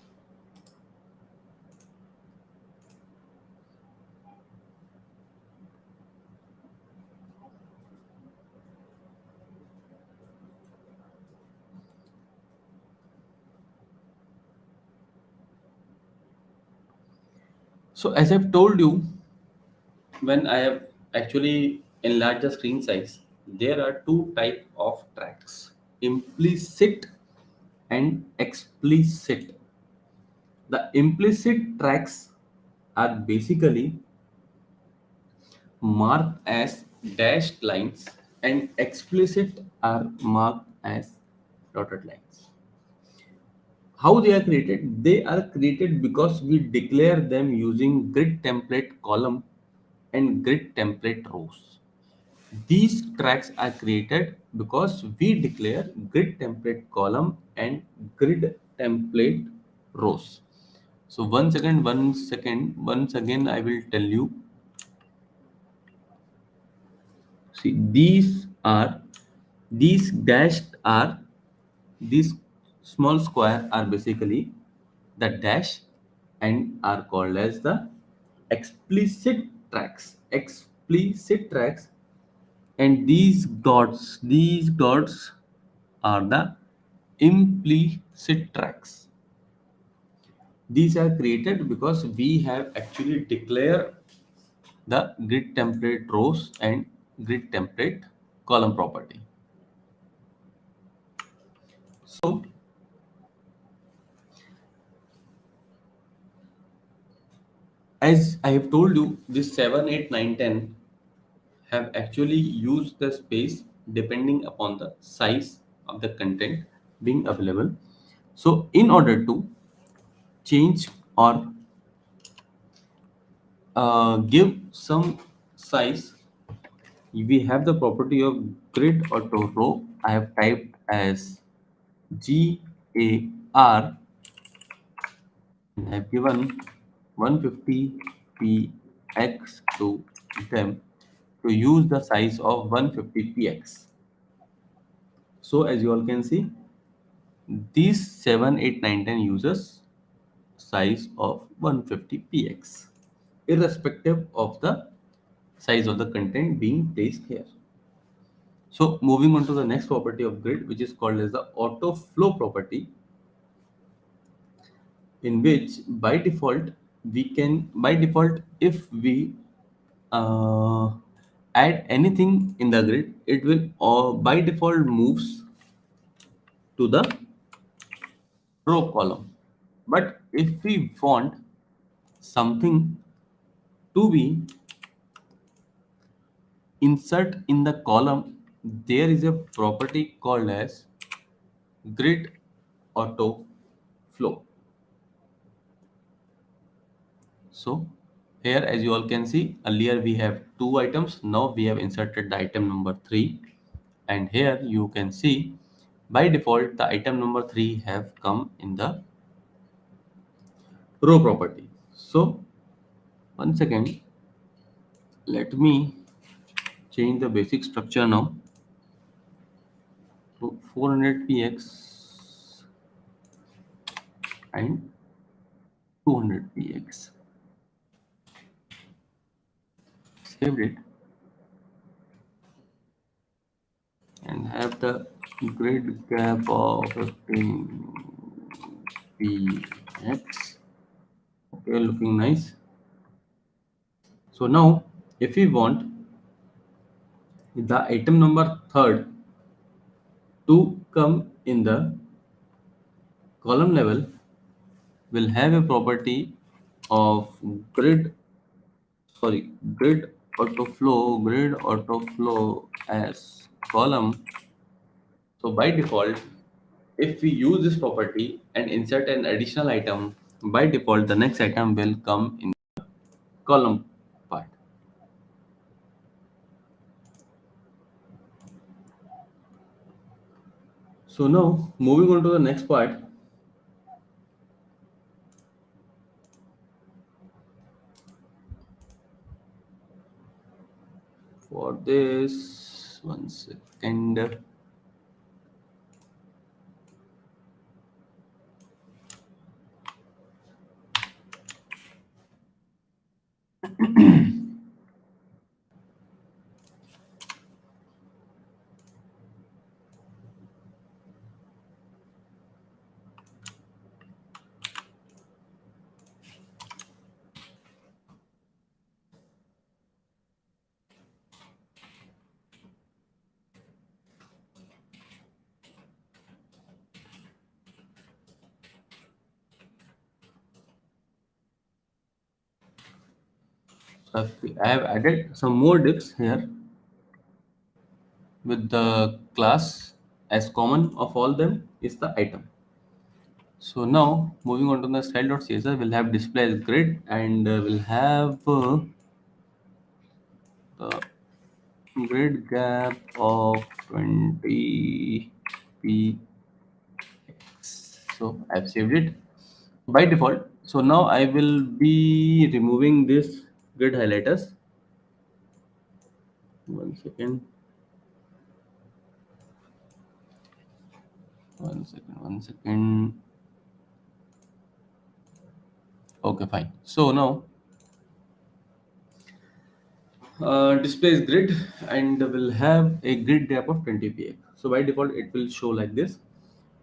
So as I've told you, when I have actually enlarged the screen size, there are two type of tracks: implicit and explicit. The implicit tracks are basically marked as dashed lines and explicit are marked as dotted lines. How they are created? They are created because we declare them using grid template column and grid template rows. These tracks are created because we declare grid template column and grid template rows. So once again I will tell you. See, these dashed are these small square are basically the dash and are called as the explicit tracks. Explicit tracks, and these dots are the implicit tracks. These are created because we have actually declared the grid template rows and grid template column property. So as I have told you, this 7, 8, 9, 10 have actually used the space depending upon the size of the content being available. So in order to change or give some size, we have the property of grid auto row. I have typed as GAR and I've given 150 px to them to use the size of 150 px. So as you all can see, these 7, 8, 9, 10 uses size of 150 px, irrespective of the size of the content being placed here. So moving on to the next property of grid, which is called as the auto flow property, in which by default if we uh, add anything in the grid, it will by default moves to the row column. But if we want something to be insert in the column, there is a property called as grid auto flow. So here, as you all can see, earlier we have two items. Now we have inserted the item number 3, and here you can see by default the item number 3 have come in the row property. So once again, let me change the basic structure now to 400 px and 200 px. Saved it and have the grid gap of 15 px. Okay, looking nice. So now if we want the item number 3rd to come in the column level, will have a property of grid grid auto flow as column. So by default, if we use this property and insert an additional item, by default the next item will come in the column part. So now moving on to the next part. For this, 1 second. I have added some more divs here with the class as common of all them is the item. So now moving on to the style.css, we'll have display as grid and we'll have the grid gap of 20 px. So I've saved it by default. So now I will be removing this grid highlighters. One second. One second. Okay, fine. So now displays grid and will have a grid gap of 20 px. So by default it will show like this.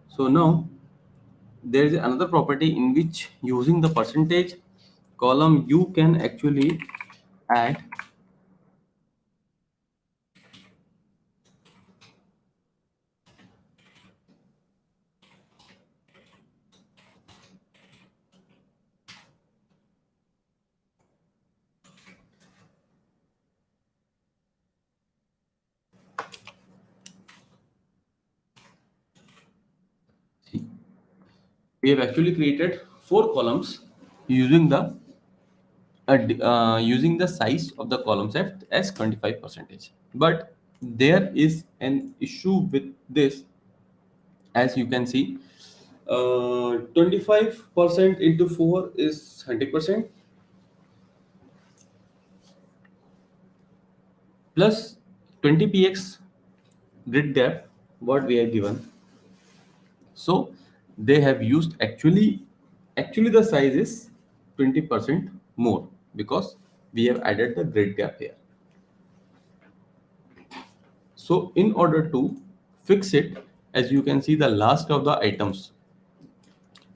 So now there is another property in which using the percentage column you can actually add see, we have actually created 4 columns using the using the size of the column set as 25%. But there is an issue with this. As you can see, 25% into 4 is 100% plus 20 px grid gap what we are given. So they have used actually the size is 20% more because we have added the grid gap here. So in order to fix it, as you can see, the last of the items,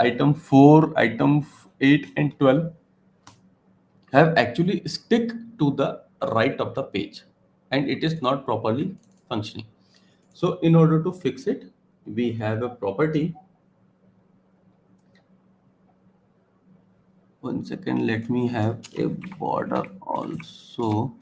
item 4, item 8 and 12 have actually stick to the right of the page and it is not properly functioning. So in order to fix it, we have a property. One second, let me have a border also.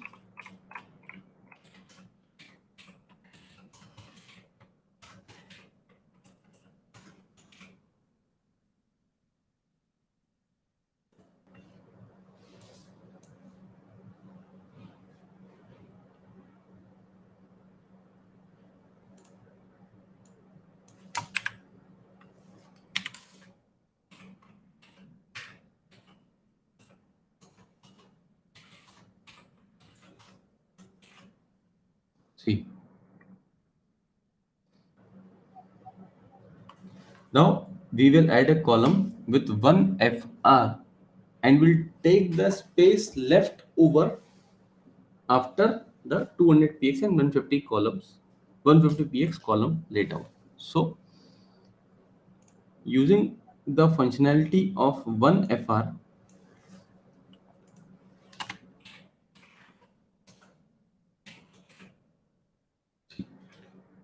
See, now we will add a column with one FR and we'll take the space left over after the 200 px and 150 columns, 150 px column later. So using the functionality of one FR,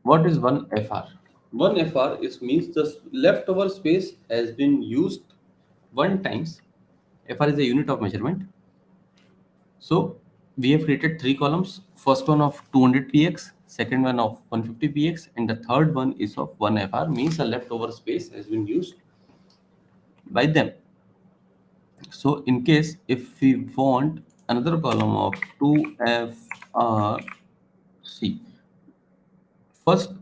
what is one FR? One FR is means the leftover space has been used one times. FR is a unit of measurement. So we have created 3 columns. First one of 200 px, second one of 150 px, and the third one is of 1 FR. Means the leftover space has been used by them. So in case if we want another column of 2FR, see, first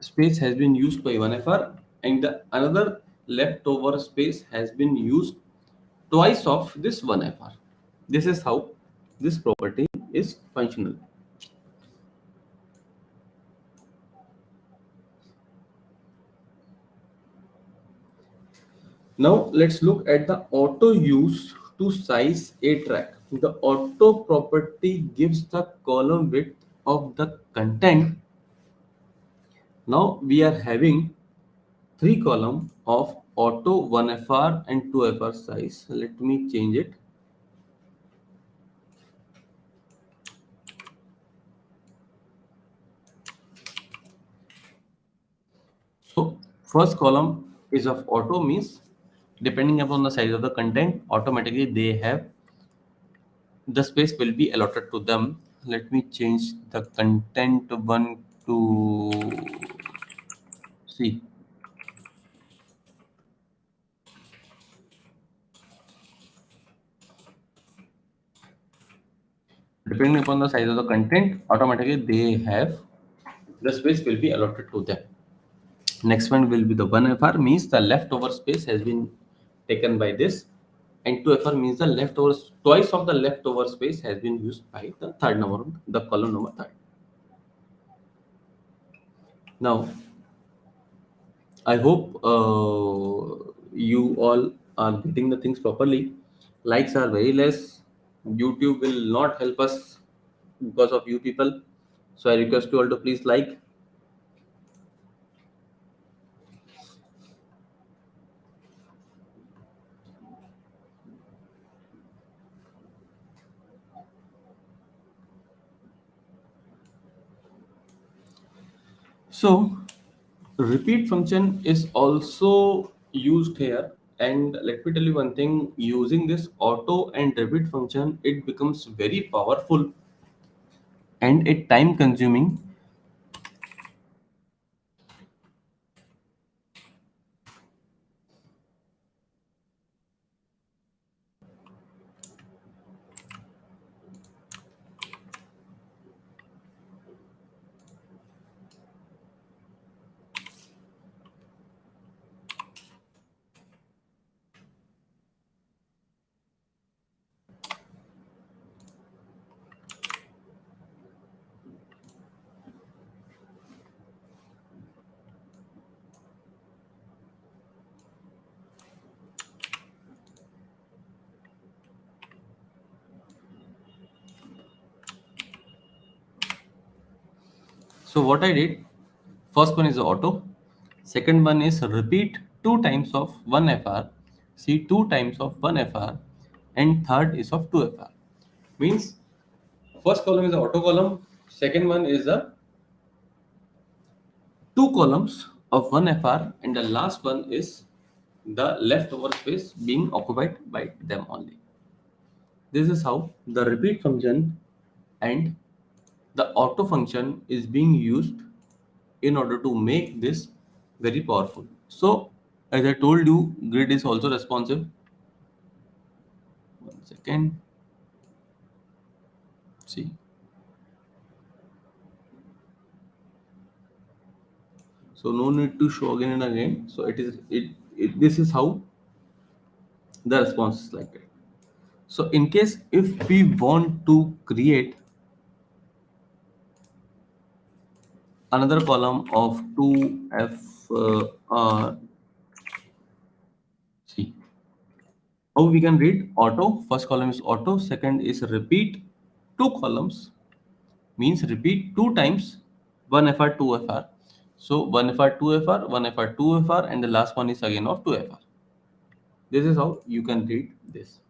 space has been used by 1FR and the another leftover space has been used twice of this 1FR. This is how this property is functional. Now let's look at the auto use to size a track. The auto property gives the column width of the content. Now we are having 3 column of auto 1FR and 2FR size. Let me change it. So first column is of auto means depending upon the size of the content, automatically they have the space will be allotted to them. Let me change the content one to see. Depending upon the size of the content, automatically they have the space will be allotted to them. Next one will be the 1FR, means the leftover space has been taken by this, and 2FR means the leftover, twice of the leftover space has been used by the third number, the column number third. Now, I hope you all are getting the things properly. Likes are very less. YouTube will not help us because of you people. So I request you all to please like. So repeat function is also used here, and let me tell you one thing, using this auto and repeat function, it becomes very powerful and a time consuming. So what I did, first one is auto, second one is repeat 2 times of 1FR, see 2 times of 1FR, and third is of 2FR. Means first column is the auto column, second one is the 2 columns of 1FR, and the last one is the leftover space being occupied by them only. This is how the repeat function and the auto function is being used in order to make this very powerful. So as I told you, grid is also responsive. One second. See. So no need to show again and again. So this is how the response is like that. So in case if we want to create another column of 2FR, see how we can read auto. First column is auto, second is repeat 2 columns, means repeat 2 times 1FR 2FR. So 1FR 2FR 1FR 2FR, and the last one is again of 2FR. This is how you can read this.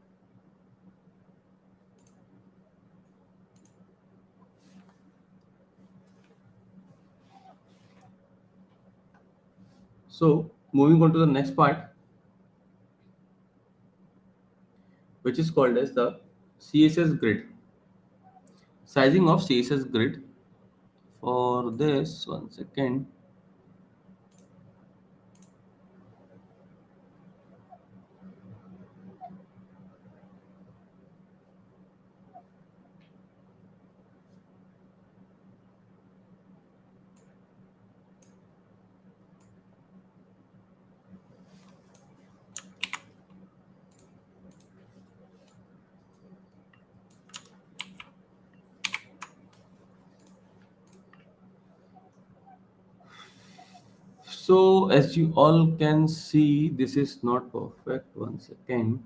So moving on to the next part, which is called as the CSS grid. Sizing of CSS grid. For this, one second. So as you all can see, this is not perfect. One second.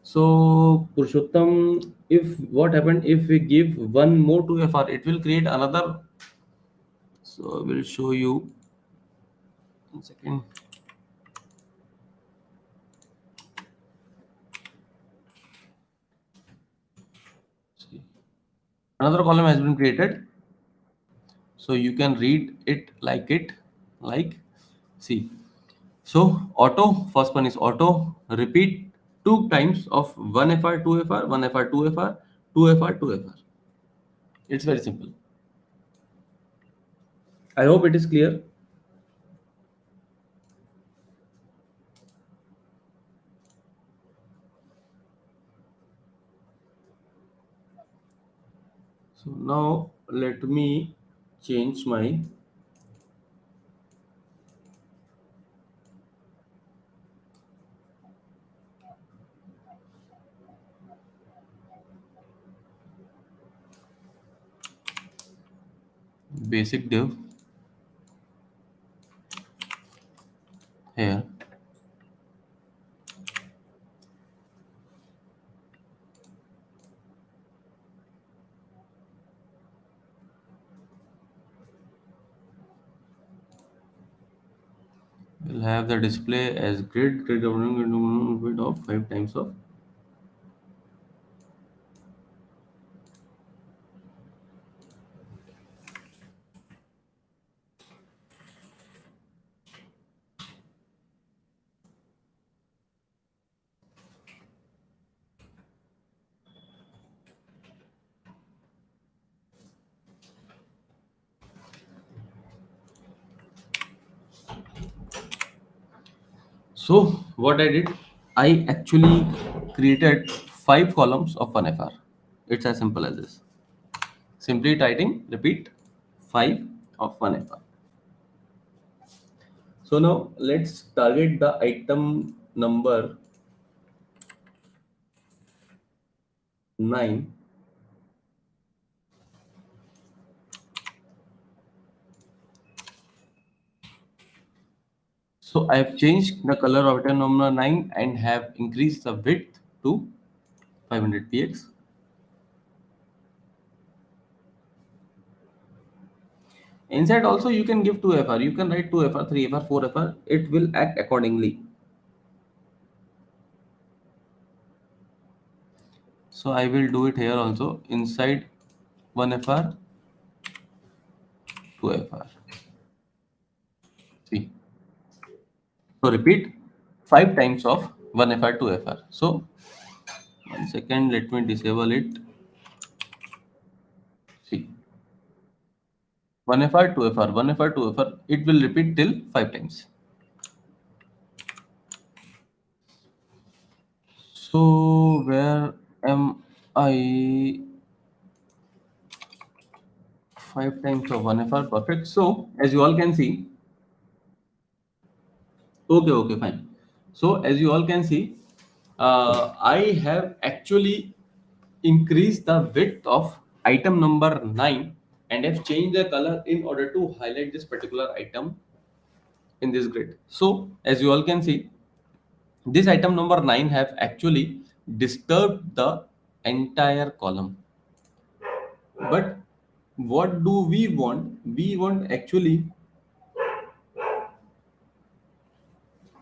So Purushottam, if what happened if we give one more 2FR, it will create another. So I will show you 1 second. See. Another column has been created, so you can read it, like see. So auto, first one is auto, repeat 2 times of 1 FR, 2 FR, 1 FR, 2 FR, 2 FR, 2 FR. It's very simple. I hope it is clear. So now let me change my basic div here. We'll have the display as grid width of 5 times of. So what I did, I actually created 5 columns of 1 FR. It's as simple as this. Simply typing repeat 5 of 1 FR. So now let's target the item number 9. So I have changed the color of item number 9 and have increased the width to 500 px. Inside also you can give 2 FR. You can write 2 FR, 3 FR, 4 FR. It will act accordingly. So I will do it here also. Inside 1 FR, 2 FR. See. So repeat 5 times of 1 FR, 2 FR. So 1 second, let me disable it. See. 1 FR, 2 FR, 1 FR, 2 FR. It will repeat till 5 times. So where am I? 5 times of 1 FR, perfect. So as you all can see, okay, fine. So as you all can see, I have actually increased the width of item number 9 and have changed the color in order to highlight this particular item in this grid. So as you all can see, this item number 9 have actually disturbed the entire column. But what do we want? We want actually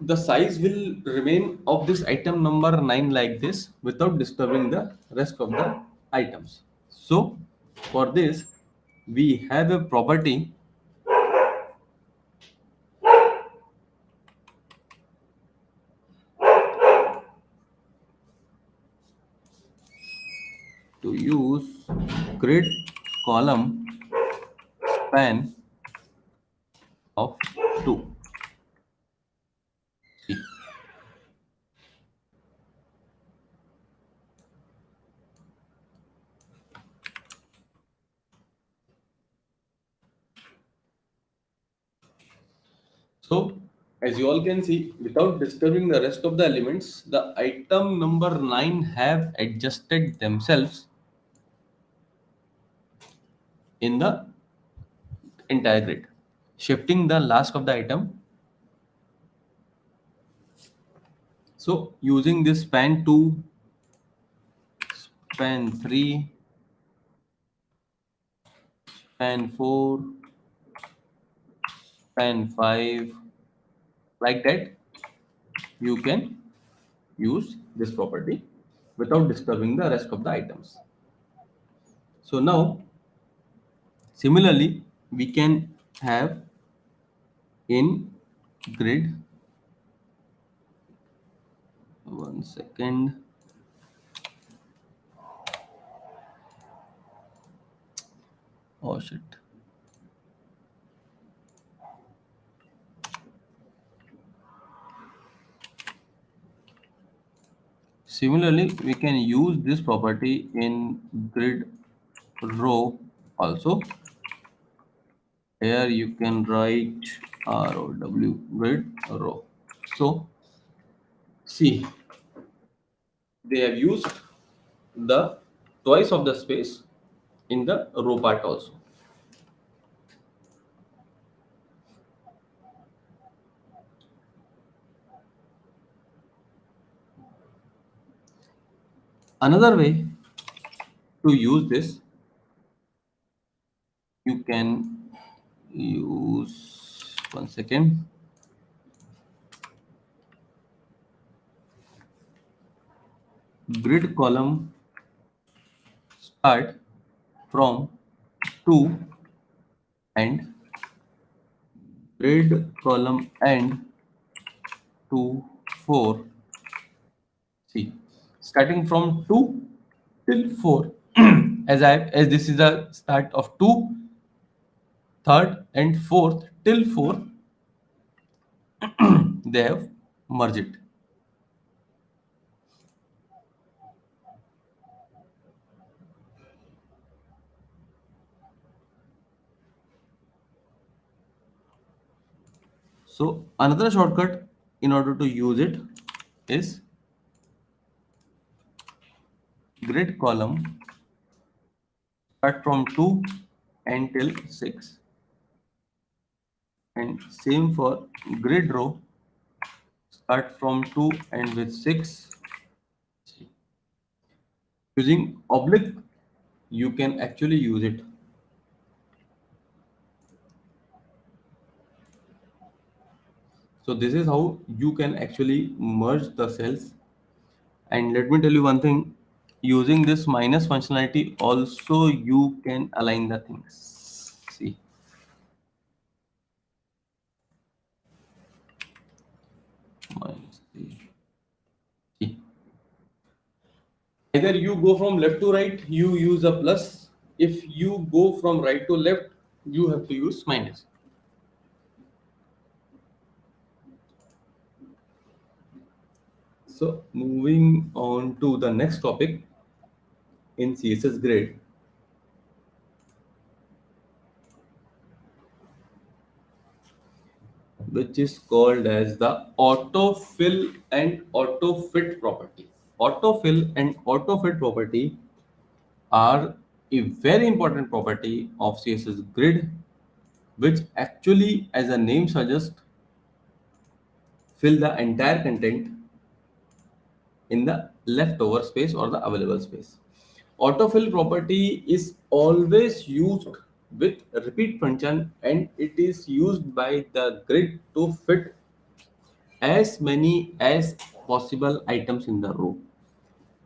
the size will remain of this item number 9 like this without disturbing the rest of the items. So for this we have a property to use grid column span of 2. See. So as you all can see, without disturbing the rest of the elements, the item number 9 have adjusted themselves in the entire grid, shifting the last of the item. So using this span 2, span 3, span 4, span 5, Like that, you can use this property without disturbing the rest of the items. So now, similarly, we can have in grid. One second. Oh shit. Similarly, we can use this property in grid row also. Here you can write row grid row. So see, they have used the twice of the space in the row part also. Another way to use this, you can use, one second, grid column start from 2 and grid column end to 4. See, starting from 2 till 4, as this is the start of 2, third and fourth till 4, they have merged it. So another shortcut in order to use it is grid column start from 2 until 6, and same for grid row start from 2 and with 6. Using oblique, you can actually use it. So this is how you can actually merge the cells. And let me tell you one thing, using this minus functionality also you can align the things. See, minus, see. Either you go from left to right, you use a plus. If you go from right to left, you have to use minus. So moving on to the next topic in CSS Grid, which is called as the autofill and autofit property. Autofill and autofit property are a very important property of CSS Grid, which actually, as the name suggests, fill the entire content in the leftover space or the available space. Autofill property is always used with repeat function, and it is used by the grid to fit as many as possible items in the row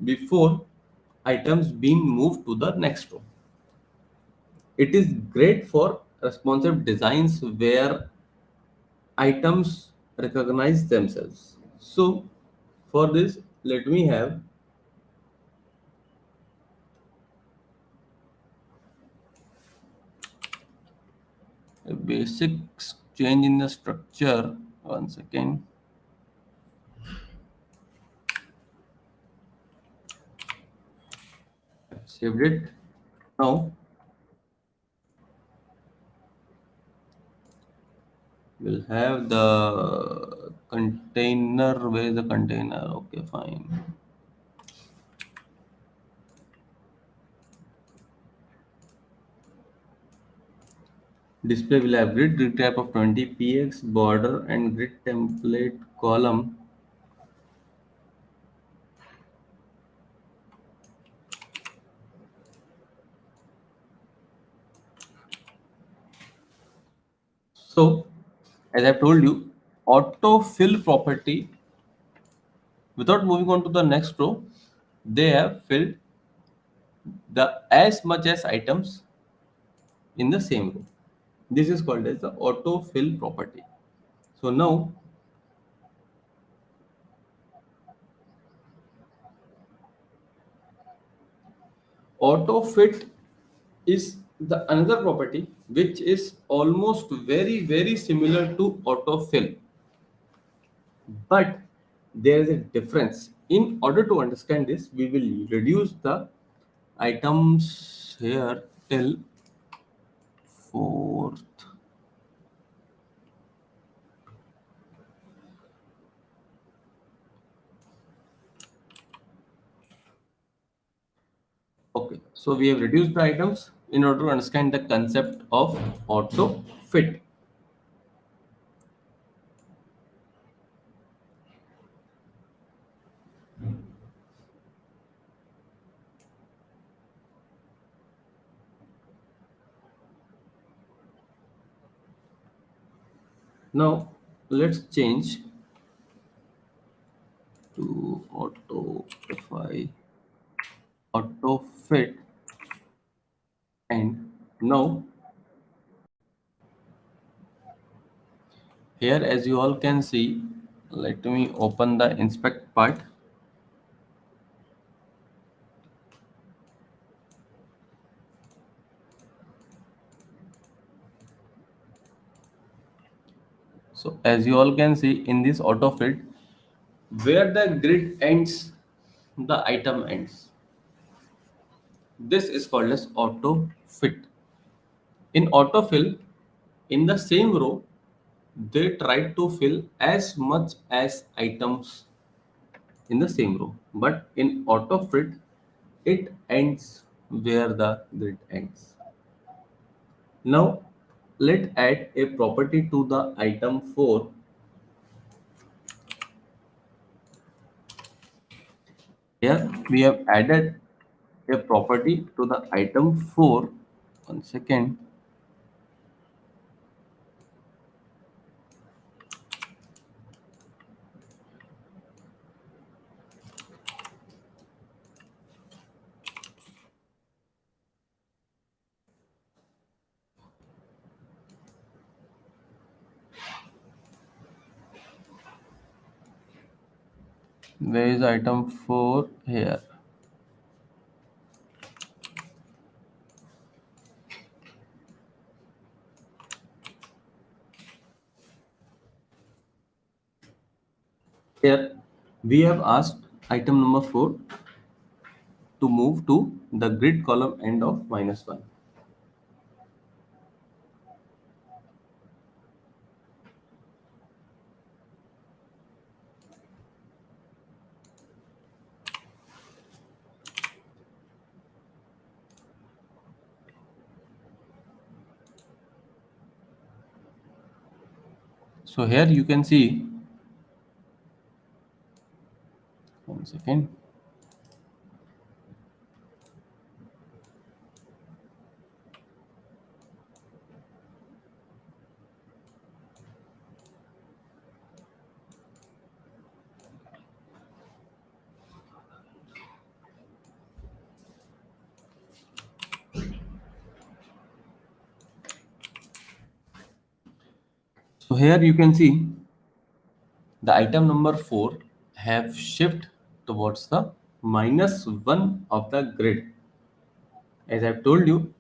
before items being moved to the next row. It is great for responsive designs where items recognize themselves. So for this, let me have a basic change in the structure. One second. Saved it. Now we'll have the container. Where is the container? Okay, fine. Display will have grid type of 20 px, border and grid template column. So as I've told you, autofill property, without moving on to the next row, they have filled the as much as items in the same row. This is called as the autofill property. So now autofit is the another property which is almost very similar to autofill, but there is a difference. In order to understand this, we will reduce the items here till fourth. Okay, so we have reduced the items in order to understand the concept of auto fit. Now let's change to auto fit, and now here, as you all can see, let me open the inspect part. So as you all can see in this auto fit, where the grid ends, the item ends. This is called as auto fit. In autofill, in the same row, they try to fill as much as items in the same row, but in autofit, it ends where the grid ends. Now let's add a property to the item 4. Here we have added a property to the item 4. One second. Where is item 4? Here. Here we have asked item number 4 to move to the grid column end of -1. So here you can see, one second. So here you can see the item number 4 have shift towards the -1 of the grid. As I've told you,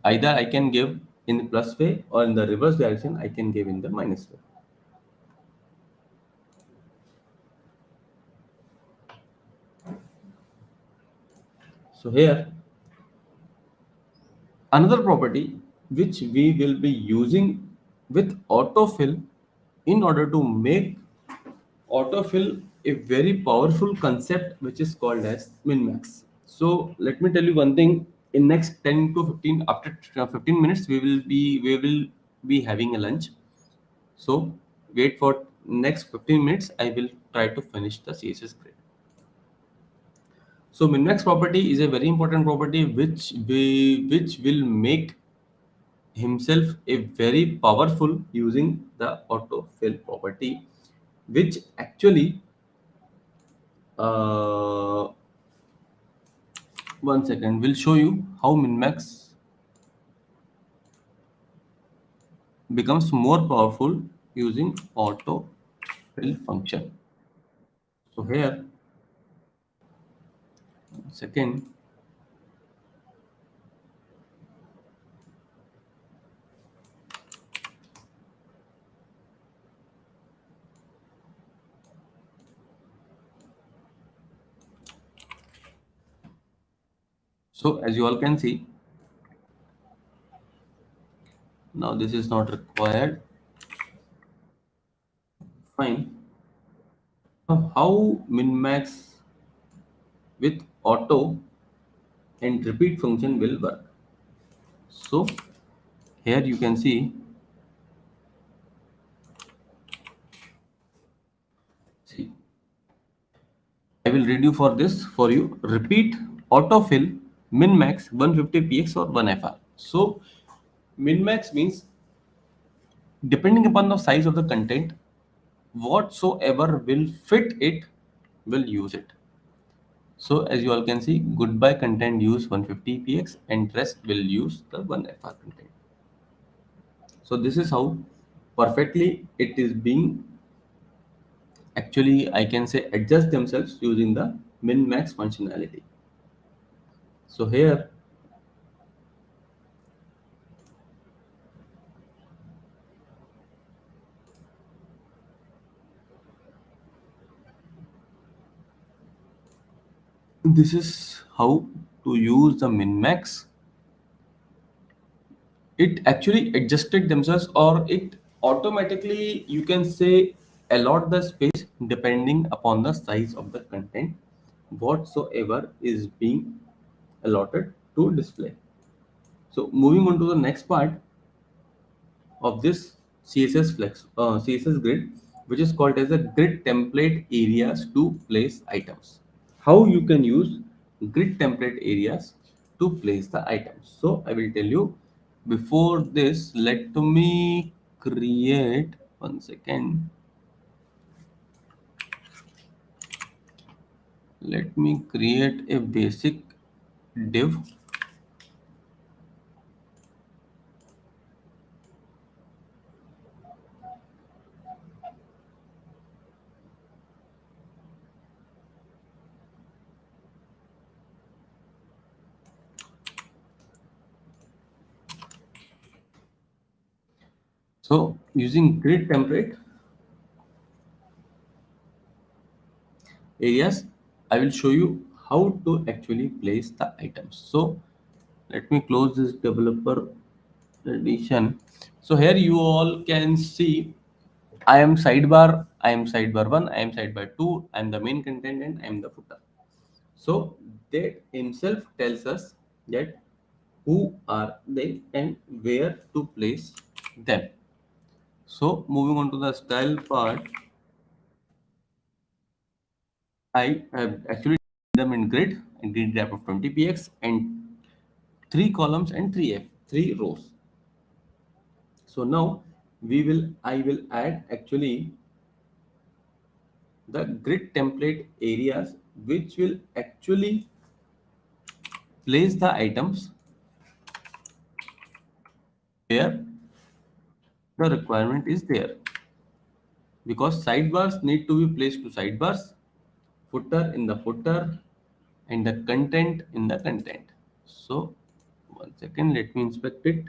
either I can give in the plus way or in the reverse direction, I can give in the minus way. So here, another property which we will be using with autofill in order to make autofill a very powerful concept which is called as min-max. So let me tell you one thing. In next 10 to 15, after 15 minutes, we will be having a lunch. So wait for next 15 minutes. I will try to finish the CSS grid. So min-max property is a very important property which will make himself a very powerful using the autofill property, which actually uh, one second will show you how min-max becomes more powerful using autofill function. So here, one second. So as you all can see, now this is not required. Fine. Now how min-max with auto and repeat function will work. So here you can see, I will read you for this for you. Repeat autofill min-max 150 px or 1 fr. So min-max means depending upon the size of the content, whatsoever will fit it will use it. So as you all can see, goodbye content use 150 px and rest will use the 1 fr content. So this is how perfectly it is being actually, I can say, adjust themselves using the min-max functionality. So here this is how to use the min-max. It actually adjusted themselves, or it automatically, you can say, allot the space depending upon the size of the content whatsoever is being allotted to display. So moving on to the next part of this CSS grid, which is called as a grid template areas to place items. How you can use grid template areas to place the items. So I will tell you. Before this, let me create, one second. Let me create a basic div. So using grid template areas, I will show you how to actually place the items. So let me close this developer edition. So here you all can see I am sidebar 1, I am sidebar 2, I am the main content, and I am the footer. So that himself tells us that who are they and where to place them. So moving on to the style part, I have actually them in grid and grid wrap of 20 px and 3 columns and 3 rows. So now I will add actually the grid template areas which will actually place the items where the requirement is there, because sidebars need to be placed to sidebars, footer in the footer, and the content in the content. So one second, let me inspect it.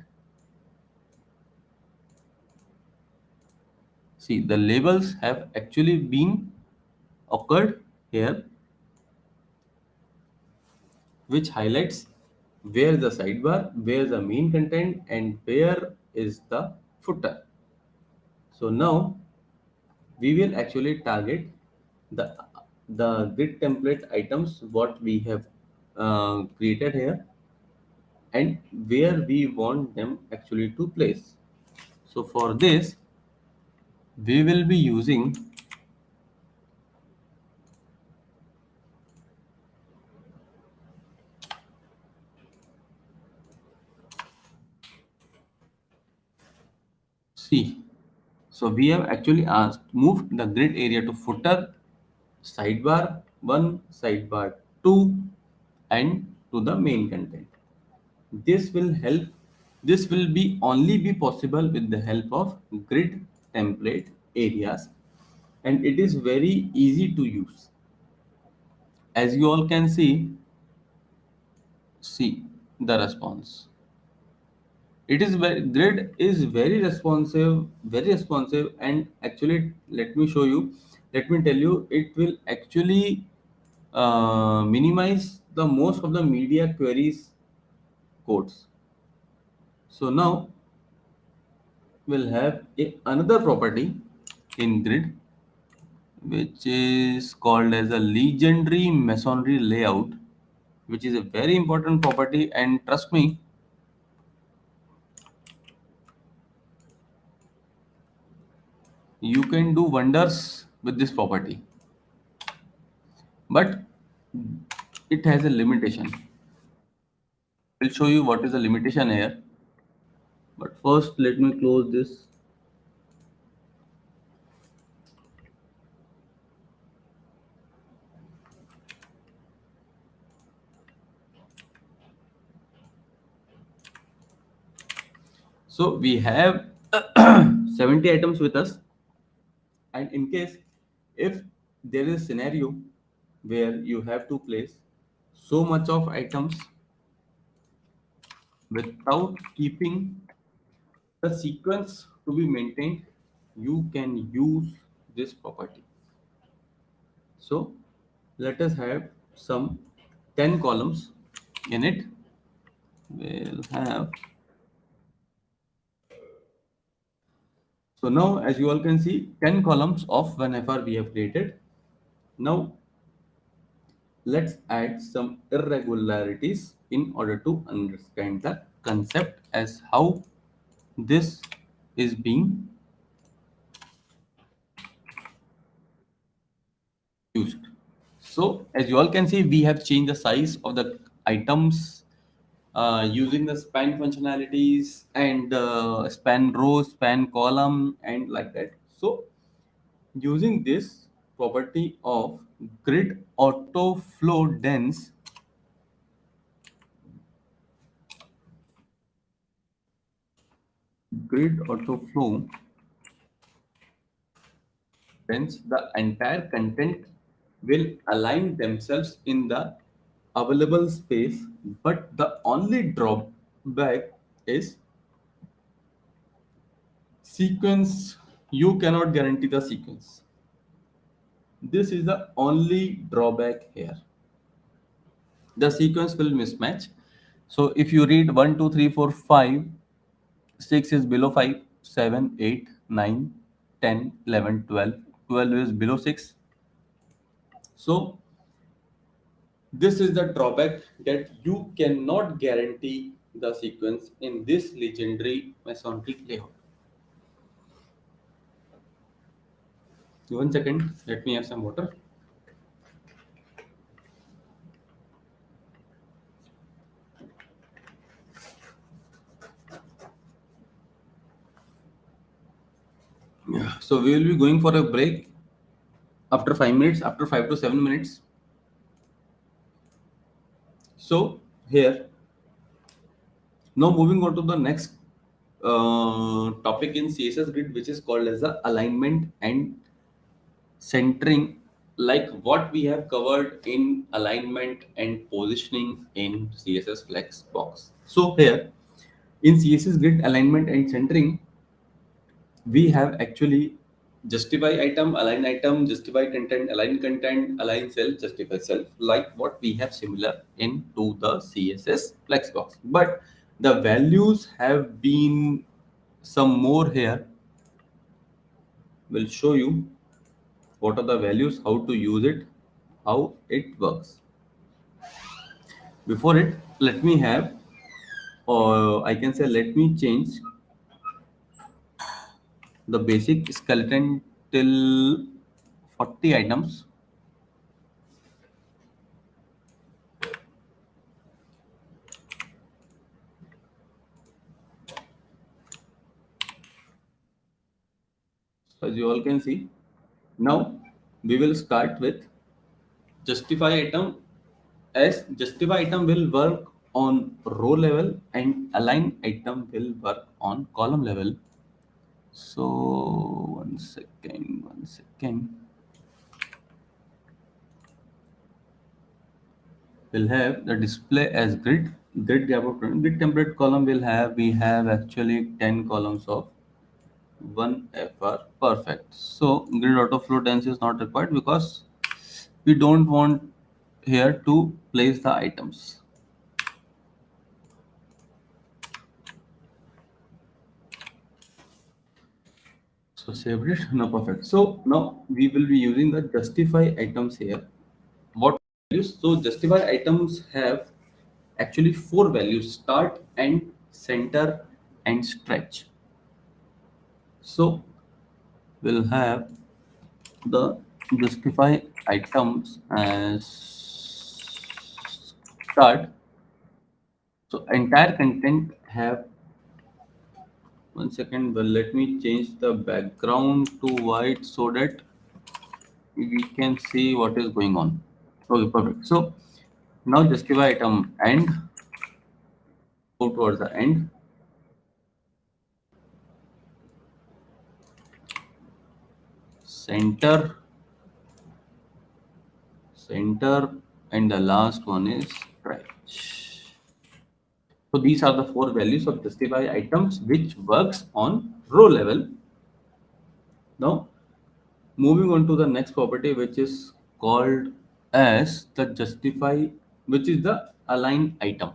See, the labels have actually been occurred here, which highlights where the sidebar, where the main content, and where is the footer. So now we will actually target the grid template items what we have created here, and where we want them actually to place. So for this, we will be using See, so we have actually asked move the grid area to footer, sidebar 1, sidebar 2, and to the main content. This will help. This will be only be possible with the help of grid template areas, and it is very easy to use. As you all can see the response. It is very grid is very responsive, and actually, let me show you. Let me tell you, it will actually minimize the most of the media queries codes. So now we'll have another property in grid which is called as a legendary masonry layout, which is a very important property, and trust me, you can do wonders with this property, but it has a limitation. I'll show you what is the limitation here, but first let me close this. So we have 70 items with us, and in case if there is a scenario where you have to place so much of items without keeping the sequence to be maintained, you can use this property. So let us have some 10 columns in it. We'll have, so now as you all can see, 10 columns of whenever we have created. Now let's add some irregularities in order to understand the concept as how this is being used. So as you all can see, we have changed the size of the items using the span functionalities and span row, span column, and like that. So using this property of grid auto flow dense, grid auto flow dense, the entire content will align themselves in the available space, but the only drawback is sequence. You cannot guarantee the sequence. This is the only drawback here. The sequence will mismatch. So if you read 1 2 3 4 5, 6 is below 5, 7 8 9 10 11 12, 12 is below 6. So this is the drawback, that you cannot guarantee the sequence in this legendary masonry layout. One second, let me have some water. Yeah. So we will be going for a break after 5 minutes, after 5 to 7 minutes. So here, now moving on to the next topic in CSS Grid, which is called as the alignment and centering, like what we have covered in alignment and positioning in CSS Flexbox. So here in CSS Grid alignment and centering, we have actually justify item, justify content, align cell, justify cell, like what we have similar into the CSS Flexbox. But the values have been some more here. Will show you what are the values, how to use it, how it works. Before it, let me have, or I can say, let me change the basic skeleton till 40 items. As you all can see, now we will start with justify item, as justify item will work on row level and align item will work on column level. So one second. We'll have the display as grid template column will have, we have actually 10 columns of 1 FR. Perfect. So grid autoflow tense is not required because we don't want here to place the items. So saved it. No, perfect. So now we will be using the justify items here. What values? So justify items have actually 4 values: start, end, center, and stretch. So we'll have the justify items as start. So entire content have, one second, well, let me change the background to white so that we can see what is going on. Okay, perfect. So now justify item end, go towards the end. Center, and the last one is stretch. So these are the 4 values of justify items which works on row level. Now moving on to the next property, which is called as the justify, which is the align item.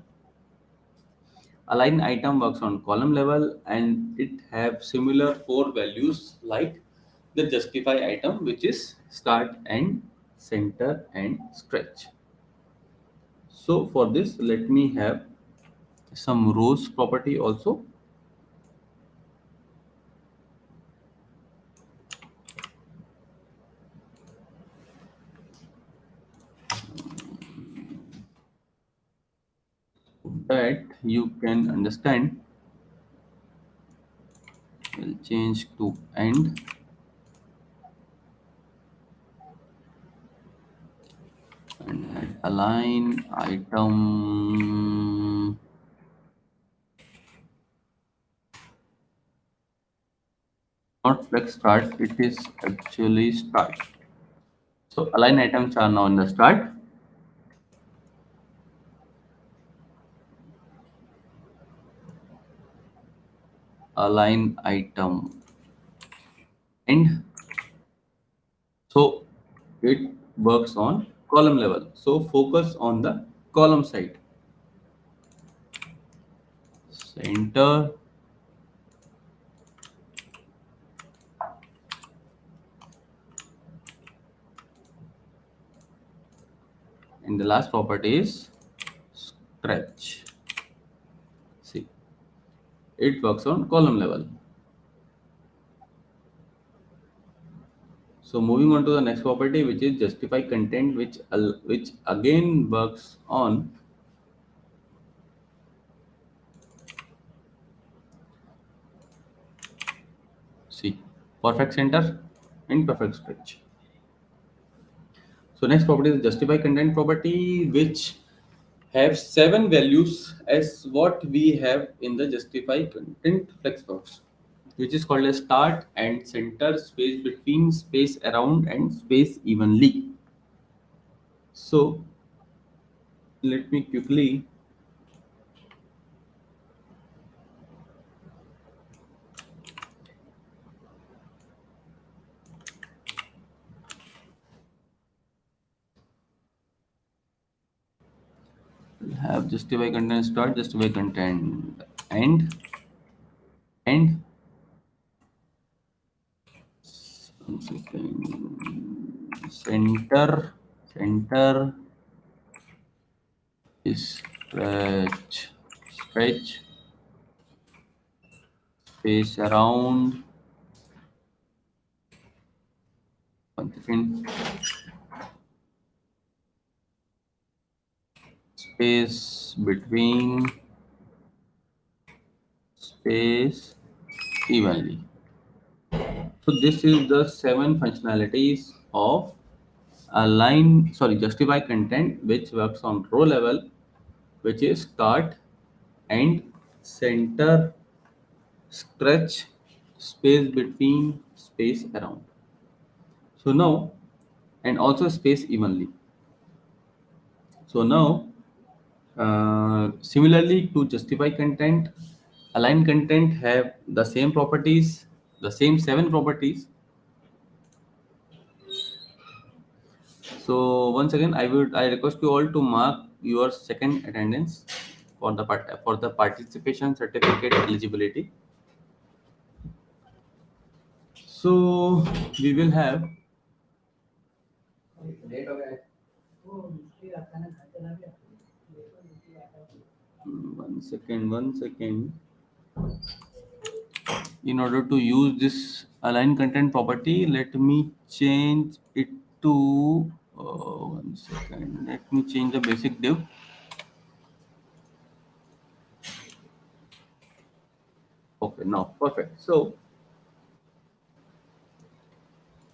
Align item works on column level and it have similar 4 values like the justify item, which is start, end, center, and stretch. So for this, let me have some rows property also. That you can understand. We'll change to end. And align item, not flex start, it is actually start. So align items are now in the start. Align item end. So it works on column level. So focus on the column side. Center, and the last property is stretch. See, it works on column level. So moving on to the next property, which is justify content, which again works on perfect center and perfect stretch. So next property is justify content property, which have 7 values as what we have in the justify content flexbox, which is called as start and center, space between, space around, and space evenly. So let me quickly have justify content start, justify content end, and one second, center is stretch, space around, one second, space between, space evenly. So this is the 7 functionalities of justify content, which works on row level, which is start, end, center, stretch, space between, space around. So now, and also space evenly. So now, similarly to justify content, align content have the same properties, the same 7 properties. So once again, I request you all to mark your second attendance for the participation certificate eligibility. So we will have one second. In order to use this align content property, let me change it to one second. Let me change the basic div. Okay, now perfect. So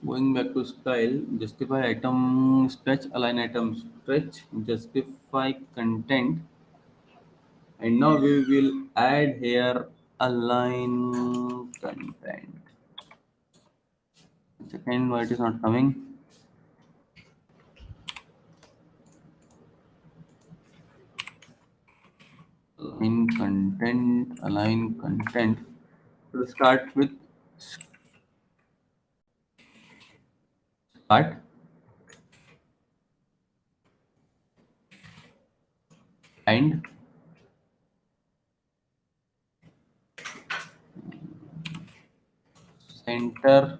going back to style, justify item stretch, align item stretch, justify content, and now we will add here align content. Second, why it is not coming? Align content. We'll start with start, and center,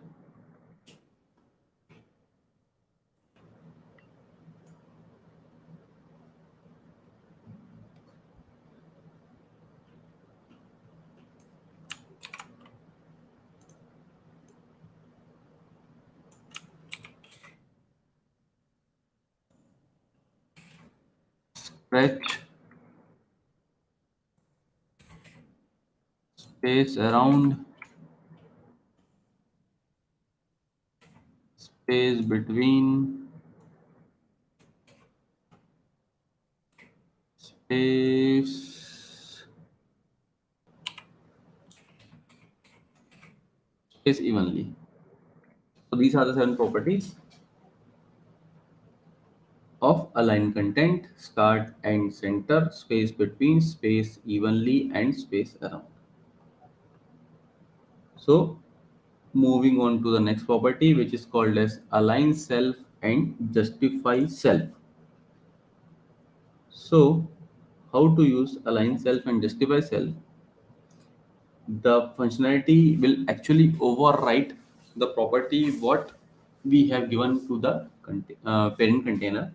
stretch, space around, space between, space, space evenly. So these are the 7 properties of align content: start, end, center, space between, space evenly, and space around. So moving on to the next property, which is called as align self and justify self. So how to use align self and justify self? The functionality will actually overwrite the property what we have given to the parent container.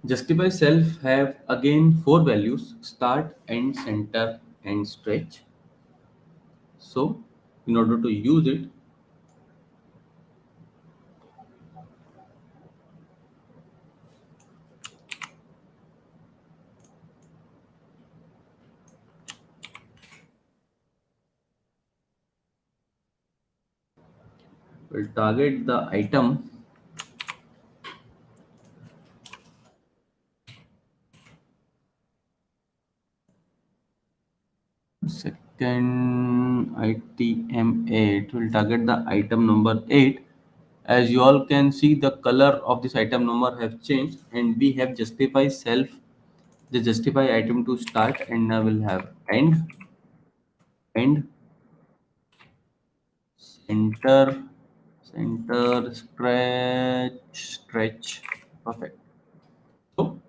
Justify self have again 4 values: start, end, center, and stretch. So in order to use it, we'll target the item second item 8. Will target the item number 8. As you all can see, the color of this item number have changed, and we have justify self, the justify item to start, and now we'll have end, center, stretch. Perfect. So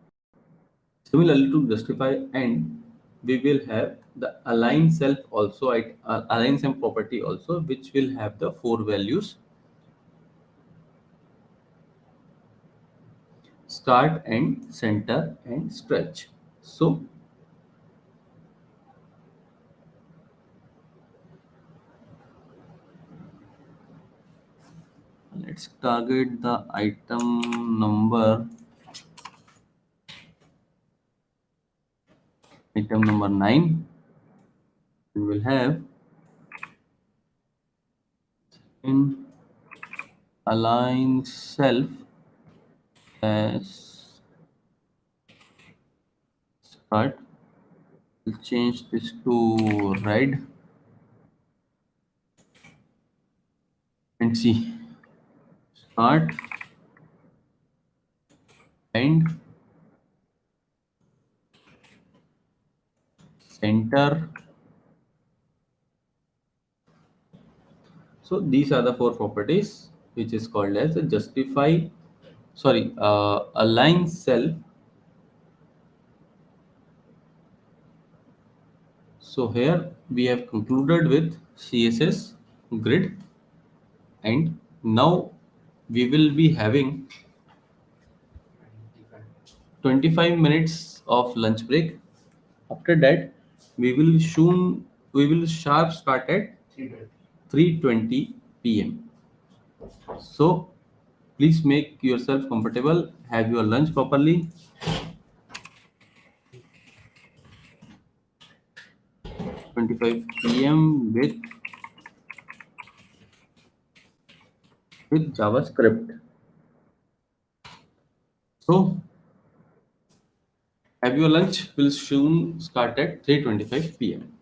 similarly to justify end, we will have the align self also, align self property also, which will have the 4 values: start, end, center, and stretch. So let's target the item number 9. We will have in align self as start. We'll change this to red and see start and center. So these are the four properties which is called as a justify, sorry, align self. So here we have concluded with CSS grid, and now we will be having 25 minutes of lunch break. After that, we will sharp start at 3:20 p.m. So please make yourself comfortable, have your lunch properly. 25 p.m. with JavaScript. So have your lunch will soon start at 3:25 p.m.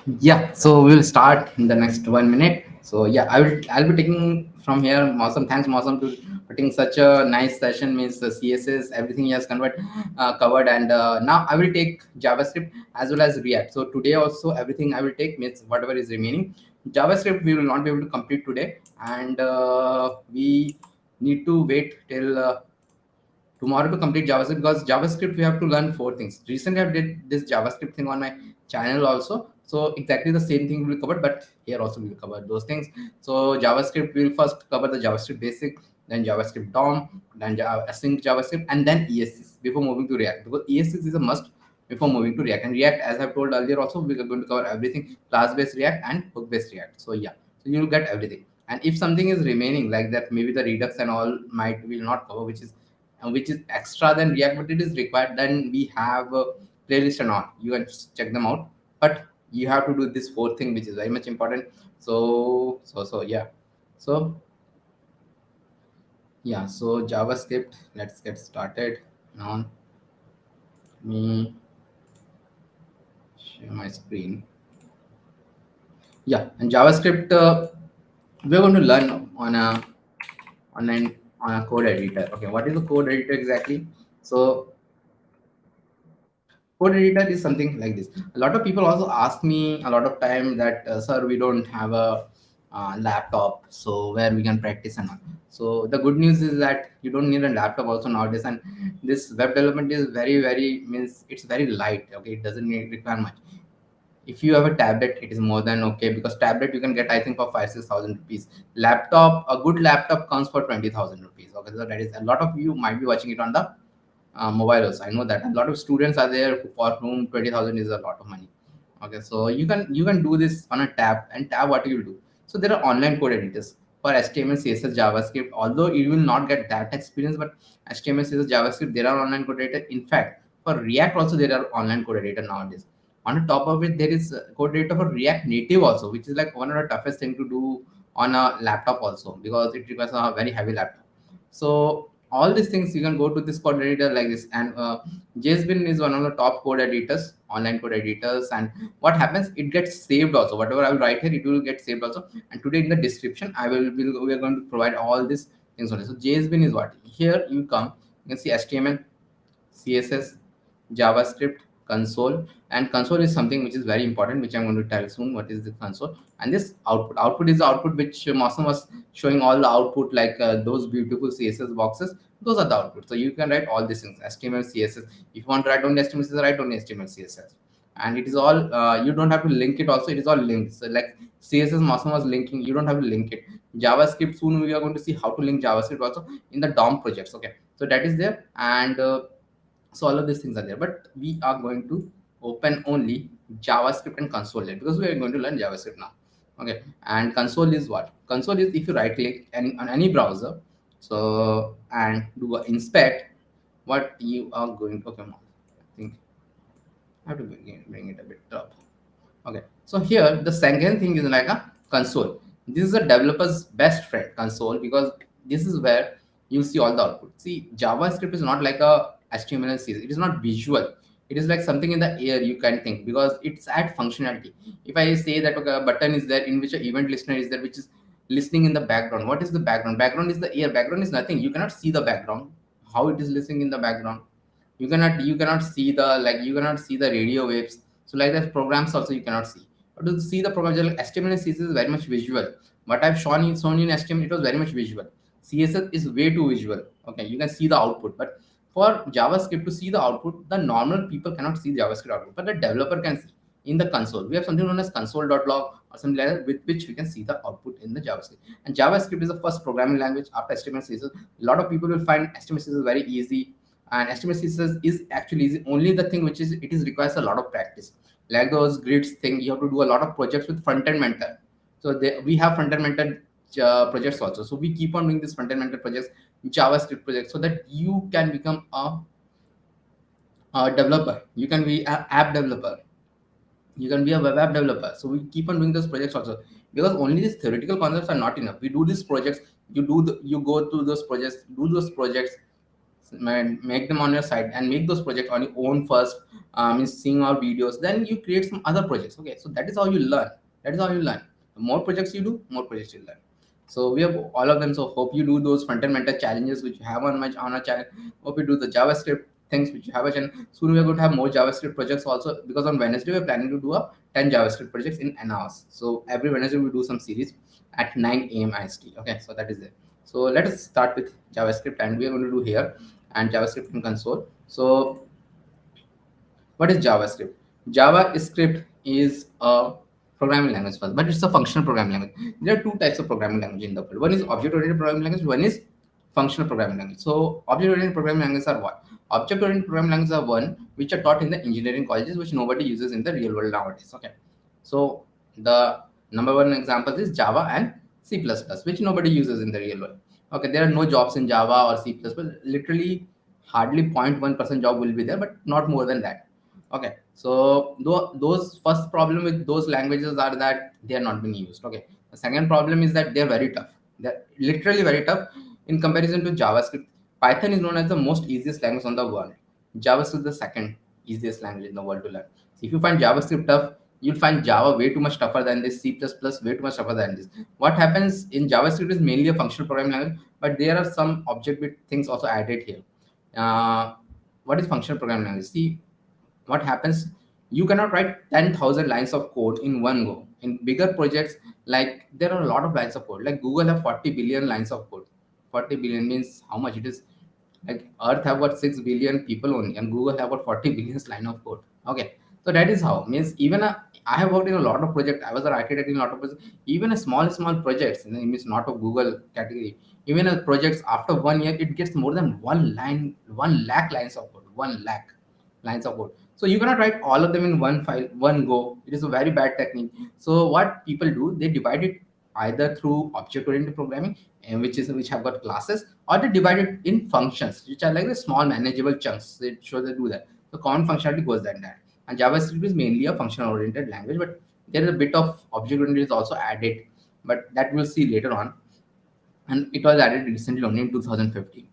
Yeah, so we'll start in the next 1 minute. So yeah, I'll be taking from here. Mawsam, thanks Mawsam to putting such a nice session. Means the CSS, everything he has covered, and now I will take JavaScript as well as React. So today also everything I will take means whatever is remaining. JavaScript we will not be able to complete today, and we need to wait till tomorrow to complete JavaScript, because JavaScript we have to learn four things. Recently, I did this JavaScript thing on my channel also. So exactly the same thing we'll cover, but here also we'll cover those things. So JavaScript we'll first cover the JavaScript basic, then JavaScript DOM, then async JavaScript, and then ES6 before moving to React, because ES6 is a must before moving to React. And React, as I've told earlier, also we are going to cover everything: class-based React and hook-based React. So yeah, so you'll get everything. And if something is remaining like that, maybe the Redux and all might will not cover, which is extra than React, but it is required. Then we have a playlist and all. You can just check them out. But you have to do this fourth thing, which is very much important. So yeah. So yeah. So JavaScript. Let's get started. Now, me share my screen. Yeah, and JavaScript. We're going to learn on a code editor. Okay, what is a code editor exactly? So code editor is something like this. A lot of people also ask me a lot of time that, sir, we don't have a laptop, so where we can practice and all. So the good news is that you don't need a laptop also nowadays, and this web development is very means it's very light. Okay, it doesn't require much. If you have a tablet, it is more than okay, because tablet you can get, I think, for 5,000-6,000 rupees. Laptop, a good laptop comes for 20,000 rupees. Okay, so that is, a lot of you might be watching it on the mobile also. I know that a lot of students are there for whom 20,000 is a lot of money. Okay, so you can do this on a tab. And tab, what you will do? So there are online code editors for HTML, CSS, JavaScript. Although you will not get that experience, but HTML, CSS, JavaScript, there are online code editor. In fact, for React also there are online code editor nowadays. On the top of it, there is code editor for React Native also, which is like one of the toughest thing to do on a laptop also, because it requires a very heavy laptop. So all these things you can go to this code editor like this. And JSBin is one of the top code editors, online code editors. And what happens, it gets saved also. Whatever I will write here, it will get saved also. And today in the description, we are going to provide all these things only. So JSBin is what? Here you come, you can see HTML, CSS, JavaScript, console. And console is something which is very important, which I'm going to tell soon. What is the console? And this output. Output is the output which Mawsam was showing, all the output, like those beautiful CSS boxes. Those are the output. So you can write all these things: HTML, CSS. If you want to write only HTML, CSS, write only HTML, CSS. And it is all, you don't have to link it also. It is all linked. So like CSS, Mawsam was linking, you don't have to link it. JavaScript, soon we are going to see how to link JavaScript also in the DOM projects. Okay, so that is there. And so all of these things are there, but we are going to open only JavaScript and console here, because we are going to learn JavaScript now. Okay, and console is what? Console is if you right click on any browser, so and do a inspect, what you are going to, okay, I think I have to bring it a bit up. Okay, so here the second thing is like a console. This is a developer's best friend, console, because this is where you see all the output. See, JavaScript is not like a HTML and CSS. It is not visual. It is like something in the air, you can think, because it's add functionality. If I say that, okay, a button is there in which an event listener is there, which is listening in the background. What is the background? Background is the air. Background is nothing. You cannot see the background. How it is listening in the background? You cannot see the, like, you cannot see the radio waves. So like that, programs also you cannot see. But to see the program, like HTML and CSS is very much visual. What I've shown you in HTML, it was very much visual. CSS is way too visual. Okay, you can see the output, but for JavaScript to see the output, the normal people cannot see the JavaScript output, but the developer can see in the console. We have something known as console.log or something like that, with which we can see the output in the JavaScript. And JavaScript is the first programming language after HTML, CSS. A lot of people will find HTML, CSS very easy, and HTML, CSS is actually easy. Only the thing which is, it is requires a lot of practice. Like those grids thing, you have to do a lot of projects with front-end mentor. So we have front-end mentor projects also. So we keep on doing this front-end mentor projects, JavaScript projects, so that you can become a developer. You can be an app developer. You can be a web app developer. So we keep on doing those projects also, because only these theoretical concepts are not enough. We do these projects. You go through those projects, do those projects, make them on your site and make those projects on your own first, means seeing our videos, then you create some other projects. Okay, so that is how you learn. That is how you learn. The more projects you do, more projects you learn. So we have all of them. So hope you do those front-end mentor challenges which you have on our channel. Hope you do the JavaScript things which you have a channel. Soon we are going to have more JavaScript projects also, because on Wednesday we're planning to do a 10 JavaScript projects in an hour. So every Wednesday we do some series at 9 a.m. IST. Okay, so that is it. So let us start with JavaScript, and we are going to do here and JavaScript in console. So what is JavaScript? JavaScript is a programming language first, but it's a functional programming language. There are two types of programming language in the world. One is object-oriented programming language, one is functional programming language. So object-oriented programming languages are what? Object-oriented programming languages are one which are taught in the engineering colleges, which nobody uses in the real world nowadays. Okay. So the number one example is Java and C++, which nobody uses in the real world. Okay, there are no jobs in Java or C++. Literally, hardly 0.1% job will be there, but not more than that. Okay, so those first problem with those languages are that they are not being used. Okay, the second problem is that they are very tough. They're literally very tough in comparison to JavaScript. Python is known as the most easiest language on the world. JavaScript is the second easiest language in the world to learn. So if you find JavaScript tough, you'll find Java way too much tougher than this, C++ way too much tougher than this. What happens in JavaScript is mainly a functional programming language, but there are some object-based things also added here. What is functional programming language? See, what happens, you cannot write 10,000 lines of code in one go. In bigger projects, like there are a lot of lines of code, like Google have 40 billion lines of code. 40 billion means how much it is. Like Earth have what 6 billion people only, and Google have what 40 billion line of code. Okay, so that is how, means even I have worked in a lot of projects. I was an architect in a lot of projects. Even a small projects, and it means not of Google category, even a projects after 1 year it gets more than 1 lakh lines of code. 1 lakh lines of code. So you cannot write all of them in one file, one go. It is a very bad technique. So what people do, they divide it either through object-oriented programming, and which have got classes, or they divide it in functions, which are like the small manageable chunks. They show they do that. The common functionality goes like that. And JavaScript is mainly a function-oriented language, but there is a bit of object-oriented is also added, but that we'll see later on. And it was added recently only in 2015.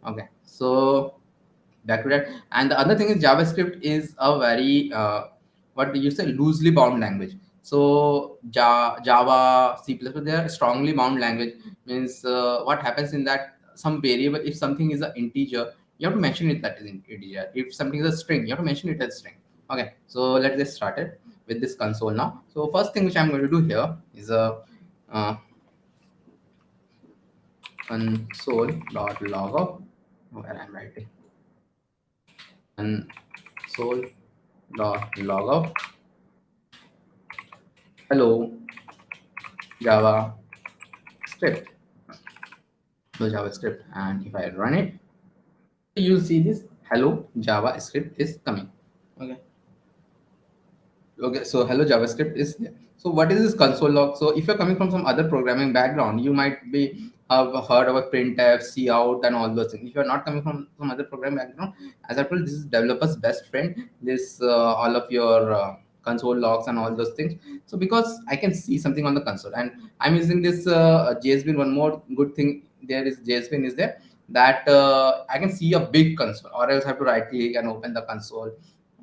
Okay, so back to that. And the other thing is JavaScript is a very what you say, loosely bound language. So Java, C++, they are strongly bound language. Means what happens in that, some variable, if something is an integer, you have to mention it that is an integer. If something is a string, you have to mention it as string. Okay, so let's get started with this console now. So first thing which I'm going to do here is a console.log where I'm writing console.log hello JavaScript. So JavaScript, and if I run it, you'll see this hello JavaScript is coming. Okay. Okay, so hello JavaScript is there. So what is this console log? So if you're coming from some other programming background, you might be have heard about printf, cout, and all those things. If you're not coming from some other programming background, as I told, this is developer's best friend. This all of your console logs and all those things. So because I can see something on the console, and I'm using this JSBin. One more good thing there is JSBin is there, that I can see a big console, or else I have to right click and open the console.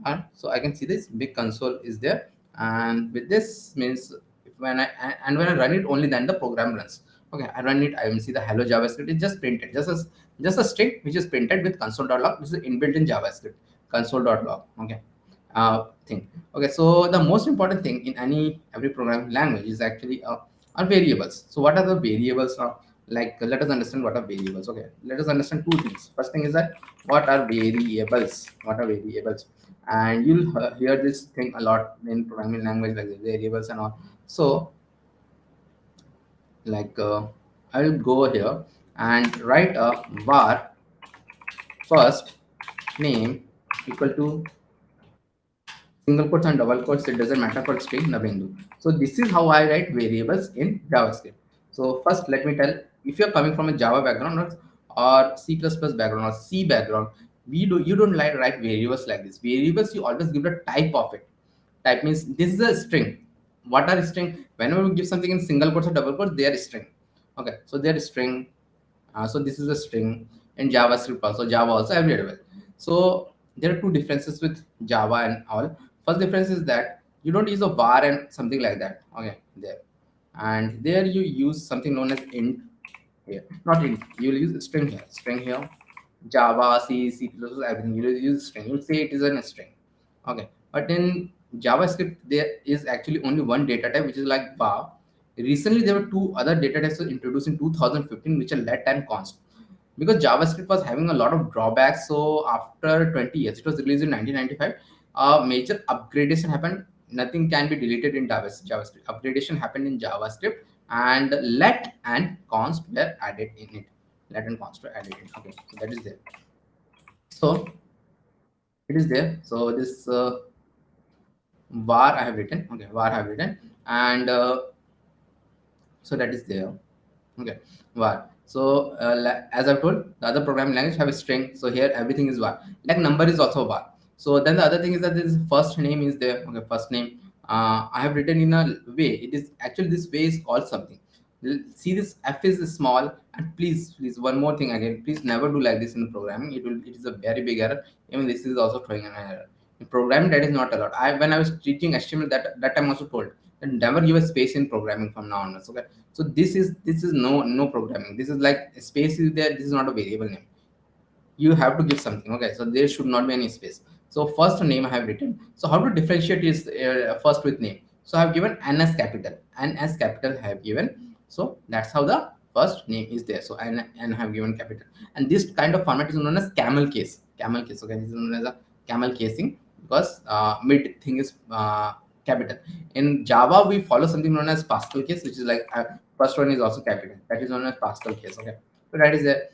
And so I can see this big console is there, and with this means when I run it, only then the program runs. Okay, I run it, I will see the hello JavaScript is just printed, just a string which is printed with console.log, which is inbuilt in JavaScript. Console.log. Okay, thing. Okay, so the most important thing in every programming language is actually are variables. So what are the variables now? Like let us understand what are variables. Okay, let us understand two things. First thing is that what are variables? What are variables? And you'll hear this thing a lot in programming language, like the variables and all. So like I'll go here and write a var first name equal to single quotes and double quotes, it doesn't matter for string Nabendu. So this is how I write variables in JavaScript. So first let me tell, if you're coming from a Java background or C++ background or C background, you don't like write variables like this. Variables, you always give the type of it. Type means this is a string. What are string? Whenever we give something in single quotes or double quotes, they are string. Okay, so they are string. So this is a string. in JavaScript also, Java also, everywhere. So there are two differences with Java and all. First difference is that you don't use a var and something like that. Okay, there. And there you use something known as int here. Not int. You'll use string here. String here. Java, C, everything. You'll use string. You'll say it is a string. Okay. But in JavaScript, there is actually only one data type, which is like var. Recently, there were two other data types introduced in 2015, which are let and const. Because JavaScript was having a lot of drawbacks, so after 20 years, it was released in 1995. A major upgradation happened. Nothing can be deleted in JavaScript. Upgradation happened in JavaScript, and let and const were added in it. Let and const were added in. Okay, so that is there. So it is there. So this var I have written. Okay, var I have written, and so that is there. Okay, var. So as I've told, the other programming language have a string. So here everything is var. Like number is also var. So then the other thing is that this first name is there. Okay, first name. I have written in a way. It is actually, this way is called something. See, this f is small, and please one more thing again. Please never do like this in programming. It is a very big error. Even this is also throwing an error. In programming, that is not allowed. When I was teaching HTML, that time also told that never give a space in programming from now onwards. Okay, so this is no programming. This is like space is there. This is not a variable name. You have to give something. Okay, so there should not be any space. So first name I have written. So how to differentiate is first with name. So I have given n as capital. N as capital I have given. So that's how the first name is there. So n I have given capital. And this kind of format is known as camel case. Camel case. Okay, this is known as a camel casing, because mid thing is capital. In Java, we follow something known as Pascal case, which is like first one is also capital. That is known as Pascal case. Okay, so that is there.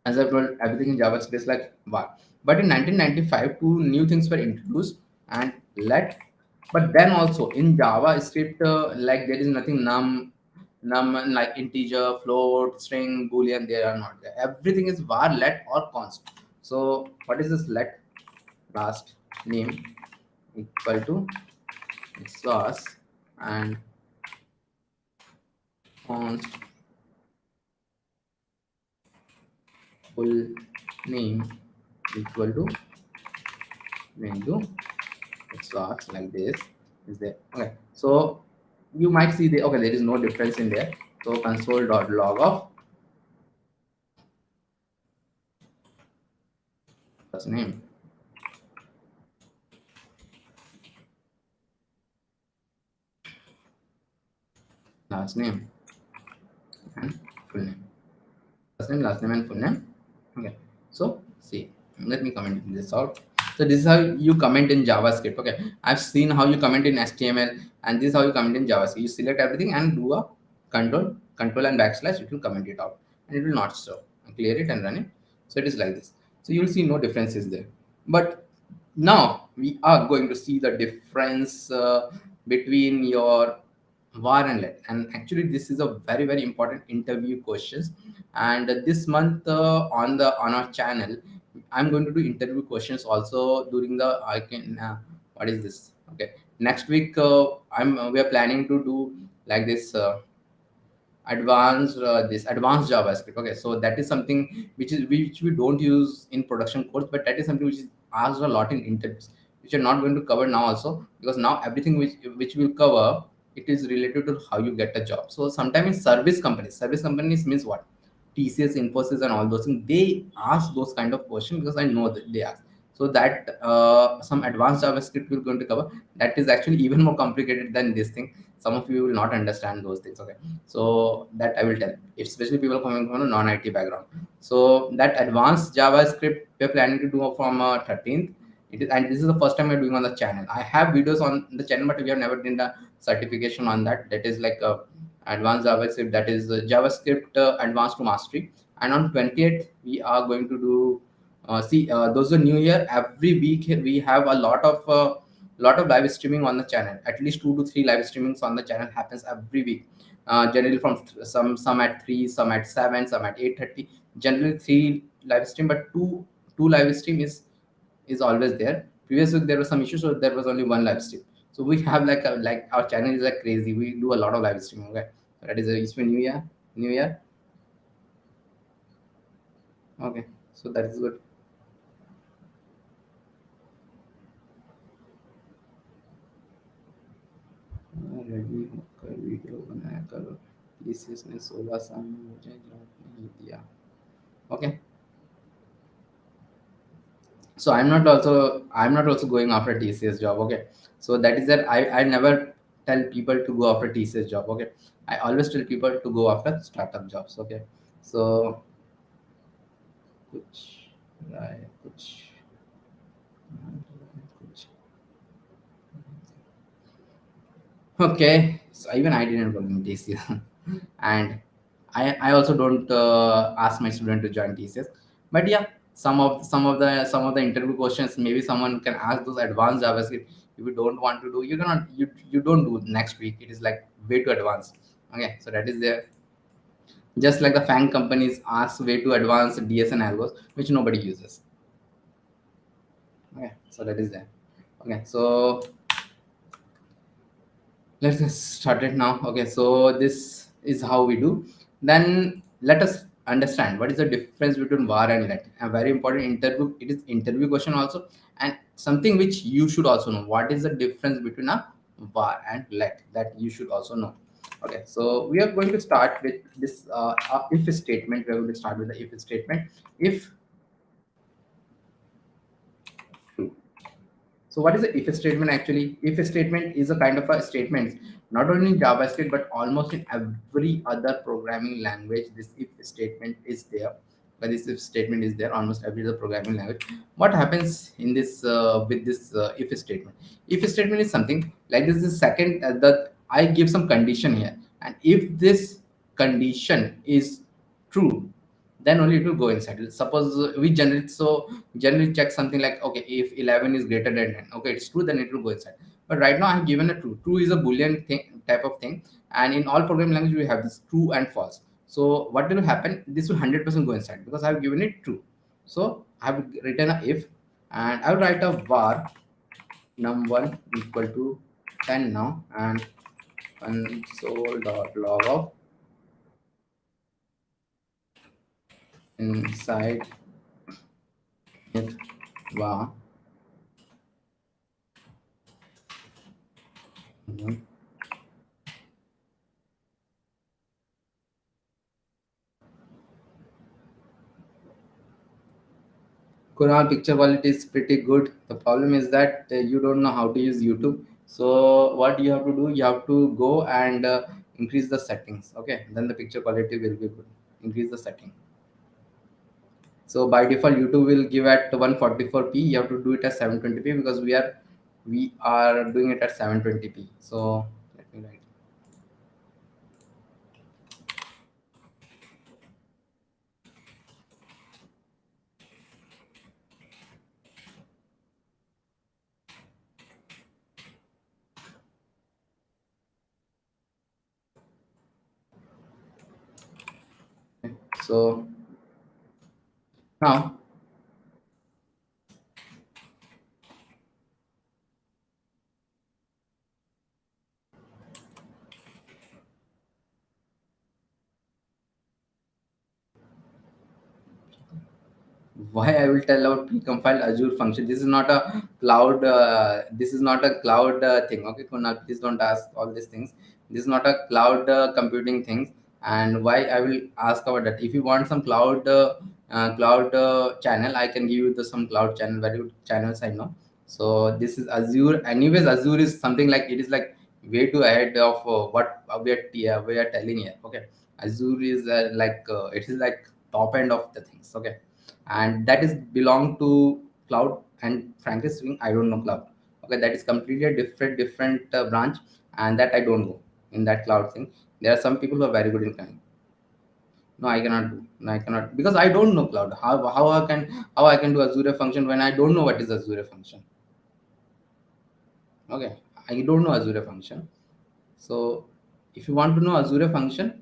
As I've told, everything in JavaScript is like var. But in 1995, two new things were introduced, and let. But then also in JavaScript, like there is nothing num like integer, float, string, boolean. They are not there. Everything is var, let, or const. So what is this let? Last name equal to source, and const full name equal to Mendu. It works like this. Is there? Okay, so you might see the, okay, there is no difference in there. So console.log of first name, last name, and full name. First name, last name, and full name. Okay, so see, let me comment this out. So this is how you comment in JavaScript. Okay, I've seen how you comment in HTML, and this is how you comment in JavaScript. You select everything and do a control and backslash. It will comment it out, and it will not show. Clear it and run it. So it is like this. So you'll see no differences there. But now we are going to see the difference between your var and let. And actually, this is a very important interview questions. And this month on our channel, I'm going to do interview questions also during the I can what is this? Okay, next week we are planning to do like this. Advanced JavaScript. Okay, so that is something which we don't use in production course, but that is something which is asked a lot in interviews, which are not going to cover now also, because now everything which we'll cover, it is related to how you get a job. So sometimes in service companies means what? TCS, Infosys, and all those things, they ask those kind of questions, because I know that they ask. So that some advanced JavaScript we're going to cover, that is actually even more complicated than this thing. Some of you will not understand those things. Okay, so that I will tell, especially people coming from a non-IT background. So that advanced JavaScript we're planning to do from 13th. It is, and this is the first time we're doing on the channel. I have videos on the channel, but we have never done the certification on that. That is like advanced JavaScript, that is JavaScript advanced to mastery. And on 20th we are going to do those are new year. Every week we have a lot of live streaming on the channel. At least 2 to 3 live streamings on the channel happens every week. Generally from some at 3, some at 7, some at 8:30. Generally 3 live stream, but two live stream is always there. Previous week there was some issue, so there was only one live stream. So we have like our channel is like crazy. We do a lot of live streaming. Okay, so that is it's been New Year. Okay, so that is good. Ready होकर video बनाया करो, TCS ने 16 साल में मुझे job नहीं दिया. Okay, so I'm not also going after TCS job. Okay, so that is that I never tell people to go after TCS job. Okay, I always tell people to go after startup jobs. Okay, so कुछ राय कुछ कुछ. Okay, so even I didn't work in TCS, and I also don't ask my student to join TCS. But yeah, some of the interview questions, maybe someone can ask those advanced JavaScript. If you don't want to do, you cannot you don't do next week. It is like way too advanced. Okay, so that is there. Just like the FANG companies ask way too advanced DS and algos, which nobody uses. Okay, so that is there. Okay, so let's get started now. Okay, so this is how we do. Then let us understand what is the difference between var and let. A very important interview, it is interview question also, and something which you should also know. What is the difference between a var and let, that you should also know. Okay, so we are going to start with this if statement. We are going to start with the if statement. If true. So what is the if statement actually? If statement is a kind of a statement, not only in JavaScript but almost in every other programming language. This if statement is there. But this if statement is there almost every other programming language. What happens in this with this if statement? If statement is something like this is second that I give some condition here, and if this condition is true, then only it will go inside. Suppose we generally check something like, okay, if 11 is greater than 10, okay, it's true, then it will go inside. But right now I have given a true. True is a boolean thing, type of thing, and in all programming language we have this true and false. So what will happen? This will 100% go inside because I have given it true. So I have written a if, and I will write a var num1 equal to 10 now, and console.log of inside it var. Mhm. Kunal, picture quality is pretty good. The problem is that you don't know how to use YouTube. So what you have to do, you have to go and increase the settings. Okay, then the picture quality will be good. Increase the setting. So by default, YouTube will give at 144p. You have to do it at 720p because we are doing it at 720p. So let me write. Okay. So now why I will tell about precompiled Azure function. This is not a cloud. This is not a cloud thing. Okay, Kunal, please don't ask all these things. This is not a cloud computing thing. And why I will ask about that? If you want some cloud channel, I can give you some cloud channel, very good channels I know. So this is Azure. Anyways, Azure is something like it is like way too ahead of what we are telling here. Okay, Azure is it is like top end of the things. Okay, and that is belong to cloud, and frankly speaking I don't know cloud. Okay, that is completely a different branch, and that I don't go in that cloud thing. There are some people who are very good in cloud. No, I cannot do. No, I cannot because I don't know cloud. How I can do Azure function when I don't know what is Azure function. Okay, I don't know Azure function. So if you want to know Azure function,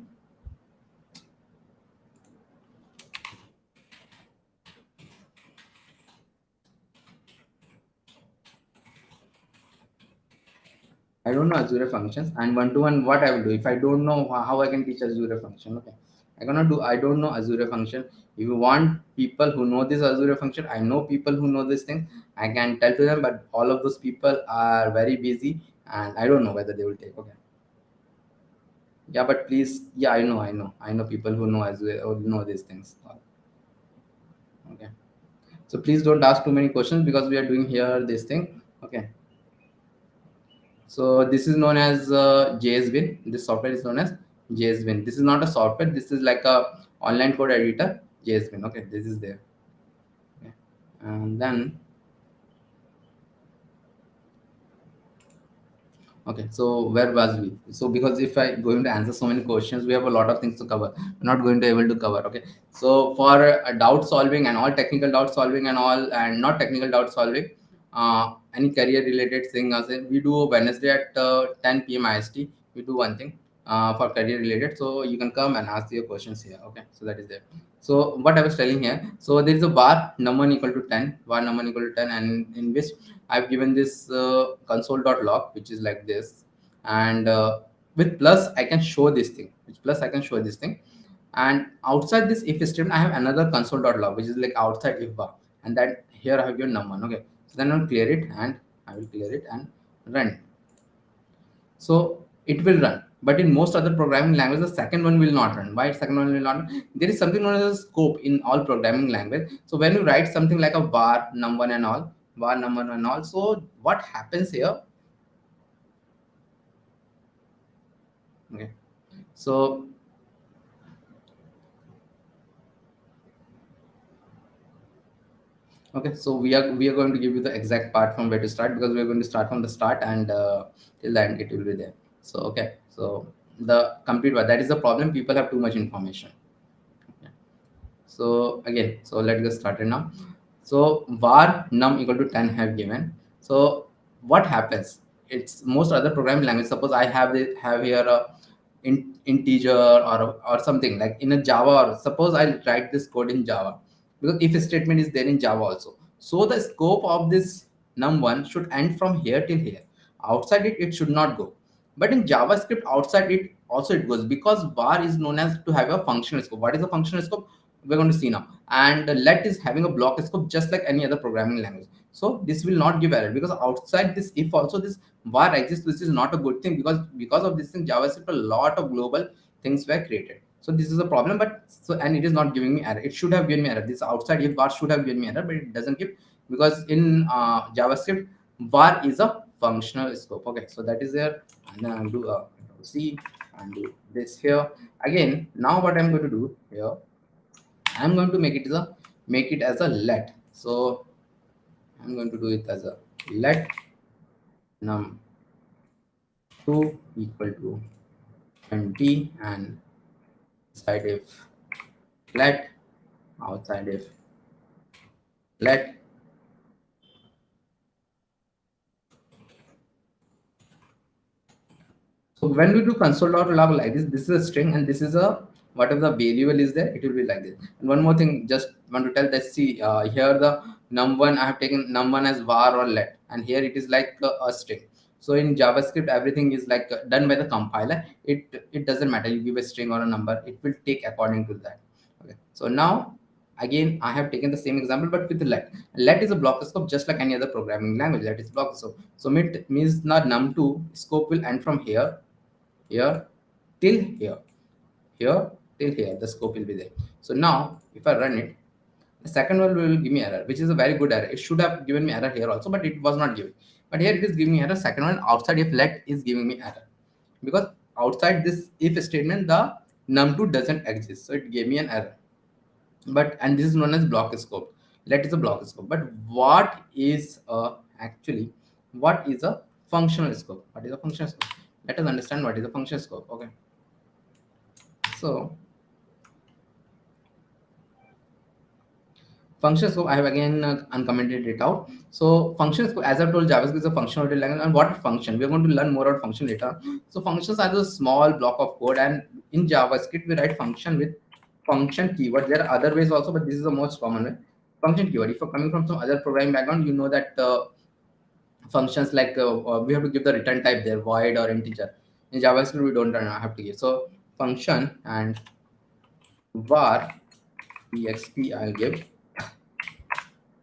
I don't know Azure functions, and one to one, what I will do if I don't know how I can teach Azure function. Okay, I don't know Azure function. If you want people who know this Azure function, I know people who know this thing. I can tell to them, but all of those people are very busy, and I don't know whether they will take. Okay. Yeah, but please, yeah, I know people who know Azure or know these things. Okay. So please don't ask too many questions because we are doing here this thing. Okay. So this is known as JSBin. This software is known as JSBin. This is not a software. This is like a online code editor. JSBin. Okay, this is there. Okay. And then okay, so where was we? So because if I going to answer so many questions, we have a lot of things to cover. We're not going to able to cover. Okay, so for doubt solving and all technical doubt solving and all and not technical doubt solving, any career related thing, as in we do Wednesday at 10 p.m. IST. We do one thing for career related, so you can come and ask your questions here. Okay, so that is there. So what I was telling here, so there is a bar num1 equal to 10, bar num1 equal to 10, and in which I've given this console.log, which is like this, and with plus I can show this thing. With plus I can show this thing, and outside this if statement I have another console.log, which is like outside if bar, and that here I have given num1. Okay, so then I'll clear it and I will clear it and run it. So it will run, but in most other programming languages the second one will not run. Why second one will not run? There is something known as a scope in all programming language. So when you write something like a var num1 and all, var num1 and all, so what happens here? Okay, so okay, so we are going to give you the exact part from where to start, because we are going to start from the start and till the end it will be there. So okay, so the complete one, that is the problem, people have too much information. Okay. So again, so let's get started now. So var num equal to 10 have given. So what happens? It's most other programming language. Suppose I have here a integer or something like in a Java, or suppose I write this code in Java, because if statement is there in Java also. So the scope of this num1 should end from here till here. Outside it, it should not go. But in JavaScript, outside it also it goes, because var is known as to have a functional scope. What is a functional scope? We're going to see now. And let is having a block scope just like any other programming language. So this will not give error, because outside this if also this var exists, this is not a good thing, because of this thing JavaScript a lot of global things were created. So this is a problem, but so and it is not giving me error. It should have given me error. This outside if var should have given me error, but it doesn't give, because in JavaScript var is a functional scope. Okay, so that is there. And then I'll do a C and do this here again. Now what I'm going to do here, I'm going to make it as a let. So I'm going to do it as a let num2 equal to 20, and inside if let, outside if let. So when we do console.log like this is a string and this is a whatever the variable is there, it will be like this. And one more thing, just want to tell that, see here the num1, I have taken num1 as var or let, and here it is like a string. So in JavaScript, everything is like done by the compiler. It doesn't matter, you give a string or a number, it will take according to that. Okay. So now again, I have taken the same example, but with let. Let is a block scope just like any other programming language. Let is block scope. So it means that num2 scope will end from here till here, here till here, the scope will be there. So now if I run it, the second one will give me error, which is a very good error. It should have given me error here also, but it was not giving. But here it is giving me error. Second one outside if let is giving me error, because outside this if statement the num2 doesn't exist, so it gave me an error. But and this is known as block scope. Let is a block scope. But what is actually what is a functional scope? What is a functional scope? Let us understand what is a functional scope. Okay, so function scope, I have again uncommented it out. So function scope, as I told, JavaScript is a function oriented language. And what is function? We are going to learn more about function later. So functions are the small block of code, and in JavaScript we write function with function keyword. There are other ways also, but this is the most common way. Function keyword. If you're coming from some other programming background, you know that functions like we have to give the return type there, void or integer. In JavaScript we don't have to give. So function and var exp I'll give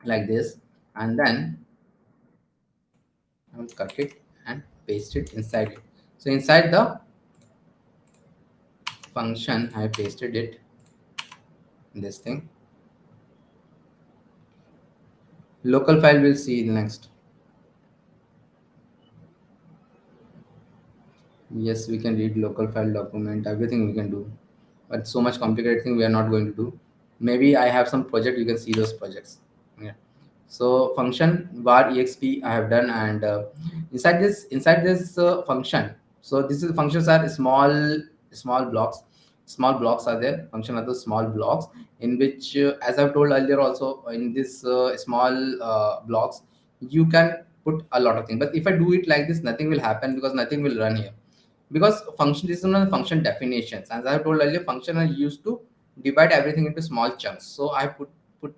like this, and then I'll cut it and paste it inside it. So inside the function, I pasted it in this thing. Local file we'll see next. Yes, we can read local file document, everything we can do. But so much complicated thing we are not going to do. Maybe I have some project, you can see those projects. Yeah. So function var exp I have done, and inside this function. So this is functions are small blocks. Small blocks are there. Function are the small blocks in which, as I've told earlier, also in this small blocks, you can put a lot of things. But if I do it like this, nothing will happen because nothing will run here, because function, this is not function definitions. As I told earlier, function are used to divide everything into small chunks. So I put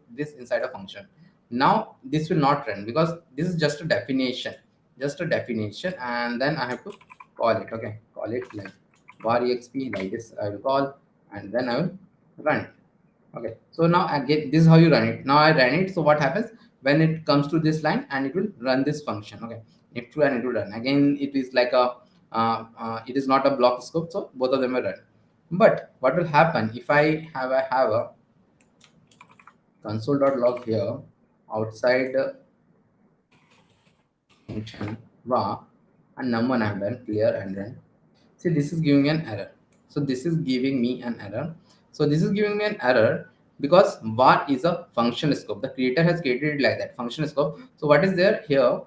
this inside a function. Now this will not run because this is just a definition, and then I have to call it. Okay, call it like var exp, like this I will call, and then I will run it. Okay, so now again, this is how you run it. Now I ran it. So what happens when it comes to this line, and it will run this function. Okay, if true, and it will run again. It is like a it is not a block scope, so both of them will run. But what will happen if I have a console.log here outside function var, and num1 I have done clear and run. See, this is giving me an error. So this is giving me an error. So this is giving me an error because var is a function scope. The creator has created it like that, function scope. So what is there here?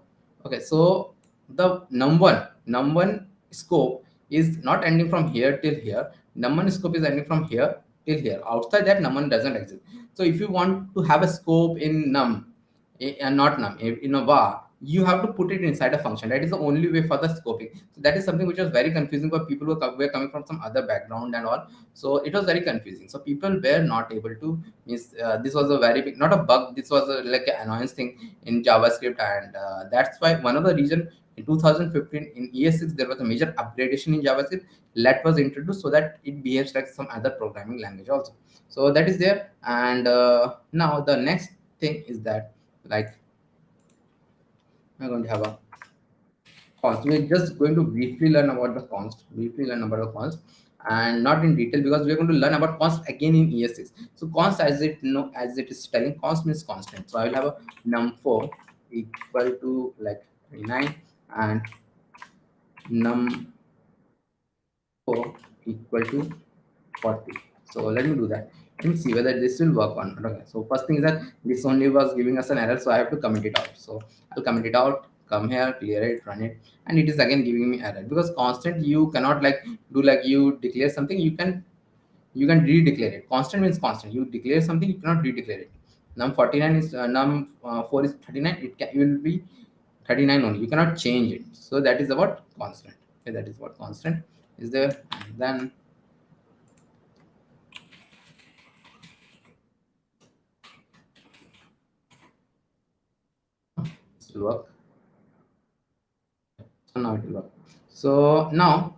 Okay, so the num1 scope is not ending from here till here. Num1 scope is ending from here till here. Outside that, num1 doesn't exist. So if you want to have a scope in and not num in a var, you have to put it inside a function. That is the only way for the scoping. So that is something which was very confusing for people who were coming from some other background and all. So it was very confusing. So people were not able to miss. This was a very big, not a bug. This was like an annoyance thing in JavaScript, and that's why one of the reason in 2015 in ES6 there was a major upgradation in JavaScript that was introduced so that it behaves like some other programming language also. So that is there, and now the next thing is that, like, we're going to have a const. We're just going to briefly learn about the const, and not in detail because we're going to learn about const again in ES6. So const, as it is telling, const means constant. So I will have a num4 equal to like 29 and num4 equal to 40. So let me do that. Let me see whether this will work on. Okay. So first thing is that this only was giving us an error, so I have to comment it out. So I'll comment it out, come here, clear it, run it, and it is again giving me error because constant you cannot like do like you declare something, you can redeclare it. Constant means constant. You declare something, you cannot redeclare it. Num 49 is num4 is 39. It will be 39 only. You cannot change it. So that is about constant. Okay, that is what constant is there, and then it will work. So now it will work. So now,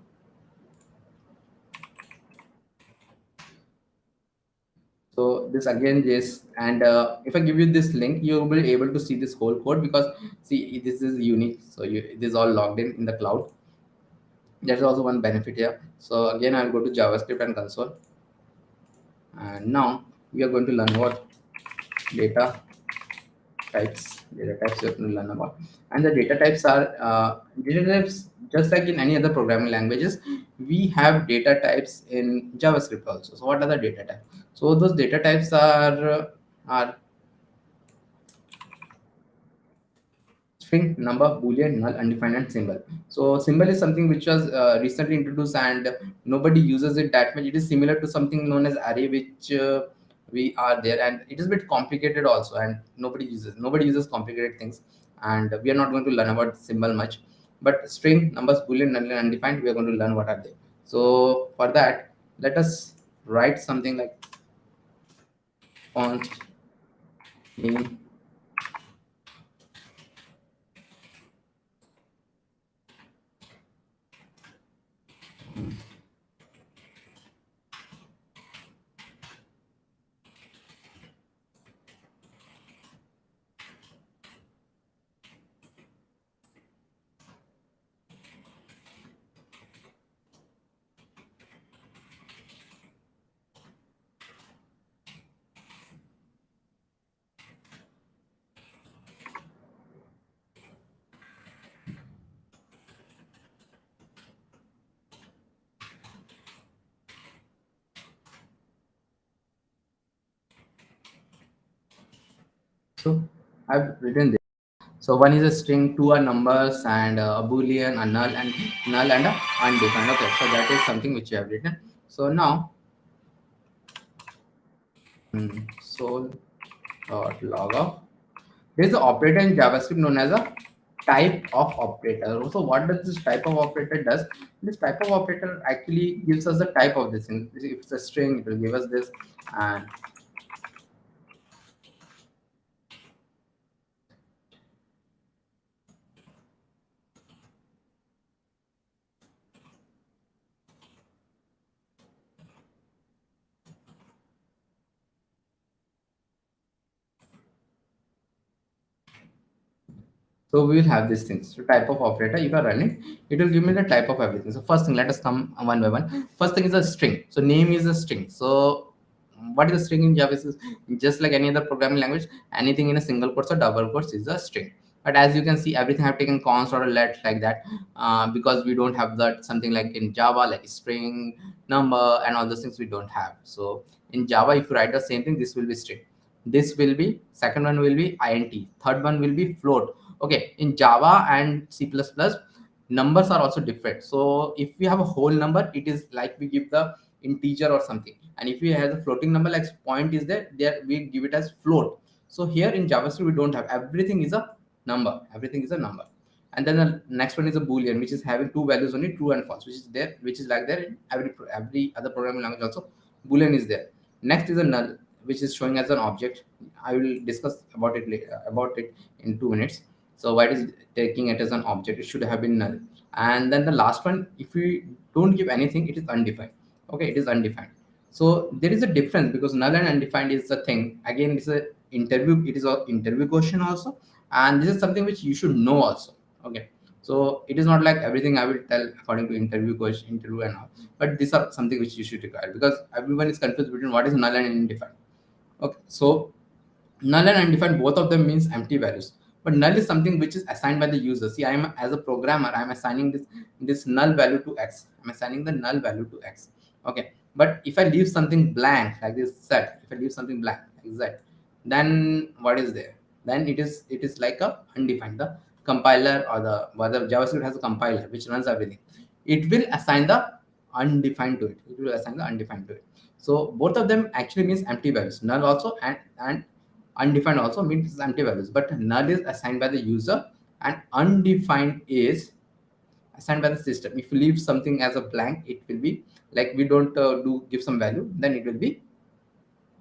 so this again is, and if I give you this link, you will be able to see this whole code because see, this is unique. So this is all logged in the cloud. There's also one benefit here. So again, I'll go to JavaScript and console, and now we are going to learn about data data types you have to learn about. And the data types are data types, just like in any other programming languages, we have data types in JavaScript also. So what are the data types? So those data types are string, number, boolean, null, undefined, and symbol. So symbol is something which was recently introduced and nobody uses it that much. It is similar to something known as array, which we are there, and it is a bit complicated also, and nobody uses complicated things, and we are not going to learn about symbol much. But string, numbers, boolean, null, and undefined, we are going to learn what are they. So for that, let us write something like const name So I've written this. So one is a string, two are numbers, and a boolean, a null and a undefined. Okay, so that is something which you have written. So now, so log of. There is an operator in JavaScript known as a type of operator. So what does this type of operator does? This type of operator actually gives us the type of this thing. If it's a string, it will give us this, and so we will have these things. So type of operator, if I run it, it will give me the type of everything. So first thing, let us come one by one. First thing is a string. So name is a string. So what is a string in Java? Is just like any other programming language, anything in a single quotes or double quotes is a string. But as you can see, everything have taken const or a let like that, because we don't have that something like in Java, like string, number, and all those things we don't have. So in Java, if you write the same thing, this will be string. This will be, second one will be int, third one will be float. Okay, in Java and C++, numbers are also different. So if we have a whole number, it is like we give the integer or something, and if we have a floating number like point is there we give it as float. So here in JavaScript we don't have, everything is a number, everything is a number. And then the next one is a boolean, which is having two values only, true and false, which is there, which is like there in every other programming language also. Boolean is there. Next is a null, which is showing as an object. I will discuss about it later, about it in 2 minutes. So why it is taking it as an object? It should have been null. And then the last one, if we don't give anything, it is undefined. Okay, it is undefined. So there is a difference, because null and undefined is a thing. Again, it's a interview. It is an interview question also, and this is something which you should know also. Okay, so it is not like everything I will tell according to interview question, interview and all. But these are something which you should require, because everyone is confused between what is null and undefined. Okay, so null and undefined, both of them means empty values. But null is something which is assigned by the user. See, I am, as a programmer, I am assigning this null value to x. I'm assigning the null value to x. Okay, but if I leave something blank like this set, if I leave something blank like z, then what is there? Then it is like a undefined. The compiler, or the whether JavaScript has a compiler which runs everything, it will assign the undefined to it. It will assign the undefined to it. So both of them actually means empty values. Null also and undefined also means empty values, but null is assigned by the user and undefined is assigned by the system. If you leave something as a blank, it will be like we don't do give some value, then it will be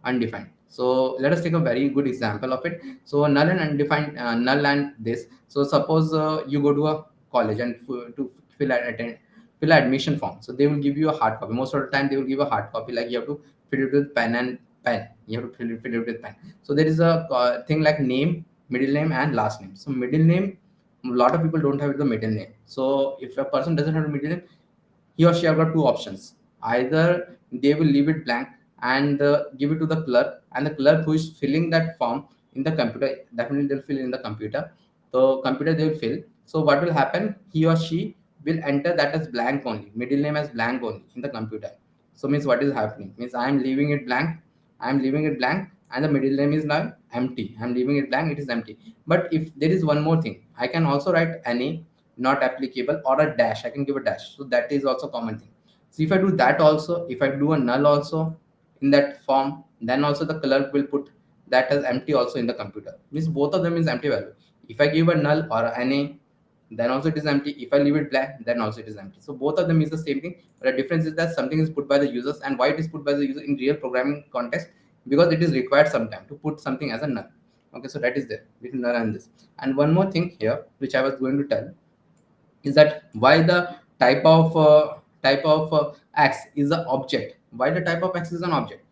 undefined. So let us take a very good example of it. So null and undefined, null and this. So suppose you go to a college and to fill an admission form. So they will give you a hard copy. Most of the time they will give a hard copy, like you have to fill it with pen and pen. You have to fill it with pen. So there is a thing like name, middle name, and last name. So middle name, a lot of people don't have the middle name. So if a person doesn't have a middle name, he or she have got two options. Either they will leave it blank and give it to the clerk, and the clerk who is filling that form in the computer, definitely they'll fill in the computer. So computer they will fill. So what will happen? He or she will enter that as blank only, middle name as blank only in the computer. So means what is happening? Means I am leaving it blank. I am leaving it blank, and the middle name is now empty. I am leaving it blank. It is empty. But if there is one more thing, I can also write any, not applicable, or a dash. I can give a dash. So that is also common thing. So if I do that also, if I do a null also in that form, then also the clerk will put that as empty also in the computer. Means both of them is empty value. If I give a null or any, then also it is empty. If I leave it blank, then also it is empty. So both of them is the same thing. But the difference is that something is put by the users, and why it is put by the user in real programming context, because it is required sometime to put something as a null. Okay, so that is there between null and this. And one more thing here, which I was going to tell, is that why the type of x is an object. Why the type of x is an object?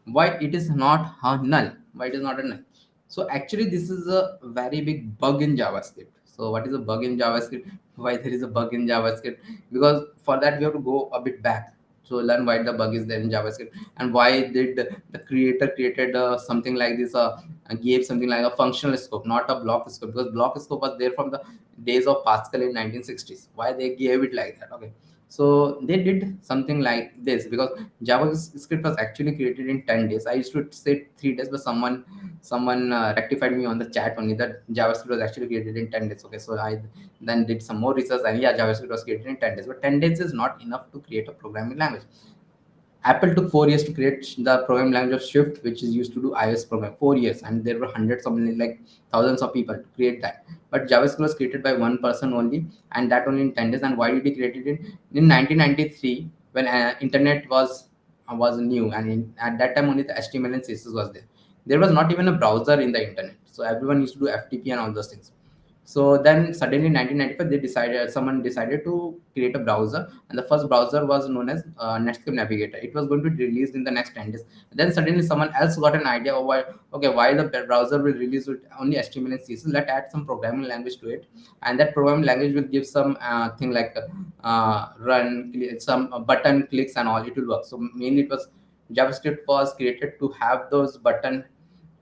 Why it is not a null? Why it is not a null? So actually this is a very big bug in JavaScript. So what is a bug in JavaScript? Why there is a bug in JavaScript? Because for that we have to go a bit back to learn why the bug is there in JavaScript, and why did the creator created something like this, gave something like a functional scope, not a block scope, because block scope was there from the days of Pascal in 1960s. Why they gave it like that? Okay, So they did something like this, because JavaScript was actually created in 10 days. I used to say 3 days, but someone rectified me on the chat only that JavaScript was actually created in 10 days. Okay, so I then did some more research, and yeah, JavaScript was created in 10 days. But 10 days is not enough to create a programming language. Apple took 4 years to create the programming language of Swift, which is used to do iOS program. 4 years, and there were hundreds of, like thousands of people to create that. But JavaScript was created by one person only, and that only in 10 days. And why did he create it in 1993, when internet was new, and at that time only the HTML and CSS was there. There was not even a browser in the internet, so everyone used to do FTP and all those things. So then suddenly in 1995 someone decided to create a browser, and the first browser was known as Netscape Navigator. It was going to be released in the next 10 days. Then suddenly someone else got an idea of why the browser will release with only HTML and CSS. Let's add some programming language to it, and that programming language will give some thing like some button clicks and all. It will work. So mainly it was JavaScript was created to have those button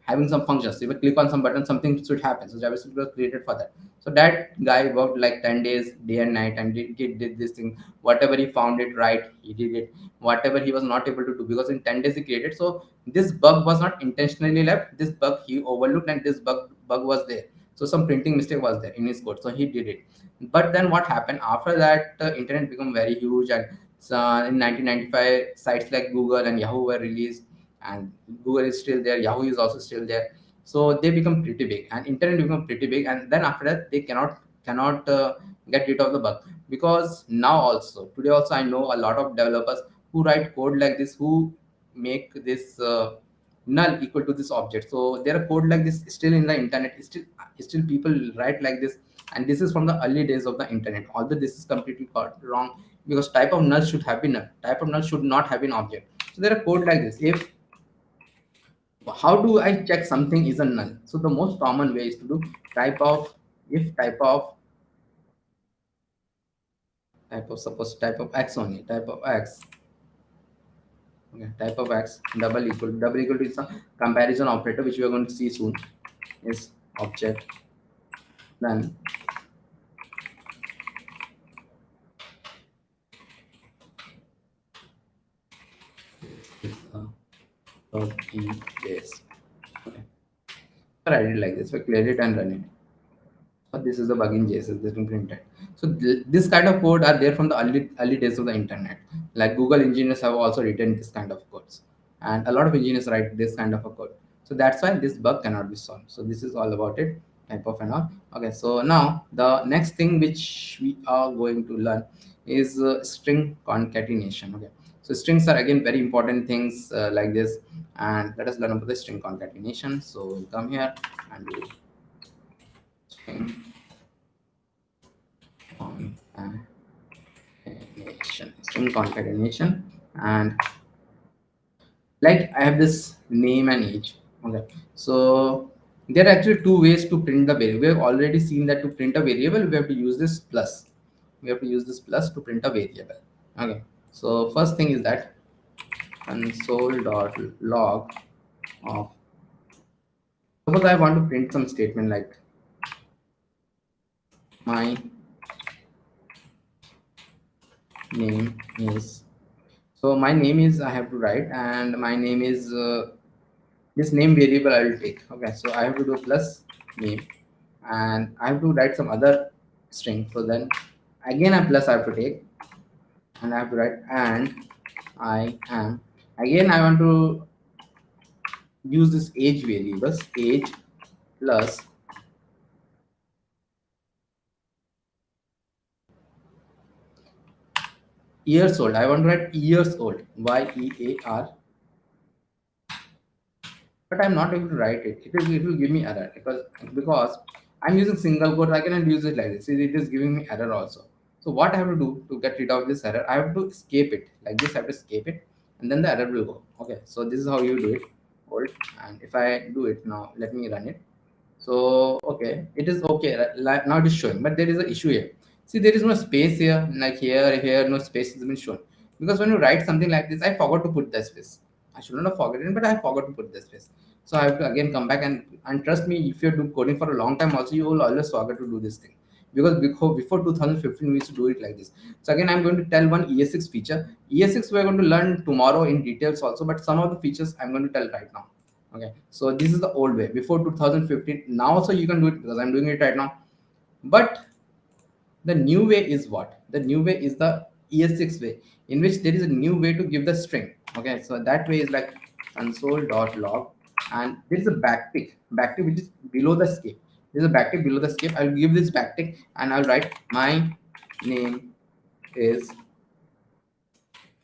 having some functions. So if you click on some button, something should happen. So JavaScript was created for that. So that guy worked like 10 days, day and night, and did this thing. Whatever he found it right, he did it. Whatever he was not able to do, because in 10 days he created. So this bug was not intentionally left. This bug he overlooked, and this bug was there. So some printing mistake was there in his code. So he did it. But then what happened after that? Internet became very huge, and in 1995, sites like Google and Yahoo were released, and Google is still there, Yahoo is also still there. So they become pretty big, and internet become pretty big, and then after that they cannot get rid of the bug, because now also today also I know a lot of developers who write code like this, who make this null equal to this object. So there are code like this still in the internet. Still people write like this, and this is from the early days of the internet. Although this is completely wrong, because type of null should have been null. Type of null should not have been object. So there are code like this. If how do I check something is a null? So the most common way is to do type of if type of x only, type of x. Okay, type of x double equal to is a comparison operator, which we are going to see soon, is object. Then in this. Okay. I did like this. We clear it and run it. So this is the bug in JSS that's been printed. So this kind of code are there from the early days of the internet. Like Google engineers have also written this kind of codes, and a lot of engineers write this kind of a code. So that's why this bug cannot be solved. So this is all about it, type of and all. Okay, so now the next thing which we are going to learn is string concatenation. Okay, so strings are again very important things like this, and let us learn about the string concatenation. So we'll come here and do string concatenation, and like I have this name and age. Okay, so there are actually two ways to print the variable. We have already seen that to print a variable we have to use this plus. We have to use this plus to print a variable. Okay, so first thing is that console.log of, suppose I want to print some statement like my name is, so my name is I have to write, and my name is this name variable I will take. Okay, so I have to do plus name, and I have to write some other string. So then again a plus I have to take, and I have to write and I am, again I want to use this age variables, age plus years old. I want to write years old, YEAR, but I'm not able to write it. It will give me error, because I'm using single quote. I cannot use it like this. It is giving me error also. So what I have to do to get rid of this error, I have to escape it like this. I have to escape it, and then the error will go. Okay, so this is how you do it. Hold, and if I do it now, let me run it. So okay, it is okay. Like now it is showing, but there is an issue here. See, there is no space here. Like here, no space has been shown, because when you write something like this, I forgot to put the space. I shouldn't have forgotten, but I forgot to put the space. So I have to again come back, and trust me, if you're doing coding for a long time, also you will always forget to do this thing. because before 2015 we used to do it like this. So again, I'm going to tell one ES6 feature. ES6 we're going to learn tomorrow in details also, but some of the features I'm going to tell right now. Okay, so this is the old way before 2015. Now also you can do it because I'm doing it right now. But the new way is what? The new way is the ES6 way, in which there is a new way to give the string. Okay, so that way is like console.log, and there is a backtick which is below the skip. There's a backtick below the skip. I'll give this backtick and I'll write my name is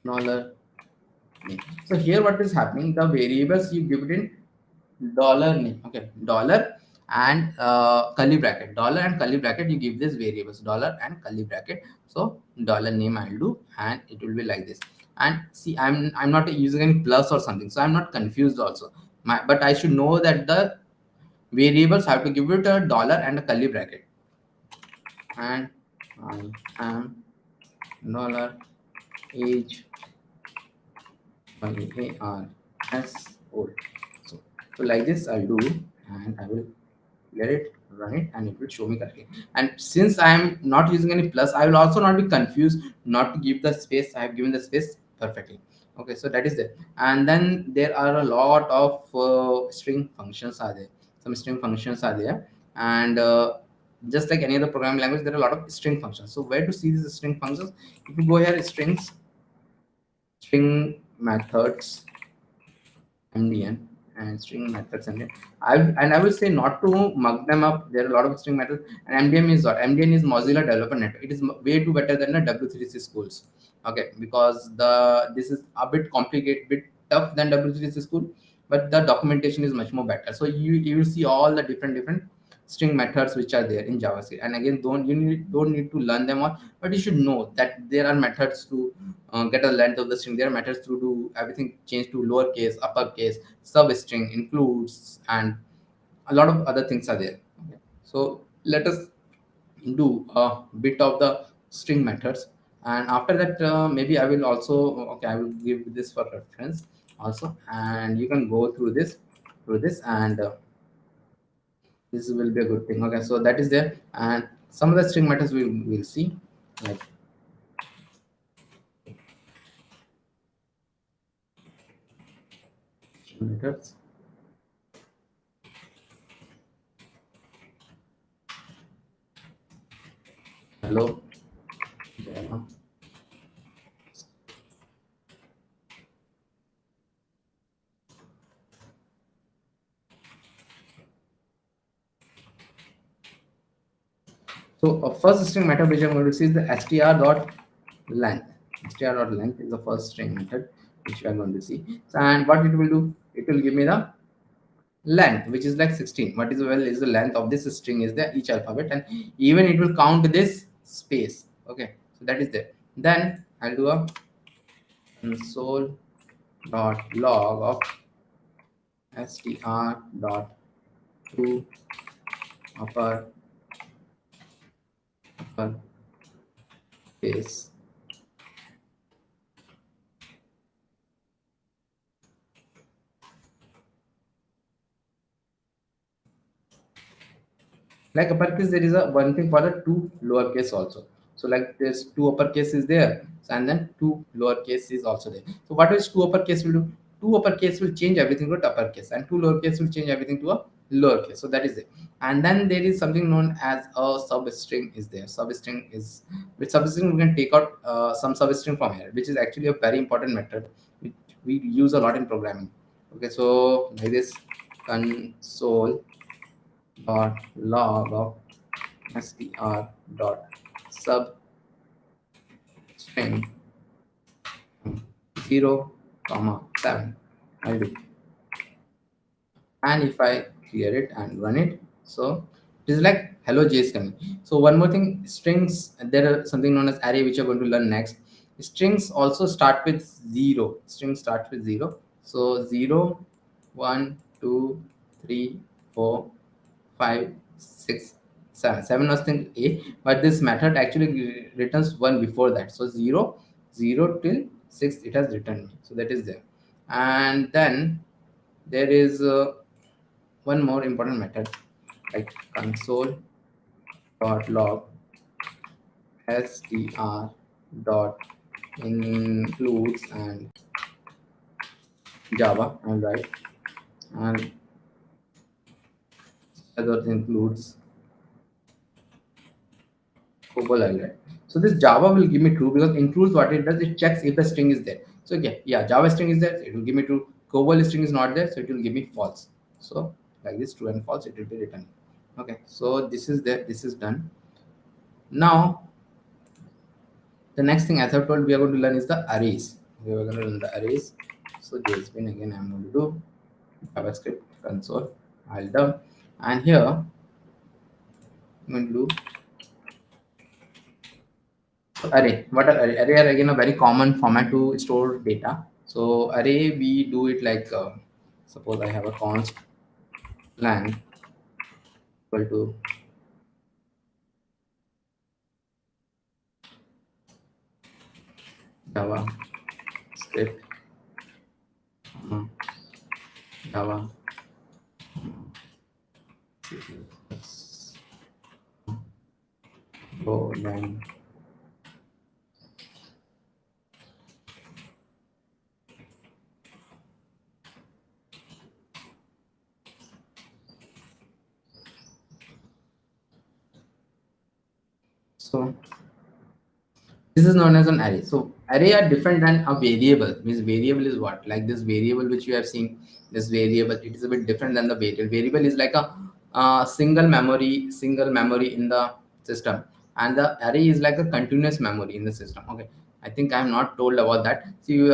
dollar name. So here what is happening? The variables you give it in dollar name. Okay, dollar and curly bracket, dollar and curly bracket, you give this variables dollar and curly bracket. So dollar name I'll do, and it will be like this. And see, I'm not using any plus or something, so I'm not confused also. But I should know that the variables have to give it a dollar and a curly bracket. And I am dollar age ARS old. So like this I'll do, and I will let it run it, and it will show me correctly. And since I am not using any plus, I will also not be confused not to give the space. I have given the space perfectly. Okay, so that is it. And then there are a lot of string functions are there. Some string functions are there, and just like any other programming language, there are a lot of string functions. So where to see these string functions? If you go here, string methods MDN, and string methods MDN. I will say not to mug them up. There are a lot of string methods, and MDN is what? MDN is Mozilla Developer Network. It is way too better than the W3C schools. Okay, because this is a bit complicated, bit tough than W3C school, but the documentation is much more better. So you will see all the different string methods which are there in JavaScript. And again, don't need to learn them all, but you should know that there are methods to get the length of the string. There are methods to do everything, change to lowercase, uppercase, substring, includes, and a lot of other things are there. Okay. So let us do a bit of the string methods, and after that maybe I will also, okay, I will give this for reference also, and you can go through this, and this will be a good thing. Okay, so that is there, and some of the string methods we will see, like methods. Hello. Yeah. So first string method which I'm going to see is the str.length. Str.length is the first string method which we are going to see. So, and what it will do? It will give me the length, which is like 16. What is the length of this string is there, each alphabet, and even it will count this space. Okay, so that is there. Then I'll do a console.log of str.to upper case. Like uppercase, there is a one thing for the two lowercase also. So like there's two uppercase is there, and then two lowercase is also there. So what is two uppercase will do? Two uppercase will change everything to uppercase, and two lowercase will change everything to a lowercase. So that is it. And then there is something known as a substring is there. Substring is, with substring we can take out some substring from here, which is actually a very important method which we use a lot in programming. Okay, so like this console dot log of str dot sub string 0 comma 7. I'll do, and if I clear it and run it, so it is like hello J is coming. So one more thing, strings, there are something known as array which you're going to learn next. Strings also start with 0. Strings start with 0. So 0 1 2 3 4 5 6 7. 7 was thing A, but this method actually returns 1 before that. So 0 till 6 it has returned. So that is there. And then there is one more important method, like console.log str dot includes and Java, all right, and other includes global, all right. So this Java will give me true because includes what it does, it checks if the string is there. So okay, yeah, Java string is there, so it will give me true. Global string is not there, so it will give me false. So like this, true and false, it will be written. Okay, so this is there, this is done. Now the next thing, as I've told, we are going to learn is the arrays. We are going to learn the arrays. So JSBin again, I'm going to do JavaScript console, I'll done, and here I'm going to do array. What are array? Array are again a very common format to store data. So array, we do it like suppose I have a const lang equal to JavaScript Java lang. So this is known as an array. So array are different than a variable. Means variable is what? Like this variable which you have seen, this variable, it is a bit different than the variable. Variable is like a single memory in the system, and the array is like a continuous memory in the system. Okay, I think I'm not told about that. See,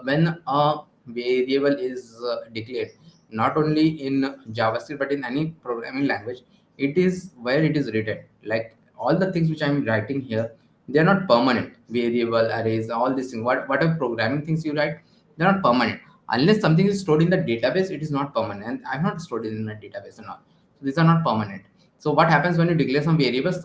when a variable is declared, not only in JavaScript but in any programming language, it is where it is written. Like all the things which I'm writing here, they're not permanent. Variable, arrays, all these things, whatever programming things you write, they're not permanent unless something is stored in the database. It is not permanent, and I'm not stored in a database and all, so these are not permanent. So what happens when you declare some variables,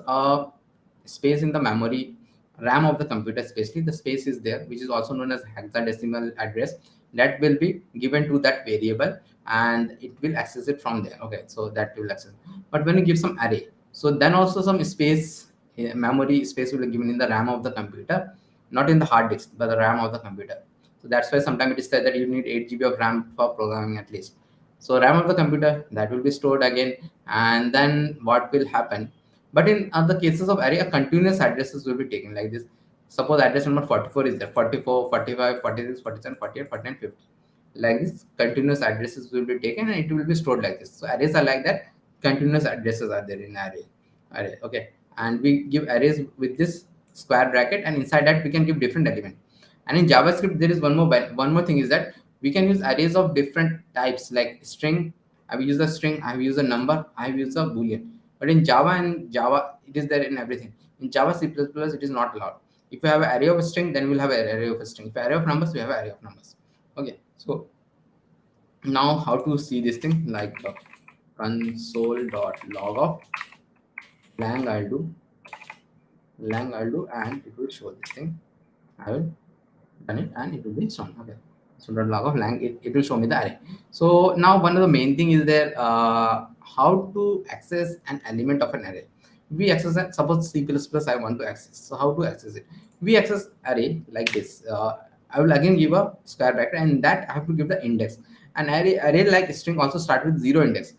space in the memory RAM of the computer, especially the space is there, which is also known as hexadecimal address, that will be given to that variable and it will access it from there. Okay, so that will access. But when you give some array, so then also some space, memory space will be given in the RAM of the computer, not in the hard disk, but the RAM of the computer. So that's why sometimes it is said that you need 8 GB of RAM for programming at least. So RAM of the computer, that will be stored again, and then what will happen? But in other cases of array, a continuous addresses will be taken like this. Suppose address number 44 is there, 44, 45, 46, 47, 48, 49, 50. Like this, continuous addresses will be taken and it will be stored like this. So arrays are like that. Continuous addresses are there in array. Okay, and we give arrays with this square bracket, and inside that we can give different element. And in JavaScript, there is one more thing is that we can use arrays of different types, like string. I will use a string, I will use a number, I will use a boolean. But in Java, it is there in everything. In Java, C++, it is not allowed. If you have an array of a string, then we'll have an array of a string. If array of numbers, we have an array of numbers. Okay, so now how to see this thing, like console.log of lang I'll do, and it will show this thing. I will done it and it will be shown. Okay, so log of lang, it will show me the array. So now one of the main thing is there, how to access an element of an array. We access that, suppose C++ I want to access. So how to access it? We access array like this. I will again give a square bracket, and that I have to give the index. An array like string also start with 0 index.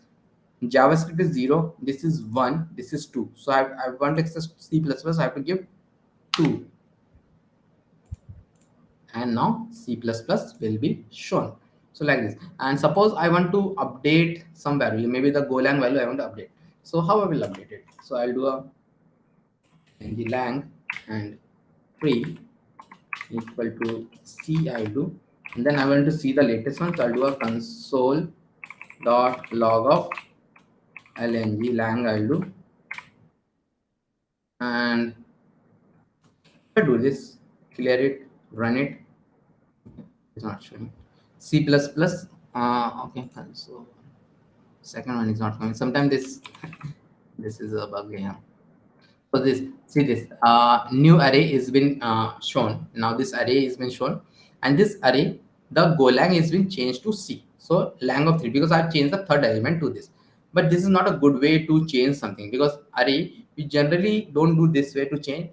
JavaScript is 0, this is 1, this is 2. So I want to access C++, I have to give 2. And now C++ will be shown. So like this. And suppose I want to update some value, maybe the Golang value I want to update. So how I will update it? So I'll do a lang and free equal to C I'll do. And then I want to see the latest one. So I'll do a console.log of lang I'll do. And if I do this, clear it, run it, it's not showing. C++, okay, so second one is not coming. Sometimes this is a bug here. So this, see this, new array is been shown. Now this array is been shown, and this array, the Golang is been changed to C. So lang of 3, because I've changed the third element to this. But this is not a good way to change something, because array, we generally don't do this way to change.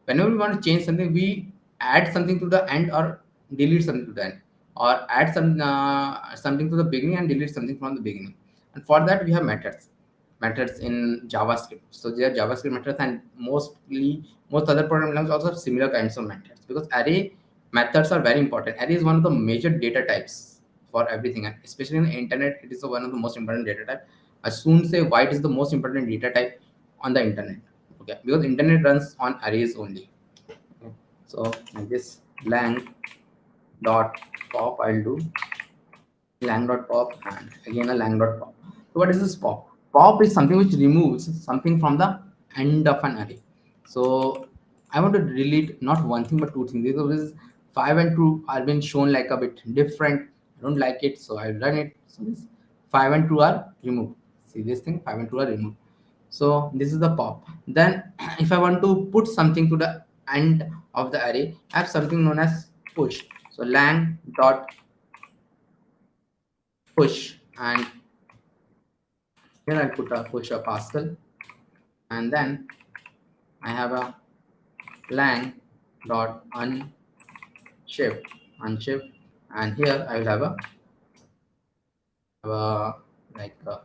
whenever we want to change something, we add something to the end or delete something to the end, or add something to the beginning and delete something from the beginning. And for that we have methods in JavaScript. So they are JavaScript methods, and most other programming languages also have similar kinds of methods, because array methods are very important. Array is one of the major data types for everything, and especially in the internet, it is one of the most important data type. I soon say why it is the most important data type on the internet. Okay, because internet runs on arrays only. Okay. So like this, lang dot pop, I'll do lang dot pop and again a lang dot pop. So what is this pop? Pop is something which removes something from the end of an array. So I want to delete not one thing but two things. Because this 5 and 2 are been shown like a bit different. I don't like it, so I'll run it. So this 5 and 2 are removed. See this thing, 5 and 2 are removed. So this is the pop. Then if I want to put something to the end of the array, I have something known as push. So lang dot push, and here I'll put a push of Pascal, and then I have a lang dot unshift, and here I will have a like a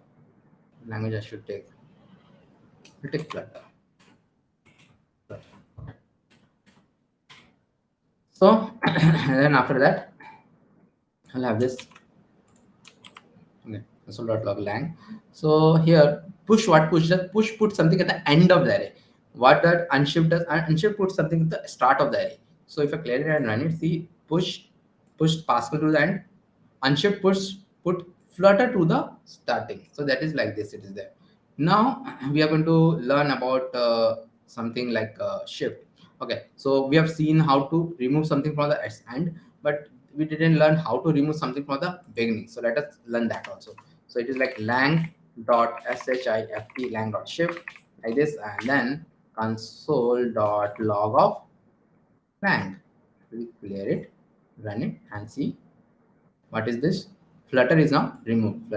language I should take. I'll take Flutter. So and then after that I'll have this. Okay, console.log lang. So here push, what push does? Push put something at the end of the array. What that unshift does? Unshift puts something at the start of the array. So if I clear it and run it, see push Pascal to the end, unshift put Flutter to the starting. So that is like this. It is there. Now we are going to learn about something like shift. Okay, so we have seen how to remove something from the end, but we didn't learn how to remove something from the beginning. So let us learn that also. So it is like lang dot shift, lang dot shift, like this, and then console.log of lang. We clear it, run it, and see what is this. Flutter is now removed.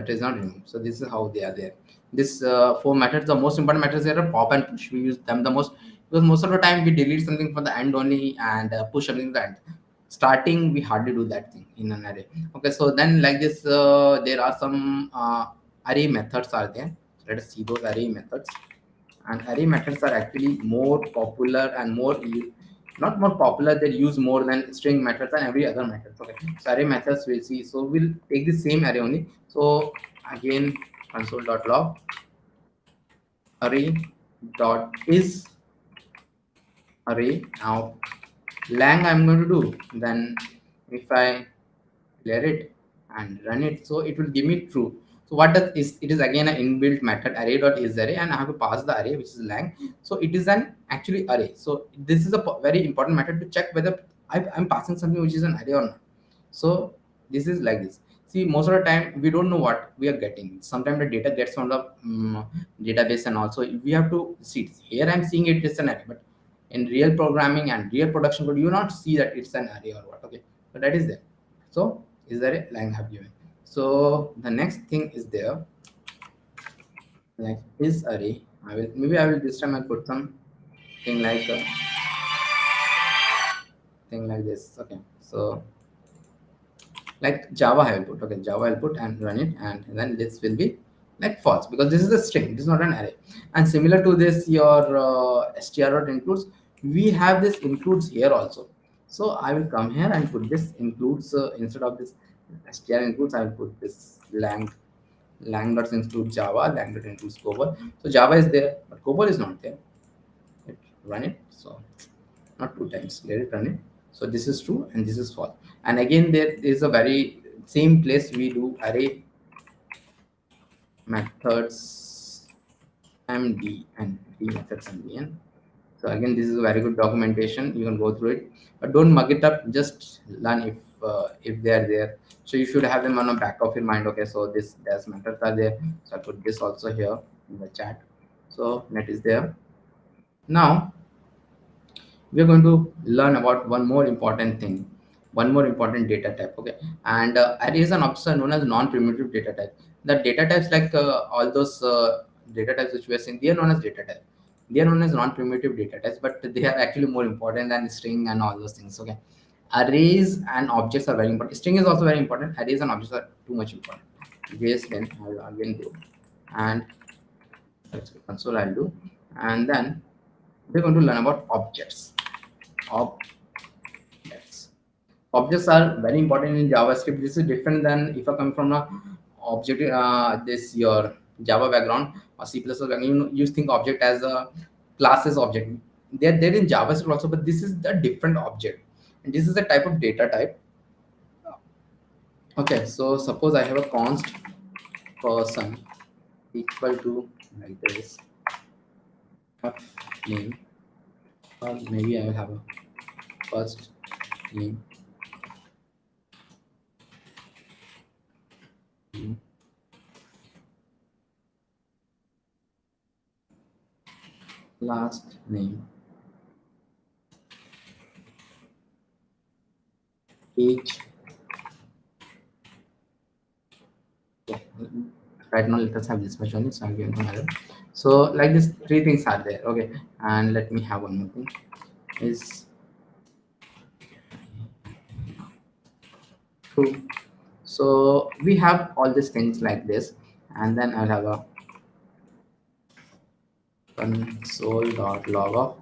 So this is how they are there. This four methods, the most important methods here are pop and push. We use them the most because most of the time we delete something from the end only and push something to the end. Starting, we hardly do that thing in an array. Okay, so then like this, there are some array methods are there. Let us see those array methods. And array methods are actually more popular and not more popular, they use more than string methods and every other method. Okay, so array methods we'll see. So we'll take the same array only. So again, console.log array dot is array. Now lang I'm going to do. Then if I clear it and run it, so it will give me true. So what does is it is again an inbuilt method, array dot is array, and I have to pass the array, which is lang. So it is an actually array. So this is a very important method to check whether I'm passing something which is an array or not. So this is like this. See, most of the time we don't know what we are getting. Sometimes the data gets from the database, and also we have to see. Here I'm seeing it is an array, but in real programming and real production code, you will not see that it's an array or what. Okay, so that is there. So is there a lang have given? So the next thing is there, like is array. I will this time I'll put some thing like this. Okay, so like Java I will put. Okay, Java I'll put and run it, and then this will be like false because this is a string. This is not an array. And similar to this, your str.includes. We have this includes here also. So I will come here and put this includes instead of this str includes. I will put this lang dot include Java, lang dot includes COBOL. So Java is there, but COBOL is not there. Run it. So not two times. Let it run it. So this is true and this is false. And again, there is a very same place we do array methods md and d methods mdn. So again, this is a very good documentation. You can go through it, but don't mug it up. Just learn if they are there. So you should have them on the back of your mind. Okay, so there's methods are there. So I put this also here in the chat. So net is there. Now we are going to learn about one more important thing, one more important data type. Okay, and array is an object known as non-primitive data type. The data types like all those data types which we are seeing, they are known as data type. They are known as non-primitive data types, but they are actually more important than string and all those things. Okay, arrays and objects are very important. String is also very important. Arrays and objects are too much important. JSBin I will again do, and let's go console I'll do, and then we're going to learn about objects. Objects. Objects are very important in JavaScript. This is different than if I come from a object, this your Java background or C++ background. You think object as a classes object. They're there in JavaScript also, but this is the different object, and this is a type of data type. Okay, so suppose I have a const person equal to like this name, or maybe I will have a first name, last name, age. Yeah. Right now let us have this much only, so I'm giving another. So like this, three things are there. Okay, and let me have one more thing is true. So we have all these things like this, and then I'll have a console.log of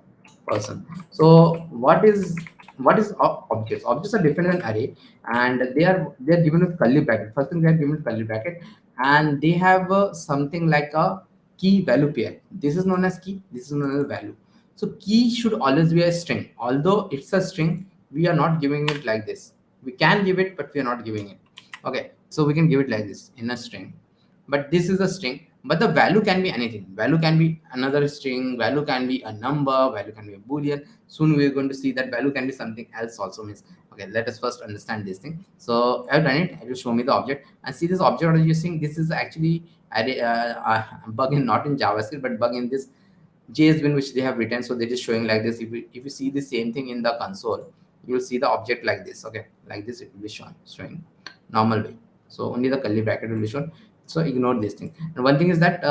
person. So what is objects? Objects are different than array, and they are given with curly bracket. First thing, they are given with curly bracket, and they have something like a key value pair. This is known as key, this is known as value. So key should always be a string. Although it's a string, we are not giving it like this. We can give it, but we are not giving it. Okay, so we can give it like this in a string, but this is a string. But the value can be anything. Value can be another string, value can be a number, value can be a boolean. Soon we're going to see that value can be something else also. Means, okay, let us first understand this thing. So I've done it. I will show me the object, and see this object what are you seeing. This is actually a bug in, not in JavaScript, but bug in this JSBin which they have written. So they're just showing like this. If you see the same thing in the console, you will see the object like this. Okay, like this it will be showing normal way. So only the curly bracket will be shown. So ignore this thing. And one thing is that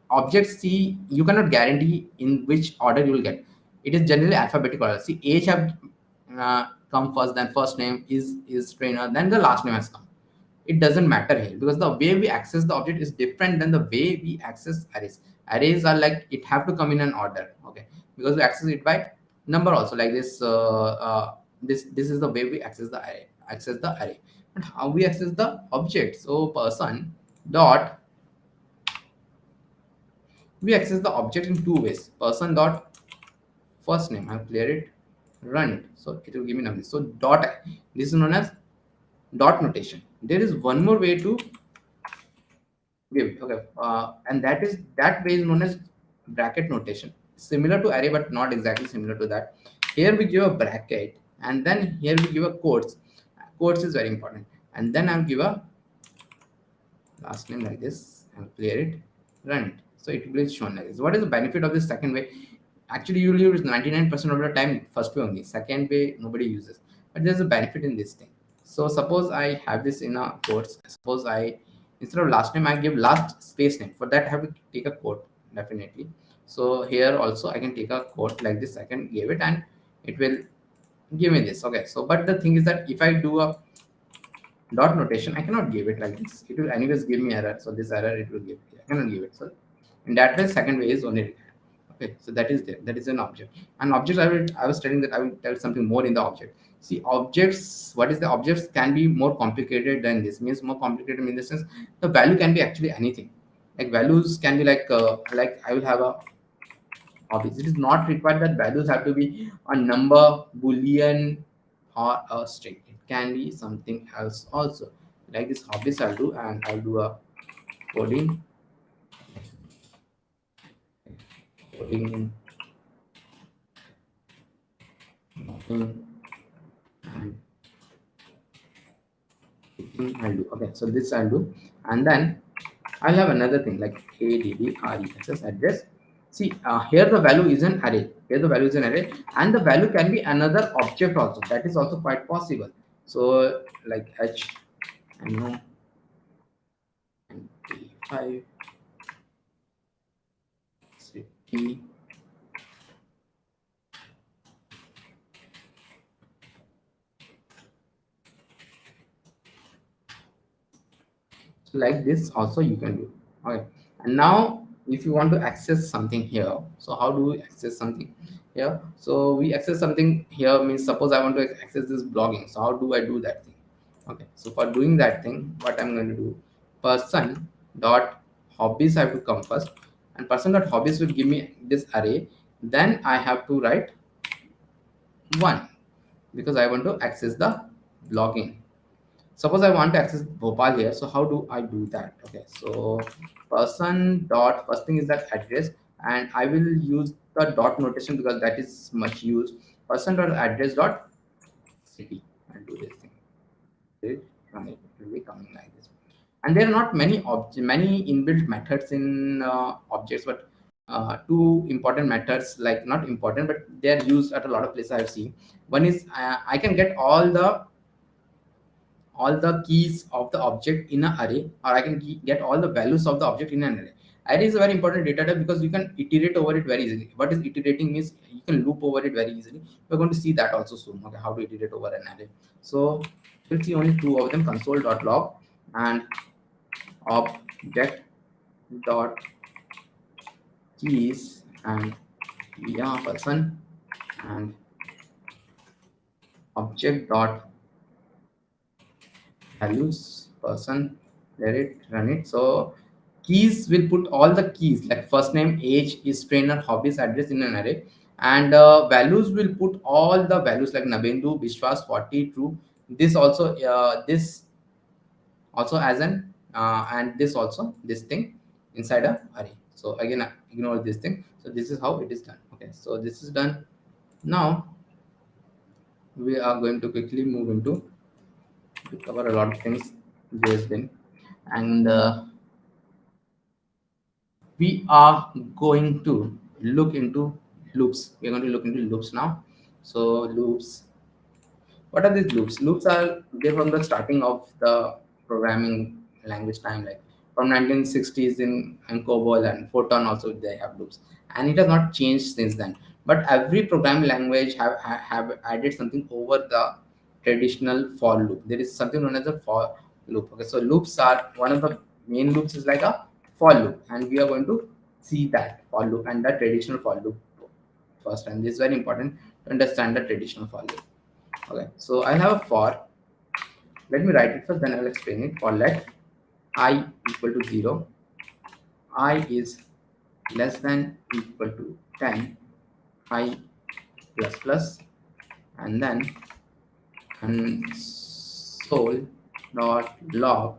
objects, see, you cannot guarantee in which order you will get. It is generally alphabetical order. See, age have come first, then first name is trainer, then the last name has come. It doesn't matter here, because the way we access the object is different than the way we access arrays. Arrays are like, it have to come in an order. Okay, because we access it by number also, like this. This is the way we access the array. But how we access the object? So person dot, we access the object in two ways. Person dot first name, I'll clear it, run it, so it will give me number. So dot, this is known as dot notation. There is one more way to give it. Okay, and that way is known as bracket notation, similar to array but not exactly similar to that. Here we give a bracket, and then here we give a quotes. Quotes is very important, and then I'll give a last name like this, and clear it, run it, so it will be shown like this. What is the benefit of this second way? Actually, you will use 99% of the time first way only. Second way nobody uses, but there's a benefit in this thing. So suppose I have this in a quotes. Suppose I, instead of last name, I give last space name. For that I have to take a quote, definitely. So here also I can take a quote like this. I can give it, and it will give me this. Okay, so but the thing is that if I do a dot notation, I cannot give it like this. It will anyways give me error. So this error it will give. I cannot give it. So in that way, second way is only required. Okay, so that is there. That is an object. And objects, I was telling that I will tell something more in the object. See, objects. What is the objects can be more complicated than this. Means more complicated in the sense the value can be actually anything. Like values can be like I will have a hobbies. It is not required that values have to be a number, boolean, or a string. It can be something else also. Like this hobbies I'll do, and I'll do a coding, coding, nothing, and I'll do. Okay, so this I'll do, and then I'll have another thing like address address. See, here the value is an array. Here the value is an array, and the value can be another object also. That is also quite possible. So like h, I know, and 5 city, So like this also you can do. Okay. And now if you want to access something here, so how do we access something here? So we access something here means suppose I want to access this blogging. So how do I do that thing? Okay. So for doing that thing, what I'm going to do, person dot hobbies I have to come first, and person dot hobbies will give me this array. Then I have to write one because I want to access the blogging. Suppose I want to access Bhopal here, so how do I do that? Okay, so person dot first thing is that address, and I will use the dot notation because that is much used. Person dot address dot city. I'll do this thing. It will be coming like this. And there are not many inbuilt methods in objects, but two important methods, like not important, but they are used at a lot of places I've seen. One is I can get all the keys of the object in an array, or I can get all the values of the object in an array. Array is a very important data type because you can iterate over it very easily. What is iterating means you can loop over it very easily. We're going to see that also soon. Okay, how to iterate over an array. So we'll see only two of them: console.log and object dot keys and person and object dot values person, let it run it. So keys will put all the keys like first name, age, is trainer, hobbies, address in an array, and values will put all the values like Nabendu, Bishwas, 40, true. This also as an and this also this thing inside a array. So again, ignore this thing. So this is how it is done. Okay, so this is done. Now we are going to quickly move into to cover a lot of things JSBin, and we are going to look into loops. We're going to look into loops now. So loops, what are these loops? Loops are there from the starting of the programming language time, like from 1960s in COBOL and Photon also they have loops, and it has not changed since then. But every programming language have added something over the traditional for loop. There is something known as a for loop. Okay, so loops are one of the main loops is like a for loop, and we are going to see that for loop and the traditional for loop first. And this is very important to understand the traditional for loop. Okay, so I have a for. Let me write it first, then I'll explain it. For let I equal to 0, I is less than equal to 10, I plus plus, and then console dot log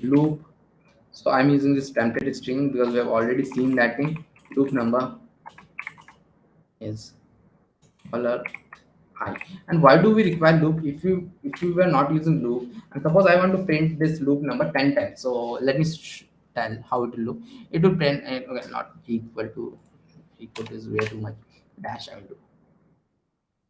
loop. So I'm using this template string because we have already seen that thing. Loop number is color I. And why do we require loop? If you were not using loop, and suppose I want to print this loop number 10 times, so let me tell how it will look. It will print okay, not equal to is way too much dash I will do.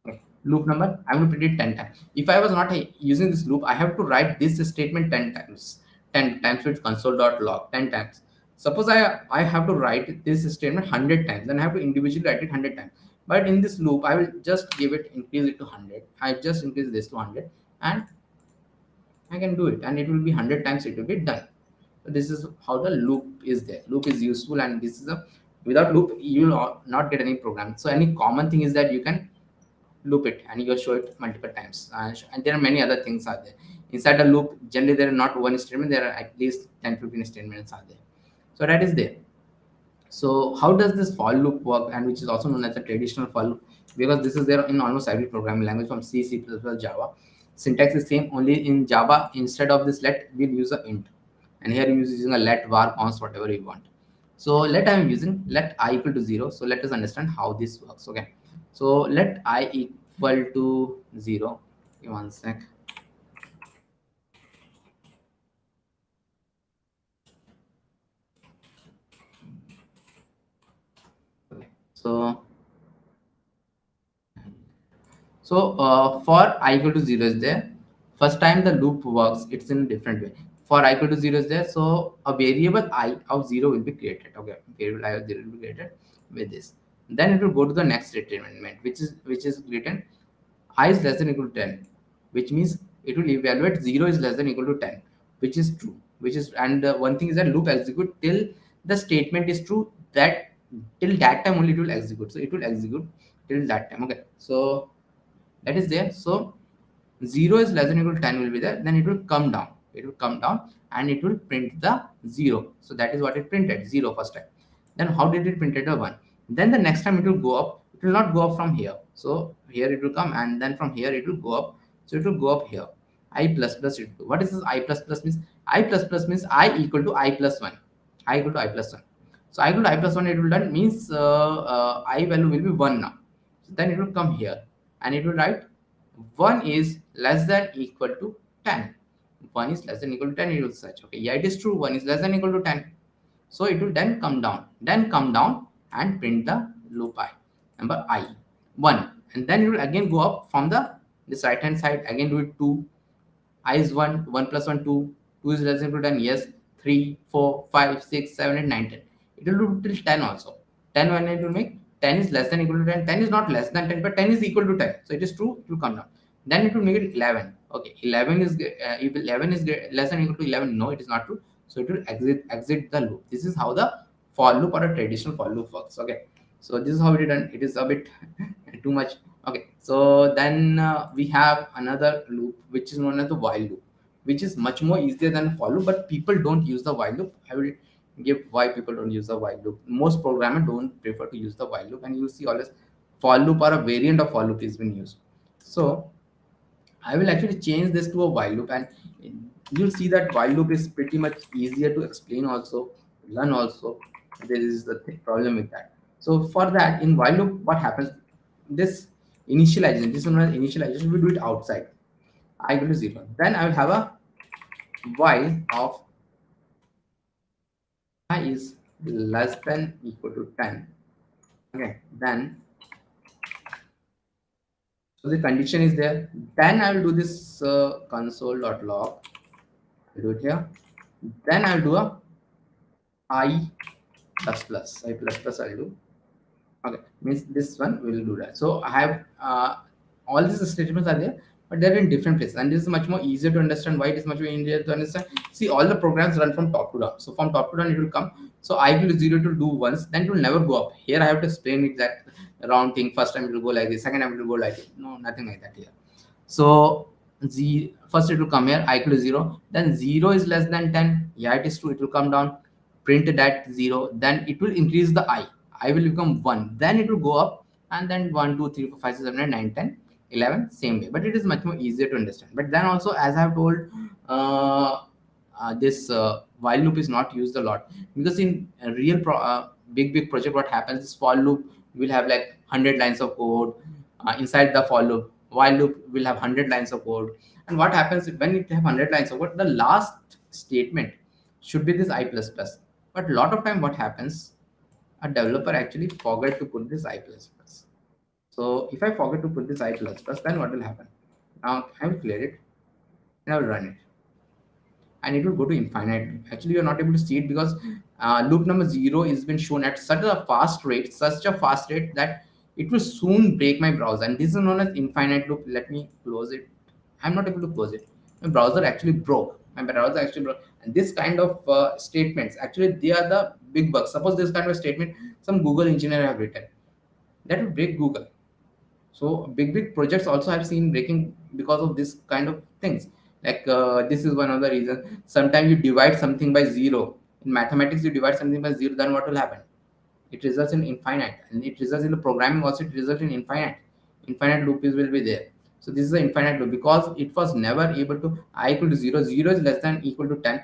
Okay, loop number I'm going to print it 10 times. If I was not using this loop, I have to write this statement 10 times with console.log 10 times. Suppose I have to write this statement 100 times, then I have to individually write it 100 times. But in this loop, I will just increase it to 100. I just increase this to 100, and I can do it, and it will be 100 times. It will be done. So this is how the loop is there. Loop is useful, and this is a without loop you will not get any program. So any common thing is that you can loop it and you show it multiple times, and there are many other things are there inside the loop. Generally there are not one statement, there are at least 10-15 statements are there, so that is there. So how does this for loop work, and which is also known as the traditional for loop, because this is there in almost every programming language from C, C++, Java. Syntax is same, only in Java instead of this let we'll use a int, and here you're using a let, var, const, whatever you want. So let I am using let I equal to 0. So let us understand how this works. Okay, so let I equal to 0. Give me one sec. Okay. So for I equal to 0 is there. First time the loop works, it's in a different way. For I equal to 0 is there, so a variable I of 0 will be created. Okay, variable I of 0 will be created with this. Then it will go to the next statement, which is written I is less than equal to 10, which means it will evaluate 0 is less than equal to 10. which is true, which is, and one thing is that loop execute till the statement is true, that till that time only it will execute. So it will execute till that time. Okay, so that is there. So 0 is less than equal to 10 will be there, then it will come down, it will come down and it will print the 0. So that is what it printed, 0 first time. Then how did it print the 1? Then the next time it will go up, it will not go up from here, so here it will come, and then from here it will go up, so it will go up here. I plus plus it will. What is this I plus plus means? I plus plus means I equal to I plus 1, I equal to I plus 1. So I equal to I plus 1 it will done means I value will be 1 now. So then it will come here and it will write 1 is less than equal to 10. 1 is less than equal to 10, it will search. Okay, yeah, it is true, 1 is less than equal to 10. So it will then come down and print the loop I, number I, 1. And then it will again go up from the this right hand side, again do it 2. I is 1, 1 plus 1, 2. 2 is less than equal to 10, yes. 3, 4, 5, 6, 7, 8, 9, 10. It will do till 10 also. 10 when it will make 10 is less than equal to 10. 10 is not less than 10, but 10 is equal to 10. So it is true, it will come down. Then it will make it 11. Okay, 11 is if 11 is less than equal to 11, no, it is not true. So it will exit the loop. This is how the for loop or a traditional for loop works. Okay, so this is how it is done. It is a bit too much. Okay, so then we have another loop which is known as the while loop, which is much more easier than for loop, but people don't use the while loop. I will give why people don't use the while loop. Most programmers don't prefer to use the while loop, and you see always for loop or a variant of for loop is being used. So I will actually change this to a while loop, and you'll see that while loop is pretty much easier to explain also, learn also. There is the problem with that. So for that, in while loop, what happens? This initialization, this one is initialization, we do it outside. I equal to 0. Then I will have a while of I is less than equal to 10. Okay, then so the condition is there. Then I will do this console.log. I'll do it here. Then I'll do a I plus plus. I plus plus I'll do. Okay, means this one will do that. So I have all these statements are there, but they're in different places, and this is much more easier to understand. Why it is much more easier to understand? See, all the programs run from top to down. So from top to down it will come. So I will 0 to do once, then it will never go up. Here I have to explain exact round thing. First time it will go like this, second time it will go like this. No, nothing like that here. So first it will come here, I equal to 0. Then 0 is less than 10. Yeah, it is true. It will come down, print that 0. Then it will increase the I will become 1. Then it will go up, and then 1, 2, 3, 4, 5, 6, 7, 8, 9, 10, 11, same way. But it is much more easier to understand. But then also, as I have told, this while loop is not used a lot, because in a real big project, what happens is for loop will have like 100 lines of code inside the for loop. While loop will have 100 lines of code. And what happens when it have 100 lines of code, the last statement should be this I plus plus. But a lot of time what happens, a developer actually forget to put this I plus plus. So if I forget to put this I plus plus, then what will happen? Now I will clear it and I will run it, and it will go to infinite. Actually, you're not able to see it because loop number 0 is been shown at such a fast rate that it will soon break my browser, and this is known as infinite loop. Let me close it. I'm not able to close it. My browser actually broke. And this kind of statements, actually they are the big bugs. Suppose this kind of statement some Google engineer have written, that will break Google. So big projects also have seen breaking because of this kind of things. Like this is one of the reasons. Sometimes you divide something by 0 in mathematics. You divide something by 0, then what will happen? It results in infinite, and it results in the programming also. It results in infinite loop is will be there. So this is the infinite loop because it was never able to I equal to 0. 0 is less than equal to 10.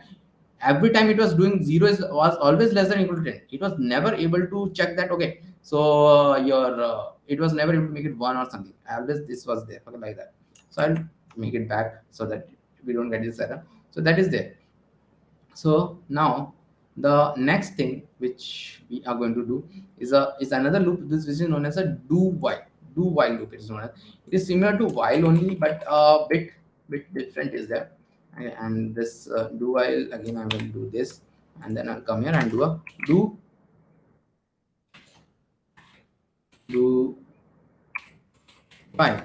Every time it was doing 0 was always less than equal to 10. It was never able to check that. Okay, so your it was never able to make it 1 or something. Always this was there. Okay, like that. So I'll make it back so that we don't get this error. So that is there. So now the next thing which we are going to do is another loop. This is known as a do while loop. It is known as, it is similar to while only, but a bit different is there. And this do while, again I will do this, and then I'll come here and do a do while,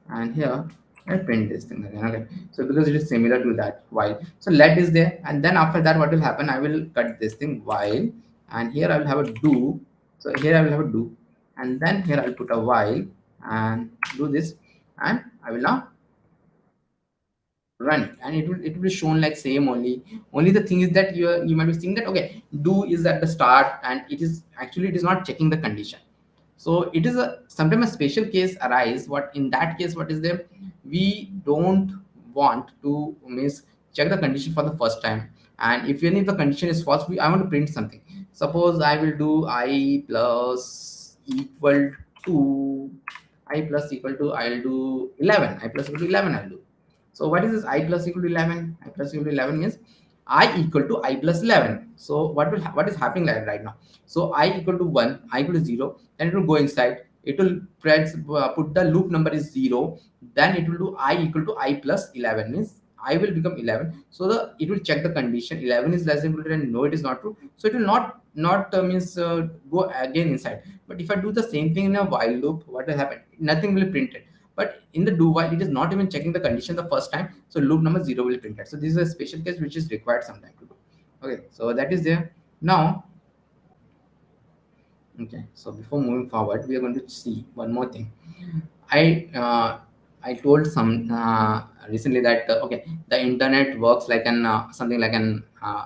and here I print this thing again. Okay, so because it is similar to that while, so let is there, and then after that what will happen, I will cut this thing while, and here I will have a do. So here I will have a do, and then here I'll put a while and do this, and I will now run it, and it will be shown like same only the thing is that you might be seeing that okay, do is at the start, and it is actually, it is not checking the condition. So it is a sometimes a special case arise, what in that case what is there, we don't want to means check the condition for the first time, and if any of the condition is false, I want to print something. Suppose I will do I plus equal to I'll do 11, I plus equal to 11 I'll do. So what is this I plus equal to 11? I plus equal to 11 means I equal to I plus 11. So what is happening like right now? So I equal to 1, I equal to 0, then it will go inside. It will press, put the loop number is 0. Then it will do I equal to I plus 11 means I will become 11. So it will check the condition 11 is less than equal to 10. No, it is not true. So it will not means go again inside. But if I do the same thing in a while loop, what will happen? Nothing will be printed. But in the do while, it is not even checking the condition the first time, so loop number 0 will print it. So this is a special case which is required sometime to do. Okay, so that is there. Now, okay, so before moving forward, we are going to see one more thing. I uh, I told some recently that okay, the internet works like an something like an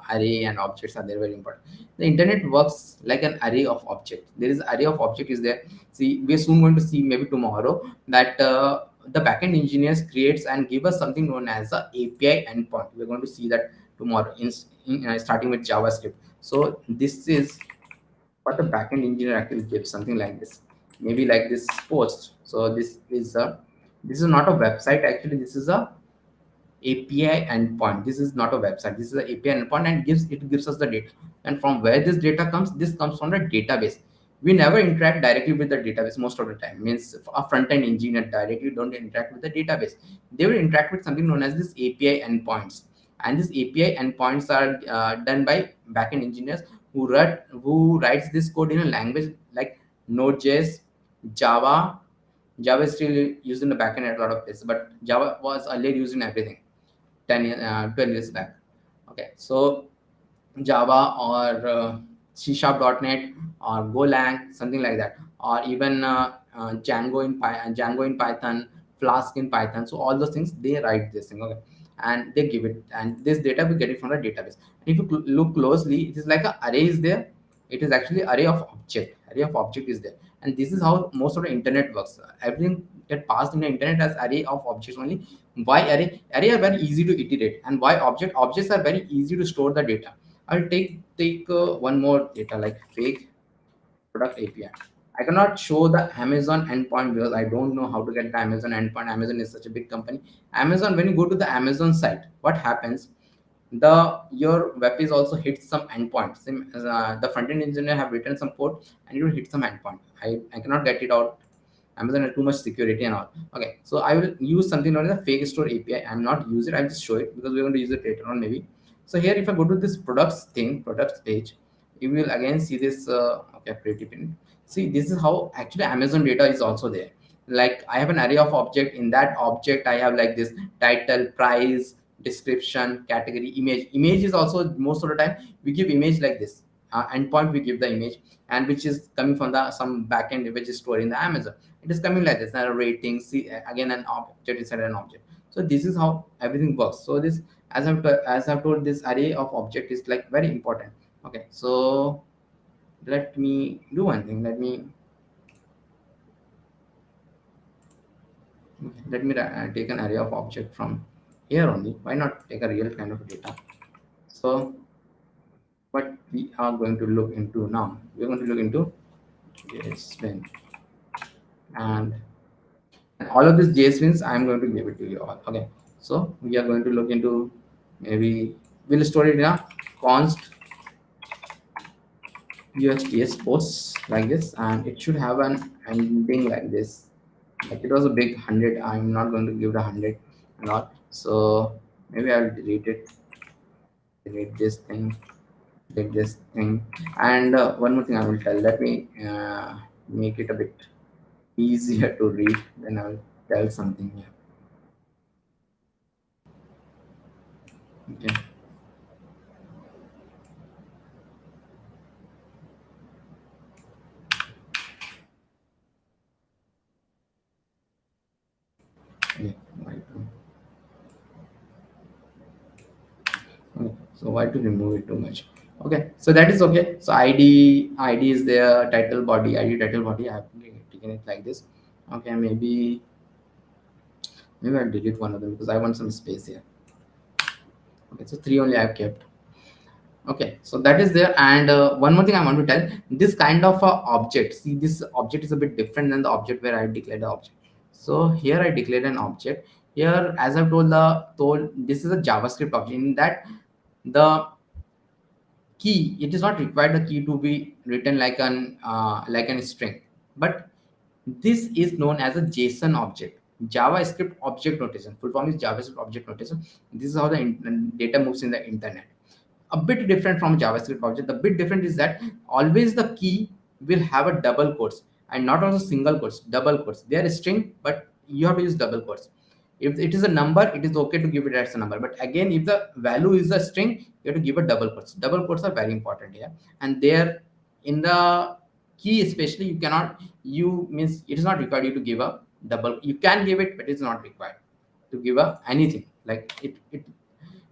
array, and objects are there, very important. The internet works like an array of objects. There is array of object is there. See, we are soon going to see maybe tomorrow that the backend engineers creates and give us something known as a API endpoint. We are going to see that tomorrow in starting with JavaScript. So this is what the backend engineer actually gives, something like this, maybe like this post. So this is not a website, actually this is a API endpoint. This is not a website, this is an API endpoint, and it gives us the data. And from where this data comes, this comes from the database. We never interact directly with the database most of the time, means a front-end engineer directly don't interact with the database. They will interact with something known as this API endpoints, and these API endpoints are done by backend engineers who writes this code in a language like Node.js, Java. Java is still used in the backend at a lot of places, but Java was earlier used in everything 12 years back. Okay, so Java or C#.NET or Golang, something like that, or even Django in Python, Flask in Python. So all those things they write this thing, okay, and they give it, and this data we get it from the database. And if you look closely, it is like a array is there. It is actually array of object. Array of object is there, and this is how most of the internet works. Everything get passed in the internet as array of objects only. Why array? Array are very easy to iterate, and why objects are very easy to store the data. I'll take one more data like fake product API. I cannot show the Amazon endpoint because I don't know how to get the Amazon endpoint. Amazon is such a big company. Amazon, when you go to the Amazon site, what happens? Your web page also hits some endpoint. Same as, the front-end engineer have written some code, and you will hit some endpoint. I cannot get it out. Amazon has too much security and all. Okay, so I will use something known as a fake store API. I'm not use it. I'll just show it because we're going to use it later on maybe. So here, if I go to this products page, you will again see this. Okay, pretty pin. See, this is how actually Amazon data is also there. Like I have an array of object. In that object, I have like this title, price, description, category, image. Image is also most of the time we give image like this. Endpoint we give the image, and which is coming from the some backend which is stored in the Amazon. It is coming like this. A rating, see again an object inside an object. So this is how everything works. So this, as I've told, this array of object is like very important. Okay, so let me do one thing. Let me take an array of object from here only. Why not take a real kind of data? So what we are going to look into now, we're going to look into JSBin, and all of these JSBins I'm going to give it to you all. Okay, so we are going to look into, maybe we'll store it in a const USDS posts like this, and it should have an ending like this. Like it was a big 100. I'm not going to give the 100 and all. So maybe I'll delete this thing, and one more thing I will tell. Let me make it a bit easier to read. Then I'll tell something here. Okay. Yeah, right. Okay. So why to remove it too much? Okay, so that is okay. So ID is there, title body, ID title body. I have taken it like this. Okay, maybe I'll delete one of them because I want some space here. Okay, so three only I've kept. Okay, so that is there. And one more thing I want to tell, this kind of object, see, this object is a bit different than the object where I declared the object. So here I declared an object. Here, as I've told this is a JavaScript object. In that, the key, it is not required the key to be written like an string, but this is known as a JSON object, JavaScript object notation. Full form is JavaScript object notation. This is how the data moves in the internet. A bit different from JavaScript object. The bit different is that always the key will have a double quotes and not also single quotes, double quotes. They are string, but you have to use double quotes. If it is a number, it is okay to give it as a number. But again, if the value is a string, you have to give a double quotes. Double quotes are very important here. And there in the key especially, you cannot, you means it is not required you to give a double. You can give it, but it's not required to give a anything. Like it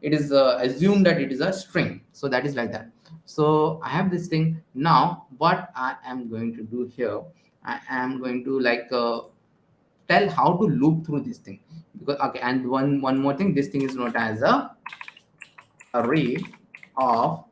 is assumed that it is a string. So that is like that. So I have this thing. Now what I am going to do here, I am going to tell how to loop through this thing. Because okay, and one more thing, this thing is known as a array of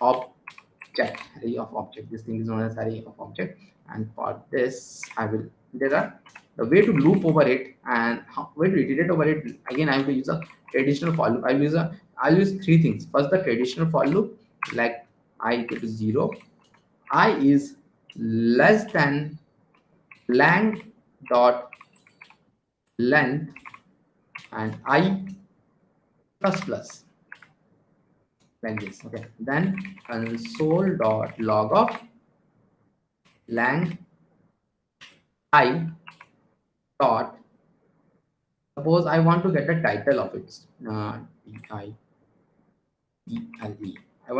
object. Array of object, this thing is known as array of object. And for this I will, there are the way to loop over it and how way to iterate over it. Again, I will use a traditional for loop. I'll use three things. First, the traditional for loop, like I equal to 0, I is less than lang dot length, and I plus plus, like this. Okay, then console dot log of lang I dot, suppose I want to get the title of it, DIELE. I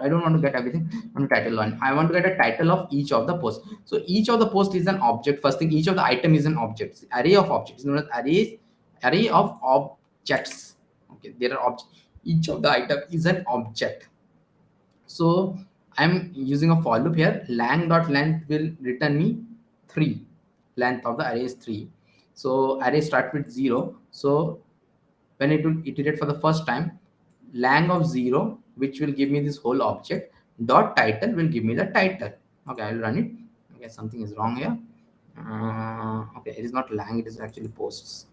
don't want to get everything on title one. I want to get a title of each of the posts. So each of the post is an object. First thing, each of the item is an object. Array of objects, known as array of objects. Okay, there are objects. Each of the item is an object. So I'm using a for loop here. Lang dot length will return me 3. Length of the array is 3. So array start with 0. So when it will iterate for the first time, lang of 0, which will give me this whole object, dot title will give me the title. Okay, I'll run it. Okay, something is wrong here. Okay, it is not lang, it is actually posts.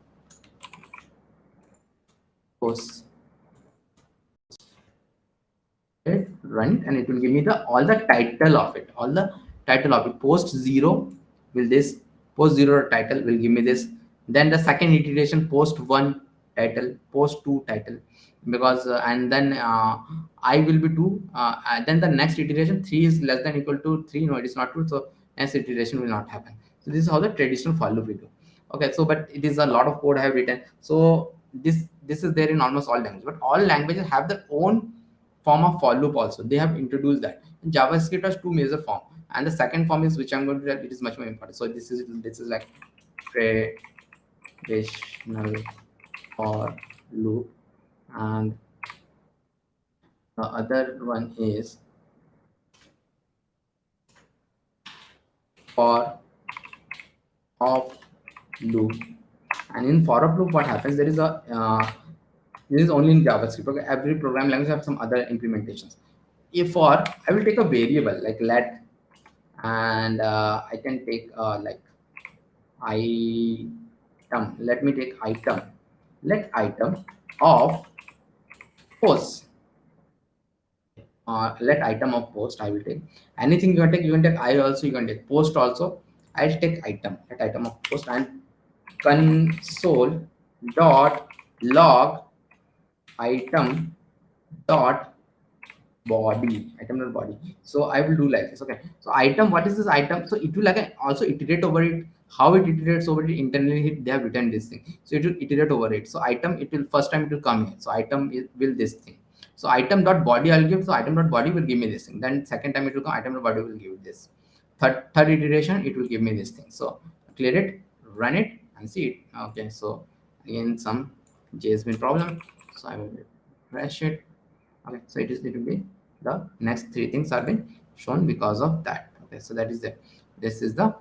Posts. Run it, and it will give me the all the title of it. All the title of it. Post 0 will this, post 0 title will give me this. Then the second iteration, post 1 title, post 2 title, because and then I will be 2, and then the next iteration 3 is less than equal to 3. No, it is not true. So next iteration will not happen. So this is how the traditional for loop we do. Okay, so but it is a lot of code I have written. So this is there in almost all languages, but all languages have their own form of for loop also. They have introduced that. JavaScript has two major form, and the second form is, which I'm going to tell, it is much more important. So this is like traditional for loop, and the other one is for of loop. And in for of loop, what happens, there is a this is only in JavaScript. Okay, every program language have some other implementations. If for, I will take a variable like let, and I can take like item. Let me take item. Let item of post. Let item of post. I will take anything you can take. You can take I also. You can take post also. I'll take item. Let item of post, and console dot log item dot body. Item dot body. So I will do like this. Okay, so item, what is this item? So it will also iterate over it. How it iterates over it internally, they have written this thing. So it will iterate over it. So item, it will first time it will come here. So item will this thing. So item dot body I'll give. So item dot body will give me this thing. Then second time it will come. Item dot body will give this. Third iteration it will give me this thing. So clear it, run it, and see it. Okay. So again some JSBin problem. So I will refresh it. Okay. So it will be the next three things are been shown because of that. Okay. So that is the, this is the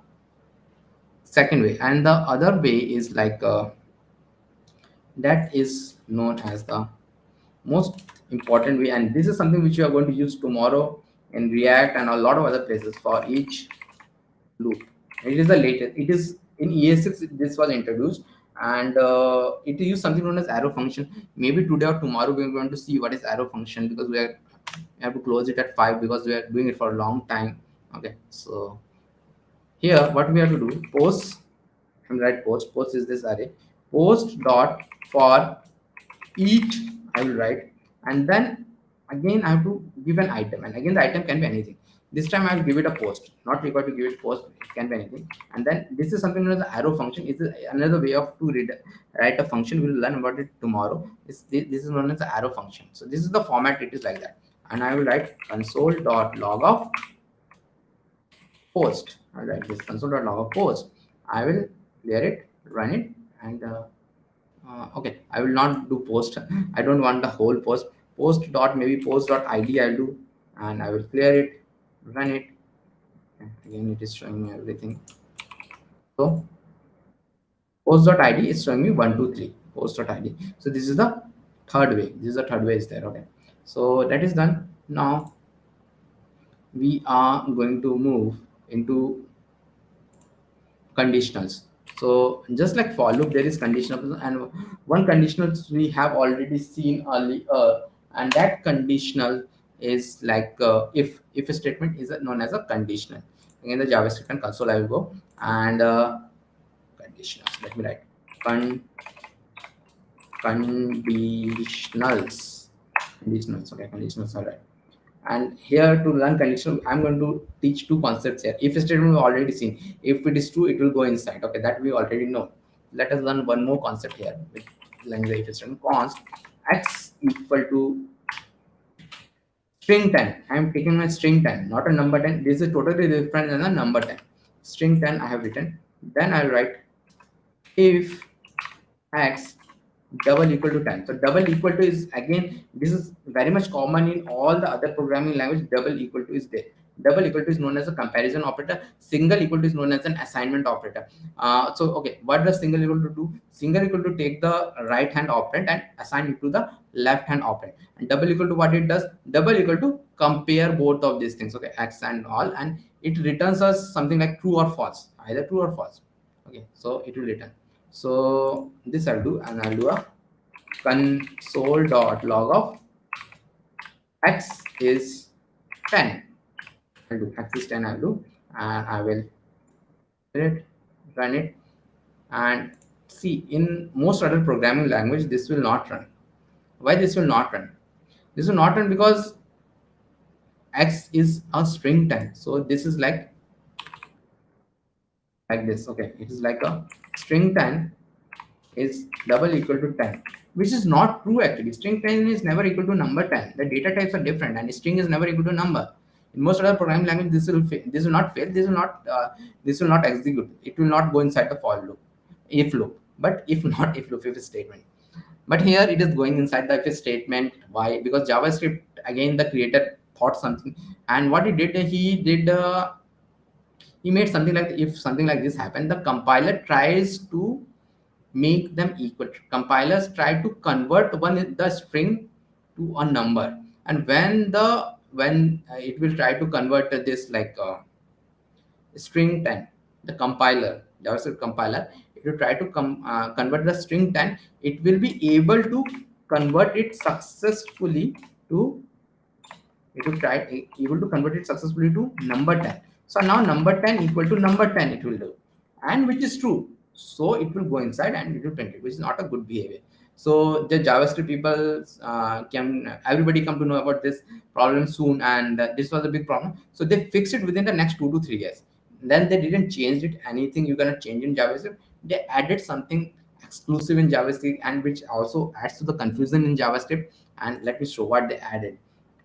second way, and the other way is like that is known as the most important way, and this is something which you are going to use tomorrow in React and a lot of other places for each loop. It is the latest, it is in ES6 this was introduced, and it use something known as arrow function. Maybe today or tomorrow we are going to see what is arrow function, because we have to close it at 5 because we are doing it for a long time. Okay, so here what we have to do, post, and write post. Post is this array. Post dot for each I will write, and then again I have to give an item, and again the item can be anything. This time I will give it a post, not required to give it post, it can be anything. And then this is something known as the arrow function. It's another way of to write a function. We'll learn about it tomorrow. This is known as the arrow function. So this is the format, it is like that. And I will write console.log of post. I'll write this console.log of post. I will clear it, run it, and okay, I will not do post. I don't want the whole post. Post dot maybe post dot id I'll do, and I will clear it, run it. Okay, again it is showing me everything. So post dot id is showing me 1 2 3 post dot id. So this is the third way. This is the third way is there. Okay, so that is done. Now we are going to move into conditionals. So just like for loop, there is conditional, and one conditional we have already seen earlier, and that conditional is like if a statement is known as a conditional. Again, the JavaScript and console I will go, and conditionals. Let me write conditionals. Conditionals. Okay, conditionals. All right. And here to learn conditional, I'm going to teach two concepts here. If statement we already seen, if it is true, it will go inside. Okay, that we already know. Let us learn one more concept here with language if statement. Const x equal to string 10. I am taking my string 10, not a number 10. This is totally different than a number 10. String 10 I have written. Then I'll write if x double equal to 10. So double equal to is, again, this is very much common in all the other programming language. Double equal to is there. Double equal to is known as a comparison operator. Single equal to is known as an assignment operator. So okay, what does single equal to do? Single equal to take the right hand operand and assign it to the left hand operand. And double equal to what it does? Double equal to compare both of these things. Okay, x and all, and it returns us something like true or false, either true or false. Okay, so it will return. So this I'll do, and I'll do a console.log of x is 10. I'll do x is 10. I'll do, and I will run it, and see, in most other programming language this will not run. Why this will not run? This will not run because x is a string 10. So this is like this. Okay, it is like a string 10 is double equal to 10, which is not true actually. String 10 is never equal to number 10. The data types are different, and string is never equal to number. In most other programming language, this will fail. This will not fail. This will not execute. It will not go inside the for loop, if loop. But if not if loop, if statement. But here it is going inside the if statement. Why? Because JavaScript, again, the creator thought something, and what he did, he made something like, if something like this happened, the compiler tries to make them equal. Compilers try to convert the string to a number, and when it will try to convert this like string 10, the compiler, JavaScript compiler, it will try to convert the string 10. It will be able to convert it successfully to, it will try able to convert it successfully to number 10. So now number 10 equal to number 10 it will do, and which is true. So it will go inside and it will print it, which is not a good behavior. So the JavaScript people everybody come to know about this problem soon, and this was a big problem. So they fixed it within the next 2 to 3 years. then they didn't change it anything you cannot change in JavaScript. They added something exclusive in JavaScript, and which also adds to the confusion in JavaScript. And let me show what they added.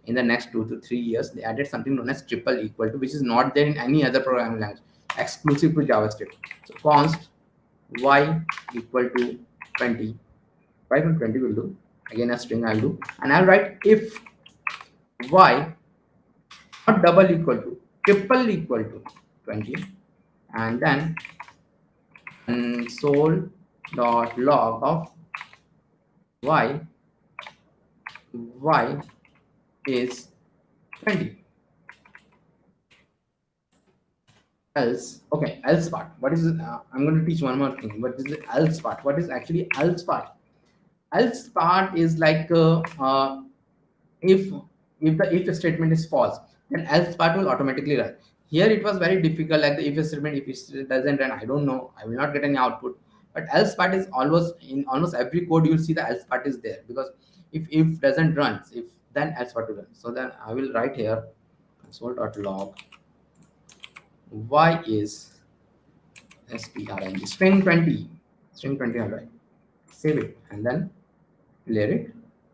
In the next 2 to 3 years, they added something known as triple equal to, which is not there in any other programming language, exclusive to JavaScript. So const y equal to 20. Y equal to 20 will do. Again, a string I'll do, and I'll write if y not double equal to, triple equal to 20, and then console.log of y is 20. Else, okay, else part. What is it? I'm going to teach one more thing. What is the else part? What is actually else part? Else part is like if the if statement is false, then else part will automatically run. Here it was very difficult, like the if statement, if it doesn't run, I don't know, I will not get any output. But else part is always in almost every code, you will see the else part is there, because if doesn't run, if then else part will run. So then I will write here console.log y is string 20, all right, save it and then clear it,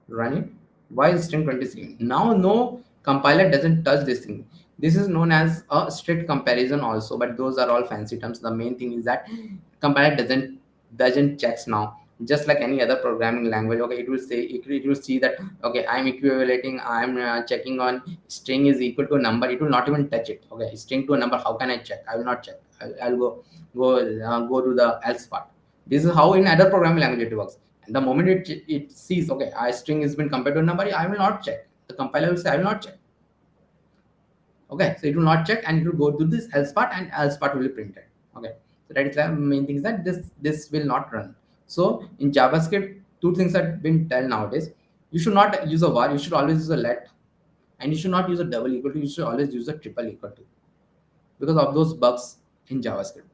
run it. Why is string 20? Now no compiler doesn't touch this thing. This is known as a strict comparison also, but those are all fancy terms. The main thing is that compiler doesn't checks now, just like any other programming language. Okay, it will say, it will see that okay, I'm equivalent, I'm checking on string is equal to a number. It will not even touch it. Okay, string to a number, how can I check? I will not check. I'll go to the else part. This is how in other programming language it works. And the moment it sees okay, a string has been compared to a number, I will not check. The compiler will say I will not check. Okay, so it will not check, and it will go to this else part, and else part will be printed. Okay, so that is the main thing, is that this will not run. So in JavaScript, two things have been told nowadays. You should not use a var, you should always use a let, and you should not use a double equal to, you should always use a triple equal to, because of those bugs in JavaScript.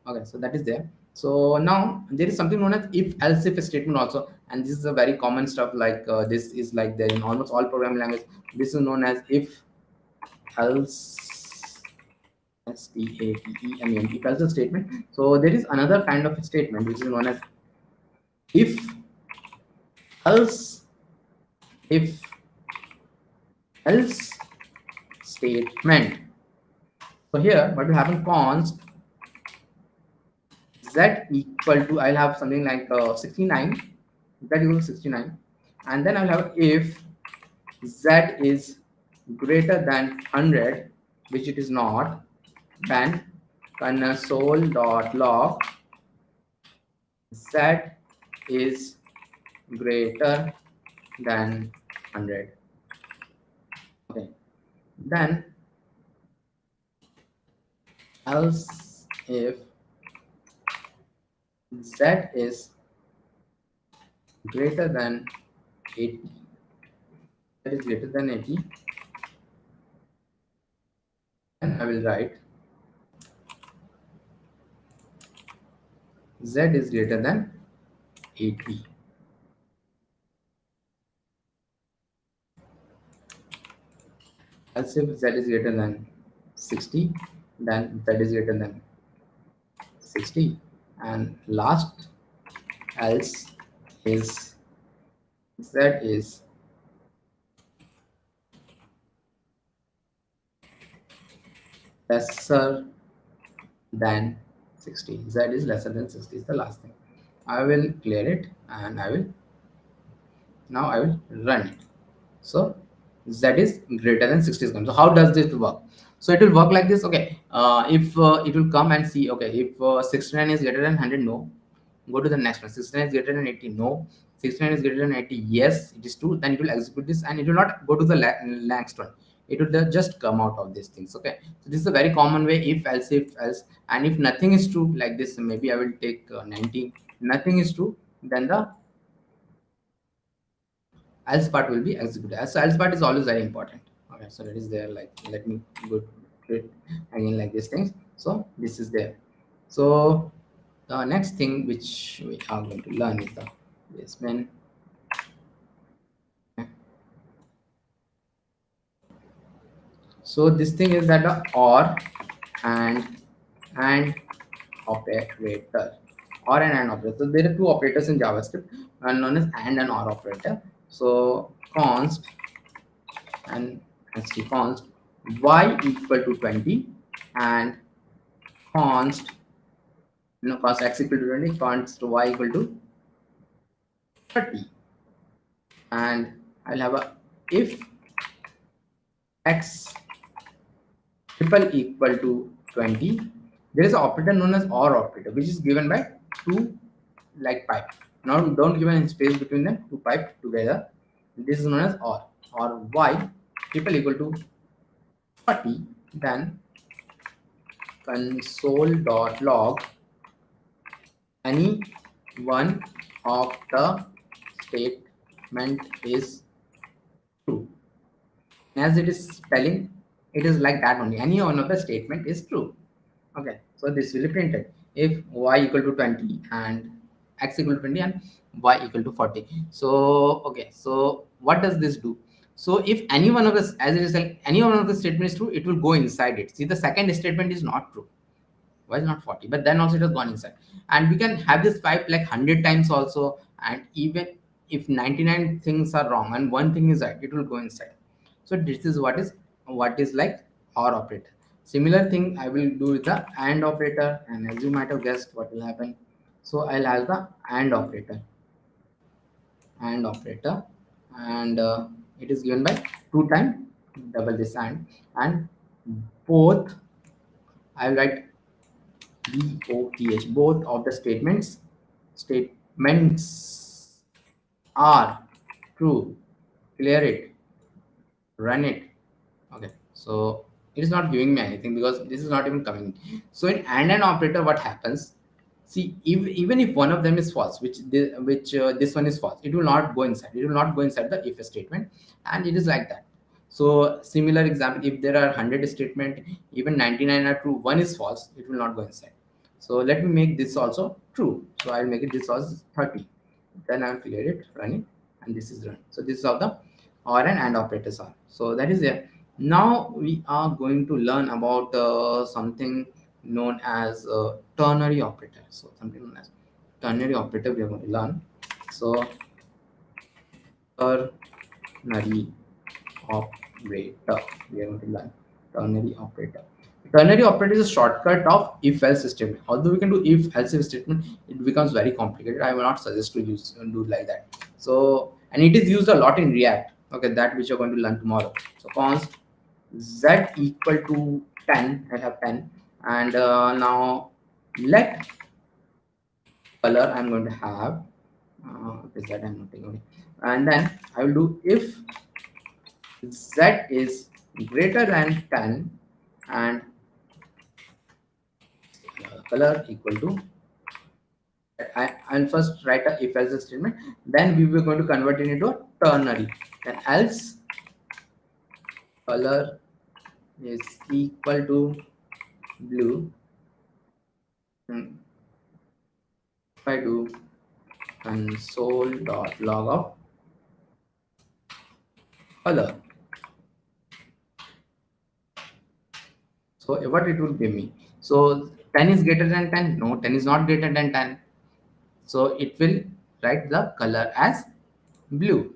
Okay, so that is there. So now there is something known as if else if statement also, and this is a very common stuff. Like this is like there in almost all programming language. This is known as if else, statement, if else statement. So there is another kind of statement which is known as if else statement. So here what will happen, const z equal to, I'll have something like 69, that equals 69, and then I'll have if z is greater than 100, which it is not, then console.log z is greater than 100. Okay, then else if z is greater than 80, that is greater than 80, and I will write z is greater than 80. Else if z is greater than 60, then z is greater than 60, and last else is z is lesser than 60. Z is lesser than 60 is the last thing. I will clear it, and I will run it. So z is greater than 60 is coming. So how does this work? So it will work like this. Okay, if it will come and see, okay, if 69 is greater than 100, no, go to the next one. 69 is greater than 80, no. 69 is greater than 80, yes, it is true. Then it will execute this, and it will not go to the next one. It will just come out of these things. Okay, so this is a very common way, if else, and if nothing is true, like this, maybe I will take 90, nothing is true, then the else part will be executed. So else part is always very important. Okay, so that is there. Like, let me go to it again, like these things. So this is there. So the next thing which we are going to learn is the JSBin. So this thing is that the or and operator or an and operator. So there are two operators in JavaScript, one known as and or operator. So const and const y equal to 20 and const const x equal to 20, const y equal to 30, and I'll have a if x triple equal to 20, there is an operator known as or operator, which is given by two like pipe. Now don't give any space between them, two pipe together. This is known as or y triple equal to 40, then console.log any one of the statement is true. As it is telling, it is like that only. Any one of the statement is true. Okay, so this will be printed if y equal to 20 and x equal to 20 and y equal to 40. So okay, so what does this do? So if any one of the, as it is like any one of the statement is true, it will go inside it. See, the second statement is not true. Why is not 40? But then also it has gone inside, and we can have this pipe like 100 times also, and even if 99 things are wrong and one thing is right, it will go inside. So this is what is like or operator. Similar thing I will do with the and operator, and as you might have guessed what will happen. So I'll have the and operator, and it is given by 2 times double this and both I'll write both, both of the statements are true. Clear it, run it. Okay, so it is not giving me anything because this is not even coming. So in and an operator, what happens? See, even if one of them is false, which this one is false, it will not go inside. It will not go inside the if statement, and it is like that. So similar example, if there are 100 statement, even 99 are true, one is false, it will not go inside. So let me make this also true. So I'll make it this was 30. Then I'll clear it, run it, and this is run. So this is how the or and operators are. So that is there. Now we are going to learn about something known as ternary operator. So something known as ternary operator we are going to learn. So ternary operator we are going to learn. Ternary operator. Ternary operator is a shortcut of if-else statement. Although we can do if-else statement, it becomes very complicated. I will not suggest to use and do like that. So, and it is used a lot in React. Okay, that which you're going to learn tomorrow. So const z equal to 10. I have 10, and now let color I'm going to have. Okay, z I'm not taking. Okay, and then I will do if z is greater than 10 and color equal to I'll first write a if else statement, then we were going to convert it into a ternary, then else color is equal to blue, and if I do console.log of color, so what it will give me. So 10 is greater than 10, no, 10 is not greater than 10, so it will write the color as blue,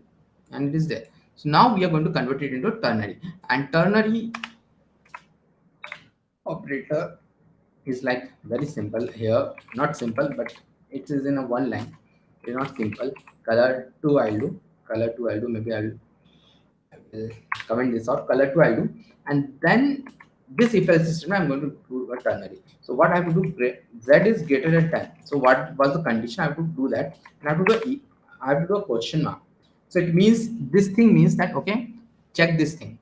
and it is there. So now we are going to convert it into ternary, and ternary operator is like very simple here, not simple, but it is in a one line. It is not simple. Color 2 I'll do, maybe I will comment this out. Color 2 I'll do, and then this if else system I'm going to do a ternary. So what I have to do, z is greater than 10. So what was the condition? I have to do that, and I have to do I have to do a question mark. So it means this thing means that okay, check this thing.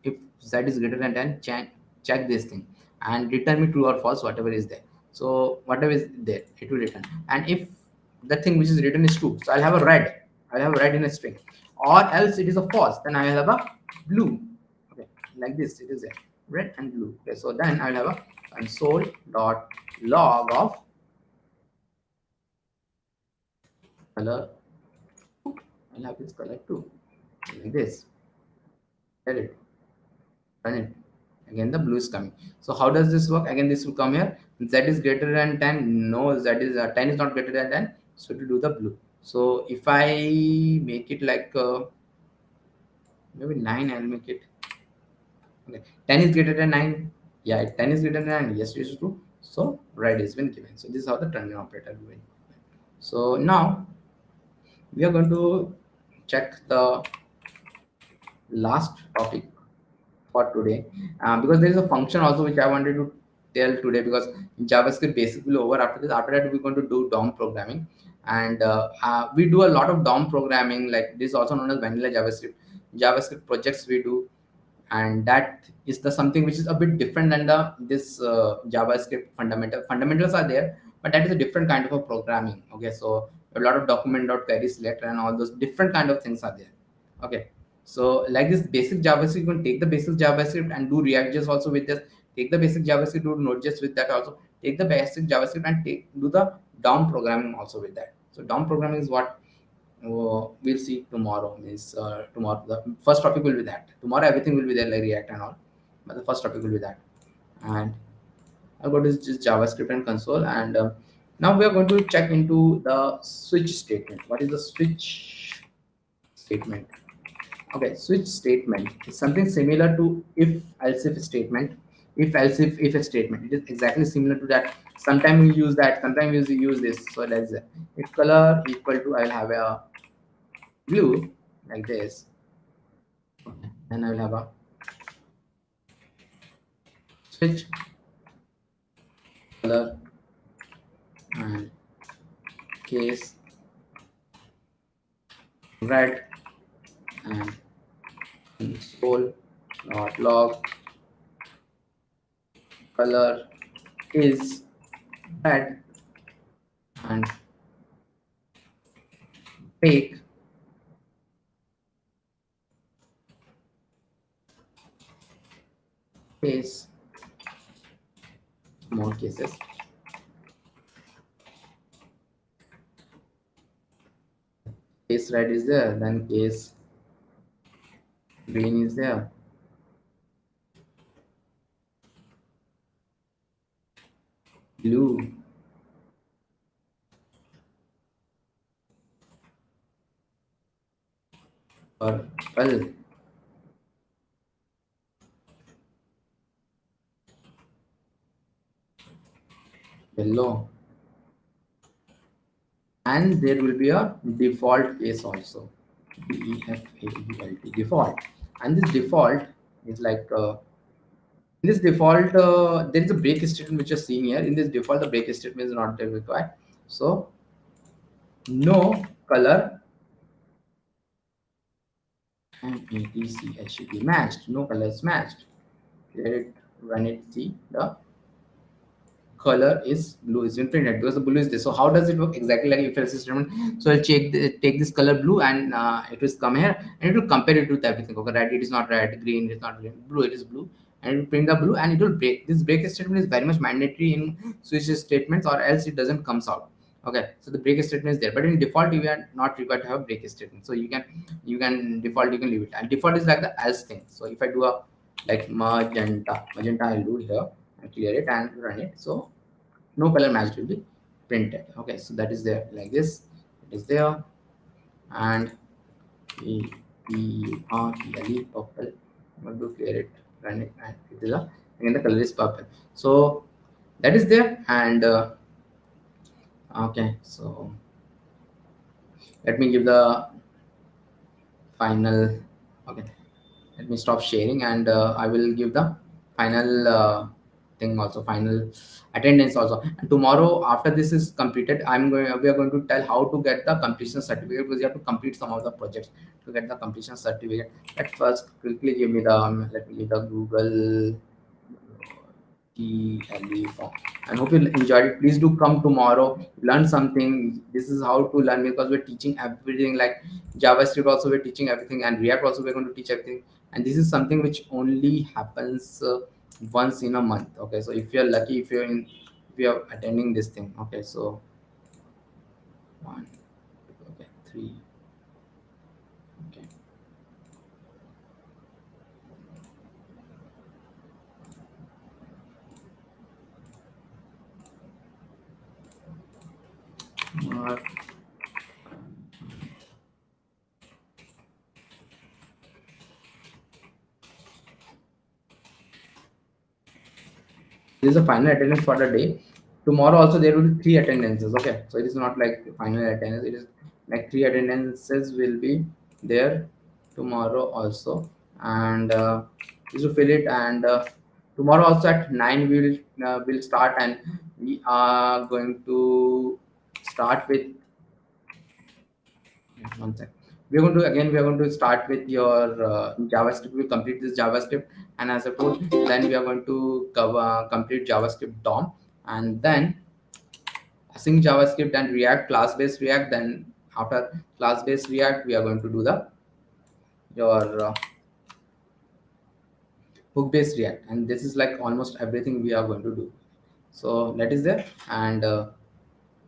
If z is greater than 10, check this thing and return me true or false, whatever is there. So whatever is there, it will return. And if the thing which is written is true, so I'll have a red. I'll have a red in a string. Or else it is a false, then I'll have a blue. Okay, like this, it is there, red and blue. Okay, so then I'll have a console.log of color. I'll have this color too, like this. Get it, run it. again the blue is coming. So how does this work? Again, this will come here. Z is greater than 10. No, Z is 10 is not greater than 10. So to do the blue. So if I make it like maybe 9, I'll make it. Okay. 10 is greater than 9. Yeah, 10 is greater than 9. Yes, it is true. So red is been given. So this is how the turning operator will be. So now we are going to check the last topic for today, because there is a function also which I wanted to tell today, because JavaScript basically over after this. After that, we're going to do DOM programming, and we do a lot of DOM programming, like this also known as vanilla JavaScript projects we do, and that is the something which is a bit different than the this JavaScript fundamentals are there, but that is a different kind of a programming. Okay, so a lot of document.query selector and all those different kind of things are there. Okay, so like this basic JavaScript, you can take the basic JavaScript and do ReactJS also with this. Take the basic JavaScript, do Node.js with that also. Take the basic JavaScript and do the DOM programming also with that. So DOM programming is what we'll see tomorrow. Means tomorrow the first topic will be that. Tomorrow everything will be there like React and all, but the first topic will be that. And I'll go to just JavaScript and console, and now we are going to check into the switch statement. What is the switch statement? Okay, switch statement is something similar to if statement. If a statement, it is exactly similar to that. Sometimes we use that, sometimes we use this. So let's say if color equal to, I'll have a blue like this, and I will have a switch color and case red, and console dot log color is red, and take case more cases, case red is there, then case green is there, blue, purple, yellow, and there will be a default case also, default default. And this default is like in this default there is a break statement which you're seeing here. In this default, the break statement is not required. So no color and etc should be matched. No color is matched. Let it run it. See, the color is blue is been printed because the blue is this. So how does it work exactly like if else statement? So I'll take this color blue, and it will come here and it will compare it with everything. Okay, red it is not red, green it is not green, blue it is blue, and it will print the blue, and it will break. This break statement is very much mandatory in switch statements, or else it doesn't comes out. Okay, so the break statement is there, but in default you are not required to have break statement. So you can default, you can leave it, and default is like the else thing. So if I do a like magenta I'll do here and clear it and run it. So no color match will be printed. Okay, so that is there like this. It is there, and purple. I'm going to clear it, run it, and it is a, again the color is purple. So that is there, and okay, so let me give the final. Okay, let me stop sharing, and I will give the final thing also, final attendance also. And tomorrow after this is completed, we are going to tell how to get the completion certificate, because you have to complete some of the projects to get the completion certificate. At first quickly give me the let me give the Google form. I hope you enjoyed it. Please do come tomorrow, learn something. This is how to learn, because we're teaching everything like JavaScript also we're teaching everything, and React also we're going to teach everything. And this is something which only happens once in a month. Okay, so if you're lucky, if you're attending this thing. Okay, so 1, okay, 3, okay. This is the final attendance for the day. Tomorrow also there will be 3 attendances. Okay, so it is not like final attendance. It is like 3 attendances will be there tomorrow also, and you should fill it. And tomorrow also at 9 we will start, and we are going to start with one sec. We are going to start with your JavaScript. We'll complete this JavaScript, and as I told, then we are going to cover complete JavaScript DOM, and then async JavaScript and React, class-based React. Then after class-based React, we are going to do the your hook-based React, and this is like almost everything we are going to do. So that is there, and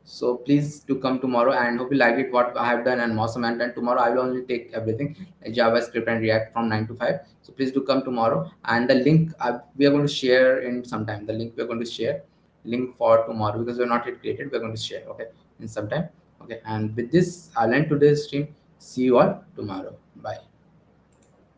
so please do come tomorrow, and hope you like it what I have done and awesome. And then tomorrow I will only take everything like JavaScript and React from 9 to 5. So please do come tomorrow, and the link we are going to share in some time. The link we are going to share link for tomorrow, because we're not yet created. We're going to share, okay, in some time. Okay, and with this I'll end today's stream. See you all tomorrow. Bye.